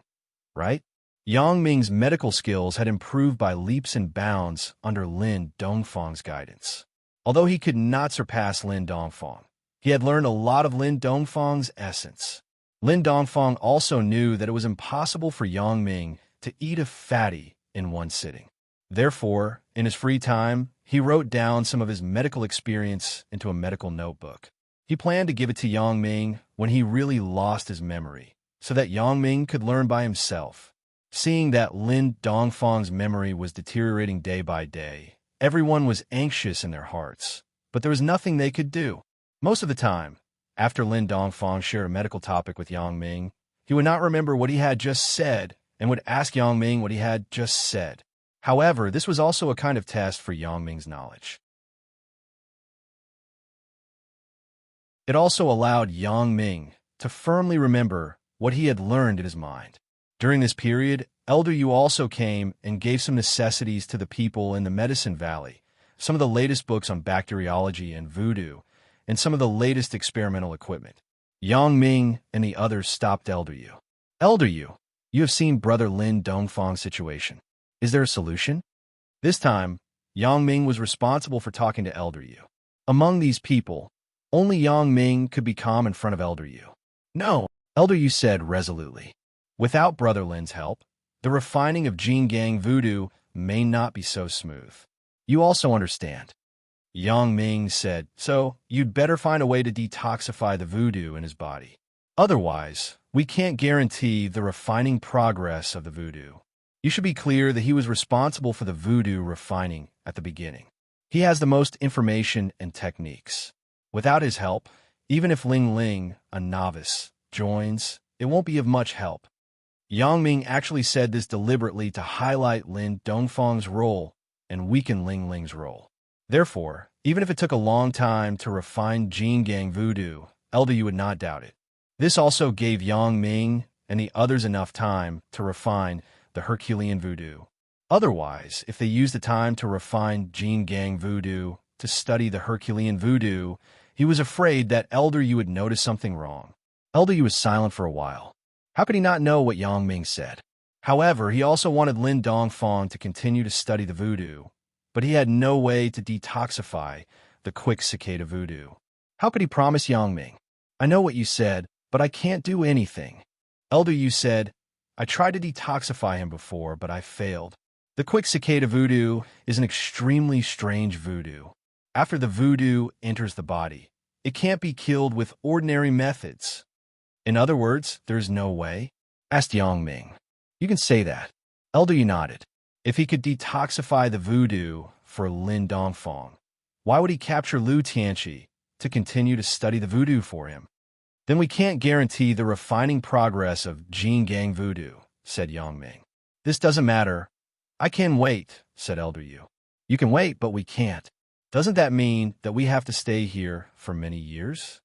right? Yang Ming's medical skills had improved by leaps and bounds under Lin Dongfang's guidance. Although he could not surpass Lin Dongfang, he had learned a lot of Lin Dongfang's essence. Lin Dongfang also knew that it was impossible for Yang Ming to eat a fatty in one sitting. Therefore, in his free time, he wrote down some of his medical experience into a medical notebook. He planned to give it to Yang Ming when he really lost his memory, so that Yang Ming could learn by himself. Seeing that Lin Dongfang's memory was deteriorating day by day, everyone was anxious in their hearts, but there was nothing they could do. Most of the time, after Lin Dongfang shared a medical topic with Yang Ming, he would not remember what he had just said and would ask Yang Ming what he had just said. However, this was also a kind of test for Yang Ming's knowledge. It also allowed Yang Ming to firmly remember what he had learned in his mind. During this period, Elder Yu also came and gave some necessities to the people in the Medicine Valley, some of the latest books on bacteriology and voodoo, and some of the latest experimental equipment. Yang Ming and the others stopped Elder Yu. Elder Yu, you have seen Brother Lin Dongfang's situation. Is there a solution? This time, Yang Ming was responsible for talking to Elder Yu. Among these people, only Yang Ming could be calm in front of Elder Yu. No, Elder Yu said resolutely. Without Brother Lin's help, the refining of Jin Gang voodoo may not be so smooth. You also understand. Yang Ming said, so you'd better find a way to detoxify the voodoo in his body. Otherwise, we can't guarantee the refining progress of the voodoo. You should be clear that he was responsible for the voodoo refining at the beginning. He has the most information and techniques. Without his help, even if Ling Ling, a novice, joins, it won't be of much help. Yang Ming actually said this deliberately to highlight Lin Dongfang's role and weaken Ling Ling's role. Therefore, even if it took a long time to refine Jin Gang voodoo, Elder Yu would not doubt it. This also gave Yang Ming and the others enough time to refine the Herculean voodoo. Otherwise, if they used the time to refine Jin Gang voodoo to study the Herculean voodoo, he was afraid that Elder Yu would notice something wrong. Elder Yu was silent for a while. How could he not know what Yang Ming said? However, he also wanted Lin Dongfang to continue to study the voodoo, but he had no way to detoxify the quick cicada voodoo. How could he promise Yang Ming? I know what you said, but I can't do anything. Elder Yu said, I tried to detoxify him before, but I failed. The quick cicada voodoo is an extremely strange voodoo. After the voodoo enters the body, it can't be killed with ordinary methods. In other words, there's no way? Asked Yang Ming. You can say that. Elder Yu nodded. If he could detoxify the voodoo for Lin Dongfang, why would he capture Lu Tianqi to continue to study the voodoo for him? Then we can't guarantee the refining progress of Jin Gang voodoo, said Yang Ming. This doesn't matter. I can wait, said Elder Yu. You can wait, but we can't. Doesn't that mean that we have to stay here for many years?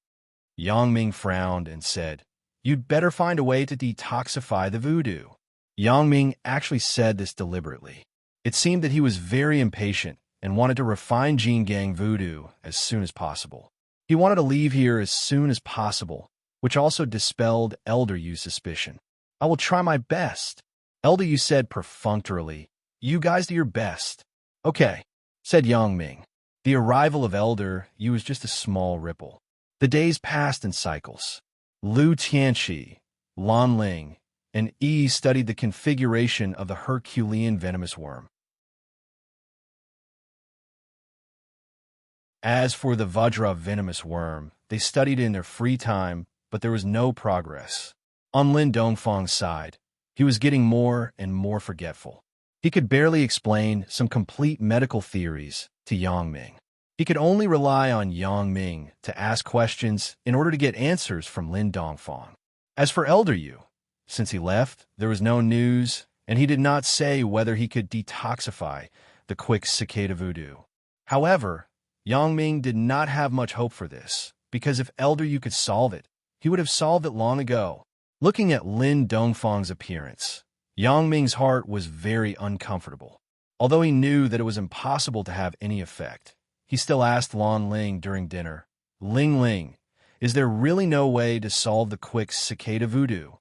Yang Ming frowned and said, You'd better find a way to detoxify the voodoo. Yang Ming actually said this deliberately. It seemed that he was very impatient and wanted to refine Jin Gang voodoo as soon as possible. He wanted to leave here as soon as possible, which also dispelled Elder Yu's suspicion. I will try my best. Elder Yu said perfunctorily, You guys do your best. Okay, said Yang Ming. The arrival of Elder Yu was just a small ripple. The days passed in cycles. Lu Tianqi, Lan Ling, and Yi studied the configuration of the Herculean venomous worm. As for the Vajra venomous worm, they studied it in their free time, but there was no progress. On Lin Dongfang's side, he was getting more and more forgetful. He could barely explain some complete medical theories to Yang Ming. He could only rely on Yang Ming to ask questions in order to get answers from Lin Dongfang. As for Elder Yu, since he left, there was no news, and he did not say whether he could detoxify the quick cicada voodoo. However, Yang Ming did not have much hope for this, because if Elder Yu could solve it, he would have solved it long ago. Looking at Lin Dongfang's appearance, Yang Ming's heart was very uncomfortable. Although he knew that it was impossible to have any effect, he still asked Lan Ling during dinner, Ling Ling, is there really no way to solve the quick cicada voodoo?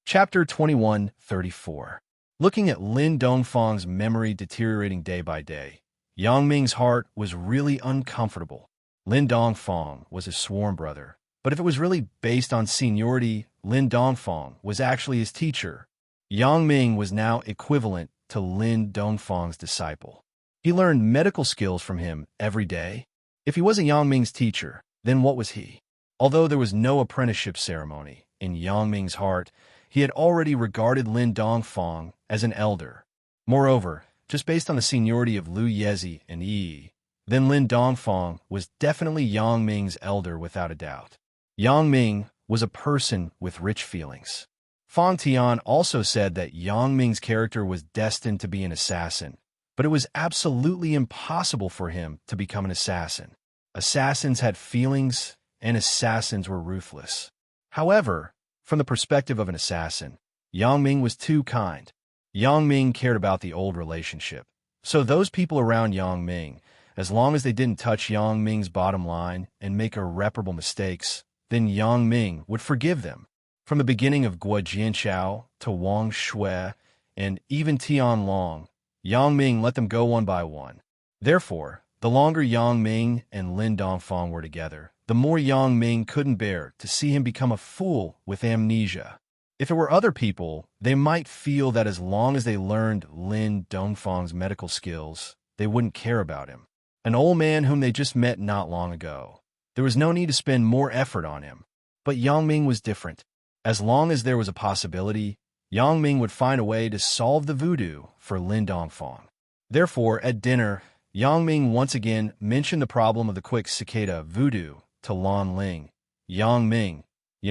Chapter 21:34. Looking at Lin Dongfang's memory deteriorating day by day, Yang Ming's heart was really uncomfortable. Lin Dongfang was his sworn brother, but if it was really based on seniority, Lin Dongfang was actually his teacher. Yang Ming was now equivalent to Lin Dongfang's disciple. He learned medical skills from him every day. If he wasn't Yang Ming's teacher, then what was he? Although there was no apprenticeship ceremony, in Yang Ming's heart, he had already regarded Lin Dongfang as an elder. Moreover, just based on the seniority of Lu Yezi and Yi, then Lin Dongfang was definitely Yang Ming's elder without a doubt. Yang Ming was a person with rich feelings. Fang Tian also said that Yang Ming's character was destined to be an assassin, but it was absolutely impossible for him to become an assassin. Assassins had feelings, and assassins were ruthless. However, from the perspective of an assassin, Yang Ming was too kind. Yang Ming cared about the old relationship. So those people around Yang Ming, as long as they didn't touch Yang Ming's bottom line and make irreparable mistakes, then Yang Ming would forgive them. From the beginning of Guo Jianchao to Wang Shui and even Tian Long, Yang Ming let them go one by one. Therefore, the longer Yang Ming and Lin Dongfang were together, the more Yang Ming couldn't bear to see him become a fool with amnesia. If it were other people, they might feel that as long as they learned Lin Dongfang's medical skills, they wouldn't care about him. An old man whom they just met not long ago. There was no need to spend more effort on him. But Yang Ming was different. As long as there was a possibility, Yang Ming would find a way to solve the voodoo for Lin Dongfang. Therefore, at dinner, Yang Ming once again mentioned the problem of the quick cicada voodoo to Lan Ling. Yang Ming,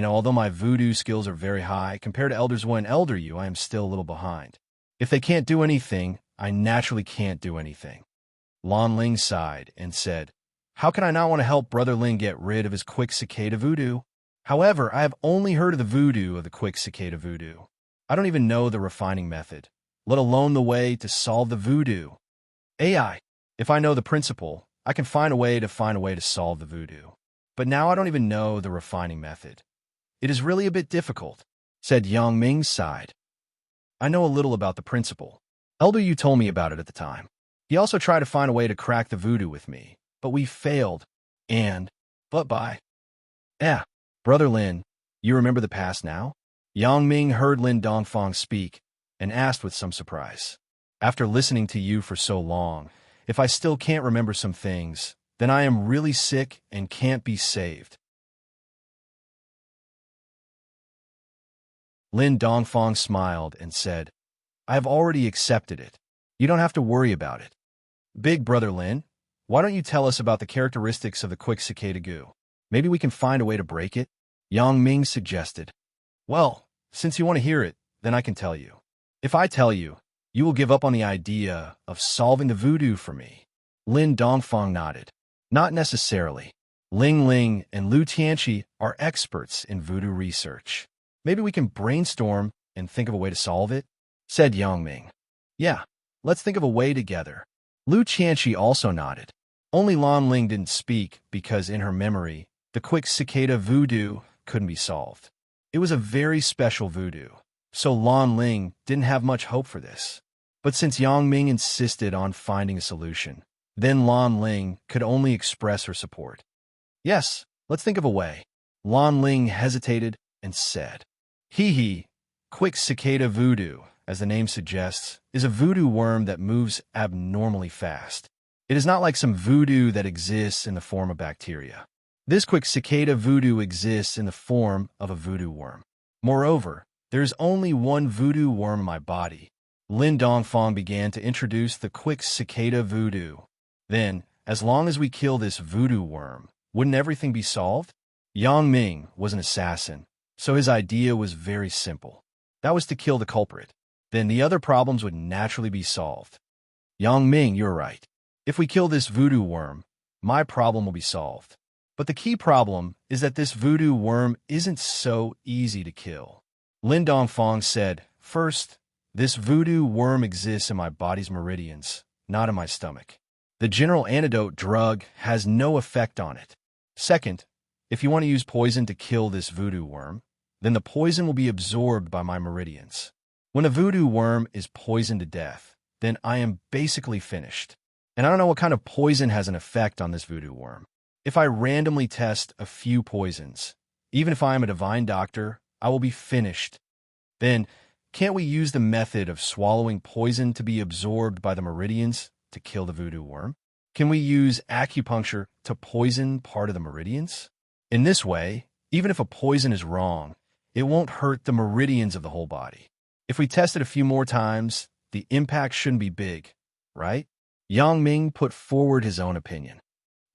although my voodoo skills are very high, compared to elders Wu and elder Yu, I am still a little behind. If they can't do anything, I naturally can't do anything. Lan Ling sighed and said, how can I not want to help Brother Lin get rid of his quick cicada voodoo? However, I have only heard of the voodoo of the quick cicada voodoo. I don't even know the refining method, let alone the way to solve the voodoo. AI, if I know the principle, I can find a way to solve the voodoo. But now I don't even know the refining method. It is really a bit difficult, said Yang Ming sighed. I know a little about the principle. Elder Yu told me about it at the time. He also tried to find a way to crack the voodoo with me, but we failed. Brother Lin, you remember the past now? Yang Ming heard Lin Dongfang speak and asked with some surprise. After listening to you for so long, if I still can't remember some things, then I am really sick and can't be saved. Lin Dongfang smiled and said, I have already accepted it. You don't have to worry about it. Big Brother Lin, why don't you tell us about the characteristics of the quick cicada goo? Maybe we can find a way to break it? Yang Ming suggested. Well, since you want to hear it, then I can tell you. If I tell you, you will give up on the idea of solving the voodoo for me. Lin Dongfang nodded. Not necessarily. Ling Ling and Lu Tianqi are experts in voodoo research. Maybe we can brainstorm and think of a way to solve it, said Yang Ming. Yeah, let's think of a way together. Lu Tianqi also nodded. Only Lan Ling didn't speak because in her memory, the quick cicada voodoo couldn't be solved. It was a very special voodoo, so Lan Ling didn't have much hope for this. But since Yang Ming insisted on finding a solution, then Lan Ling could only express her support. Yes, let's think of a way. Lan Ling hesitated and said, quick cicada voodoo, as the name suggests, is a voodoo worm that moves abnormally fast. It is not like some voodoo that exists in the form of bacteria. This quick cicada voodoo exists in the form of a voodoo worm. Moreover, there is only one voodoo worm in my body. Lin Dongfang began to introduce the quick cicada voodoo. Then, as long as we kill this voodoo worm, wouldn't everything be solved? Yang Ming was an assassin, so his idea was very simple. That was to kill the culprit. Then the other problems would naturally be solved. Yang Ming, you're right. If we kill this voodoo worm, my problem will be solved. But the key problem is that this voodoo worm isn't so easy to kill. Lin Dongfang said, first, this voodoo worm exists in my body's meridians, not in my stomach. The general antidote drug has no effect on it. Second, if you want to use poison to kill this voodoo worm, then the poison will be absorbed by my meridians. When a voodoo worm is poisoned to death, then I am basically finished. And I don't know what kind of poison has an effect on this voodoo worm. If I randomly test a few poisons, even if I am a divine doctor, I will be finished. Then, can't we use the method of swallowing poison to be absorbed by the meridians to kill the voodoo worm? Can we use acupuncture to poison part of the meridians? In this way, even if a poison is wrong, it won't hurt the meridians of the whole body. If we test it a few more times, the impact shouldn't be big, right? Yang Ming put forward his own opinion.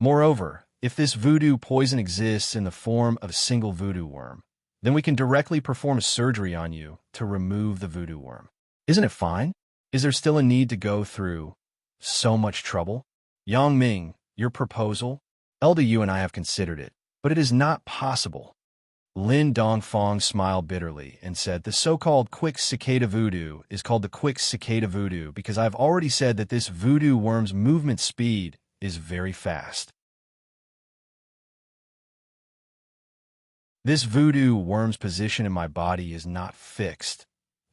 Moreover, if this voodoo poison exists in the form of a single voodoo worm, then we can directly perform a surgery on you to remove the voodoo worm. Isn't it fine? Is there still a need to go through so much trouble? Yang Ming, your proposal? Elder Yu and I have considered it, but it is not possible. Lin Dongfang smiled bitterly and said, the so-called quick cicada voodoo is called the quick cicada voodoo because I've already said that this voodoo worm's movement speed is very fast. This voodoo worm's position in my body is not fixed,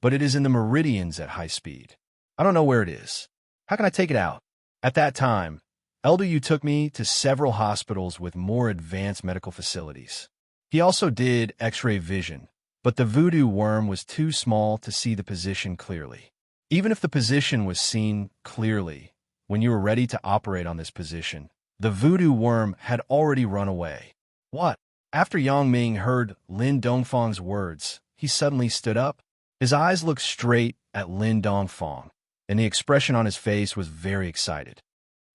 but it is in the meridians at high speed. I don't know where it is. How can I take it out? At that time, Elder Yu took me to several hospitals with more advanced medical facilities. He also did X-ray vision, but the voodoo worm was too small to see the position clearly. Even if the position was seen clearly, when you were ready to operate on this position, the voodoo worm had already run away. What? After Yang Ming heard Lin Dongfang's words, he suddenly stood up. His eyes looked straight at Lin Dongfang, and the expression on his face was very excited.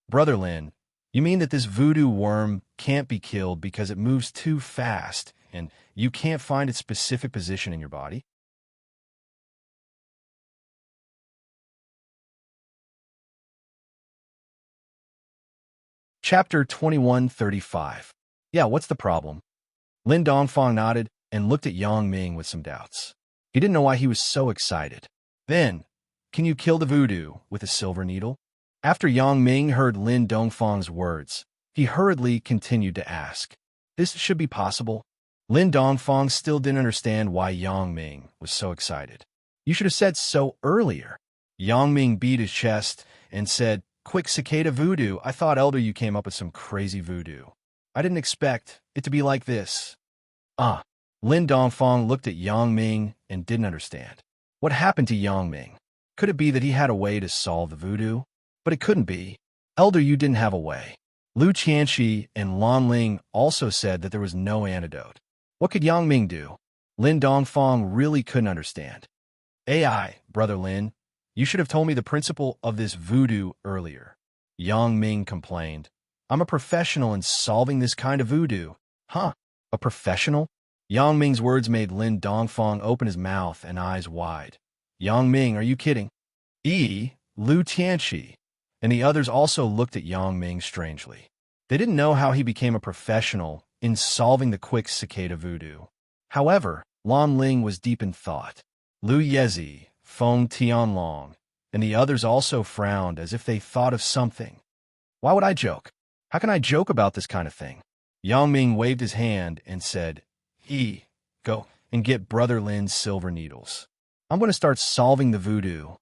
Brother Lin, you mean that this voodoo worm can't be killed because it moves too fast and you can't find its specific position in your body? Chapter 2135. Yeah, what's the problem? Lin Dongfang nodded and looked at Yang Ming with some doubts. He didn't know why he was so excited. Then, can you kill the voodoo with a silver needle? After Yang Ming heard Lin Dongfang's words, he hurriedly continued to ask. This should be possible. Lin Dongfang still didn't understand why Yang Ming was so excited. You should have said so earlier. Yang Ming beat his chest and said, Quick cicada voodoo, I thought Elder you came up with some crazy voodoo. I didn't expect it to be like this. Lin Dongfang looked at Yang Ming and didn't understand. What happened to Yang Ming? Could it be that he had a way to solve the voodoo? But it couldn't be. Elder you didn't have a way. Lu Qianxi and Lan Ling also said that there was no antidote. What could Yang Ming do? Lin Dongfang really couldn't understand. AI, Brother Lin, you should have told me the principle of this voodoo earlier. Yang Ming complained. I'm a professional in solving this kind of voodoo. Huh? A professional? Yang Ming's words made Lin Dongfang open his mouth and eyes wide. Yang Ming, are you kidding? Lu Tianxi, and the others also looked at Yang Ming strangely. They didn't know how he became a professional in solving the quick cicada voodoo. However, Lan Ling was deep in thought. Lu Yezi, Feng Tianlong, and the others also frowned as if they thought of something. Why would I joke? How can I joke about this kind of thing? Yang Ming waved his hand and said, Go and get Brother Lin's silver needles. I'm going to start solving the voodoo.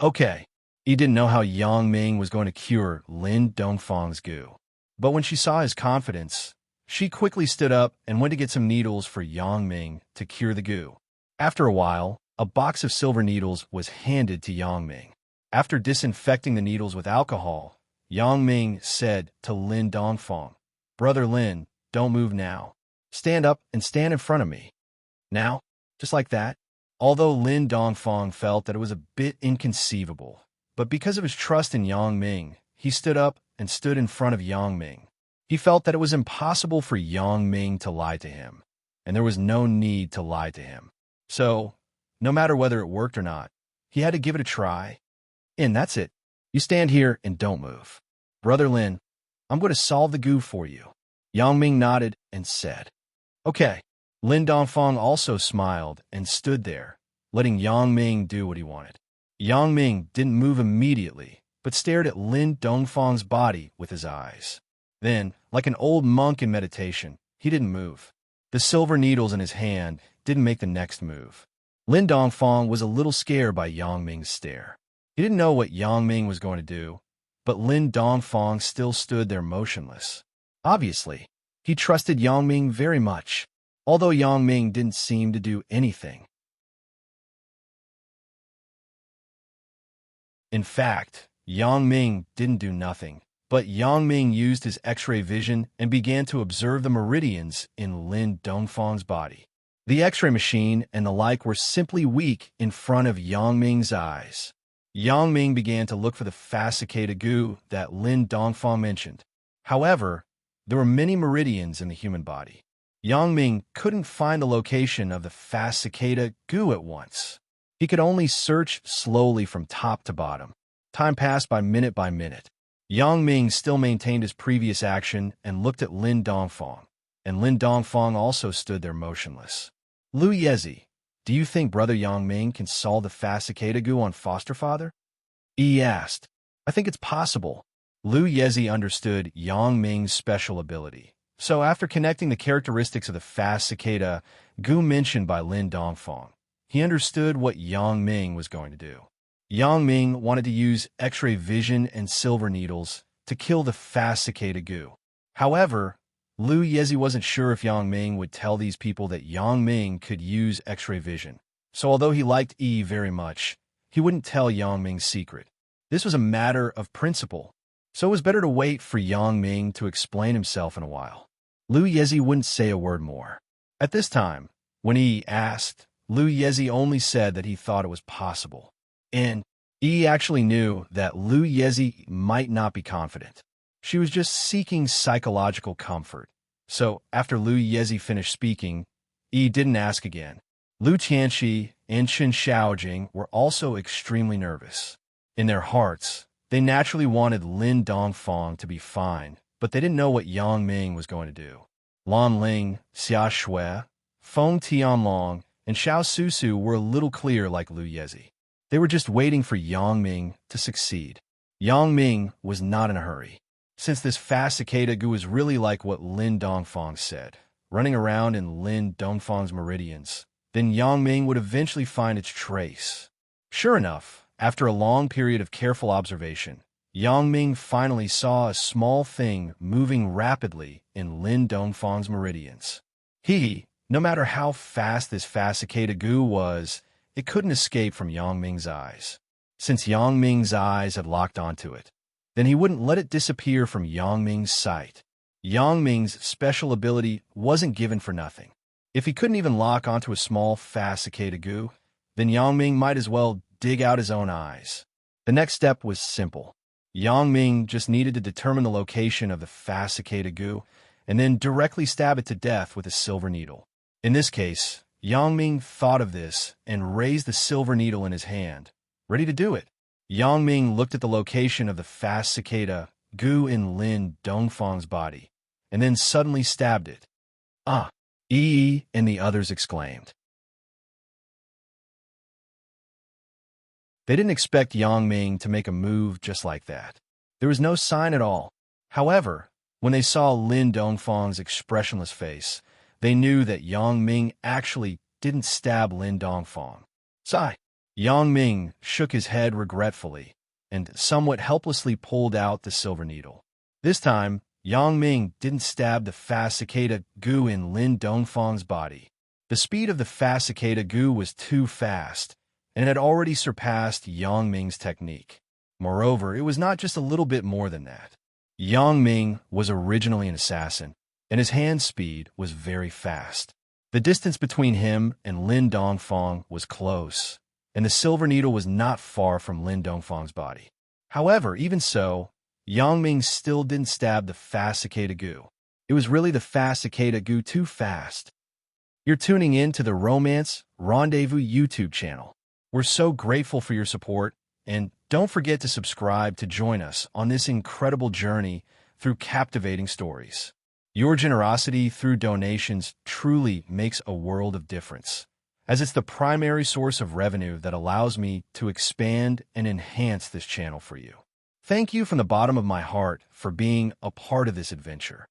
Okay. He didn't know how Yang Ming was going to cure Lin Dongfang's goo. But when she saw his confidence, she quickly stood up and went to get some needles for Yang Ming to cure the goo. After a while, a box of silver needles was handed to Yang Ming. After disinfecting the needles with alcohol, Yang Ming said to Lin Dongfang, Brother Lin, don't move now. Stand up and stand in front of me. Now, just like that. Although Lin Dongfang felt that it was a bit inconceivable, but because of his trust in Yang Ming, he stood up and stood in front of Yang Ming. He felt that it was impossible for Yang Ming to lie to him, and there was no need to lie to him. So, no matter whether it worked or not, he had to give it a try. And that's it. You stand here and don't move. Brother Lin, I'm going to solve the goo for you. Yang Ming nodded and said, Okay. Lin Dongfang also smiled and stood there, letting Yang Ming do what he wanted. Yang Ming didn't move immediately, but stared at Lin Dongfang's body with his eyes. Then, like an old monk in meditation, he didn't move. The silver needles in his hand didn't make the next move. Lin Dongfang was a little scared by Yang Ming's stare. He didn't know what Yang Ming was going to do, but Lin Dongfang still stood there motionless. Obviously, he trusted Yang Ming very much, although Yang Ming didn't seem to do anything. In fact, Yang Ming didn't do nothing, but Yang Ming used his X-ray vision and began to observe the meridians in Lin Dongfang's body. The X-ray machine and the like were simply weak in front of Yang Ming's eyes. Yang Ming began to look for the fast cicada goo that Lin Dongfang mentioned. However, there were many meridians in the human body. Yang Ming couldn't find the location of the fast cicada goo at once. He could only search slowly from top to bottom. Time passed by minute. Yang Ming still maintained his previous action and looked at Lin Dongfang, and Lin Dongfang also stood there motionless. Lu Yezi, do you think Brother Yang Ming can solve the fast cicada goo on foster father? He asked. I think it's possible. Lu Yezi understood Yang Ming's special ability, So after connecting the characteristics of the fast cicada goo mentioned by Lin Dongfang, he understood what Yang Ming was going to do. Yang Ming wanted to use X-ray vision and silver needles to kill the fast cicada goo. However, Lu Yezi wasn't sure if Yang Ming would tell these people that Yang Ming could use X-ray vision. So although he liked Yi very much, he wouldn't tell Yang Ming's secret. This was a matter of principle, so it was better to wait for Yang Ming to explain himself in a while. Lu Yezi wouldn't say a word more. At this time, when Yi asked, Lu Yezi only said that he thought it was possible. And Yi actually knew that Lu Yezi might not be confident. She was just seeking psychological comfort. So, after Lu Yezi finished speaking, Yi didn't ask again. Lu Tianxi and Chen Xiaojing were also extremely nervous. In their hearts, they naturally wanted Lin Dongfang to be fine, but they didn't know what Yang Ming was going to do. Lan Ling, Xia Shui, Feng Tianlong, and Xiao Susu were a little clear like Lu Yezi. They were just waiting for Yang Ming to succeed. Yang Ming was not in a hurry. Since this fast cicada goo was really like what Lin Dongfang said, running around in Lin Dongfang's meridians, then Yang Ming would eventually find its trace. Sure enough, after a long period of careful observation, Yang Ming finally saw a small thing moving rapidly in Lin Dongfang's meridians. No matter how fast this fast cicada goo was, it couldn't escape from Yang Ming's eyes. Since Yang Ming's eyes had locked onto it, then he wouldn't let it disappear from Yang Ming's sight. Yang Ming's special ability wasn't given for nothing. If he couldn't even lock onto a small, fast cicada goo, then Yang Ming might as well dig out his own eyes. The next step was simple. Yang Ming just needed to determine the location of the fast cicada goo and then directly stab it to death with a silver needle. In this case, Yang Ming thought of this and raised the silver needle in his hand, ready to do it. Yang Ming looked at the location of the fast cicada goo in Lin Dongfang's body, and then suddenly stabbed it. Ah! Yi and the others exclaimed. They didn't expect Yang Ming to make a move just like that. There was no sign at all. However, when they saw Lin Dongfang's expressionless face, they knew that Yang Ming actually didn't stab Lin Dongfang. Sigh. Yang Ming shook his head regretfully and somewhat helplessly pulled out the silver needle. This time, Yang Ming didn't stab the fast cicada goo in Lin Dongfang's body. The speed of the fast cicada goo was too fast, and it had already surpassed Yang Ming's technique. Moreover, it was not just a little bit more than that. Yang Ming was originally an assassin, and his hand speed was very fast. The distance between him and Lin Dongfang was close, and the silver needle was not far from Lin Dongfang's body. However, even so, Yang Ming still didn't stab the fast cicada goo. It was really the fast cicada goo too fast. You're tuning in to the Romance Rendezvous YouTube channel. We're so grateful for your support, and don't forget to subscribe to join us on this incredible journey through captivating stories. Your generosity through donations truly makes a world of difference, as it's the primary source of revenue that allows me to expand and enhance this channel for you. Thank you from the bottom of my heart for being a part of this adventure.